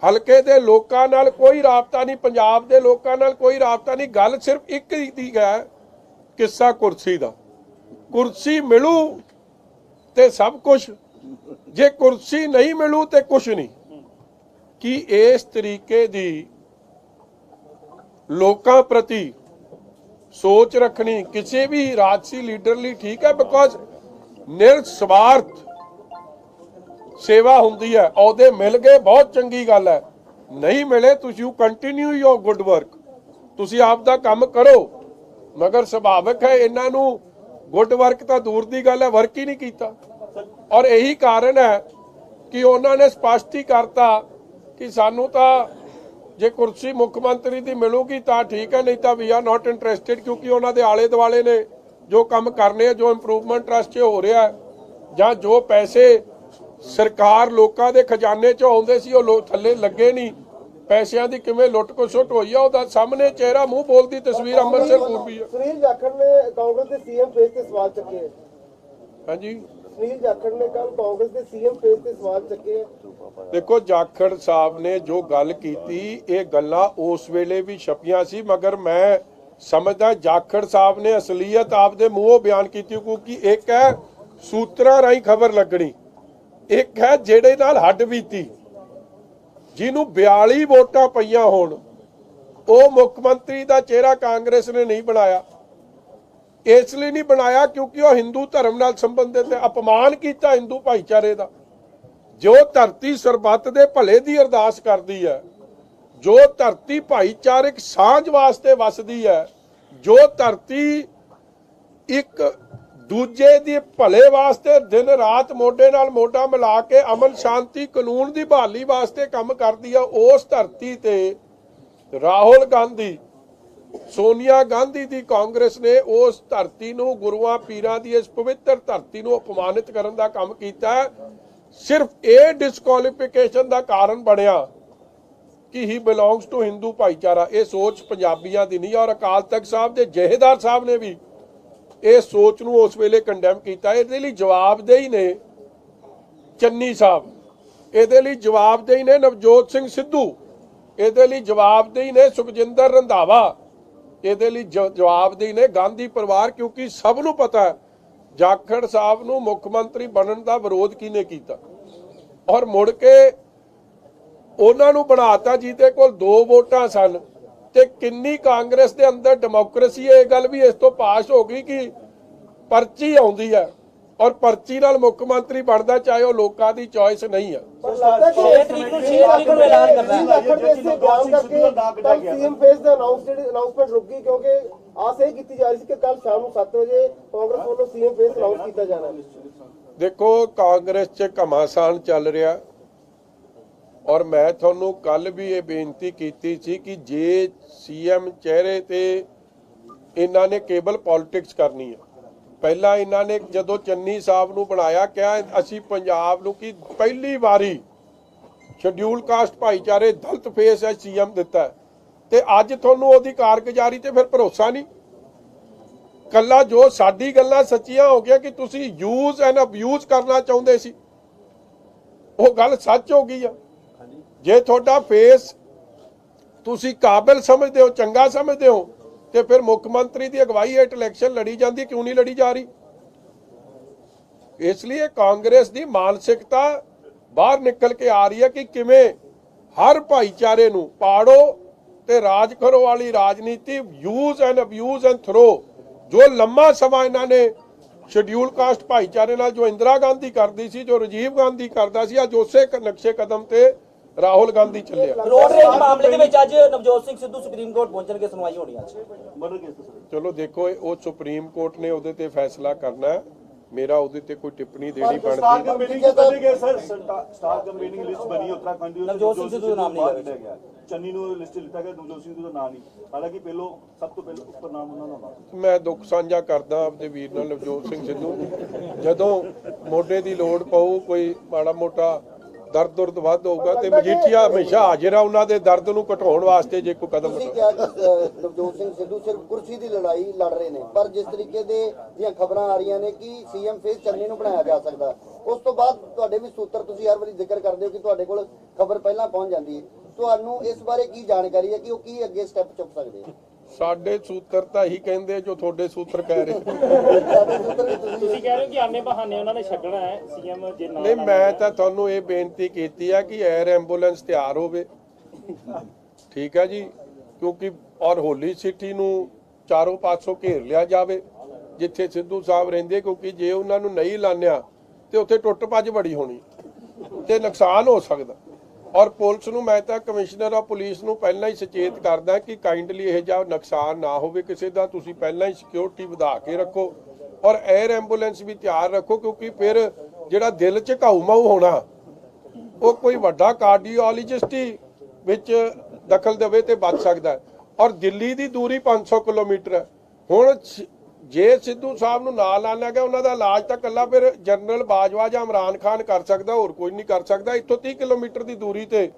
ਹਲਕੇ ਦੇ ਲੋਕਾਂ ਨਾਲ ਕੋਈ ਰਾਬਤਾ ਨਹੀਂ, ਪੰਜਾਬ ਦੇ ਲੋਕਾਂ ਨਾਲ ਕੋਈ ਰਾਬਤਾ ਨਹੀਂ। ਗੱਲ ਸਿਰਫ ਇੱਕ ਦੀ ਹੈ, ਕਿੱਸਾ ਕੁਰਸੀ ਦਾ। ਕੁਰਸੀ ਮਿਲੂ ਤੇ ਸਭ ਕੁਝ, ਜੇ ਕੁਰਸੀ ਨਹੀਂ ਮਿਲੂ ਤੇ ਕੁਝ ਨਹੀਂ। ਕਿ ਇਸ ਤਰੀਕੇ ਦੀ ਲੋਕਾਂ ਪ੍ਰਤੀ ਸੋਚ ਰੱਖਣੀ ਕਿਸੇ ਵੀ ਰਾਜਸੀ ਲੀਡਰ ਲਈ ਠੀਕ ਹੈ, ਬਿਕੋਜ਼ ਨਿਰਸਵਾਰਥ ਸੇਵਾ ਹੁੰਦੀ ਹੈ। ਅਹੁਦੇ ਮਿਲ ਗਏ ਬਹੁਤ ਚੰਗੀ ਗੱਲ ਹੈ, ਨਹੀਂ ਮਿਲੇ ਤੁਸੀਂ ਕੰਟੀਨਿਊ ਯੋਰ ਗੁੱਡ ਵਰਕ, ਤੁਸੀਂ ਆਪ ਦਾ ਕੰਮ ਕਰੋ। ਮਗਰ ਸੁਭਾਵਿਕ ਹੈ ਇਹਨਾਂ ਨੂੰ ਗੁੱਡ ਵਰਕ ਤਾਂ ਦੂਰ ਦੀ ਗੱਲ ਹੈ, ਵਰਕ ਹੀ ਨਹੀਂ ਕੀਤਾ। ਔਰ ਇਹੀ ਕਾਰਨ ਹੈ ਕਿ ਉਹਨਾਂ ਨੇ ਸਪਸ਼ਟ ਹੀ ਕਰਤਾ ਕਿ ਸਾਨੂੰ ਤਾਂ ਜੇ ਕੁਰਸੀ ਮੁੱਖ ਮੰਤਰੀ ਦੀ ਮਿਲੂਗੀ ਤਾਂ ਠੀਕ ਹੈ, ਨਹੀਂ ਤਾਂ ਵੀ ਆਰ ਨਾਟ ਇੰਟਰਸਟਿਡ। ਕਿਉਂਕਿ ਉਹਨਾਂ ਦੇ ਆਲੇ ਦੁਆਲੇ ਨੇ ਜੋ ਕੰਮ ਕਰਨੇ ਆ, ਜੋ ਇੰਪਰੂਵਮੈਂਟ ਟਰਸਟ 'ਚ ਹੋ ਰਿਹਾ ਜਾਂ ਜੋ ਪੈਸੇ ਸਰਕਾਰ ਲੋਕਾਂ ਦੇ ਖਜ਼ਾਨੇ 'ਚ ਆਉਂਦੇ ਸੀ ਉਹ ਥੱਲੇ ਲੱਗੇ ਨਹੀਂ। ਪੈਸਿਆਂ ਦੀ ਕਿਵੇਂ ਲੁੱਟ ਖਸੁੱਟ ਹੋਈ ਆ ਉਹਦਾ ਸਾਹਮਣੇ ਚਿਹਰਾ ਮੂੰਹ ਬੋਲਦੀ ਤਸਵੀਰ ਅੰਮ੍ਰਿਤਸਰ ਪੂਰਬੀ ਹੈ। ਸੁਨੀਲ ਜਾਖੜ ਨੇ ਕਾਂਗਰਸ ਦੇ ਸੀਐਮ ਫੇਸ ਤੇ ਸਵਾਲ ਚੱਕੇ। ਹਾਂਜੀ, ਸੁਨੀਲ ਜਾਖੜ ਨੇ ਕੱਲ ਕਾਂਗਰਸ ਦੇ ਸੀਐਮ ਫੇਸ ਤੇ ਸਵਾਲ ਚੱਕੇ। ਦੇਖੋ ਜਾਖੜ ਸਾਹਿਬ ਨੇ ਜੋ ਗੱਲ ਕੀਤੀ, ਇਹ ਗੱਲਾਂ ਉਸ ਵੇਲੇ ਵੀ ਛਪੀਆਂ ਸੀ, ਮਗਰ ਮੈਂ ਸਮਝਦਾ ਜਾਖੜ ਸਾਹਿਬ ਨੇ ਅਸਲੀਅਤ ਆਪਦੇ ਮੂੰਹੋਂ ਬਿਆਨ ਕੀਤੀ। ਕਿਉਂਕਿ ਇੱਕ ਹੈ ਸੂਤਰਾਂ ਰਾਹੀਂ ਖਬਰ ਲੱਗਣੀ, ਇੱਕ ਹੈ ਜਿਹੜੇ ਨਾਲ ਹੱਡ ਬੀਤੀ, ਜਿਹਨੂੰ 42 ਵੋਟਾਂ ਪਈਆਂ ਹੋਣ। ਉਹ ਮੁੱਖ ਮੰਤਰੀ ਦਾ ਚਿਹਰਾ ਕਾਂਗਰਸ ਨੇ ਨਹੀਂ ਬਣਾਇਆ, ਇਸ ਲਈ ਨਹੀਂ ਬਣਾਇਆ ਕਿਉਂਕਿ ਉਹ ਹਿੰਦੂ ਧਰਮ ਨਾਲ ਸੰਬੰਧਿਤ ਹੈ। ਅਪਮਾਨ ਕੀਤਾ ਹਿੰਦੂ ਭਾਈਚਾਰੇ ਦਾ। ਜੋ ਧਰਤੀ ਸਰਬੱਤ ਦੇ ਭਲੇ ਦੀ ਅਰਦਾਸ ਕਰਦੀ ਹੈ, ਜੋ ਧਰਤੀ ਭਾਈਚਾਰਕ ਸਾਂਝ ਵਾਸਤੇ ਵਸਦੀ ਹੈ, ਜੋ ਧਰਤੀ ਇੱਕ ਦੂਜੇ ਦੀ ਭਲੇ ਵਾਸਤੇ ਦਿਨ ਰਾਤ ਮੋਢੇ ਨਾਲ ਮੋਢਾ ਮਿਲਾ ਕੇ ਅਮਨ ਸ਼ਾਂਤੀ ਕਾਨੂੰਨ ਦੀ ਬਹਾਲੀ ਵਾਸਤੇ ਕੰਮ ਕਰਦੀ ਹੈ, ਉਸ ਧਰਤੀ ਤੇ ਰਾਹੁਲ ਗਾਂਧੀ, ਸੋਨੀਆ ਗਾਂਧੀ ਦੀ ਕਾਂਗਰਸ ਨੇ ਉਸ ਧਰਤੀ ਨੂੰ, ਗੁਰੂਆਂ ਪੀਰਾਂ ਦੀ ਇਸ ਪਵਿੱਤਰ ਧਰਤੀ ਨੂੰ ਅਪਮਾਨਿਤ ਕਰਨ ਦਾ ਕੰਮ ਕੀਤਾ। ਸਿਰਫ ਇਹ ਡਿਸਕੁਆਲੀਫਿਕੇਸ਼ਨ ਦਾ ਕਾਰਨ ਬਣਿਆ ਕਿ ਹੀ ਬਿਲੋਂਗਸ ਟੂ ਹਿੰਦੂ ਭਾਈਚਾਰਾ। ਇਹ ਸੋਚ ਪੰਜਾਬੀਆਂ ਦੀ ਨਹੀਂ। ਔਰ ਅਕਾਲ ਤਖਤ ਸਾਹਿਬ ਦੇ ਜਹੇਦਾਰ ਸਾਹਿਬ ਨੇ ਵੀ ਇਹ ਸੋਚ ਨੂੰ ਉਸ ਵੇਲੇ ਕੰਡੈਮ ਕੀਤਾ। ਇਹਦੇ ਲਈ ਜਵਾਬਦੇਹੀ ਨੇ ਚੰਨੀ ਸਾਹਿਬ, ਇਹਦੇ ਲਈ ਜਵਾਬਦੇਹੀ ਨੇ ਨਵਜੋਤ ਸਿੰਘ ਸਿੱਧੂ, ਇਹਦੇ ਲਈ ਜਵਾਬਦੇਹੀ ਨੇ ਸੁਖਜਿੰਦਰ ਰੰਧਾਵਾ, ਇਹਦੇ ਲਈ ਜਵਾਬਦੇਹੀ ਨੇ ਗਾਂਧੀ ਪਰਿਵਾਰ। ਕਿਉਂਕਿ ਸਭ ਨੂੰ ਪਤਾ ਹੈ ਜਾਖੜ ਸਾਹਿਬ ਨੂੰ ਮੁੱਖ ਮੰਤਰੀ ਬਣਨ ਦਾ ਵਿਰੋਧ ਕਿਹਨੇ ਕੀਤਾ ਔਰ ਮੁੜ ਕੇ ਉਹਨਾਂ ਨੂੰ ਬਣਾਤਾ ਜਿਹਦੇ ਕੋਲ 2 ਵੋਟਾਂ ਸਨ। ਤੇ ਕਿੰਨੀ ਕਾਂਗਰਸ ਦੇ ਅੰਦਰ ਡੈਮੋਕ੍ਰੇਸੀ ਹੈ, ਇਹ ਗੱਲ ਵੀ ਇਸ ਤੋਂ ਪਾਸ ਹੋ ਗਈ ਕਿ ਪਰਚੀ ਆਉਂਦੀ ਹੈ ਔਰ ਪਰਚੀ ਨਾਲ ਮੁੱਖ ਮੰਤਰੀ ਬਣਦਾ, ਚਾਹੇ ਉਹ ਲੋਕਾਂ ਦੀ ਚੋਇਸ ਨਹੀਂ ਹੈ। ਪਰ ਲੱਗਦਾ 6 ਤਰੀਕ ਨੂੰ ਐਲਾਨ ਕਰਨਾ ਹੈ। ਜਾਖੜ ਦੇ ਇਸੇ ਬਿਆਨ ਕਰਕੇ ਕੱਲ ਸੀਐਮ ਫੇਸ ਦਾ ਅਨਾਉਂਸਮੈਂਟ ਰੁਕ ਗਈ ਕਿਉਂਕਿ ਆਸ ਇਹ ਕੀਤੀ ਜਾ ਰਹੀ ਸੀ ਕਿ ਕੱਲ ਸ਼ਾਮ ਨੂੰ 7 ਵਜੇ ਕਾਂਗਰਸ ਵੱਲੋਂ ਸੀਐਮ ਫੇਸ ਅਨਾਉਂਸ ਕੀਤਾ ਜਾਣਾ। ਦੇਖੋ ਕਾਂਗਰਸ 'ਚ ਘਮਾਸਾਨ ਚੱਲ ਰਿਹਾ ਔਰ ਮੈਂ ਤੁਹਾਨੂੰ ਕੱਲ ਵੀ ਇਹ ਬੇਨਤੀ ਕੀਤੀ ਸੀ ਕਿ ਜੇ ਸੀਐਮ ਚਿਹਰੇ ਤੇ ਇਹਨਾਂ ਨੇ ਕੇਵਲ ਪੋਲਿਟਿਕਸ ਕਰਨੀ ਹੈ। ਪਹਿਲਾਂ ਇਹਨਾਂ ਨੇ ਜਦੋਂ ਚੰਨੀ ਸਾਹਿਬ ਨੂੰ ਬਣਾਇਆ, ਕਿਹਾ ਅਸੀਂ ਪੰਜਾਬ ਨੂੰ ਕੀ ਪਹਿਲੀ ਵਾਰੀ ਸ਼ਡਿਊਲ ਕਾਸਟ ਭਾਈਚਾਰੇ ਦਲਿਤ ਫੇਸ ਹੈ ਸੀਐਮ ਦਿੱਤਾ, ਤੇ ਅੱਜ ਤੁਹਾਨੂੰ ਉਹਦੀ ਕਾਰਗੁਜ਼ਾਰੀ ਤੇ ਫਿਰ ਭਰੋਸਾ ਨਹੀਂ। ਕੱਲਾ ਜੋ ਸਾਡੀ ਗੱਲਾਂ ਸੱਚੀਆਂ ਹੋ ਗਿਆ ਕਿ ਤੁਸੀਂ ਯੂਜ਼ ਐਂਡ ਅਬਿਊਜ਼ ਕਰਨਾ ਚਾਹੁੰਦੇ ਸੀ, ਉਹ ਗੱਲ ਸੱਚ ਹੋ ਗਈ ਆ। ਜੇ ਤੁਹਾਡਾ ਫੇਸ ਤੁਸੀਂ ਕਾਬਿਲ ਸਮਝਦੇ ਹੋ, ਚੰਗਾ ਸਮਝਦੇ ਹੋ, ਤੇ ਫਿਰ ਮੁੱਖ ਮੰਤਰੀ ਦੀ ਅਗਵਾਈ ਹੇਠ ਇਲੈਕਸ਼ਨ ਲੜੀ ਜਾਂਦੀ, ਕਿਉਂ ਨਹੀਂ ਲੜੀ ਜਾ ਰਹੀ? ਇਸ ਲਈ ਕਾਂਗਰਸ ਦੀ ਮਾਨਸਿਕਤਾ ਬਾਹਰ ਨਿਕਲ ਕੇ ਆ ਰਹੀ ਹੈ ਕਿ ਕਿਵੇਂ ਹਰ ਭਾਈਚਾਰੇ ਨੂੰ ਪਾੜੋ ਤੇ ਰਾਜ ਕਰੋ ਵਾਲੀ ਰਾਜਨੀਤੀ, use and abuse and throw, ਜੋ ਲੰਮਾ ਸਮਾਂ ਇਹਨਾਂ ਨੇ ਸ਼ਡਿਊਲ ਕਾਸਟ ਭਾਈਚਾਰੇ ਨਾਲ, ਜੋ ਇੰਦਰਾ ਗਾਂਧੀ ਕਰਦੀ ਸੀ, ਜੋ ਰਾਜੀਵ ਗਾਂਧੀ ਕਰਦਾ ਸੀ, ਅੱਜ ਉਸੇ ਨਕਸ਼ੇ ਕਦਮ ਤੇ ਰਾਹੁਲ ਗਾਂਧੀ ਚੱਲਿਆ। ਰੋਡ ਰੇਜ ਮਾਮਲੇ ਦੇ ਵਿੱਚ ਅੱਜ ਨਵਜੋਤ ਸਿੰਘ ਸਿੱਧੂ ਸੁਪਰੀਮ ਕੋਰਟ ਪਹੁੰਚਣਗੇ, ਸੁਣਵਾਈ ਹੋਣੀ ਅੱਜ। ਚਲੋ ਦੇਖੋ, ਉਹ ਸੁਪਰੀਮ ਕੋਰਟ ਨੇ ਉਹਦੇ ਤੇ ਫੈਸਲਾ ਕਰਨਾ ਹੈ। ਮੇਰਾ ਉਹਦੇ ਤੇ ਕੋਈ ਟਿੱਪਣੀ ਦੇਣੀ ਸਟਾਰ ਬਣਦੀ ਕੰਪੇਨਿੰਗ ਬਣੇ ਗਏ ਸਰ, ਸਟਾਰ ਕੰਪੇਨਿੰਗ ਲਿਸਟ ਬਣੀ ਉੱਤਰਾਖੰਡ ਦੀ, ਨਵਜੋਤ ਸਿੰਘ ਸਿੱਧੂ ਦਾ ਨਾਮ ਨਹੀਂ ਲਿਆ ਗਿਆ, ਚੰਨੀ ਨੂੰ ਲਿਸਟ ਲਿੱਤਾ ਗਿਆ, ਨਵਜੋਤ ਸਿੰਘ ਸਿੱਧੂ ਦਾ ਨਾਮ ਨਹੀਂ, ਹਾਲਾਂਕਿ ਪਹਿਲੋਂ ਸਭ ਤੋਂ ਪਹਿਲਾਂ ਉੱਪਰ ਨਾਮ ਉਹਨਾਂ ਦਾ ਆਉਂਦਾ। ਮੈਂ ਦੁੱਖ ਸਾਂਝਾ ਕਰਦਾ ਆਪਦੇ ਵੀਰ ਨਾਲ ਨਵਜੋਤ ਸਿੰਘ ਸਿੱਧੂ, ਜਦੋਂ ਮੋਢੇ ਦੀ ਲੋੜ ਪਊ, ਕੋਈ ਮਾੜਾ ਮੋਟਾ ਦਰਦ ਵੱਧ ਹੋਊਗਾ ਤੇ ਮਜੀਠੀਆ ਹਮੇਸ਼ਾ ਹਾਜ਼ਰ ਆ ਉਹਨਾਂ ਦੇ ਦਰਦ ਨੂੰ ਘਟਾਉਣ ਵਾਸਤੇ ਜੇ ਕੋਈ ਕਦਮ ਤੁਸੀਂ ਕਿਹਾ ਕਿ ਨਵਜੋਤ ਸਿੰਘ ਸਿੱਧੂ ਸਿਰਫ ਕੁਰਸੀ ਦੀ ਲੜਾਈ ਲੜ ਰਹੇ ਨੇ, ਪਰ ਜਿਸ ਤਰੀਕੇ ਦੀਆਂ ਖਬਰਾਂ ਆ ਰਹੀਆਂ ਨੇ ਕਿ ਸੀਐਮ ਫੇਸ ਚੰਨੀ ਨੂੰ ਬਣਾਇਆ ਜਾ ਸਕਦਾ, ਉਸ ਤੋਂ ਬਾਅਦ ਤੁਹਾਡੇ ਵੀ ਸੂਤਰ ਤੁਸੀਂ ਹਰ ਵਾਰੀ ਜ਼ਿਕਰ ਕਰਦੇ ਹੋ ਕਿ ਤੁਹਾਡੇ ਕੋਲ ਖਬਰ ਪਹਿਲਾਂ ਪਹੁੰਚ ਜਾਂਦੀ ਹੈ, ਤੁਹਾਨੂੰ ਇਸ ਬਾਰੇ ਕੀ ਜਾਣਕਾਰੀ ਹੈ ਕਿ ਉਹ ਕੀ ਅੱਗੇ ਸਟੈਪ ਚੁੱਕ ਸਕਦੇ ਆ? ਸਾਡੇ ਸੂਤਰ ਤਾਂ ਇਹੀ ਕਹਿੰਦੇ ਜੋ ਤੁਹਾਡੇ ਸੂਤਰ ਕਹਿ ਰਹੇ। ਤੁਸੀਂ ਕਹਿ ਰਹੇ ਹੋ ਕਿ ਆਨੇ ਬਹਾਨੇ ਉਹਨਾਂ ਨੇ ਛੱਡਣਾ ਹੈ ਸੀਐਮ ਜੇ ਨਾ ਨਹੀਂ, ਮੈਂ ਤਾਂ ਤੁਹਾਨੂੰ ਇਹ ਬੇਨਤੀ ਕੀਤੀ ਹੈ ਕਿ 에ਅਰ ਐਂਬੂਲੈਂਸ ਤਿਆਰ ਹੋਵੇ, ਠੀਕ ਹੈ ਜੀ, ਕਿਉਂਕਿ ਔਰ ਹੋਲੀ ਸਿਟੀ ਨੂੰ ਚਾਰੋਂ ਪਾਸੋਂ ਘੇਰ ਲਿਆ ਜਾਵੇ ਜਿੱਥੇ ਸਿੱਧੂ ਸਾਹਿਬ ਰਹਿੰਦੇ, ਕਿਉਂਕਿ ਜੇ ਉਹਨਾਂ ਨੂੰ ਨਹੀਂ ਲਾਣਿਆ ਤੇ ਉੱਥੇ ਟੁੱਟ ਭੱਜ ਬੜੀ ਹੋਣੀ ਤੇ ਨੁਕਸਾਨ ਹੋ ਸਕਦਾ। ਔਰ ਪੁਲਿਸ ਨੂੰ, ਮੈਂ ਤਾਂ ਕਮਿਸ਼ਨਰ ਆਫ ਪੁਲਿਸ ਨੂੰ ਪਹਿਲਾਂ ਹੀ ਸੁਚੇਤ ਕਰਦਾ ਕਿ ਕਾਈਂਡਲੀ ਇਹ ਜਿਹਾ ਨੁਕਸਾਨ ਨਾ ਹੋਵੇ ਕਿਸੇ ਦਾ, ਤੁਸੀਂ ਪਹਿਲਾਂ ਹੀ ਸਿਕਿਉਰਿਟੀ ਵਧਾ ਕੇ ਰੱਖੋ ਔਰ 에ਅਰ ਐਂਬੂਲੈਂਸ ਵੀ ਤਿਆਰ ਰੱਖੋ, ਕਿਉਂਕਿ ਫਿਰ ਜਿਹੜਾ ਦਿਲ 'ਚ ਘਾਊ ਮਾਊ ਹੋਣਾ ਉਹ ਕੋਈ ਵੱਡਾ ਕਾਰਡੀਓਲੋਜਿਸਟ ਹੀ ਵਿੱਚ ਦਖਲ ਦੇਵੇ ਤੇ ਬਚ ਸਕਦਾ ਹੈ। ਔਰ ਦਿੱਲੀ ਦੀ ਦੂਰੀ 500 ਕਿਲੋਮੀਟਰ ਹੈ। ਹੁਣ ਜੇ ਸਿੱਧੂ ਸਾਹਿਬ ਨੂੰ ਨਾ ਲਾਣਾ ਗਿਆ, ਉਹਨਾਂ ਦਾ ਇਲਾਜ ਤਾਂ ਇਕੱਲਾ ਫਿਰ ਜਨਰਲ ਬਾਜਵਾ ਜਾਂ ਇਮਰਾਨ ਖਾਨ ਕਰ ਸਕਦਾ, ਹੋਰ ਕੋਈ ਨਹੀਂ ਕਰ ਸਕਦਾ। ਇੱਥੋਂ 30 ਕਿਲੋਮੀਟਰ ਦੀ ਦੂਰੀ ਤੇ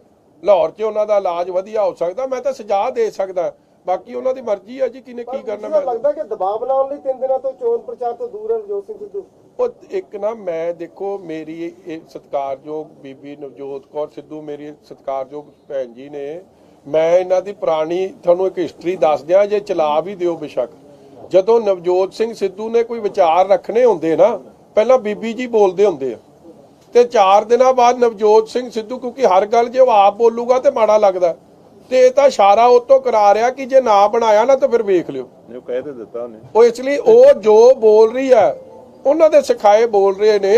ਲਾਹੌਰ 'ਚ ਉਹਨਾਂ ਦਾ ਇਲਾਜ ਵਧੀਆ ਹੋ ਸਕਦਾ। ਮੈਂ ਤਾਂ ਸੁਝਾਅ ਦੇ ਸਕਦਾ, ਬਾਕੀ ਉਹਨਾਂ ਦੀ ਮਰਜ਼ੀ ਹੈ ਜੀ ਕਿਨੇ ਕੀ ਕਰਨਾ। ਮੈਂ ਲੱਗਦਾ ਕਿ ਦਬਾਅ ਬਣਾਉਣ ਲਈ 3 ਦਿਨਾਂ ਤੋਂ ਚੋਣ ਪ੍ਰਚਾਰ ਤੋਂ ਦੂਰ ਹੈ ਨਵਜੋਤ ਸਿੰਘ ਸਿੱਧੂ। ਉਹ ਇੱਕ ਨਾ, ਮੈਂ ਦੇਖੋ ਮੇਰੀ ਇਹ ਸਤਿਕਾਰਯੋਗ ਬੀਬੀ ਨਵਜੋਤ ਕੌਰ ਸਿੱਧੂ ਮੇਰੀ ਸਤਿਕਾਰਯੋਗ ਭੈਣ ਜੀ ਨੇ, ਮੈਂ ਇਹਨਾਂ ਦੀ ਪੁਰਾਣੀ ਤੁਹਾਨੂੰ ਇੱਕ ਹਿਸਟਰੀ ਦੱਸ ਦਿਆਂ, ਜੇ ਚਲਾ ਵੀ ਦਿਓ ਬੇਸ਼ੱਕ। ਜਦੋਂ ਨਵਜੋਤ ਸਿੰਘ ਸਿੱਧੂ ਨੇ ਕੋਈ ਵਿਚਾਰ ਰੱਖਣੇ ਹੁੰਦੇ ਨਾ, ਪਹਿਲਾਂ ਬੀਬੀ ਜੀ ਬੋਲਦੇ ਹੁੰਦੇ ਆ ਤੇ 4 ਦਿਨਾਂ ਬਾਅਦ ਨਵਜੋਤ ਸਿੰਘ ਸਿੱਧੂ, ਕਿਉਂਕਿ ਹਰ ਗੱਲ ਜੇ ਉਹ ਆਪ ਬੋਲੂਗਾ ਤੇ ਮਾੜਾ ਲੱਗਦਾ, ਤੇ ਇਹ ਤਾਂ ਇਸ਼ਾਰਾ ਉਹ ਤੋਂ ਕਰਾ ਰਿਹਾ ਕਿ ਜੇ ਨਾ ਬਣਾਇਆ ਨਾ ਤਾਂ ਫਿਰ ਵੇਖ ਲਿਓ। ਉਹ ਕਹਿ ਤੇ ਦਿੱਤਾ ਉਹਨੇ। ਉਹ ਇਸ ਲਈ ਉਹ ਜੋ ਬੋਲ ਰਹੀ ਹੈ ਉਹਨਾਂ ਦੇ ਸਿਖਾਏ ਬੋਲ ਰਹੇ ਨੇ,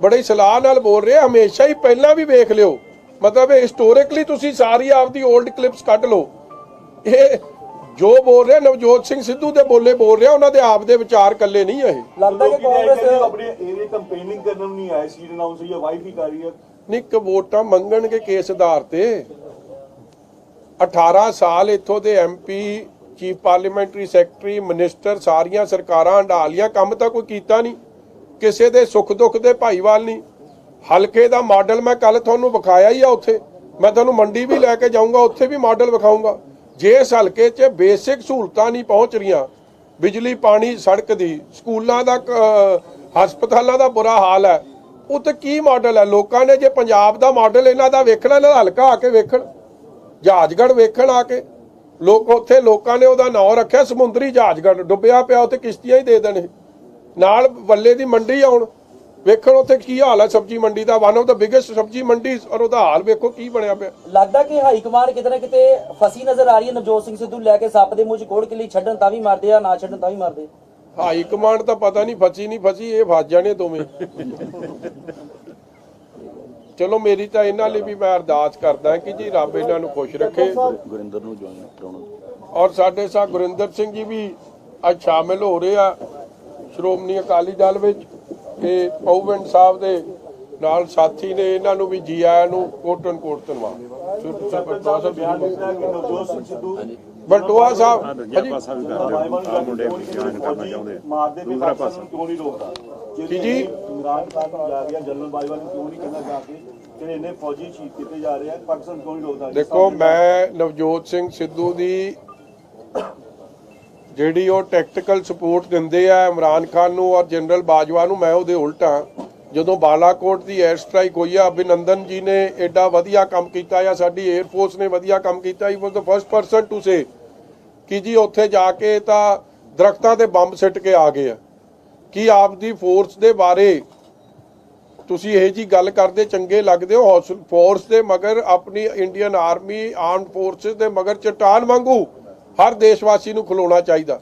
ਬੜੀ ਸਲਾਹ ਨਾਲ ਬੋਲ ਰਹੇ, ਹਮੇਸ਼ਾ ਹੀ ਪਹਿਲਾਂ ਵੀ ਵੇਖ ਲਿਓ, ਮਤਲਬ ਹਿਸਟੋਰਿਕਲੀ ਤੁਸੀਂ ਸਾਰੀ ਆਪਦੀ 올ਡ ਕਲਿੱਪਸ ਕੱਢ ਲਓ। ਇਹ ਜੋ ਬੋਲ ਰਿਹਾ ਨਵਜੋਤ ਸਿੰਘ ਸਿੱਧੂ ਦੇ ਬੋਲ ਰਿਹਾ, ਉਹਨਾਂ ਦੇ ਆਪ ਦੇ ਵਿਚਾਰ ਕੱਲੇ ਨਹੀਂ ਇਹ। ਲੱਗਦਾ ਕਿ ਕਾਂਗਰਸ ਆਪਣੇ ਏਰੀਆ ਕੰਪੇਨਿੰਗ ਕਰਨ ਨੂੰ ਨਹੀਂ ਆਏ, ਸੀਟ ਅਨਾਉਂਸ ਹੋਈ ਹੈ, ਵਾਈਫ ਹੀ ਕਰ ਰਹੀ ਹੈ। ਨਹੀਂ, ਵੋਟਾਂ ਮੰਗਣਗੇ ਕੇਸ ਆਧਾਰ ਤੇ। 18 ਸਾਲ ਇੱਥੋਂ ਦੇ MP, chief parliamentary secretary, minister, ਸਾਰੀਆਂ ਸਰਕਾਰਾਂ ਹੰਢਾ ਲੀਆਂ, ਕੰਮ ਤਾਂ ਕੋਈ ਕੀਤਾ ਨਹੀਂ, ਕਿਸੇ ਦੇ ਸੁੱਖ ਦੁੱਖ ਦੇ ਭਾਈਵਾਲ ਨਹੀਂ। ਹਲਕੇ ਦਾ ਮਾਡਲ ਮੈਂ ਕੱਲ ਤੁਹਾਨੂੰ ਵਿਖਾਇਆ ਹੀ ਆ, ਉੱਥੇ ਮੈਂ ਤੁਹਾਨੂੰ ਮੰਡੀ ਵੀ ਲੈ ਕੇ ਜਾਊਂਗਾ, ਉੱਥੇ ਵੀ ਮਾਡਲ ਵਿਖਾਊਂਗਾ। ਜੇ ਇਸ ਹਲਕੇ 'ਚ ਬੇਸਿਕ ਸਹੂਲਤਾਂ ਨਹੀਂ ਪਹੁੰਚ ਰਹੀਆਂ, ਬਿਜਲੀ, ਪਾਣੀ, ਸੜਕ ਦੀ, ਸਕੂਲਾਂ ਦਾ, ਹਸਪਤਾਲਾਂ ਦਾ ਬੁਰਾ ਹਾਲ ਹੈ, ਉਹ ਤੇ ਕੀ ਮਾਡਲ ਹੈ? ਲੋਕਾਂ ਨੇ ਜੇ ਪੰਜਾਬ ਦਾ ਮਾਡਲ ਇਹਨਾਂ ਦਾ ਵੇਖਣਾ, ਇਹਨਾਂ ਦਾ ਹਲਕਾ ਆ ਕੇ ਵੇਖਣ, ਜਹਾਜ਼ਗੜ੍ਹ ਵੇਖਣ ਆ ਕੇ। ਲੋਕ ਉੱਥੇ ਲੋਕਾਂ ਨੇ ਉਹਦਾ ਨਾਂ ਰੱਖਿਆ ਸਮੁੰਦਰੀ ਜਹਾਜ਼ਗੜ੍ਹ, ਡੁੱਬਿਆ ਪਿਆ, ਉੱਥੇ ਕਿਸ਼ਤੀਆਂ ਹੀ ਦੇ ਦੇਣੇ, ਨਾਲ ਵੱਲੇ ਦੀ ਮੰਡੀ ਆਉਣ, ਵੇਖਣ ਉੱਥੇ ਕੀ ਹਾਲ ਹੈ ਸਬਜ਼ੀ ਮੰਡੀ ਦਾ, ਵਨ ਆਫ ਦਾ ਬਿਗੇਸਟ ਸਬਜ਼ੀ ਮੰਡੀ, ਔਰ ਉਹਦਾ ਹਾਲ ਵੇਖੋ ਕੀ ਬਣਿਆ ਪਿਆ। ਲੱਗਦਾ ਕਿ ਹਾਈ ਕਮਾਂਡ ਕਿਤੇ ਨਾ ਕਿਤੇ ਫਸੀ ਨਜ਼ਰ ਆ ਰਹੀ ਹੈ ਨਵਜੋਤ ਸਿੰਘ ਸਿੱਧੂ ਲੈ ਕੇ, ਸੱਪ ਦੇ ਮੂੰਹ 'ਚ ਕੋੜ ਕਿੱਲੀ, ਛੱਡਣ ਤਾਂ ਵੀ ਮਾਰਦੇ ਆ, ਨਾ ਛੱਡਣ ਤਾਂ ਵੀ ਮਾਰਦੇ। ਹਾਈ ਕਮਾਂਡ ਤਾਂ ਪਤਾ ਨਹੀਂ ਫਸੀ ਨਹੀਂ ਫਸੀ, ਇਹ ਫਸ ਜਾਣੇ ਦੋਵੇਂ। ਚਲੋ ਮੇਰੀ ਤਾਂ ਇਹਨਾਂ ਲਈ ਵੀ ਮੈਂ ਅਰਦਾਸ ਕਰਦਾ ਕਿ ਜੀ ਰੱਬ ਇਹਨਾਂ ਨੂੰ ਖੁਸ਼ ਰੱਖੇ। ਗੁਰਿੰਦਰ ਨੂੰ ਜੁਆਇਨ ਕਰਾਉਣਾ, ਔਰ ਸਾਡੇ ਸਾਹ ਗੁਰਿੰਦਰ ਸਿੰਘ ਜੀ ਵੀ ਅੱਜ ਸ਼ਾਮਿਲ ਹੋ ਰਹੇ ਆ ਸ਼੍ਰੋਮਣੀ ਅਕਾਲੀ ਦਲ ਵਿੱਚ। ਇਹ ਪਉਵਿੰਡ ਸਾਹਿਬ ਦੇ ਨਾਲ ਸਾਥੀ ਨੇ, ਇਹਨਾਂ ਨੂੰ ਵੀ ਜੀ ਆਇਆਂ ਨੂੰ ਕੋਟਨ ਕੋਟ ਧੰਨਵਾਦ। ਬਿਆਨ ਦਿੱਤਾ ਕਿ ਨਵਜੋਤ ਸਿੰਘ ਸਿੱਧੂ ਬਲਟੋਆ ਸਾਹਿਬ ਮਾਰਦੇ ਵੀ ਪਾਕਿਸਤਾਨ ਨੂੰ ਕਿਉਂ ਨਹੀਂ ਰੋਕਦਾ? ਜੀ ਇਮਰਾਨ ਖਾਨ ਨੂੰ ਜਾ ਰਿਹਾ, ਜਨਰਲ ਬਾਜਵਾ ਨੂੰ ਕਿਉਂ ਨਹੀਂ ਕਹਿੰਦਾ ਜਾ ਕੇ ਜਿਹੜੇ ਇੰਨੇ ਫੌਜੀ ਸ਼ਹੀਦ ਕੀਤੇ ਜਾ ਰਹੇ ਆ, ਪਾਕਿਸਤਾਨ ਕਿਉਂ ਨਹੀਂ ਰੋਕਦਾ? ਦੇਖੋ, ਮੈਂ ਨਵਜੋਤ ਸਿੰਘ ਸਿੱਧੂ ਦੀ ਜਿਹੜੀ ਉਹ ਟੈਕਟੀਕਲ ਸਪੋਰਟ ਦਿੰਦੇ ਆ ਇਮਰਾਨ ਖਾਨ ਨੂੰ ਔਰ ਜਨਰਲ ਬਾਜਵਾ ਨੂੰ, ਮੈਂ ਉਹਦੇ ਉਲਟਾ। ਜਦੋਂ ਬਾਲਾਕੋਟ ਦੀ 에ਅਰ ਸਟ੍ਰਾਈਕ ਹੋਈ ਆ, ਅਭਿਨੰਦਨ ਜੀ ਨੇ ਐਡਾ ਵਧੀਆ ਕੰਮ ਕੀਤਾ ਜਾਂ ਸਾਡੀ 에ਅਰ ਫੋਰਸ ਨੇ ਵਧੀਆ ਕੰਮ ਕੀਤਾ। He was the first person to say ਕਿ ਜੀ ਉੱਥੇ ਜਾ ਕੇ ਤਾਂ ਦਰਖਤਾਂ ਤੇ ਬੰਬ ਸਿੱਟ ਕੇ ਆ ਗਏ ਆ। ਕੀ ਆਪਦੀ ਫੋਰਸ ਦੇ ਬਾਰੇ ਤੁਸੀਂ ਇਹ ਜੀ ਗੱਲ ਕਰਦੇ ਚੰਗੇ ਲੱਗਦੇ ਹੋ? ਫੋਰਸ ਦੇ ਮਗਰ, ਆਪਣੀ ਇੰਡੀਅਨ ਆਰਮੀ, ਆਰਮਡ ਫੋਰਸਿਸ ਦੇ ਮਗਰ ਚਟਾਨ ਵਾਂਗੂ ਹਰ ਦੇਸ਼ਵਾਸੀ ਨੂੰ ਖਲੋਣਾ ਚਾਹੀਦਾ।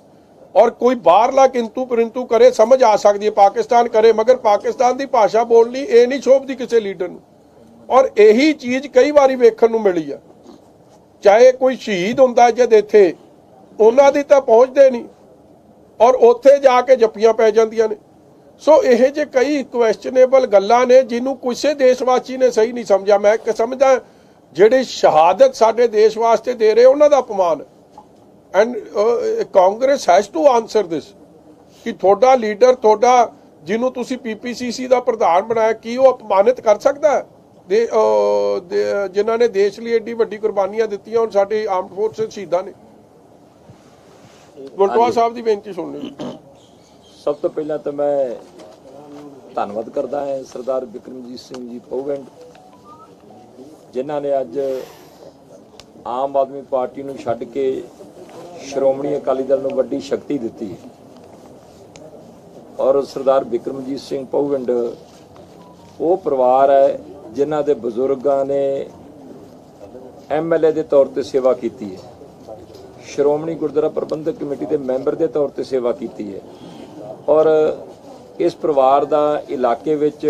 ਔਰ ਕੋਈ ਬਾਹਰਲਾ ਕਿੰਤੂ ਪਰੰਤੂ ਕਰੇ, ਸਮਝ ਆ ਸਕਦੀ ਹੈ, ਪਾਕਿਸਤਾਨ ਕਰੇ, ਮਗਰ ਪਾਕਿਸਤਾਨ ਦੀ ਭਾਸ਼ਾ ਬੋਲਣੀ ਇਹ ਨਹੀਂ ਸ਼ੋਭਦੀ ਕਿਸੇ ਲੀਡਰ ਨੂੰ। ਔਰ ਇਹੀ ਚੀਜ਼ ਕਈ ਵਾਰੀ ਵੇਖਣ ਨੂੰ ਮਿਲੀ ਆ, ਚਾਹੇ ਕੋਈ ਸ਼ਹੀਦ ਹੁੰਦਾ ਜਦ ਇੱਥੇ, ਉਹਨਾਂ ਦੀ ਤਾਂ ਪਹੁੰਚਦੇ ਨਹੀਂ ਔਰ ਉੱਥੇ ਜਾ ਕੇ ਜੱਫੀਆਂ ਪੈ ਜਾਂਦੀਆਂ ਨੇ। ਸੋ ਇਹ ਜੇ ਕਈ ਕੁਐਸਚਨੇਬਲ ਗੱਲਾਂ ਨੇ ਜਿਹਨੂੰ ਕਿਸੇ ਦੇਸ਼ਵਾਸੀ ਨੇ ਸਹੀ ਨਹੀਂ ਸਮਝਿਆ। ਮੈਂ ਸਮਝਦਾ ਜਿਹੜੇ ਸ਼ਹਾਦਤ ਸਾਡੇ ਦੇਸ਼ ਵਾਸਤੇ ਦੇ ਰਹੇ ਉਹਨਾਂ ਦਾ ਅਪਮਾਨ, and Congress has to answer this ਕਿ ਤੁਹਾਡਾ ਲੀਡਰ, ਤੁਹਾਡਾ ਜਿਹਨੂੰ ਤੁਸੀਂ ਪੀਪੀਸੀਸੀ ਦਾ ਪ੍ਰਧਾਨ ਬਣਾਇਆ, ਕੀ ਉਹ ਅਪਮਾਨਿਤ ਕਰ ਸਕਦਾ ਹੈ ਜਿਨ੍ਹਾਂ ਨੇ ਦੇਸ਼ ਲਈ ਏਡੀ ਵੱਡੀ ਕੁਰਬਾਨੀਆਂ ਦਿੱਤੀਆਂ। ਹੁਣ ਸਾਡੇ ਆਰਮਡ ਫੋਰਸਿਸ ਸ਼ਹੀਦਾਂ ਨੇ। ਗੁਰਦੁਆਰਾ ਸਾਹਿਬ ਦੀ ਬੇਨਤੀ ਸੁਣ ਲਈ। ਸਭ ਤੋਂ ਪਹਿਲਾਂ ਤਾਂ ਮੈਂ ਧੰਨਵਾਦ ਕਰਦਾ ਹਾਂ ਸਰਦਾਰ ਬਿਕਰਮਜੀਤ ਸਿੰਘ ਜੀ ਪੋਵੈਂਟ, ਜਿਨ੍ਹਾਂ ਨੇ ਅੱਜ ਆਮ ਆਦਮੀ ਪਾਰਟੀ ਨੂੰ ਛੱਡ ਕੇ ਸ਼੍ਰੋਮਣੀ ਅਕਾਲੀ ਦਲ ਨੂੰ ਵੱਡੀ ਸ਼ਕਤੀ ਦਿੱਤੀ ਹੈ। ਔਰ ਸਰਦਾਰ ਬਿਕਰਮਜੀਤ ਸਿੰਘ ਪੋਵੈਂਟ ਉਹ ਪਰਿਵਾਰ ਹੈ ਜਿਨ੍ਹਾਂ ਦੇ ਬਜ਼ੁਰਗਾਂ ਨੇ ਐਮਐਲਏ ਦੇ ਤੌਰ ਤੇ ਸੇਵਾ ਕੀਤੀ ਹੈ, ਸ਼੍ਰੋਮਣੀ ਗੁਰਦੁਆਰਾ ਪ੍ਰਬੰਧਕ ਕਮੇਟੀ ਦੇ ਮੈਂਬਰ ਦੇ ਤੌਰ ਤੇ ਸੇਵਾ ਕੀਤੀ ਹੈ। ਔਰ ਇਸ ਪਰਿਵਾਰ ਦਾ ਇਲਾਕੇ ਵਿੱਚ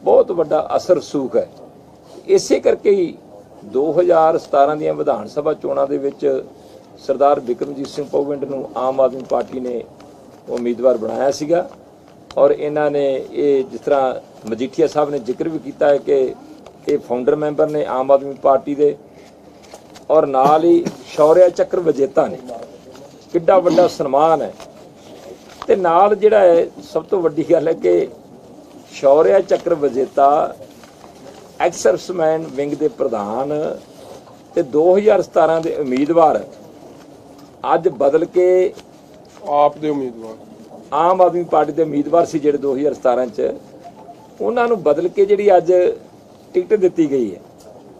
ਬਹੁਤ ਵੱਡਾ ਅਸਰ ਰਸੂਖ ਹੈ। ਇਸੇ ਕਰਕੇ ਹੀ 2017 ਦੀਆਂ ਵਿਧਾਨ ਸਭਾ ਚੋਣਾਂ ਦੇ ਵਿੱਚ ਸਰਦਾਰ ਬਿਕਰਮਜੀਤ ਸਿੰਘ ਪੋਵੈਂਟ ਨੂੰ ਆਮ ਆਦਮੀ ਪਾਰਟੀ ਨੇ ਉਮੀਦਵਾਰ ਬਣਾਇਆ ਸੀਗਾ। ਔਰ ਇਹਨਾਂ ਨੇ ਇਹ, ਜਿਸ ਤਰ੍ਹਾਂ ਮਜੀਠੀਆ ਸਾਹਿਬ ਨੇ ਜ਼ਿਕਰ ਵੀ ਕੀਤਾ ਹੈ ਕਿ ਇਹ ਫਾਊਂਡਰ ਮੈਂਬਰ ਨੇ ਆਮ ਆਦਮੀ ਪਾਰਟੀ ਦੇ, ਔਰ ਨਾਲ ਹੀ ਸ਼ੌਰਿਆ ਚੱਕਰ ਵਿਜੇਤਾ ਨੇ। ਕਿੱਡਾ ਵੱਡਾ ਸਨਮਾਨ ਹੈ। ਤੇ ਨਾਲ ਜਿਹੜਾ ਹੈ ਸਭ ਤੋਂ ਵੱਡੀ ਗੱਲ ਹੈ ਕਿ ਸ਼ੌਰਿਆ ਚੱਕਰ ਵਿਜੇਤਾ, ਐਕਸ ਸਰਵਿਸਮੈਨ ਵਿੰਗ ਦੇ ਪ੍ਰਧਾਨ ਤੇ 2017 ਦੇ ਉਮੀਦਵਾਰ ਅੱਜ ਬਦਲ ਕੇ ਆਪ ਦੇ ਉਮੀਦਵਾਰ, ਆਮ ਆਦਮੀ ਪਾਰਟੀ ਦੇ ਉਮੀਦਵਾਰ ਸੀ ਜਿਹੜੇ 2017 ਚ, ਉਹਨਾਂ ਨੂੰ ਬਦਲ ਕੇ ਜਿਹੜੀ ਅੱਜ ਟਿਕਟ ਦਿੱਤੀ ਗਈ ਹੈ,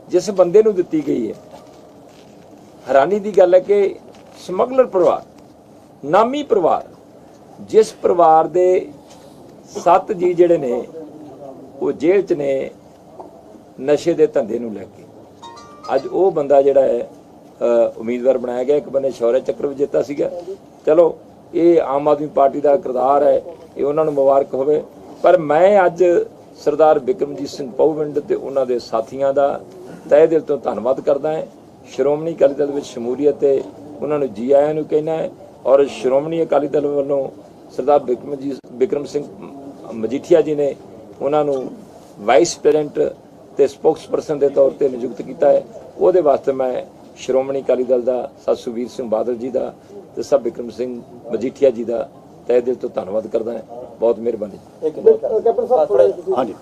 ਜਿਸ ਬੰਦੇ ਨੂੰ ਦਿੱਤੀ ਗਈ ਹੈ, ਹੈਰਾਨੀ ਦੀ ਗੱਲ ਹੈ ਕਿ ਸਮਗਲਰ ਪਰਿਵਾਰ, ਨਾਮੀ ਪਰਿਵਾਰ, ਜਿਸ ਪਰਿਵਾਰ ਦੇ 7 ਜੀ ਜਿਹੜੇ ਨੇ ਉਹ ਜੇਲ੍ਹ 'ਚ ਨੇ ਨਸ਼ੇ ਦੇ ਧੰਦੇ ਨੂੰ ਲੈ ਕੇ, ਅੱਜ ਉਹ ਬੰਦਾ ਜਿਹੜਾ ਹੈ ਉਮੀਦਵਾਰ ਬਣਾਇਆ ਗਿਆ। ਇੱਕ ਬੰਦੇ ਸ਼ੌਰਿਆ ਚੱਕਰ ਵਿਜੇਤਾ ਸੀਗਾ। ਚਲੋ ਇਹ ਆਮ ਆਦਮੀ ਪਾਰਟੀ ਦਾ ਕਿਰਦਾਰ ਹੈ, ਇਹ ਉਹਨਾਂ ਨੂੰ ਮੁਬਾਰਕ ਹੋਵੇ। ਪਰ ਮੈਂ ਅੱਜ ਸਰਦਾਰ ਬਿਕਰਮਜੀਤ ਸਿੰਘ ਪੋਵੈਂਟ ਤੇ ਉਹਨਾਂ ਦੇ ਸਾਥੀਆਂ ਦਾ ਤਹਿ ਦਿਲ ਤੋਂ ਧੰਨਵਾਦ ਕਰਦਾ ਹਾਂ। ਸ਼੍ਰੋਮਣੀ ਅਕਾਲੀ ਦਲ ਵਿੱਚ ਸ਼ਮੂਲੀਅਤ ਤੇ ਉਹਨਾਂ ਨੂੰ ਜੀ ਆਇਆਂ ਨੂੰ ਕਹਿਣਾ ਹੈ। ਔਰ ਸ਼੍ਰੋਮਣੀ ਅਕਾਲੀ ਦਲ ਵੱਲੋਂ ਸਰਦਾਰ ਬਿਕਰਮ ਸਿੰਘ ਮਜੀਠੀਆ ਜੀ ਨੇ ਉਹਨਾਂ ਨੂੰ ਵਾਈਸ ਪ੍ਰੈਜ਼ੀਡੈਂਟ ਤੇ ਸਪੋਕਸਪਰਸਨ ਦੇ ਤੌਰ ਤੇ ਨਿਯੁਕਤ ਕੀਤਾ ਹੈ। ਉਹਦੇ ਵਾਸਤੇ ਮੈਂ ਸ਼੍ਰੋਮਣੀ ਅਕਾਲੀ ਦਲ ਦਾ, ਸਰ ਸੁਖਬੀਰ ਸਿੰਘ ਬਾਦਲ ਜੀ ਦਾ ਤੇ ਸਰ ਬਿਕਰਮ ਸਿੰਘ ਮਜੀਠੀਆ ਜੀ ਦਾ ਤਹਿ ਦਿਲ ਤੋਂ ਧੰਨਵਾਦ ਕਰਦਾ ਹਾਂ। ਬਹੁਤ ਮਿਹਰਬਾਨੀ। ਹਾਂਜੀ,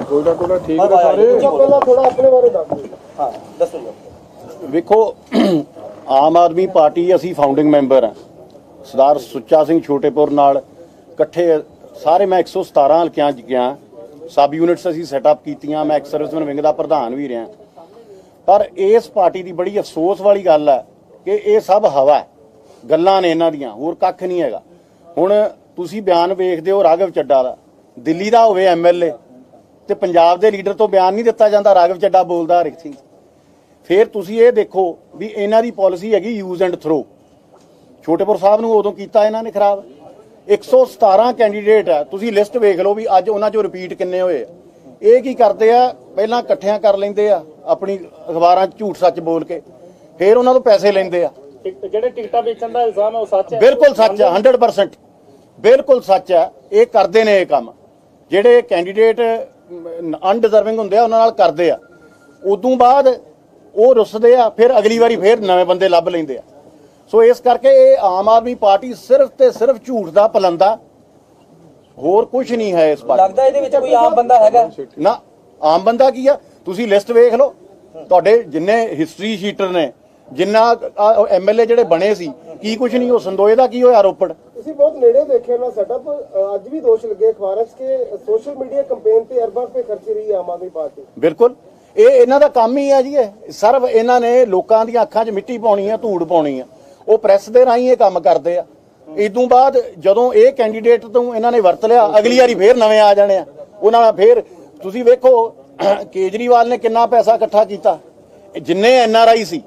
ਕੋਲਾ ਠੀਕ ਹੈ ਸਾਰੇ। ਪਹਿਲਾਂ ਥੋੜਾ ਆਪਣੇ ਬਾਰੇ ਦੱਸ ਦਿਓ। ਹਾਂ ਦੱਸੋ ਜੀ। ਵੇਖੋ, ਆਮ ਆਦਮੀ ਪਾਰਟੀ ਅਸੀਂ ਫਾਊਂਡਿੰਗ ਮੈਂਬਰ ਹਾਂ। ਸਰਦਾਰ ਸੁੱਚਾ ਸਿੰਘ ਛੋਟੇਪੁਰ ਨਾਲ ਇਕੱਠੇ ਸਾਰੇ ਮੈਂ 117 ਹਲਕਿਆਂ 'ਚ ਗਿਆ। ਸਬ ਯੂਨਿਟਸ ਅਸੀਂ ਸੈਟਅਪ ਕੀਤੀਆਂ। ਮੈਂ ਐਕਸ ਸਰਵਿਸਮੈਨ ਵਿੰਗ ਦਾ ਪ੍ਰਧਾਨ ਵੀ ਰਿਹਾ। ਪਰ ਇਸ ਪਾਰਟੀ ਦੀ ਬੜੀ ਅਫਸੋਸ ਵਾਲੀ ਗੱਲ ਹੈ ਕਿ ਇਹ ਸਭ ਹਵਾ ਹੈ, ਗੱਲਾਂ ਨੇ ਇਹਨਾਂ ਦੀਆਂ, ਹੋਰ ਕੱਖ ਨਹੀਂ ਹੈਗਾ। ਹੁਣ ਤੁਸੀਂ ਬਿਆਨ ਵੇਖਦੇ ਹੋ ਰਾਘਵ ਚੱਡਾ ਦਾ, ਦਿੱਲੀ ਦਾ ਹੋਵੇ ਐਮਐਲਏ ਤੇ ਪੰਜਾਬ ਦੇ ਲੀਡਰ ਤੋਂ ਬਿਆਨ ਨਹੀਂ ਦਿੱਤਾ ਜਾਂਦਾ। ਰਾਘਵ ਚੱਡਾ ਬੋਲਦਾ ਹਰ ਇੱਕ ਚੀਜ਼। ਫਿਰ ਤੁਸੀਂ ਇਹ ਦੇਖੋ ਵੀ ਇਹਨਾਂ ਦੀ ਪਾਲਿਸੀ ਹੈਗੀ ਯੂਜ਼ ਐਂਡ ਥਰੋ। ਛੋਟੇਪੁਰ ਸਾਹਿਬ ਨੂੰ ਉਦੋਂ ਕੀਤਾ ਇਹਨਾਂ ਨੇ ਖਰਾਬ। 117 ਕੈਂਡੀਡੇਟ ਹੈ, ਤੁਸੀਂ ਲਿਸਟ ਵੇਖ ਲਓ ਵੀ ਅੱਜ ਉਹਨਾਂ 'ਚੋਂ ਰਿਪੀਟ ਕਿੰਨੇ ਹੋਏ। ਇਹ ਕੀ ਕਰਦੇ ਆ, ਪਹਿਲਾਂ ਇਕੱਠਿਆਂ ਕਰ ਲੈਂਦੇ ਆ ਆਪਣੀ ਅਖਬਾਰਾਂ 'ਚ ਝੂਠ ਸੱਚ ਬੋਲ ਕੇ, ਫਿਰ ਉਹਨਾਂ ਤੋਂ ਪੈਸੇ ਲੈਂਦੇ ਆ। ਜਿਹੜੇ ਟਿਕਟਾਂ ਵੇਚਣ ਦਾ ਇਲਜ਼ਾਮ ਹੈ ਉਹ ਸੱਚ ਹੈ? ਬਿਲਕੁਲ ਸੱਚ ਹੈ, 100% ਬਿਲਕੁਲ ਸੱਚ ਹੈ। ਇਹ ਕਰਦੇ ਨੇ ਇਹ ਕੰਮ, ਜਿਹੜੇ ਕੈਂਡੀਡੇਟ ਅਨਡਿਜ਼ਰਵਿੰਗ ਹੁੰਦੇ ਆ ਉਹਨਾਂ ਨਾਲ ਕਰਦੇ ਆ। ਉਦੋਂ ਬਾਅਦ ਉਹ ਰੁੱਸਦੇ ਆ, ਫਿਰ ਅਗਲੀ ਵਾਰੀ ਫਿਰ ਨਵੇਂ ਬੰਦੇ ਲੱਭ ਲੈਂਦੇ ਆ। ਸੋ ਇਸ ਕਰਕੇ ਇਹ ਆਮ ਆਦਮੀ ਪਾਰਟੀ ਸਿਰਫ ਤੇ ਸਿਰਫ ਝੂਠ ਦਾ ਪਲੰਦਾ, ਹੋਰ ਕੁਝ ਨਹੀਂ ਹੈ ਇਸ ਪਾਰਟੀ। ਲੱਗਦਾ ਇਹਦੇ ਵਿੱਚ ਕੋਈ ਆਮ ਬੰਦਾ ਹੈਗਾ? ਨਾ, ਆਮ ਬੰਦਾ ਕੀ ਆ, ਤੁਸੀਂ ਲਿਸਟ ਵੇਖ ਲਓ। ਤੁਹਾਡੇ ਜਿੰਨੇ ਹਿਸਟਰੀ ਸ਼ੀਟਰ ਨੇ, ਜਿੰਨਾ ਐਮਐਲਏ ਜਿਹੜੇ ਬਣੇ ਸੀ, ਕੀ ਕੁਝ ਨਹੀਂ। ਉਹ ਸੰਦੋਏ ਦਾ ਕੀ ਹੋਇਆ ਰੋਪੜ? ਤੁਸੀਂ ਬਹੁਤ ਨੇੜੇ ਦੇਖਿਆ ਨਾ ਸੈਟਅਪ। ਅੱਜ ਵੀ ਦੋਸ਼ ਲੱਗੇ ਅਖਬਾਰਾਂ 'ਚ ਕਿ ਸੋਸ਼ਲ ਮੀਡੀਆ ਕੈਂਪੇਨ ਤੇ ਅਰਬਾਂ ਰੁਪਏ ਖਰਚ ਰਹੀ ਹੈ ਆਮ ਆਦਮੀ ਪਾਰਟੀ। ਬਿਲਕੁਲ, ਇਹ ਇਹਨਾਂ ਦਾ ਕੰਮ ਹੀ ਹੈ ਜੀ। ਇਹ ਸਰਵ ਇਹਨਾਂ ਨੇ ਲੋਕਾਂ ਦੀਆਂ ਅੱਖਾਂ 'ਚ ਮਿੱਟੀ ਪਾਉਣੀ ਆ, ਧੂੜ ਪਾਉਣੀ ਆ। ਉਹ ਪ੍ਰੈਸ ਦੇ ਰਾਹੀਂ ਇਹ ਕੰਮ ਕਰਦੇ ਆ। ਇਦੋਂ ਬਾਅਦ ਜਦੋਂ ਇਹ ਕੈਂਡੀਡੇਟ ਤੋਂ ਇਹਨਾਂ ਨੇ ਵਰਤ ਲਿਆ, ਅਗਲੀ ਵਾਰੀ ਫੇਰ ਨਵੇਂ ਆ ਜਾਣੇ ਆ ਉਹਨਾਂ ਨਾਲ। ਫੇਰ ਤੁਸੀਂ ਵੇਖੋ ਕੇਜਰੀਵਾਲ ਨੇ ਕਿੰਨਾ ਪੈਸਾ ਇਕੱਠਾ ਕੀਤਾ, ਜਿੰਨੇ ਐਨਆਰਆਈ ਸੀ,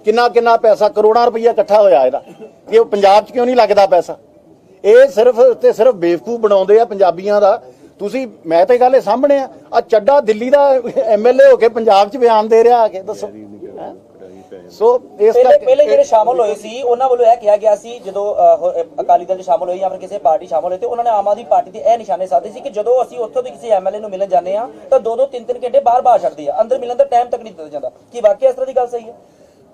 ਕਿੰਨਾ ਪੈਸਾ, ਕਰੋੜਾਂ ਰੁਪਈਆ ਇਕੱਠਾ ਹੋਇਆ ਇਹਦਾ। ਕਿ ਉਹ ਪੰਜਾਬ 'ਚ ਕਿਉਂ ਨਹੀਂ ਲੱਗਦਾ ਪੈਸਾ? ਇਹ ਸਿਰਫ ਤੇ ਸਿਰਫ ਬੇਵਕੂਫ ਬਣਾਉਂਦੇ ਆ ਪੰਜਾਬੀਆਂ ਦਾ। ਤੁਸੀਂ, ਮੈਂ ਤੇ ਗੱਲ ਇਹ ਸਾਹਮਣੇ ਆ ਚੱਡਾ ਦਿੱਲੀ ਦਾ ਐਮਐਲਏ ਹੋ ਕੇ ਪੰਜਾਬ 'ਚ ਬਿਆਨ ਦੇ ਰਿਹਾ ਆ ਕੇ, ਦੱਸੋ। ਸੋ ਇਸ ਕਰਕੇ ਪਹਿਲੇ ਜਿਹੜੇ ਸ਼ਾਮਲ ਹੋਏ ਸੀ ਉਹਨਾਂ ਵੱਲੋਂ ਇਹ ਕਿਹਾ ਗਿਆ ਸੀ ਜਦੋਂ ਅਕਾਲੀ ਦਲ 'ਚ ਸ਼ਾਮਲ ਹੋਏ ਜਾਂ ਫਿਰ ਕਿਸੇ ਪਾਰਟੀ ਸ਼ਾਮਲ ਹੋਏ ਤੇ ਉਹਨਾਂ ਨੇ ਆਮ ਆਦਮੀ ਪਾਰਟੀ ਦੇ ਇਹ ਨਿਸ਼ਾਨੇ ਸਾਧੇ ਸੀ ਕਿ ਜਦੋਂ ਅਸੀਂ ਉੱਥੋਂ ਦੇ ਕਿਸੇ ਐਮਐਲਏ ਨੂੰ ਮਿਲਣ ਜਾਂਦੇ ਆ ਤਾਂ 2-2 3-3 ਘੰਟੇ ਬਾਹਰ ਛੱਡਦੇ ਆ, ਅੰਦਰ ਮਿਲਣ ਦਾ ਟਾਈਮ ਤੱਕ ਨਹੀਂ ਦਿੱਤਾ ਜਾਂਦਾ। ਕੀ ਵਾਕਿਆ ਇਸ ਤਰ੍ਹਾਂ ਦੀ ਗੱਲ ਸਹੀ ਹੈ?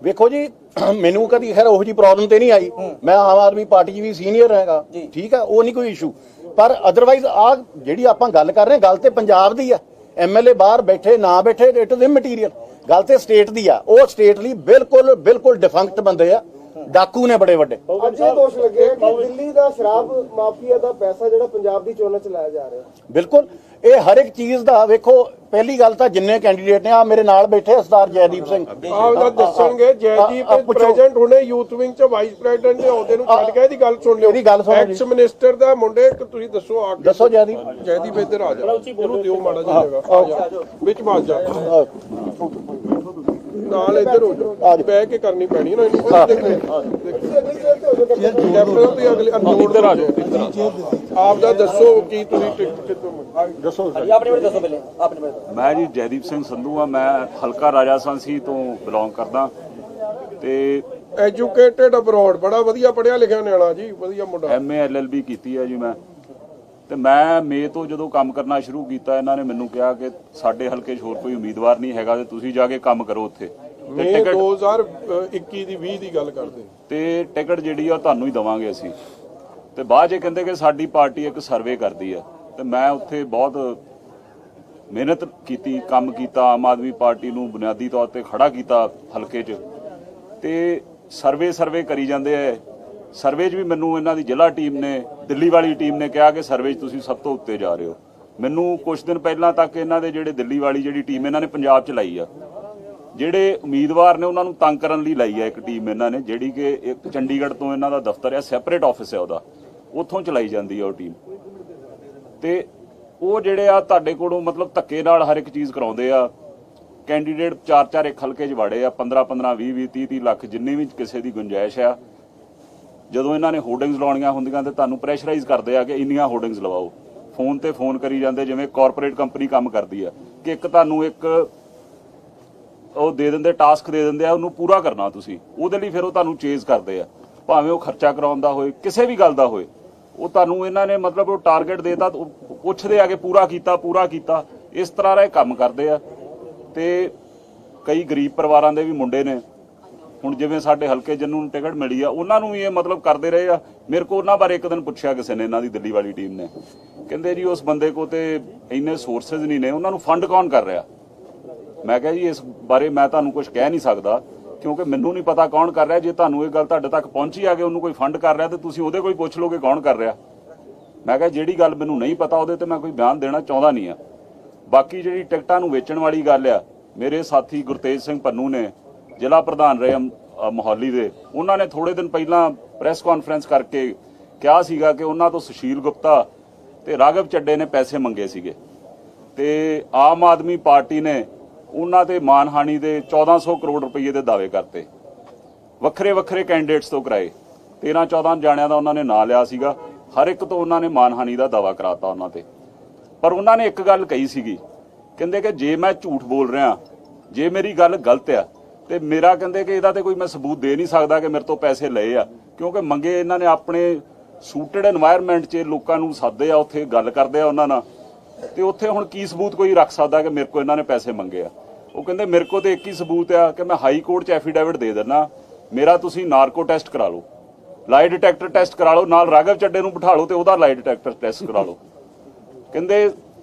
ਵੇਖੋ ਜੀ, ਮੈਨੂੰ ਕਦੀ ਖੈਰ ਉਹੋ ਜੀ ਪ੍ਰੋਬਲਮ ਤੇ ਨਹੀਂ ਆਈ। ਮੈਂ ਆਮ ਆਦਮੀ ਪਾਰਟੀ 'ਚ ਵੀ ਸੀਨੀਅਰ ਹੈਗਾ, ਠੀਕ ਹੈ, ਉਹ ਨਹੀਂ ਕੋਈ ਇਸ਼ੂ। ਪਰ ਅਦਰਵਾਈਜ਼ ਆ ਜਿਹੜੀ ਆਪਾਂ ਗੱਲ ਕਰ ਰਹੇ ਗੱਲ ਤੇ ਪੰਜਾਬ ਦੀ ਆ। ਐਮਐਲਏ ਬਾਹਰ ਬੈਠੇ ਨਾ ਬੈਠੇ ਇਟ ਇਜ਼ ਇਮਟੀਰੀਅਲ, ਗੱਲ ਤੇ ਸਟੇਟ ਦੀ ਆ। ਉਹ ਸਟੇਟ ਲਈ ਬਿਲਕੁਲ ਡਿਫੰਕਟ ਬੰਦੇ ਆ, ਡਾਕੂ ਨੇ ਬੜੇ ਵੱਡੇ। ਅੱਜ ਇਹ ਦੋਸ਼ ਲੱਗੇ ਕਿ ਦਿੱਲੀ ਦਾ ਸ਼ਰਾਬ ਮਾਫੀਆ ਦਾ ਪੈਸਾ ਜਿਹੜਾ ਪੰਜਾਬ ਦੀ ਚੋਣਾਂ ਚ ਲਾਇਆ ਜਾ ਰਿਹਾ। ਬਿਲਕੁਲ, ਇਹ ਹਰ ਇੱਕ ਚੀਜ਼ ਦਾ ਵੇਖੋ। ਪਹਿਲੀ ਗੱਲ ਤਾਂ ਜਿੰਨੇ ਕੈਂਡੀਡੇਟ ਨੇ, ਆ ਮੇਰੇ ਨਾਲ ਬੈਠੇ ਸਰਦਾਰ ਜੈਦੀਪ ਸਿੰਘ ਆਪਦਾ ਦੱਸਣਗੇ। ਜੈਦੀਪ ਪ੍ਰੈਜ਼ੈਂਟ ਹੁਣੇ ਯੂਥ ਵਿੰਗ ਚ ਵਾਈਸ ਪ੍ਰੈਜ਼ੀਡੈਂਟ ਦੇ ਅਹੁਦੇ ਨੂੰ ਛੱਡ ਕੇ ਇਹਦੀ ਗੱਲ ਸੁਣ ਲਿਓ। ਇਹਦੀ ਗੱਲ ਸੁਣੋ। ਐਕਸ ਮਿਨਿਸਟਰ ਦਾ ਮੁੰਡੇ, ਤੁਸੀਂ ਦੱਸੋ ਆ ਕੇ। ਦੱਸੋ ਜੈਦੀਪ। ਜੈਦੀਪ ਇੱਧਰ ਆ ਜਾ, ਇਹਨੂੰ ਦਿਓ ਮਾੜਾ ਜਿਹਾ ਜਗ੍ਹਾ। ਆ ਜਾ ਵਿੱਚ ਬਾਜ ਜਾ, ਨਾਲ ਇੱਧਰ ਹੋ ਜਾ, ਬਹਿ ਕੇ ਕਰਨੀ ਪੈਣੀ ਨਾ ਇਹਨੂੰ। ਕੈਪਟਨ ਤੁਸੀਂ ਅਗਲੇ ਇੱਧਰ ਆ ਜਾਓ। ਆਪਦਾ ਦੱਸੋ ਕੀ ਤੁਸੀਂ ਕਿੱਥੋਂ ਦੱਸੋ। ਆਪਣੇ ਬਾਰੇ ਦੱਸੋ ਪਹਿਲੇ, ਆਪਣੇ ਬਾਰੇ। ਮੈਂ ਜੀ ਜੈਦੀਪ ਸਿੰਘ ਸੰਧੂ ਆ, ਮੈਂ ਹਲਕਾ ਰਾਜਾ ਸਾਂਸੀ ਤੋਂ ਬਿਲੋਂਗ ਕਰਦਾ ਤੇ ਐਜੂਕੇਟਡ ਅਬਰੋਡ, ਬੜਾ ਵਧੀਆ ਪੜਿਆ ਲਿਖਿਆ ਨਿਆਣਾ ਜੀ, ਵਧੀਆ ਮੁੰਡਾ। ਐਮਏ LLB ਕੀਤੀ ਹੈ ਜੀ ਮੈਂ। ਤੇ ਮੈਂ ਮੇ ਤੋਂ ਜਦੋਂ ਕੰਮ ਕਰਨਾ ਸ਼ੁਰੂ ਕੀਤਾ, ਇਹਨਾਂ ਨੇ ਮੈਨੂੰ ਕਿਹਾ ਕਿ ਸਾਡੇ ਹਲਕੇ 'ਚ ਹੋਰ ਕੋਈ ਉਮੀਦਵਾਰ ਨਹੀਂ ਹੈਗਾ ਤੇ ਤੁਸੀਂ ਜਾ ਕੇ ਕੰਮ ਕਰੋ ਉੱਥੇ। ਤੇ ਟਿਕਟ 2021 ਦੀ 20 ਦੀ ਗੱਲ ਕਰਦੇ ਤੇ ਟਿਕਟ ਜਿਹੜੀ ਆ ਤੁਹਾਨੂੰ ਹੀ ਦੇਵਾਂਗੇ ਅਸੀਂ। ਤੇ ਬਾਅਦ 'ਚ ਕਹਿੰਦੇ ਕਿ ਸਾਡੀ ਪਾਰਟੀ ਇੱਕ ਸਰਵੇ ਕਰਦੀ ਆ। ਤੇ ਮੈਂ ਉੱਥੇ ਬਹੁਤ ਮਿਹਨਤ ਕੀਤੀ, ਕੰਮ ਕੀਤਾ, ਆਮ ਆਦਮੀ ਪਾਰਟੀ ਨੂੰ ਬੁਨਿਆਦੀ ਤੌਰ ਤੇ ਖੜਾ ਕੀਤਾ ਹਲਕੇ 'ਚ। ਤੇ ਸਰਵੇ ਕਰੀ ਜਾਂਦੇ ਆ। ਸਰਵੇ 'ਚ ਵੀ ਮੈਨੂੰ ਇਹਨਾਂ ਦੀ ਜ਼ਿਲ੍ਹਾ ਟੀਮ ਨੇ, ਦਿੱਲੀ ਵਾਲੀ ਟੀਮ ਨੇ ਕਿਹਾ ਕਿ ਸਰਵੇ 'ਚ ਤੁਸੀਂ ਸਭ ਤੋਂ ਉੱਤੇ ਜਾ ਰਹੇ ਹੋ। ਮੈਨੂੰ ਕੁਝ ਦਿਨ ਪਹਿਲਾਂ ਤੱਕ ਇਹਨਾਂ ਦੇ ਜਿਹੜੇ ਦਿੱਲੀ ਵਾਲੀ ਜਿਹੜੀ ਟੀਮ ਇਹਨਾਂ ਨੇ ਪੰਜਾਬ 'ਚ ਲਾਈ ਆ, ਜਿਹੜੇ ਉਮੀਦਵਾਰ ਨੇ ਉਹਨਾਂ ਨੂੰ ਤੰਗ ਕਰਨ ਲਈ ਲਾਈ ਆ ਇੱਕ ਟੀਮ ਇਹਨਾਂ ਨੇ, ਜਿਹੜੀ ਕਿ ਇੱਕ ਚੰਡੀਗੜ੍ਹ ਤੋਂ ਇਹਨਾਂ ਦਾ ਦਫ਼ਤਰ ਆ, ਸੈਪਰੇਟ ਆਫਿਸ ਹੈ ਉਹਦਾ, ਉੱਥੋਂ ਚਲਾਈ ਜਾਂਦੀ ਆ ਉਹ ਟੀਮ। ਤੇ ਉਹ ਜਿਹੜੇ ਆ ਤੁਹਾਡੇ ਕੋਲੋਂ ਮਤਲਬ ਧੱਕੇ ਨਾਲ ਹਰ ਇੱਕ ਚੀਜ਼ ਕਰਾਉਂਦੇ ਆ। ਕੈਂਡੀਡੇਟ 4-4 ਇੱਕ ਹਲਕੇ 'ਚ ਵਾੜੇ ਆ, 15-15, 20-20, 30-30 ਲੱਖ ਜਿੰਨੀ ਵੀ ਕਿਸੇ ਦੀ ਗੁੰਜਾਇਸ਼ ਆ। ਜਦੋਂ ਇਹਨਾਂ ਨੇ ਹੋਰਡਿੰਗਸ ਲਾਉਣੀਆਂ ਹੁੰਦੀਆਂ ਤੇ ਤੁਹਾਨੂੰ ਪ੍ਰੈਸ਼ਰਾਈਜ਼ ਕਰਦੇ ਆ ਕਿ ਇੰਨੀਆਂ ਹੋਰਡਿੰਗਸ ਲਵਾਓ। ਫੋਨ ਤੇ ਫੋਨ ਕਰੀ ਜਾਂਦੇ, ਜਿਵੇਂ ਕਾਰਪੋਰੇਟ ਕੰਪਨੀ ਕੰਮ ਕਰਦੀ ਆ ਕਿ ਇੱਕ ਤੁਹਾਨੂੰ ਇੱਕ ਉਹ ਦੇ ਦਿੰਦੇ, ਟਾਸਕ ਦੇ ਦਿੰਦੇ ਆ, ਉਹਨੂੰ ਪੂਰਾ ਕਰਨਾ ਤੁਸੀਂ। ਉਹਦੇ ਲਈ ਫਿਰ ਉਹ ਤੁਹਾਨੂੰ ਚੇਜ਼ ਕਰਦੇ ਆ, ਭਾਵੇਂ ਉਹ ਖਰਚਾ ਕਰਾਉਣ ਦਾ ਹੋਏ, ਕਿਸੇ ਵੀ ਗੱਲ ਦਾ ਹੋਏ। ਉਹ ਤੁਹਾਨੂੰ ਇਹਨਾਂ ਨੇ ਮਤਲਬ ਉਹ ਟਾਰਗੇਟ ਦੇਤਾ, ਪੁੱਛਦੇ ਆ ਕਿ ਪੂਰਾ ਕੀਤਾ। ਇਸ ਤਰ੍ਹਾਂ ਦਾ ਇਹ ਕੰਮ ਕਰਦੇ ਆ। ਤੇ ਕਈ ਗਰੀਬ ਪਰਿਵਾਰਾਂ ਦੇ ਵੀ ਮੁੰਡੇ ਨੇ, ਹੁਣ ਜਿਵੇਂ ਸਾਡੇ ਹਲਕੇ ਜਿਹਨੂੰ ਟਿਕਟ ਮਿਲੀ ਆ, ਉਹਨਾਂ ਨੂੰ ਵੀ ਇਹ ਮਤਲਬ ਕਰਦੇ ਰਹੇ ਆ। ਮੇਰੇ ਕੋਲ ਉਹਨਾਂ ਬਾਰੇ ਇੱਕ ਦਿਨ ਪੁੱਛਿਆ ਕਿਸੇ ਨੇ, ਇਹਨਾਂ ਦੀ ਦਿੱਲੀ ਵਾਲੀ ਟੀਮ ਨੇ, ਕਹਿੰਦੇ ਜੀ ਉਸ ਬੰਦੇ ਕੋਲ ਤੇ ਇੰਨੇ ਸੋਰਸਸ ਨਹੀਂ ਨੇ, ਉਹਨਾਂ ਨੂੰ ਫੰਡ ਕੌਣ ਕਰ ਰਿਹਾ। ਮੈਂ ਕਿਹਾ ਜੀ ਇਸ ਬਾਰੇ ਮੈਂ ਤੁਹਾਨੂੰ ਕੁਝ ਕਹਿ ਨਹੀਂ ਸਕਦਾ, ਕਿਉਂਕਿ ਮੈਨੂੰ ਨਹੀਂ ਪਤਾ ਕੌਣ ਕਰ ਰਿਹਾ। ਜੇ ਤੁਹਾਨੂੰ ਇਹ ਗੱਲ ਤੁਹਾਡੇ ਤੱਕ ਪਹੁੰਚੀ ਆ ਕਿ ਉਹਨੂੰ ਕੋਈ ਫੰਡ ਕਰ ਰਿਹਾ ਤੇ ਤੁਸੀਂ ਉਹਦੇ ਕੋਈ ਪੁੱਛ ਲਓਗੇ ਕੌਣ ਕਰ ਰਿਹਾ। ਮੈਂ ਕਿਹਾ ਜਿਹੜੀ ਗੱਲ ਮੈਨੂੰ ਨਹੀਂ ਪਤਾ ਉਹਦੇ ਤੇ ਮੈਂ ਕੋਈ ਬਿਆਨ ਦੇਣਾ ਚਾਹੁੰਦਾ ਨਹੀਂ ਆ। ਬਾਕੀ ਜਿਹੜੀ ਟਿਕਟਾਂ ਨੂੰ ਵੇਚਣ ਵਾਲੀ ਗੱਲ ਆ, ਮੇਰੇ ਸਾਥੀ ਗੁਰਤੇਜ ਸਿੰਘ ਪੰਨੂ ਨੇ, ਜ਼ਿਲ੍ਹਾ ਪ੍ਰਧਾਨ ਰਹੇ ਮੋਹਾਲੀ ਦੇ, ਉਹਨਾਂ ਨੇ ਥੋੜੇ ਦਿਨ ਪਹਿਲਾਂ ਪ੍ਰੈਸ ਕਾਨਫਰੰਸ ਕਰਕੇ ਕਿਹਾ ਸੀਗਾ ਕਿ ਉਹਨਾਂ ਤੋਂ ਸੁਸ਼ੀਲ ਗੁਪਤਾ ਤੇ ਰਾਘਵ ਚੱਡੇ ਨੇ ਪੈਸੇ ਮੰਗੇ ਸੀਗੇ ਤੇ ਆਮ ਆਦਮੀ ਪਾਰਟੀ ਨੇ ਉਹਨਾਂ ਤੇ ਮਾਨਹਾਨੀ ਦੇ 1400 ਕਰੋੜ ਰੁਪਏ ਦੇ ਦਾਅਵੇ ਕਰਤੇ, ਵੱਖਰੇ ਕੈਂਡੀਡੇਟਸ ਤੋਂ ਕਰਾਏ। 13-14 ਜਾਣਿਆਂ ਦਾ ਉਹਨਾਂ ਨੇ ਨਾਂ ਲਿਆ ਸੀਗਾ, ਹਰ ਇੱਕ ਤੋਂ ਉਹਨਾਂ ਨੇ ਮਾਨਹਾਨੀ ਦਾ ਦਾਅਵਾ ਕਰਾਤਾ ਉਹਨਾਂ ਤੇ। ਪਰ ਉਹਨਾਂ ਨੇ ਇੱਕ ਗੱਲ ਕਹੀ ਸੀਗੀ, ਕਹਿੰਦੇ ਕਿ ਜੇ ਮੈਂ ਝੂਠ ਬੋਲ ਰਿਹਾ, ਜੇ ਮੇਰੀ ਗੱਲ ਗਲਤ ਆ ਤੇ ਮੇਰਾ ਕਹਿੰਦੇ ਕਿ ਇਹਦਾ ਤੇ ਕੋਈ ਮੈਂ ਸਬੂਤ ਦੇ ਨਹੀਂ ਸਕਦਾ ਕਿ ਮੇਰੇ ਤੋਂ ਪੈਸੇ ਲਏ ਆ, ਕਿਉਂਕਿ ਮੰਗੇ ਇਹਨਾਂ ਨੇ ਆਪਣੇ ਸੂਟਡ এনवायरमेंट 'ਚ ਲੋਕਾਂ ਨੂੰ ਸਾਦੇ ਆ, ਉੱਥੇ ਗੱਲ ਕਰਦੇ ਆ ਉਹਨਾਂ ਨਾਲ। ਤੇ ਉੱਥੇ ਹੁਣ ਕੀ ਸਬੂਤ ਕੋਈ ਰੱਖ ਸਕਦਾ ਕਿ ਮੇਰੇ ਕੋਲ ਇਹਨਾਂ ਨੇ ਪੈਸੇ ਮੰਗੇ ਆ। ਉਹ ਕਹਿੰਦੇ ਮੇਰੇ ਕੋਲ ਤੇ ਇੱਕ ਹੀ ਸਬੂਤ ਆ ਕਿ ਮੈਂ ਹਾਈ ਕੋਰਟ 'ਚ ਐਫੀਡੇਵਿਟ ਦੇ ਦਿੰਦਾ, ਮੇਰਾ ਤੁਸੀਂ ਨਾਰਕੋ ਟੈਸਟ ਕਰਾ ਲਓ, ਲਾਈ ਡਿਟੈਕਟਰ ਟੈਸਟ ਕਰਾ ਲਓ, ਨਾਲ ਰਾਘਵ ਚੱਡੇ ਨੂੰ ਬਿਠਾ ਲਓ ਤੇ ਉਹਦਾ ਲਾਈ ਡਿਟੈਕਟਰ ਟੈਸਟ ਕਰਾ ਲਓ। ਕਹਿੰਦੇ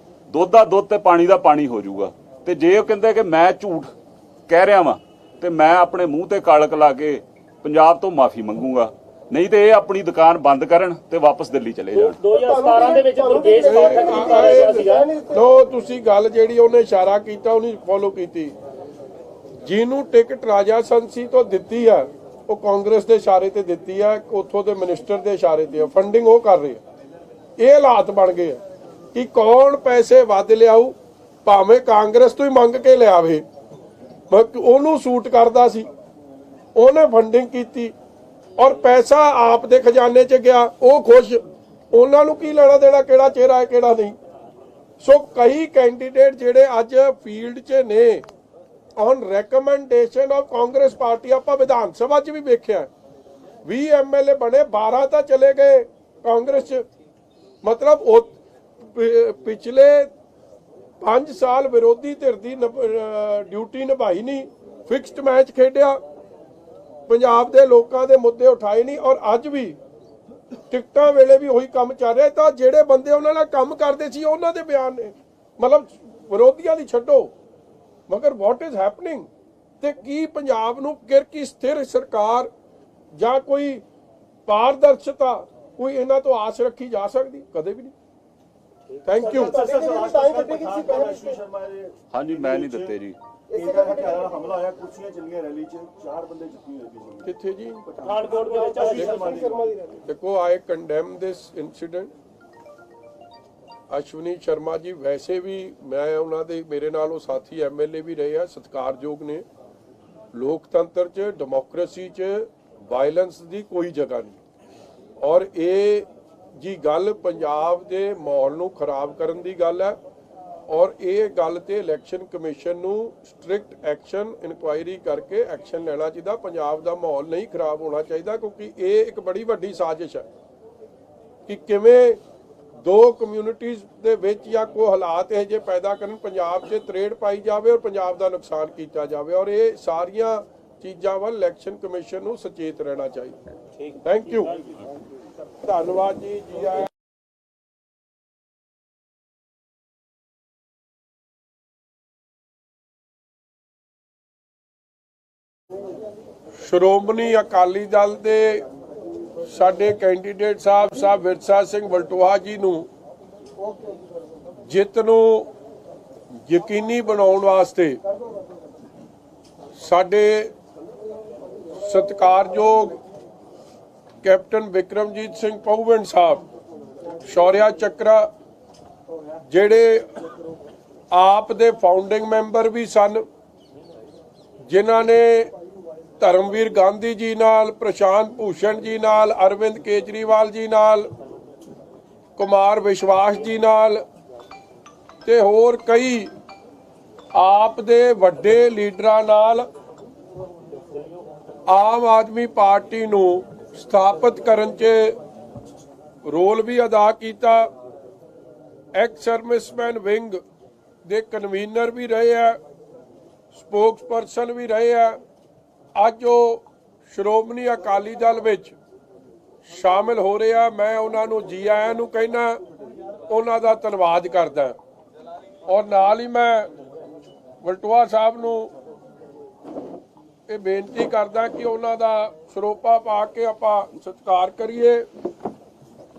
ਦੁੱਧ ਦਾ ਦੁੱਧ ਤੇ ਪਾਣੀ ਦਾ ਪਾਣੀ ਹੋ ਜਾਊਗਾ। ਤੇ ਜੇ ਉਹ ਕਹਿੰਦੇ ਕਿ ਮੈਂ ਝੂਠ ਕਹਿ ਰਿਹਾ ਵਾਂ ਤੇ ਮੈਂ ਆਪਣੇ ਮੂੰਹ ਤੇ ਕਾਲਕ ਲਾ ਕੇ ਪੰਜਾਬ ਤੋਂ ਮਾਫੀ ਮੰਗੂਗਾ, ਨਹੀਂ ਤੇ ਇਹ ਆਪਣੀ ਦੁਕਾਨ ਬੰਦ ਕਰਨ ਤੇ ਵਾਪਸ ਦਿੱਲੀ ਚਲੇ ਜਾਣ। 2017 ਦੇ ਵਿੱਚ ਦੁਰਗੇਸ਼ ਪਾਠਕ ਕੀਤਾ ਗਿਆ ਸੀਗਾ। ਲੋ ਤੁਸੀਂ ਗੱਲ ਜਿਹੜੀ ਉਹਨੇ ਇਸ਼ਾਰਾ ਕੀਤਾ ਉਹਨੇ ਫੋਲੋ ਕੀਤੀ। ਜਿਹਨੂੰ ਟਿਕਟ ਰਾਜਾ ਸੰਸੀ ਤੋਂ ਦਿੱਤੀ ਆ, ਉਹ ਕਾਂਗਰਸ ਦੇ ਇਸ਼ਾਰੇ ਤੇ ਦਿੱਤੀ ਆ, ਉੱਥੋਂ ਦੇ ਮਿਨਿਸਟਰ ਦੇ ਇਸ਼ਾਰੇ ਤੇ ਆ, ਫੰਡਿੰਗ ਉਹ ਕਰ ਰਹੇ ਆ। ਇਹ ਹਾਲਾਤ ਬਣ ਗਏ ਆ ਕਿ ਕੌਣ ਪੈਸੇ ਵੱਧ ਲਿਆਊ, ਭਾਵੇਂ ਕਾਂਗਰਸ ਤੋਂ ਹੀ ਮੰਗ ਕੇ ਲਿਆਵੇ, ਉਹਨੂੰ ਸੂਟ ਕਰਦਾ ਸੀ, ਉਹਨੇ ਫੰਡਿੰਗ ਕੀਤੀ ਔਰ ਪੈਸਾ ਆਪ ਦੇ ਖਜ਼ਾਨੇ 'ਚ ਗਿਆ, ਉਹ ਖੁਸ਼। ਉਹਨਾਂ ਨੂੰ ਕੀ ਲੈਣਾ ਦੇਣਾ ਕਿਹੜਾ ਚਿਹਰਾ ਹੈ ਕਿਹੜਾ ਨਹੀਂ। ਸੋ ਕਈ ਕੈਂਡੀਡੇਟ ਜਿਹੜੇ ਅੱਜ ਫੀਲਡ 'ਚ ਨੇ, on recommendation of Congress party. ਆਪਾਂ ਵਿਧਾਨ ਸਭਾ 'ਚ ਵੀ ਵੇਖਿਆ 20 MLA ਬਣੇ, 12 ਤਾਂ ਚਲੇ ਗਏ ਕਾਂਗਰਸ 'ਚ। ਮਤਲਬ ਉਹ ਪਿਛਲੇ 5 ਸਾਲ ਵਿਰੋਧੀ ਧਿਰ ਦੀ ਡਿਊਟੀ ਨਿਭਾਈ ਨਹੀਂ, ਫਿਕਸਡ ਮੈਚ ਖੇਡਿਆ, ਪੰਜਾਬ ਦੇ ਲੋਕਾਂ ਦੇ ਮੁੱਦੇ ਉਠਾਏ ਨਹੀਂ। ਔਰ ਅੱਜ ਵੀ ਟਿਕਟਾਂ ਵੇਲੇ ਵੀ ਉਹੀ ਕੰਮ ਚੱਲ ਰਿਹਾ। ਤਾਂ ਜਿਹੜੇ ਬੰਦੇ ਉਹਨਾਂ ਨਾਲ ਕੰਮ ਕਰਦੇ ਸੀ ਉਹਨਾਂ ਦੇ ਬਿਆਨ ਨੇ, ਮਤਲਬ ਵਿਰੋਧੀਆਂ ਦੀ ਛੱਡੋ, ਮਗਰ ਵਾਟ ਇਜ਼ ਹੈਪਨਿੰਗ। ਤੇ ਕੀ ਪੰਜਾਬ ਨੂੰ ਕੀ ਸਥਿਰ ਸਰਕਾਰ ਜਾਂ ਕੋਈ ਪਾਰਦਰਸ਼ਤਾ ਕੋਈ ਇਹਨਾਂ ਤੋਂ ਆਸ ਰੱਖੀ ਜਾ ਸਕਦੀ? ਕਦੇ ਵੀ ਨਹੀਂ। Thank you. ਹਾਂਜੀ, ਮੈਂ ਨਹੀਂ ਦਿੱਤੇ ਜੀ। ਹਮਲਾ ਹੋਇਆ, ਕੁਰਸੀਆਂ ਚੱਲੀਆਂ ਰੈਲੀ 'ਚ, 4 ਬੰਦੇ ਜ਼ਖਮੀ ਹੋਏ ਕਿਸੇ ਕਿੱਥੇ ਜੀ? ਪਠਾਨਕੋਟ ਦੇ ਵਿੱਚ ਦੇਖੋ, ਆਈ ਕੰਡੈਮ ਦਿਸ ਇਨਸੀਡੈਂਟ। ਅਸ਼ਵਨੀ ਸ਼ਰਮਾ ਜੀ ਵੈਸੇ ਵੀ ਮੈਂ ਉਹਨਾਂ ਦੇ, ਮੇਰੇ ਨਾਲ ਉਹ ਸਾਥੀ MLA ਵੀ ਰਹੇ ਆ, ਸਤਿਕਾਰਯੋਗ ਨੇ। ਲੋਕਤੰਤਰ 'ਚ, ਡੈਮੋਕ੍ਰੇਸੀ 'ਚ ਵਾਇਲੈਂਸ ਦੀ ਕੋਈ ਜਗ੍ਹਾ ਨਹੀਂ। ਔਰ ਇਹ ਜੀ ਗੱਲ ਪੰਜਾਬ ਦੇ ਮਾਹੌਲ ਨੂੰ ਖਰਾਬ ਕਰਨ ਦੀ ਗੱਲ ਹੈ। ਔਰ ਇਹ ਗੱਲ ਤੇ ਇਲੈਕਸ਼ਨ ਕਮਿਸ਼ਨ ਨੂੰ ਸਟ੍ਰਿਕਟ ਐਕਸ਼ਨ, ਇਨਕੁਆਇਰੀ ਕਰਕੇ ਐਕਸ਼ਨ ਲੈਣਾ ਚਾਹੀਦਾ। ਪੰਜਾਬ ਦਾ ਮਾਹੌਲ ਨਹੀਂ ਖਰਾਬ ਹੋਣਾ ਚਾਹੀਦਾ, ਕਿਉਂਕਿ ਇਹ ਇੱਕ ਬੜੀ ਵੱਡੀ ਸਾਜ਼ਿਸ਼ ਹੈ ਕਿ ਕਿਵੇਂ ਦੋ ਕਮਿਊਨਿਟੀਜ਼ ਦੇ ਵਿੱਚ ਜਾਂ ਕੋਈ ਹਾਲਾਤ ਇਹ ਜੇ ਪੈਦਾ ਕਰਨ, ਪੰਜਾਬ 'ਚ ਤਰੇੜ ਪਾਈ ਜਾਵੇ ਔਰ ਪੰਜਾਬ ਦਾ ਨੁਕਸਾਨ ਕੀਤਾ ਜਾਵੇ। ਔਰ ਇਹ ਸਾਰੀਆਂ ਚੀਜ਼ਾਂ ਵੱਲ ਇਲੈਕਸ਼ਨ ਕਮਿਸ਼ਨ ਨੂੰ ਸੁਚੇਤ ਰਹਿਣਾ ਚਾਹੀਦਾ। Thank you. ਧੰਨਵਾਦ ਜੀ। ਜੀ ਆਇਆਂ। ਸ਼੍ਰੋਮਣੀ ਅਕਾਲੀ ਦਲ ਦੇ ਸਾਡੇ ਕੈਂਡੀਡੇਟ ਸਾਹਿਬ ਵਿਰਸਾ ਸਿੰਘ ਵਲਟੋਹਾ ਜੀ ਨੂੰ ਜਿੱਤ ਨੂੰ ਯਕੀਨੀ ਬਣਾਉਣ ਵਾਸਤੇ ਸਾਡੇ ਸਤਿਕਾਰਯੋਗ ਕੈਪਟਨ ਵਿਕਰਮਜੀਤ ਸਿੰਘ ਪਹੂਵਿੰਡ ਸਾਹਿਬ, ਸ਼ੌਰਿਆ ਚੱਕਰਾ, ਜਿਹੜੇ ਆਪ ਦੇ ਫਾਊਂਡਿੰਗ ਮੈਂਬਰ ਵੀ ਸਨ, ਜਿਨ੍ਹਾਂ ਨੇ ਧਰਮਵੀਰ ਗਾਂਧੀ ਜੀ ਨਾਲ, ਪ੍ਰਸ਼ਾਂਤ ਭੂਸ਼ਣ ਜੀ ਨਾਲ, ਅਰਵਿੰਦ ਕੇਜਰੀਵਾਲ ਜੀ ਨਾਲ, ਕੁਮਾਰ ਵਿਸ਼ਵਾਸ ਜੀ ਨਾਲ ਤੇ ਹੋਰ ਕਈ ਆਪ ਦੇ ਵੱਡੇ ਲੀਡਰਾਂ ਨਾਲ ਆਮ ਆਦਮੀ ਪਾਰਟੀ ਨੂੰ ਸਥਾਪਿਤ ਕਰਨ 'ਚ ਰੋਲ ਵੀ ਅਦਾ ਕੀਤਾ। ਐਕਸ ਸਰਵਿਸਮੈਨ ਵਿੰਗ ਦੇ ਕਨਵੀਨਰ ਵੀ ਰਹੇ ਆ, ਸਪੋਕਸ ਪਰਸਨ ਵੀ ਰਹੇ ਆ। ਅੱਜ ਉਹ ਸ਼੍ਰੋਮਣੀ ਅਕਾਲੀ ਦਲ ਵਿੱਚ ਸ਼ਾਮਿਲ ਹੋ ਰਿਹਾ। ਮੈਂ ਉਹਨਾਂ ਨੂੰ ਜੀ ਆਇਆਂ ਨੂੰ ਕਹਿਣਾ, ਉਹਨਾਂ ਦਾ ਧੰਨਵਾਦ ਕਰਦਾ। ਔਰ ਨਾਲ ਹੀ ਮੈਂ ਵਲਟੋਹਾ ਸਾਹਿਬ ਨੂੰ ਇਹ ਬੇਨਤੀ ਕਰਦਾ ਕਿ ਉਹਨਾਂ ਦਾ ਸਰੋਪਾ ਪਾ ਕੇ ਆਪਾਂ ਸਤਿਕਾਰ ਕਰੀਏ।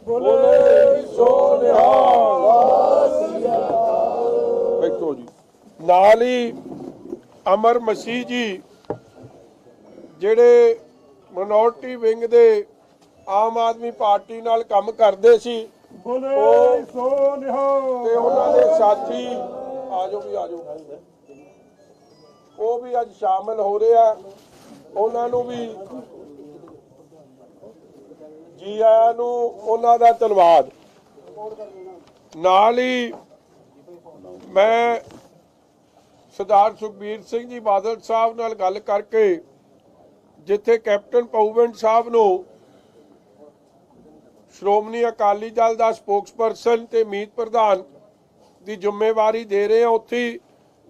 ਬੋਲੇ ਸੋ ਨਿਹਾਲ। ਵੇਖੋ ਜੀ, ਨਾਲ ਹੀ ਅਮਰ ਮਸੀਹ ਜੀ, ਜਿਹੜੇ ਮਿਨੋਰਟੀ ਵਿੰਗ ਦੇ ਆਮ ਆਦਮੀ ਪਾਰਟੀ ਨਾਲ ਕੰਮ ਕਰਦੇ ਸੀ, ਬੋਲੇ ਸੋ ਨਿਹਾਲ। ਤੇ ਉਹਨਾਂ ਦੇ ਸਾਥੀ ਆਜੋ ਵੀ ਆਜੋ, ਉਹ ਵੀ ਅੱਜ ਸ਼ਾਮਿਲ ਹੋ ਰਿਹਾ। ਉਹਨਾਂ ਨੂੰ ਵੀ ਜੀ ਆਇਆਂ ਨੂੰ, ਉਹਨਾਂ ਦਾ ਧੰਨਵਾਦ। ਨਾਲ ਹੀ ਮੈਂ ਸਰਦਾਰ ਸੁਖਬੀਰ ਸਿੰਘ ਜੀ ਬਾਦਲ ਸਾਹਿਬ ਨਾਲ ਗੱਲ ਕਰਕੇ, ਜਿੱਥੇ ਕੈਪਟਨ ਪਹੂਵਿੰਡ ਸਾਹਿਬ ਨੂੰ ਸ਼੍ਰੋਮਣੀ ਅਕਾਲੀ ਦਲ ਦਾ ਸਪੋਕਸਪਰਸਨ ਤੇ ਮੀਤ ਪ੍ਰਧਾਨ ਦੀ ਜ਼ਿੰਮੇਵਾਰੀ ਦੇ ਰਹੇ ਆ, ਉੱਥੇ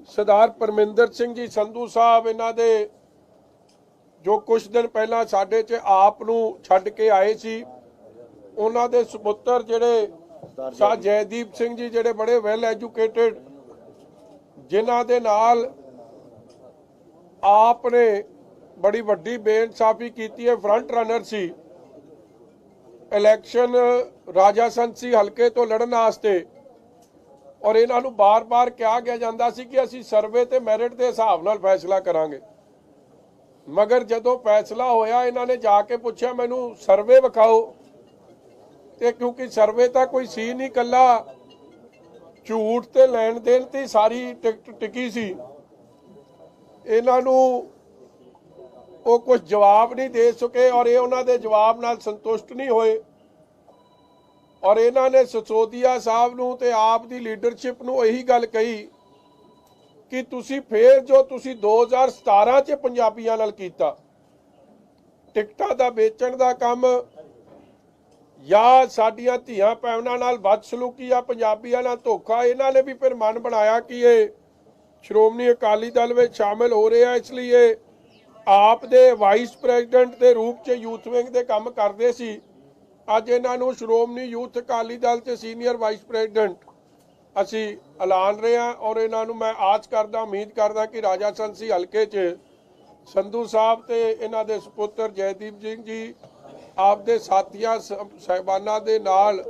ਸਰਦਾਰ ਪਰਮਿੰਦਰ ਸਿੰਘ ਜੀ ਸੰਧੂ ਸਾਹਿਬ, ਇਹਨਾਂ ਦੇ ਜੋ ਕੁਝ ਦਿਨ ਪਹਿਲਾਂ ਸਾਡੇ 'ਚ ਆਪ ਨੂੰ ਛੱਡ ਕੇ ਆਏ ਸੀ, ਉਹਨਾਂ ਦੇ ਸੁਪੁੱਤਰ ਜਿਹੜੇ ਸ਼ਾਹ ਜੈਦੀਪ ਸਿੰਘ ਜੀ, ਜਿਹੜੇ ਬੜੇ ਵੈਲ ਐਜੂਕੇਟਿਡ, ਜਿਨ੍ਹਾਂ ਦੇ ਨਾਲ ਆਪ ਨੇ ਬੜੀ ਵੱਡੀ ਬੇਇਨਸਾਫੀ ਕੀਤੀ ਹੈ, ਫਰੰਟ ਰਨਰ ਸੀ ਇਲੈਕਸ਼ਨ ਰਾਜਾ ਸੰਸੀ ਹਲਕੇ ਤੋਂ ਲੜਨ ਵਾਸਤੇ। ਔਰ ਇਹਨਾਂ ਨੂੰ ਬਾਰ-ਬਾਰ ਕਿਹਾ ਗਿਆ ਜਾਂਦਾ ਸੀ ਕਿ ਅਸੀਂ ਸਰਵੇ ਤੇ ਮੈਰਿਟ ਦੇ ਹਿਸਾਬ ਨਾਲ ਫੈਸਲਾ ਕਰਾਂਗੇ। ਮਗਰ ਜਦੋਂ ਫੈਸਲਾ ਹੋਇਆ, ਇਹਨਾਂ ਨੇ ਜਾ ਕੇ ਪੁੱਛਿਆ ਮੈਨੂੰ ਸਰਵੇ ਵਿਖਾਓ, ਤੇ ਕਿਉਂਕਿ ਸਰਵੇ ਤਾਂ ਕੋਈ ਸੀ ਨਹੀਂ, ਕੱਲਾ ਝੂਠ ਤੇ ਲੈਣ ਦੇਣ ਤੇ ਸਾਰੀ ਟਿਕਟ ਟਿਕੀ ਸੀ। ਇਹਨਾਂ ਨੂੰ ਉਹ ਕੁਝ ਜਵਾਬ ਨਹੀਂ ਦੇ ਸਕੇ ਔਰ ਇਹ ਉਹਨਾਂ ਦੇ ਜਵਾਬ ਨਾਲ ਸੰਤੁਸ਼ਟ ਨਹੀਂ ਹੋਏ। ਔਰ ਇਹਨਾਂ ਨੇ ਸਿਸੋਦੀਆ ਸਾਹਿਬ ਨੂੰ ਤੇ ਆਪ ਦੀ ਲੀਡਰਸ਼ਿਪ ਨੂੰ ਇਹੀ ਗੱਲ ਕਹੀ ਕਿ ਤੁਸੀਂ ਫੇਰ ਜੋ ਤੁਸੀਂ 2017 ਚ ਪੰਜਾਬੀਆਂ ਨਾਲ ਕੀਤਾ, ਟਿਕਟਾਂ ਦਾ ਵੇਚਣ ਦਾ ਕੰਮ ਜਾਂ ਸਾਡੀਆਂ ਧੀਆਂ ਭੈਣਾਂ ਨਾਲ ਬਦਸਲੂਕੀ ਆ, ਪੰਜਾਬੀਆਂ ਨਾਲ ਧੋਖਾ, ਇਹਨਾਂ ਨੇ ਵੀ ਫਿਰ ਮਨ ਬਣਾਇਆ ਕਿ ਇਹ ਸ਼੍ਰੋਮਣੀ ਅਕਾਲੀ ਦਲ ਵਿੱਚ ਸ਼ਾਮਿਲ ਹੋ ਰਹੇ ਆ, ਇਸ ਲਈ ਇਹ ਆਪ ਦੇ ਵਾਈਸ ਪ੍ਰੈਜ਼ੀਡੈਂਟ ਦੇ ਰੂਪ 'ਚ ਯੂਥ ਵਿੰਗ ਦੇ ਕੰਮ ਕਰਦੇ ਸੀ। ਅੱਜ ਇਹਨਾਂ ਨੂੰ ਸ਼੍ਰੋਮਣੀ ਯੂਥ ਅਕਾਲੀ ਦਲ 'ਚ ਸੀਨੀਅਰ ਵਾਈਸ ਪ੍ਰੈਜ਼ੀਡੈਂਟ ਅਸੀਂ ਐਲਾਨ ਰਹੇ ਹਾਂ ਔਰ ਇਹਨਾਂ ਨੂੰ ਮੈਂ ਆਸ ਕਰਦਾ, ਉਮੀਦ ਕਰਦਾ ਕਿ ਰਾਜਾ ਸੰਸੀ ਹਲਕੇ 'ਚ ਸੰਧੂ ਸਾਹਿਬ ਤੇ ਇਹਨਾਂ ਦੇ ਸੁਪੁੱਤਰ ਜੈਦੀਪ ਸਿੰਘ ਜੀ ਆਪਦੇ ਸਾਥੀਆਂ ਸਾਹਿਬਾਨਾਂ ਦੇ ਨਾਲ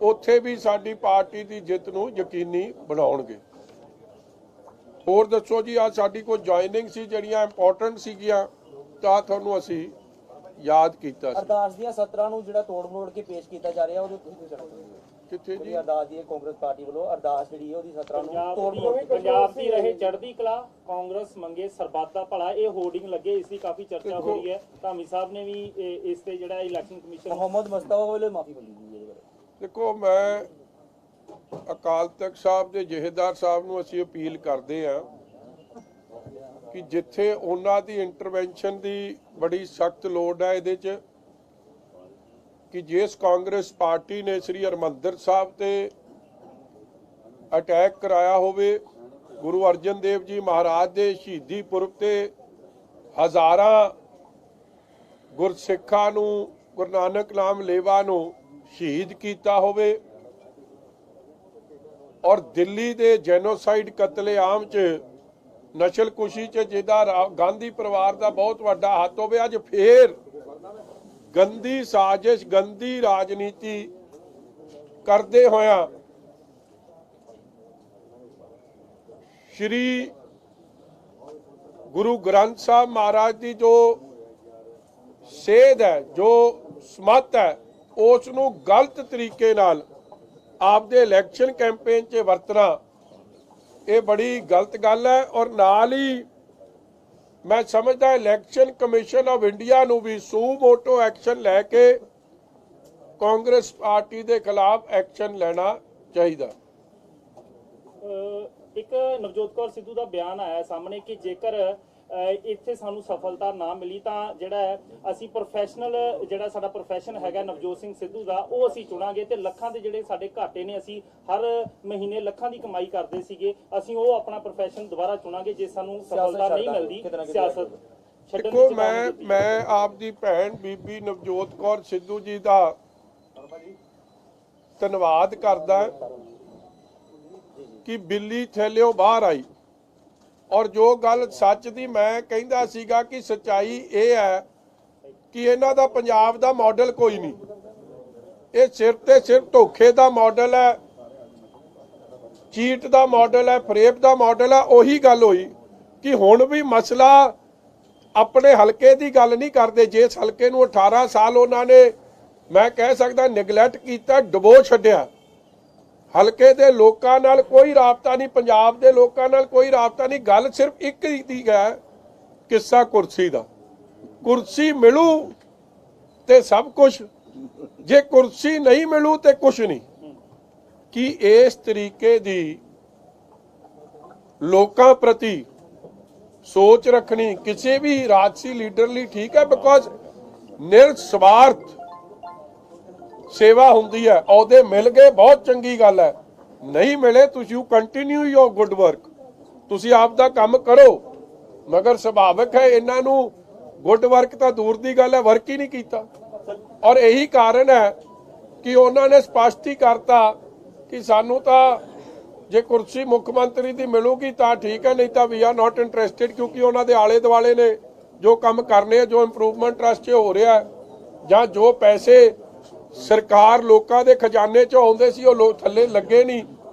ਉੱਥੇ ਵੀ ਸਾਡੀ ਪਾਰਟੀ ਦੀ ਜਿੱਤ ਨੂੰ ਯਕੀਨੀ ਬਣਾਉਣਗੇ। ਹੋਰ ਦੱਸੋ ਜੀ, ਅੱਜ ਸਾਡੀ ਕੋਈ ਜੁਆਇਨਿੰਗ ਸੀ ਜਿਹੜੀਆਂ ਇੰਪੋਰਟੈਂਟ ਸੀਗੀਆਂ ਤਾਂ ਤੁਹਾਨੂੰ ਅਸੀਂ ਯਾਦ ਕੀਤਾ ਸੀ। ਅਰਦਾਸ ਦੀਆਂ ਸਤਰਾਂ ਨੂੰ ਜਿਹੜਾ ਤੋੜ ਮਰੋੜ ਕੇ ਪੇਸ਼ ਕੀਤਾ ਜਾ ਰਿਹਾ ਉਹਦੇ ਤੁਸੀਂ ਕਿੱਥੇ ਜੀ? ਅਰਦਾਸ ਦੀ ਕਾਂਗਰਸ ਪਾਰਟੀ ਵੱਲੋਂ ਅਰਦਾਸ ਜਿਹੜੀ ਹੈ ਉਹਦੀ ਸਤਰਾਂ ਨੂੰ ਪੰਜਾਬ ਦੀ ਰਹੇ ਚੜ੍ਹਦੀ ਕਲਾ, ਕਾਂਗਰਸ ਮੰਗੇ ਸਰਬੱਤ ਦਾ ਭਲਾ, ਇਹ ਹੋਰਡਿੰਗ ਲੱਗੇ, ਇਸ ਦੀ ਕਾਫੀ ਚਰਚਾ ਹੋ ਰਹੀ ਹੈ। ਧਾਮੀ ਸਾਹਿਬ ਨੇ ਵੀ ਇਸ ਤੇ ਜਿਹੜਾ ਇਲੈਕਸ਼ਨ ਕਮਿਸ਼ਨ ਮੁਹੰਮਦ ਮੁਸਤਫਾ ਵੱਲੋਂ ਮਾਫੀ ਮੰਗੀ ਹੈ। ਦੇਖੋ, ਮੈਂ ਅਕਾਲ ਤਖਤ ਸਾਹਿਬ ਦੇ ਜਹੇਦਾਰ ਸਾਹਿਬ ਨੂੰ ਅਸੀਂ ਅਪੀਲ ਕਰਦੇ ਹਾਂ ਕਿ ਜਿੱਥੇ ਉਹਨਾਂ ਦੀ ਇੰਟਰਵੈਂਸ਼ਨ ਦੀ ਬੜੀ ਸਖਤ ਲੋੜ ਹੈ ਇਹਦੇ 'ਚ, ਕਿ ਜਿਸ ਕਾਂਗਰਸ ਪਾਰਟੀ ਨੇ ਸ੍ਰੀ ਹਰਿਮੰਦਰ ਸਾਹਿਬ ਤੇ ਅਟੈਕ ਕਰਾਇਆ ਹੋਵੇ, ਗੁਰੂ ਅਰਜਨ ਦੇਵ ਜੀ ਮਹਾਰਾਜ ਦੇ ਸ਼ਹੀਦੀ ਪੁਰਬ ਤੇ ਹਜ਼ਾਰਾਂ ਗੁਰਸਿੱਖਾਂ ਨੂੰ, ਗੁਰੂ ਨਾਨਕ ਨਾਮ ਲੇਵਾ ਨੂੰ ਸ਼ਹੀਦ ਕੀਤਾ ਹੋਵੇ ਔਰ ਦਿੱਲੀ ਦੇ ਜੈਨੋਸਾਈਡ ਕਤਲੇਆਮ 'ਚ ਨਸਲਕੁਸ਼ੀ 'ਚ ਜਿਹਦਾ ਗਾਂਧੀ ਪਰਿਵਾਰ ਦਾ ਬਹੁਤ ਵੱਡਾ ਹੱਥ ਹੋਵੇ, ਅੱਜ ਫੇਰ ਗੰਦੀ ਸਾਜ਼ਿਸ਼, ਗੰਦੀ ਰਾਜਨੀਤੀ ਕਰਦੇ ਹੋਇਆ ਸ਼੍ਰੀ ਗੁਰੂ ਗ੍ਰੰਥ ਸਾਹਿਬ ਮਹਾਰਾਜ ਦੀ ਜੋ ਸੇਧ ਹੈ, ਜੋ ਸਮੱਤ ਹੈ, ਉਸ ਨੂੰ ਗਲਤ ਤਰੀਕੇ ਨਾਲ ਆਪਦੇ ਇਲੈਕਸ਼ਨ ਕੈਂਪੇਨ 'ਚ ਵਰਤਣਾ, ਇਹ ਬੜੀ ਗਲਤ ਗੱਲ ਹੈ। ਔਰ ਨਾਲ ਹੀ ਮੈਂ ਸਮਝਦਾ ਇਲੈਕਸ਼ਨ ਕਮਿਸ਼ਨ ਆਫ ਇੰਡੀਆ ਨੂੰ ਵੀ ਸੂ ਮੋਟੋ ਐਕਸ਼ਨ ਲੈ ਕੇ ਕਾਂਗਰਸ ਪਾਰਟੀ ਦੇ ਖਿਲਾਫ ਐਕਸ਼ਨ ਲੈਣਾ ਚਾਹੀਦਾ। ਇੱਕ ਨਵਜੋਤ ਕੌਰ ਸਿੱਧੂ ਦਾ ਬਿਆਨ ਆਇਆ ਸਾਹਮਣੇ ਕਿ ਜੇਕਰ ਇੱਥੇ ਸਾਨੂੰ ਸਫਲਤਾ ਨਾ ਮਿਲੀ ਤਾਂ ਜਿਹੜਾ ਅਸੀਂ ਪ੍ਰੋਫੈਸ਼ਨਲ, ਜਿਹੜਾ ਸਾਡਾ ਪ੍ਰੋਫੈਸ਼ਨ ਹੈਗਾ ਨਵਜੋਤ ਸਿੰਘ ਸਿੱਧੂ ਦਾ, ਉਹ ਅਸੀਂ ਚੁਣਾਂਗੇ ਤੇ ਲੱਖਾਂ ਦੇ ਜਿਹੜੇ ਸਾਡੇ ਘਾਟੇ ਨੇ, ਅਸੀਂ ਹਰ ਮਹੀਨੇ ਲੱਖਾਂ ਦੀ ਕਮਾਈ ਕਰਦੇ ਸੀਗੇ, ਅਸੀਂ ਉਹ ਆਪਣਾ ਪ੍ਰੋਫੈਸ਼ਨ ਦੁਬਾਰਾ ਚੁਣਾਂਗੇ ਜੇ ਸਾਨੂੰ ਸਫਲਤਾ ਨਹੀਂ ਮਿਲਦੀ ਸਿਆਸਤ ਛੱਡਣ ਦੇਖੋ, ਦੀ। ਮੈਂ ਆਪ ਦੀ ਭੈਣ ਬੀਬੀ ਨਵਜੋਤ ਕੌਰ ਸਿੱਧੂ ਜੀ ਦਾ ਧੰਨਵਾਦ ਕਰਦਾ ਕਿ ਬਿੱਲੀ ਥੈਲਿਓ ਬਾਹਰ ਆਈ ਔਰ ਜੋ ਗੱਲ ਸੱਚ ਦੀ ਮੈਂ ਕਹਿੰਦਾ ਸੀਗਾ ਕਿ ਸੱਚਾਈ ਇਹ ਹੈ ਕਿ ਇਹਨਾਂ ਦਾ ਪੰਜਾਬ ਦਾ ਮਾਡਲ ਕੋਈ ਨਹੀਂ, ਇਹ ਸਿਰਫ ਤੇ ਸਿਰਫ ਧੋਖੇ ਦਾ ਮਾਡਲ ਹੈ, ਚੀਟ ਦਾ ਮਾਡਲ ਹੈ, ਫਰੇਬ ਦਾ ਮਾਡਲ ਹੈ। ਉਹੀ ਗੱਲ ਹੋਈ ਕਿ ਹੁਣ ਵੀ ਮਸਲਾ ਆਪਣੇ ਹਲਕੇ ਦੀ ਗੱਲ ਨਹੀਂ ਕਰਦੇ, ਜਿਸ ਹਲਕੇ ਨੂੰ 18 ਸਾਲ ਉਹਨਾਂ ਨੇ, ਮੈਂ ਕਹਿ ਸਕਦਾ, ਨਿਗਲੈਕਟ ਕੀਤਾ, ਡੁਬੋ ਛੱਡਿਆ। ਹਲਕੇ ਦੇ ਲੋਕਾਂ ਨਾਲ ਕੋਈ ਰਾਬਤਾ ਨਹੀਂ, ਪੰਜਾਬ ਦੇ ਲੋਕਾਂ ਨਾਲ ਕੋਈ ਰਾਬਤਾ ਨਹੀਂ। ਗੱਲ ਸਿਰਫ ਇੱਕ ਦੀ ਹੈ, ਕਿੱਸਾ ਕੁਰਸੀ ਦਾ। ਕੁਰਸੀ ਮਿਲੂ ਤੇ ਸਭ ਕੁਝ, ਜੇ ਕੁਰਸੀ ਨਹੀਂ ਮਿਲੂ ਤੇ ਕੁਝ ਨਹੀਂ। ਕਿ ਇਸ ਤਰੀਕੇ ਦੀ ਲੋਕਾਂ ਪ੍ਰਤੀ ਸੋਚ ਰੱਖਣੀ ਕਿਸੇ ਵੀ ਰਾਜਸੀ ਲੀਡਰ ਲਈ ਠੀਕ ਹੈ, ਬਿਕੋਜ਼ ਨਿਰਸਵਾਰਥ ਸੇਵਾ ਹੁੰਦੀ ਹੈ। ਅਹੁਦੇ ਮਿਲ ਗਏ ਬਹੁਤ ਚੰਗੀ ਗੱਲ ਹੈ, ਨਹੀਂ ਮਿਲੇ ਤੁਸੀਂ ਕੰਟੀਨਿਊ ਯੋਰ ਗੁੱਡ ਵਰਕ, ਤੁਸੀਂ ਆਪ ਦਾ ਕੰਮ ਕਰੋ। ਮਗਰ ਸੁਭਾਵਿਕ ਹੈ ਇਹਨਾਂ ਨੂੰ ਗੁੱਡ ਵਰਕ ਤਾਂ ਦੂਰ ਦੀ ਗੱਲ ਹੈ, ਵਰਕ ਹੀ ਨਹੀਂ ਕੀਤਾ। ਔਰ ਇਹੀ ਕਾਰਨ ਹੈ ਕਿ ਉਹਨਾਂ ਨੇ ਸਪਸ਼ਟ ਹੀ ਕਰਤਾ ਕਿ ਸਾਨੂੰ ਤਾਂ ਜੇ ਕੁਰਸੀ ਮੁੱਖ ਮੰਤਰੀ ਦੀ ਮਿਲੂਗੀ ਤਾਂ ਠੀਕ ਹੈ, ਨਹੀਂ ਤਾਂ ਵੀ ਆਰ ਨਾਟ ਇੰਟਰਸਟਿਡ। ਕਿਉਂਕਿ ਉਹਨਾਂ ਦੇ ਆਲੇ ਦੁਆਲੇ ਨੇ ਜੋ ਕੰਮ ਕਰਨੇ ਆ, ਜੋ ਇੰਪਰੂਵਮੈਂਟ ਟਰਸਟ 'ਚ ਹੋ ਰਿਹਾ ਜਾਂ ਜੋ ਪੈਸੇ ਸਰਕਾਰ ਲੋਕਾਂ ਦੇ ਖਜ਼ਾਨੇ 'ਚ ਆਉਂਦੇ ਸੀ ਉਹ ਥੱਲੇ ਲੱਗੇ ਨਹੀਂ,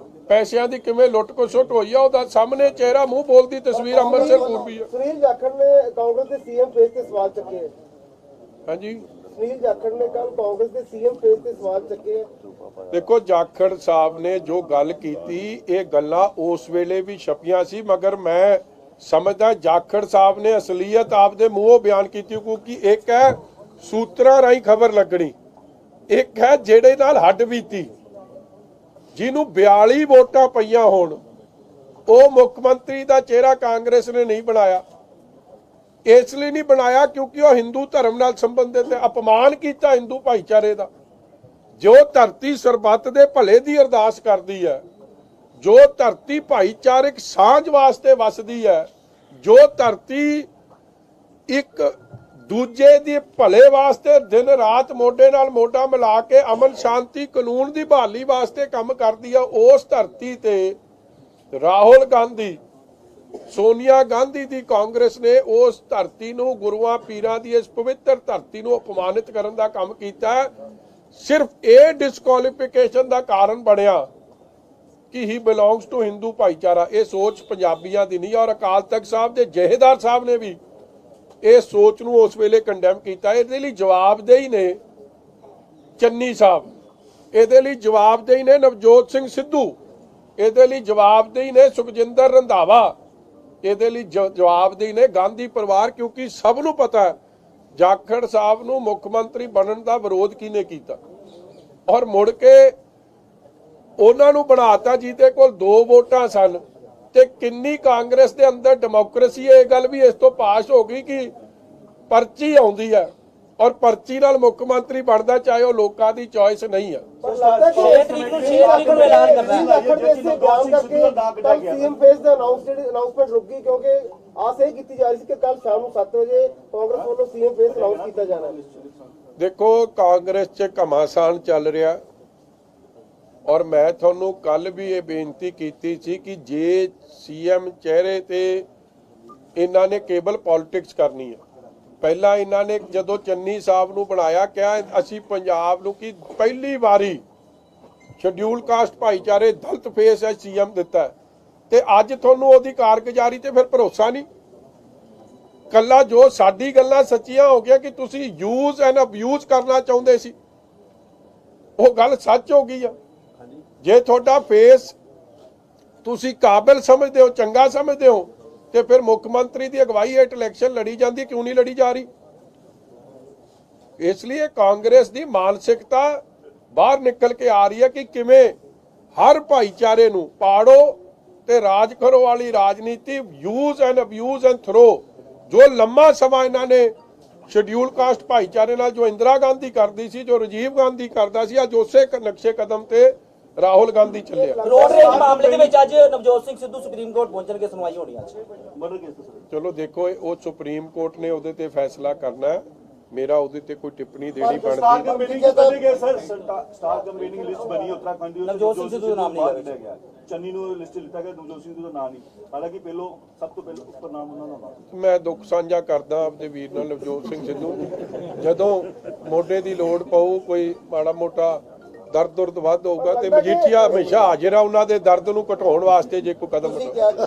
ਪੈਸਿਆਂ ਦੀ ਕਿਵੇਂ ਲੁੱਟ ਖਸੁੱਟ ਹੋਈ ਆ ਉਹਦਾ ਸਾਹਮਣੇ ਚਿਹਰਾ ਮੂੰਹ ਬੋਲਦੀ ਤਸਵੀਰ ਅੰਮ੍ਰਿਤਸਰ ਪੂਰਬੀ ਆ। ਸੁਨੀਲ ਜਾਖੜ ਨੇ ਕਾਂਗਰਸ ਦੇ ਸੀਐਮ ਫੇਸ ਤੇ ਸਵਾਲ ਚੱਕੇ। ਹਾਂਜੀ, ਸੁਨੀਲ ਜਾਖੜ ਨੇ ਕੱਲ ਕਾਂਗਰਸ ਦੇ ਸੀਐਮ ਫੇਸ ਤੇ ਸਵਾਲ ਚੱਕੇ। ਦੇਖੋ, ਜਾਖੜ ਸਾਹਿਬ ਨੇ ਜੋ ਗੱਲ ਕੀਤੀ, ਇਹ ਗੱਲਾਂ ਉਸ ਵੇਲੇ ਵੀ ਛਪੀਆਂ ਸੀ, ਮਗਰ ਮੈਂ ਸਮਝਦਾ ਜਾਖੜ ਸਾਹਿਬ ਨੇ ਅਸਲੀਅਤ ਆਪਦੇ ਮੂੰਹੋਂ ਬਿਆਨ ਕੀਤੀ। ਕਿਉਂਕਿ ਇੱਕ ਹੈ ਸੂਤਰਾਂ ਰਾਹੀਂ ਖਬਰ ਲੱਗਣੀ, ਇੱਕ ਹੈ ਜਿਹੜੇ ਨਾਲ ਹੱਡ ਬੀਤੀ, ਜਿਹਨੂੰ 42 ਵੋਟਾਂ ਪਈਆਂ ਹੋਣ ਉਹ ਮੁੱਖ ਮੰਤਰੀ ਦਾ ਚਿਹਰਾ ਕਾਂਗਰਸ ਨੇ ਨਹੀਂ ਬਣਾਇਆ। ਇਸ ਲਈ ਨਹੀਂ ਬਣਾਇਆ ਕਿਉਂਕਿ ਉਹ ਹਿੰਦੂ ਧਰਮ ਨਾਲ ਸੰਬੰਧਿਤ ਅਪਮਾਨ ਕੀਤਾ ਹਿੰਦੂ ਭਾਈਚਾਰੇ ਦਾ। ਜੋ ਧਰਤੀ ਸਰਬੱਤ ਦੇ ਭਲੇ ਦੀ ਅਰਦਾਸ ਕਰਦੀ ਹੈ, ਜੋ ਧਰਤੀ ਭਾਈਚਾਰਕ ਸਾਂਝ ਵਾਸਤੇ ਵਸਦੀ ਹੈ, ਜੋ ਧਰਤੀ ਇੱਕ ਦੂਜੇ ਦੇ ਭਲੇ ਵਾਸਤੇ ਦਿਨ ਰਾਤ ਮੋਢੇ ਨਾਲ ਮੋਢਾ ਮਿਲਾ ਕੇ ਅਮਨ ਸ਼ਾਂਤੀ ਕਾਨੂੰਨ ਦੀ ਬਹਾਲੀ ਵਾਸਤੇ ਕੰਮ ਕਰਦੀ ਹੈ, ਉਸ ਧਰਤੀ ਤੇ ਰਾਹੁਲ ਗਾਂਧੀ, ਸੋਨੀਆ ਗਾਂਧੀ ਦੀ ਕਾਂਗਰਸ ਨੇ ਉਸ ਧਰਤੀ ਨੂੰ, ਗੁਰੂਆਂ ਪੀਰਾਂ ਦੀ ਇਸ ਪਵਿੱਤਰ ਧਰਤੀ ਨੂੰ ਅਪਮਾਨਿਤ ਕਰਨ ਦਾ ਕੰਮ ਕੀਤਾ। ਸਿਰਫ ਇਹ ਡਿਸਕੁਆਲੀਫਿਕੇਸ਼ਨ ਦਾ ਕਾਰਨ ਬਣਿਆ ਕਿ ਹੀ ਬਿਲੋਂਗਸ ਟੂ ਹਿੰਦੂ ਭਾਈਚਾਰਾ। ਇਹ ਸੋਚ ਪੰਜਾਬੀਆਂ ਦੀ ਨਹੀਂ, ਔਰ ਅਕਾਲ ਤਖਤ ਸਾਹਿਬ ਦੇ ਜਥੇਦਾਰ ਸਾਹਿਬ ਨੇ ਵੀ ਇਹ ਸੋਚ ਨੂੰ ਉਸ ਵੇਲੇ ਕੰਡੈਮ ਕੀਤਾ। ਇਹਦੇ ਲਈ ਜਵਾਬਦੇਹੀ ਨੇ ਚੰਨੀ ਸਾਹਿਬ, ਇਹਦੇ ਲਈ ਜਵਾਬਦੇਹੀ ਨੇ ਨਵਜੋਤ ਸਿੰਘ ਸਿੱਧੂ, ਇਹਦੇ ਲਈ ਜਵਾਬਦੇਹੀ ਨੇ ਸੁਖਜਿੰਦਰ ਰੰਧਾਵਾ, ਇਹਦੇ ਲਈ ਜਵਾਬਦੇਹੀ ਨੇ ਗਾਂਧੀ ਪਰਿਵਾਰ। ਕਿਉਂਕਿ ਸਭ ਨੂੰ ਪਤਾ ਹੈ ਜਾਖੜ ਸਾਹਿਬ ਨੂੰ ਮੁੱਖ ਮੰਤਰੀ ਬਣਨ ਦਾ ਵਿਰੋਧ ਕਿਹਨੇ ਕੀਤਾ, ਔਰ ਮੁੜ ਕੇ ਉਹਨਾਂ ਨੂੰ ਬਣਾਤਾ ਜਿਹਦੇ ਕੋਲ 2 ਵੋਟਾਂ ਸਨ। ਤੇ ਕਿੰਨੀ ਕਾਂਗਰਸ ਦੇ ਅੰਦਰ ਡੈਮੋਕ੍ਰੇਸੀ ਹੈ, ਇਹ ਗੱਲ ਵੀ ਇਸ ਤੋਂ ਪਾਸ ਹੋ ਗਈ ਕਿ ਪਰਚੀ ਆਉਂਦੀ ਹੈ ਔਰ ਪਰਚੀ ਨਾਲ ਮੁੱਖ ਮੰਤਰੀ ਬਣਦਾ, ਚਾਹੇ ਉਹ ਲੋਕਾਂ ਦੀ ਚੋਇਸ ਨਹੀਂ ਹੈ। ਪਰ ਲੱਗਦਾ ਕਿ 6 ਤਰੀਕ ਨੂੰ ਐਲਾਨ ਕਰਨਾ ਹੈ। ਜਾਖੜ ਦੇ ਇਸੇ ਬਿਆਨ ਕਰਕੇ ਕੱਲ ਸੀਐਮ ਫੇਸ ਦਾ ਅਨਾਉਂਸਮੈਂਟ ਰੁਕ ਗਈ ਕਿਉਂਕਿ ਆਸ ਇਹ ਕੀਤੀ ਜਾ ਰਹੀ ਸੀ ਕਿ ਕੱਲ ਸ਼ਾਮ ਨੂੰ 7 ਵਜੇ ਕਾਂਗਰਸ ਵੱਲੋਂ ਸੀਐਮ ਫੇਸ ਅਨਾਉਂਸ ਕੀਤਾ ਜਾਣਾ ਹੈ। ਦੇਖੋ ਕਾਂਗਰਸ 'ਚ ਘਮਾਸਾਨ ਚੱਲ ਰਿਹਾ, ਔਰ ਮੈਂ ਤੁਹਾਨੂੰ ਕੱਲ ਵੀ ਇਹ ਬੇਨਤੀ ਕੀਤੀ ਸੀ ਕਿ ਜੇ ਸੀਐਮ ਚਿਹਰੇ ਤੇ ਇਹਨਾਂ ਨੇ ਕੇਵਲ ਪੋਲਿਟਿਕਸ ਕਰਨੀ ਹੈ। ਪਹਿਲਾਂ ਇਹਨਾਂ ਨੇ ਜਦੋਂ ਚੰਨੀ ਸਾਹਿਬ ਨੂੰ ਬਣਾਇਆ, ਕਿਹਾ ਅਸੀਂ ਪੰਜਾਬ ਨੂੰ ਕੀ ਪਹਿਲੀ ਵਾਰੀ ਸ਼ਡਿਊਲ ਕਾਸਟ ਭਾਈਚਾਰੇ ਦਲਿਤ ਫੇਸ ਹੈ ਸੀਐਮ ਦਿੱਤਾ, ਤੇ ਅੱਜ ਤੁਹਾਨੂੰ ਉਹਦੀ ਕਾਰਗੁਜ਼ਾਰੀ ਤੇ ਫਿਰ ਭਰੋਸਾ ਨਹੀਂ। ਕੱਲਾ ਜੋ ਸਾਡੀ ਗੱਲਾਂ ਸੱਚੀਆਂ ਹੋ ਗਿਆ ਕਿ ਤੁਸੀਂ ਯੂਜ਼ ਐਂਡ ਅਬਿਊਜ਼ ਕਰਨਾ ਚਾਹੁੰਦੇ ਸੀ, ਉਹ ਗੱਲ ਸੱਚ ਹੋ ਗਈ ਆ। ਜੇ ਤੁਹਾਡਾ ਫੇਸ ਤੁਸੀਂ ਕਾਬਿਲ ਸਮਝਦੇ ਹੋ, ਚੰਗਾ ਸਮਝਦੇ ਹੋ, ਤੇ ਫਿਰ ਮੁੱਖ ਮੰਤਰੀ ਦੀ ਅਗਵਾਈ ਹੇਠ ਇਲੈਕਸ਼ਨ ਲੜੀ ਜਾਂਦੀ, ਕਿਉਂ ਨਹੀਂ ਲੜੀ ਜਾ ਰਹੀ? ਇਸ ਲਈ ਕਾਂਗਰਸ ਦੀ ਮਾਨਸਿਕਤਾ ਬਾਹਰ ਨਿਕਲ ਕੇ ਆ ਰਹੀ ਹੈ ਕਿ ਕਿਵੇਂ ਹਰ ਭਾਈਚਾਰੇ ਨੂੰ ਪਾੜੋ ਤੇ ਰਾਜ ਕਰੋ ਵਾਲੀ ਰਾਜਨੀਤੀ, use and abuse and throw, ਜੋ ਲੰਮਾ ਸਮਾਂ ਇਹਨਾਂ ਨੇ ਸ਼ਡਿਊਲ ਕਾਸਟ ਭਾਈਚਾਰੇ ਨਾਲ ਜੋ ਇੰਦਰਾ ਗਾਂਧੀ ਕਰਦੀ ਸੀ, ਜੋ ਰਾਜੀਵ ਗਾਂਧੀ ਕਰਦਾ ਸੀ, ਅੱਜ ਉਸੇ ਨਕਸ਼ੇ ਕਦਮ ਤੇ ਰਾਹੁਲ ਗਾਂਧੀ ਚੱਲਿਆ। ਰੋਡ ਰੇਜ ਮਾਮਲੇ ਦੇ ਵਿੱਚ ਅੱਜ ਨਵਜੋਤ ਸਿੰਘ ਸਿੱਧੂ ਸੁਪਰੀਮ ਕੋਰਟ ਪਹੁੰਚਣਗੇ, ਸੁਣਵਾਈ ਹੋਣੀ ਅੱਜ। ਚਲੋ ਦੇਖੋ, ਉਹ ਸੁਪਰੀਮ ਕੋਰਟ ਨੇ ਉਹਦੇ ਤੇ ਫੈਸਲਾ ਕਰਨਾ ਹੈ, ਮੇਰਾ ਉਹਦੇ ਤੇ ਕੋਈ ਟਿੱਪਣੀ ਦੇਣੀ ਬਣਦੀ। ਸਟਾਰ ਕੰਪੇਨਿੰਗ ਲਿਸਟ ਬਣੀ ਉੱਤਰਾਖੰਡ ਦੀ, ਨਵਜੋਤ ਸਿੰਘ ਸਿੱਧੂ ਦਾ ਨਾਮ ਨਹੀਂ ਲਿਆ, ਚੰਨੀ ਨੂੰ ਲਿਸਟ ਲਿੱਤਾ ਗਿਆ, ਨਵਜੋਤ ਸਿੰਘ ਸਿੱਧੂ ਦਾ ਨਾਮ ਨਹੀਂ। ਹਾਲਾਂਕਿ ਪਹਿਲੋਂ ਸਭ ਤੋਂ ਪਹਿਲਾਂ ਉੱਪਰ ਨਾਮ ਉਹਨਾਂ ਦਾ ਹੋਣਾ। ਮੈਂ ਦੁੱਖ ਸਾਂਝਾ ਕਰਦਾ ਆਪਣੇ ਵੀਰ ਨਾਲ ਨਵਜੋਤ ਸਿੰਘ ਸਿੱਧੂ, ਜਦੋਂ ਮੋਢੇ ਦੀ ਲੋੜ ਪਊ, ਕੋਈ ਮਾੜਾ ਮੋਟਾ ਦਰਦ ਵੱਧ ਹੋਊਗਾ ਤੇ ਮਜੀਠੀਆ ਹਮੇਸ਼ਾ ਹਾਜ਼ਰ ਆ ਉਹਨਾਂ ਦੇ ਦਰਦ ਨੂੰ ਘਟਾਉਣ ਵਾਸਤੇ ਜੇ ਕੋਈ ਕਦਮ ਤੁਸੀਂ ਕਿਹਾ ਕਿ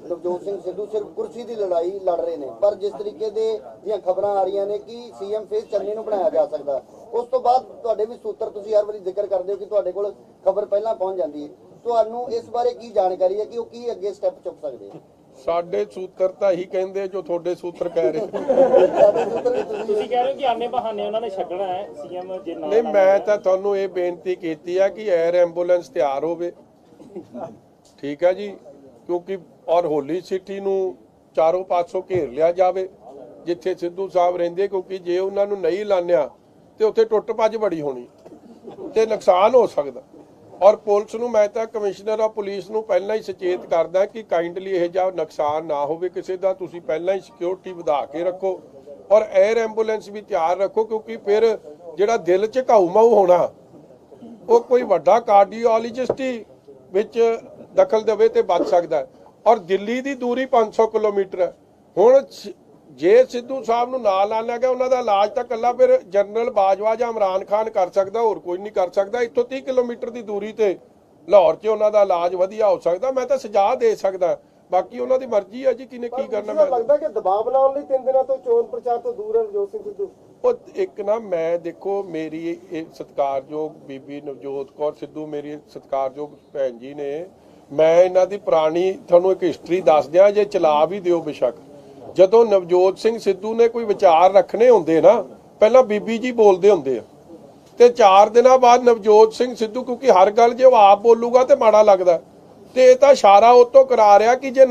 ਨਵਜੋਤ ਸਿੰਘ ਸਿੱਧੂ ਸਿਰਫ ਕੁਰਸੀ ਦੀ ਲੜਾਈ ਲੜ ਰਹੇ ਨੇ, ਪਰ ਜਿਸ ਤਰੀਕੇ ਦੀਆਂ ਖਬਰਾਂ ਆ ਰਹੀਆਂ ਨੇ ਕਿ ਸੀਐਮ ਫੇਸ ਚੰਨੀ ਨੂੰ ਬਣਾਇਆ ਜਾ ਸਕਦਾ, ਉਸ ਤੋਂ ਬਾਅਦ ਤੁਹਾਡੇ ਵੀ ਸੂਤਰ, ਤੁਸੀਂ ਹਰ ਵਾਰੀ ਜ਼ਿਕਰ ਕਰਦੇ ਹੋ ਕਿ ਤੁਹਾਡੇ ਕੋਲ ਖਬਰ ਪਹਿਲਾਂ ਪਹੁੰਚ ਜਾਂਦੀ ਹੈ, ਤੁਹਾਨੂੰ ਇਸ ਬਾਰੇ ਕੀ ਜਾਣਕਾਰੀ ਹੈ ਕਿ ਉਹ ਕੀ ਅੱਗੇ ਸਟੈਪ ਚੁੱਕ ਸਕਦੇ ਆ? ਸਾਡੇ ਸੂਤਰ ਤਾਂ ਇਹੀ ਕਹਿੰਦੇ ਜੋ ਤੁਹਾਡੇ ਸੂਤਰ ਕਹਿ ਰਹੇ। ਤੁਸੀਂ ਕਹਿ ਰਹੇ ਹੋ ਕਿ ਆਨੇ ਬਹਾਨੇ ਉਹਨਾਂ ਨੇ ਛੱਡਣਾ ਹੈ ਸੀਐਮ ਜੇ ਨਾ। ਨਹੀਂ, ਮੈਂ ਤਾਂ ਤੁਹਾਨੂੰ ਇਹ ਬੇਨਤੀ ਕੀਤੀ ਹੈ ਕਿ 에ਅਰ ਐਂਬੂਲੈਂਸ ਤਿਆਰ ਹੋਵੇ, ਠੀਕ ਹੈ ਜੀ, ਕਿਉਂਕਿ ਔਰ ਹੋਲੀ ਸਿਟੀ ਨੂੰ ਚਾਰੋਂ ਪਾਸੋਂ ਘੇਰ ਲਿਆ ਜਾਵੇ ਜਿੱਥੇ ਸਿੱਧੂ ਸਾਹਿਬ ਰਹਿੰਦੇ, ਕਿਉਂਕਿ ਜੇ ਉਹਨਾਂ ਨੂੰ ਨਹੀਂ ਲਾਣਿਆ ਤੇ ਉੱਥੇ ਟੁੱਟ ਭੱਜ ਬੜੀ ਹੋਣੀ ਤੇ ਨੁਕਸਾਨ ਹੋ ਸਕਦਾ। ਔਰ ਪੁਲਿਸ ਨੂੰ, ਮੈਂ ਤਾਂ ਕਮਿਸ਼ਨਰ ਆਫ ਪੁਲਿਸ ਨੂੰ ਪਹਿਲਾਂ ਹੀ ਸੁਚੇਤ ਕਰਦਾ ਕਿ ਕਾਈਂਡਲੀ ਇਹ ਜਿਹਾ ਨੁਕਸਾਨ ਨਾ ਹੋਵੇ ਕਿਸੇ ਦਾ, ਤੁਸੀਂ ਪਹਿਲਾਂ ਹੀ ਸਿਕਿਉਰਿਟੀ ਵਧਾ ਕੇ ਰੱਖੋ ਔਰ 에ਅਰ ਐਂਬੂਲੈਂਸ ਵੀ ਤਿਆਰ ਰੱਖੋ, ਕਿਉਂਕਿ ਫਿਰ ਜਿਹੜਾ ਦਿਲ 'ਚ ਘਾਊ-ਮਾਊ ਹੋਣਾ ਉਹ ਕੋਈ ਵੱਡਾ ਕਾਰਡੀਓਲੋਜਿਸਟ ਹੀ ਵਿੱਚ ਦਖਲ ਦੇਵੇ ਤੇ ਬਚ ਸਕਦਾ। ਔਰ ਦਿੱਲੀ ਦੀ ਦੂਰੀ 500 ਕਿਲੋਮੀਟਰ ਹੈ। ਹੁਣ ਜੇ ਸਿੱਧੂ ਸਾਹਿਬ ਨੂੰ ਨਾਲ ਆਣਾ ਗਿਆ, ਉਹਨਾਂ ਦਾ ਇਲਾਜ ਤਾਂ ਇਕੱਲਾ ਫਿਰ ਜਨਰਲ ਬਾਜਵਾ ਜਾਂ ਇਮਰਾਨ ਖਾਨ ਕਰ ਸਕਦਾ, ਹੋਰ ਕੋਈ ਨਹੀਂ ਕਰ ਸਕਦਾ। ਇੱਥੋਂ 30 ਕਿਲੋਮੀਟਰ ਦੀ ਦੂਰੀ ਤੇ ਲਾਹੌਰ 'ਚ ਉਹਨਾਂ ਦਾ ਇਲਾਜ ਵਧੀਆ ਹੋ ਸਕਦਾ। ਮੈਂ ਤਾਂ ਸੁਝਾਅ ਦੇ ਸਕਦਾ, ਬਾਕੀ ਉਹਨਾਂ ਦੀ ਮਰਜ਼ੀ ਹੈ ਜੀ ਕਿਨੇ ਕੀ ਕਰਨਾ। ਮੈਨੂੰ ਲੱਗਦਾ ਕਿ ਦਬਾਅ ਬਣਾਉਣ ਲਈ 3 ਦਿਨਾਂ ਤੋਂ ਚੋਣ ਪ੍ਰਚਾਰ ਤੋਂ ਦੂਰ ਹੈ ਨਵਜੋਤ ਸਿੰਘ ਸਿੱਧੂ। ਉਹ ਇੱਕ ਨਾ, ਮੈਂ ਦੇਖੋ, ਮੇਰੀ ਇਹ ਸਤਿਕਾਰਯੋਗ ਬੀਬੀ ਨਵਜੋਤ ਕੌਰ ਸਿੱਧੂ ਮੇਰੀ ਸਤਿਕਾਰਯੋਗ ਭੈਣ ਜੀ ਨੇ, ਮੈਂ ਇਹਨਾਂ ਦੀ ਪੁਰਾਣੀ ਤੁਹਾਨੂੰ ਇੱਕ ਹਿਸਟਰੀ ਦੱਸ ਦਿਆਂ, ਜੇ ਚਲਾ ਵੀ ਦਿਓ ਬੇਸ਼ੱਕ। ਜਦੋਂ ਨਵਜੋਤ ਸਿੰਘ ਸਿੱਧੂ ਨੇ ਕੋਈ ਵਿਚਾਰ ਰੱਖਣੇ ਹੁੰਦੇ ਨਾ, ਪਹਿਲਾਂ ਬੀਬੀ ਜੀ ਬੋਲਦੇ ਹੁੰਦੇ ਆ, ਤੇ 4 ਦਿਨਾਂ ਬਾਅਦ ਨਵਜੋਤ ਸਿੰਘ ਸਿੱਧੂ, ਕਿਉਂਕਿ ਹਰ ਗੱਲ ਜੇ ਉਹ ਆਪ ਬੋਲੂਗਾ ਤੇ ਮਾੜਾ ਲੱਗਦਾ, ਤੇ ਇਹ ਤਾਂ ਇਸ਼ਾਰਾ ਉਹ ਤੋਂ ਕਰਾ ਰਿਹਾ ਕਿ ਜੇ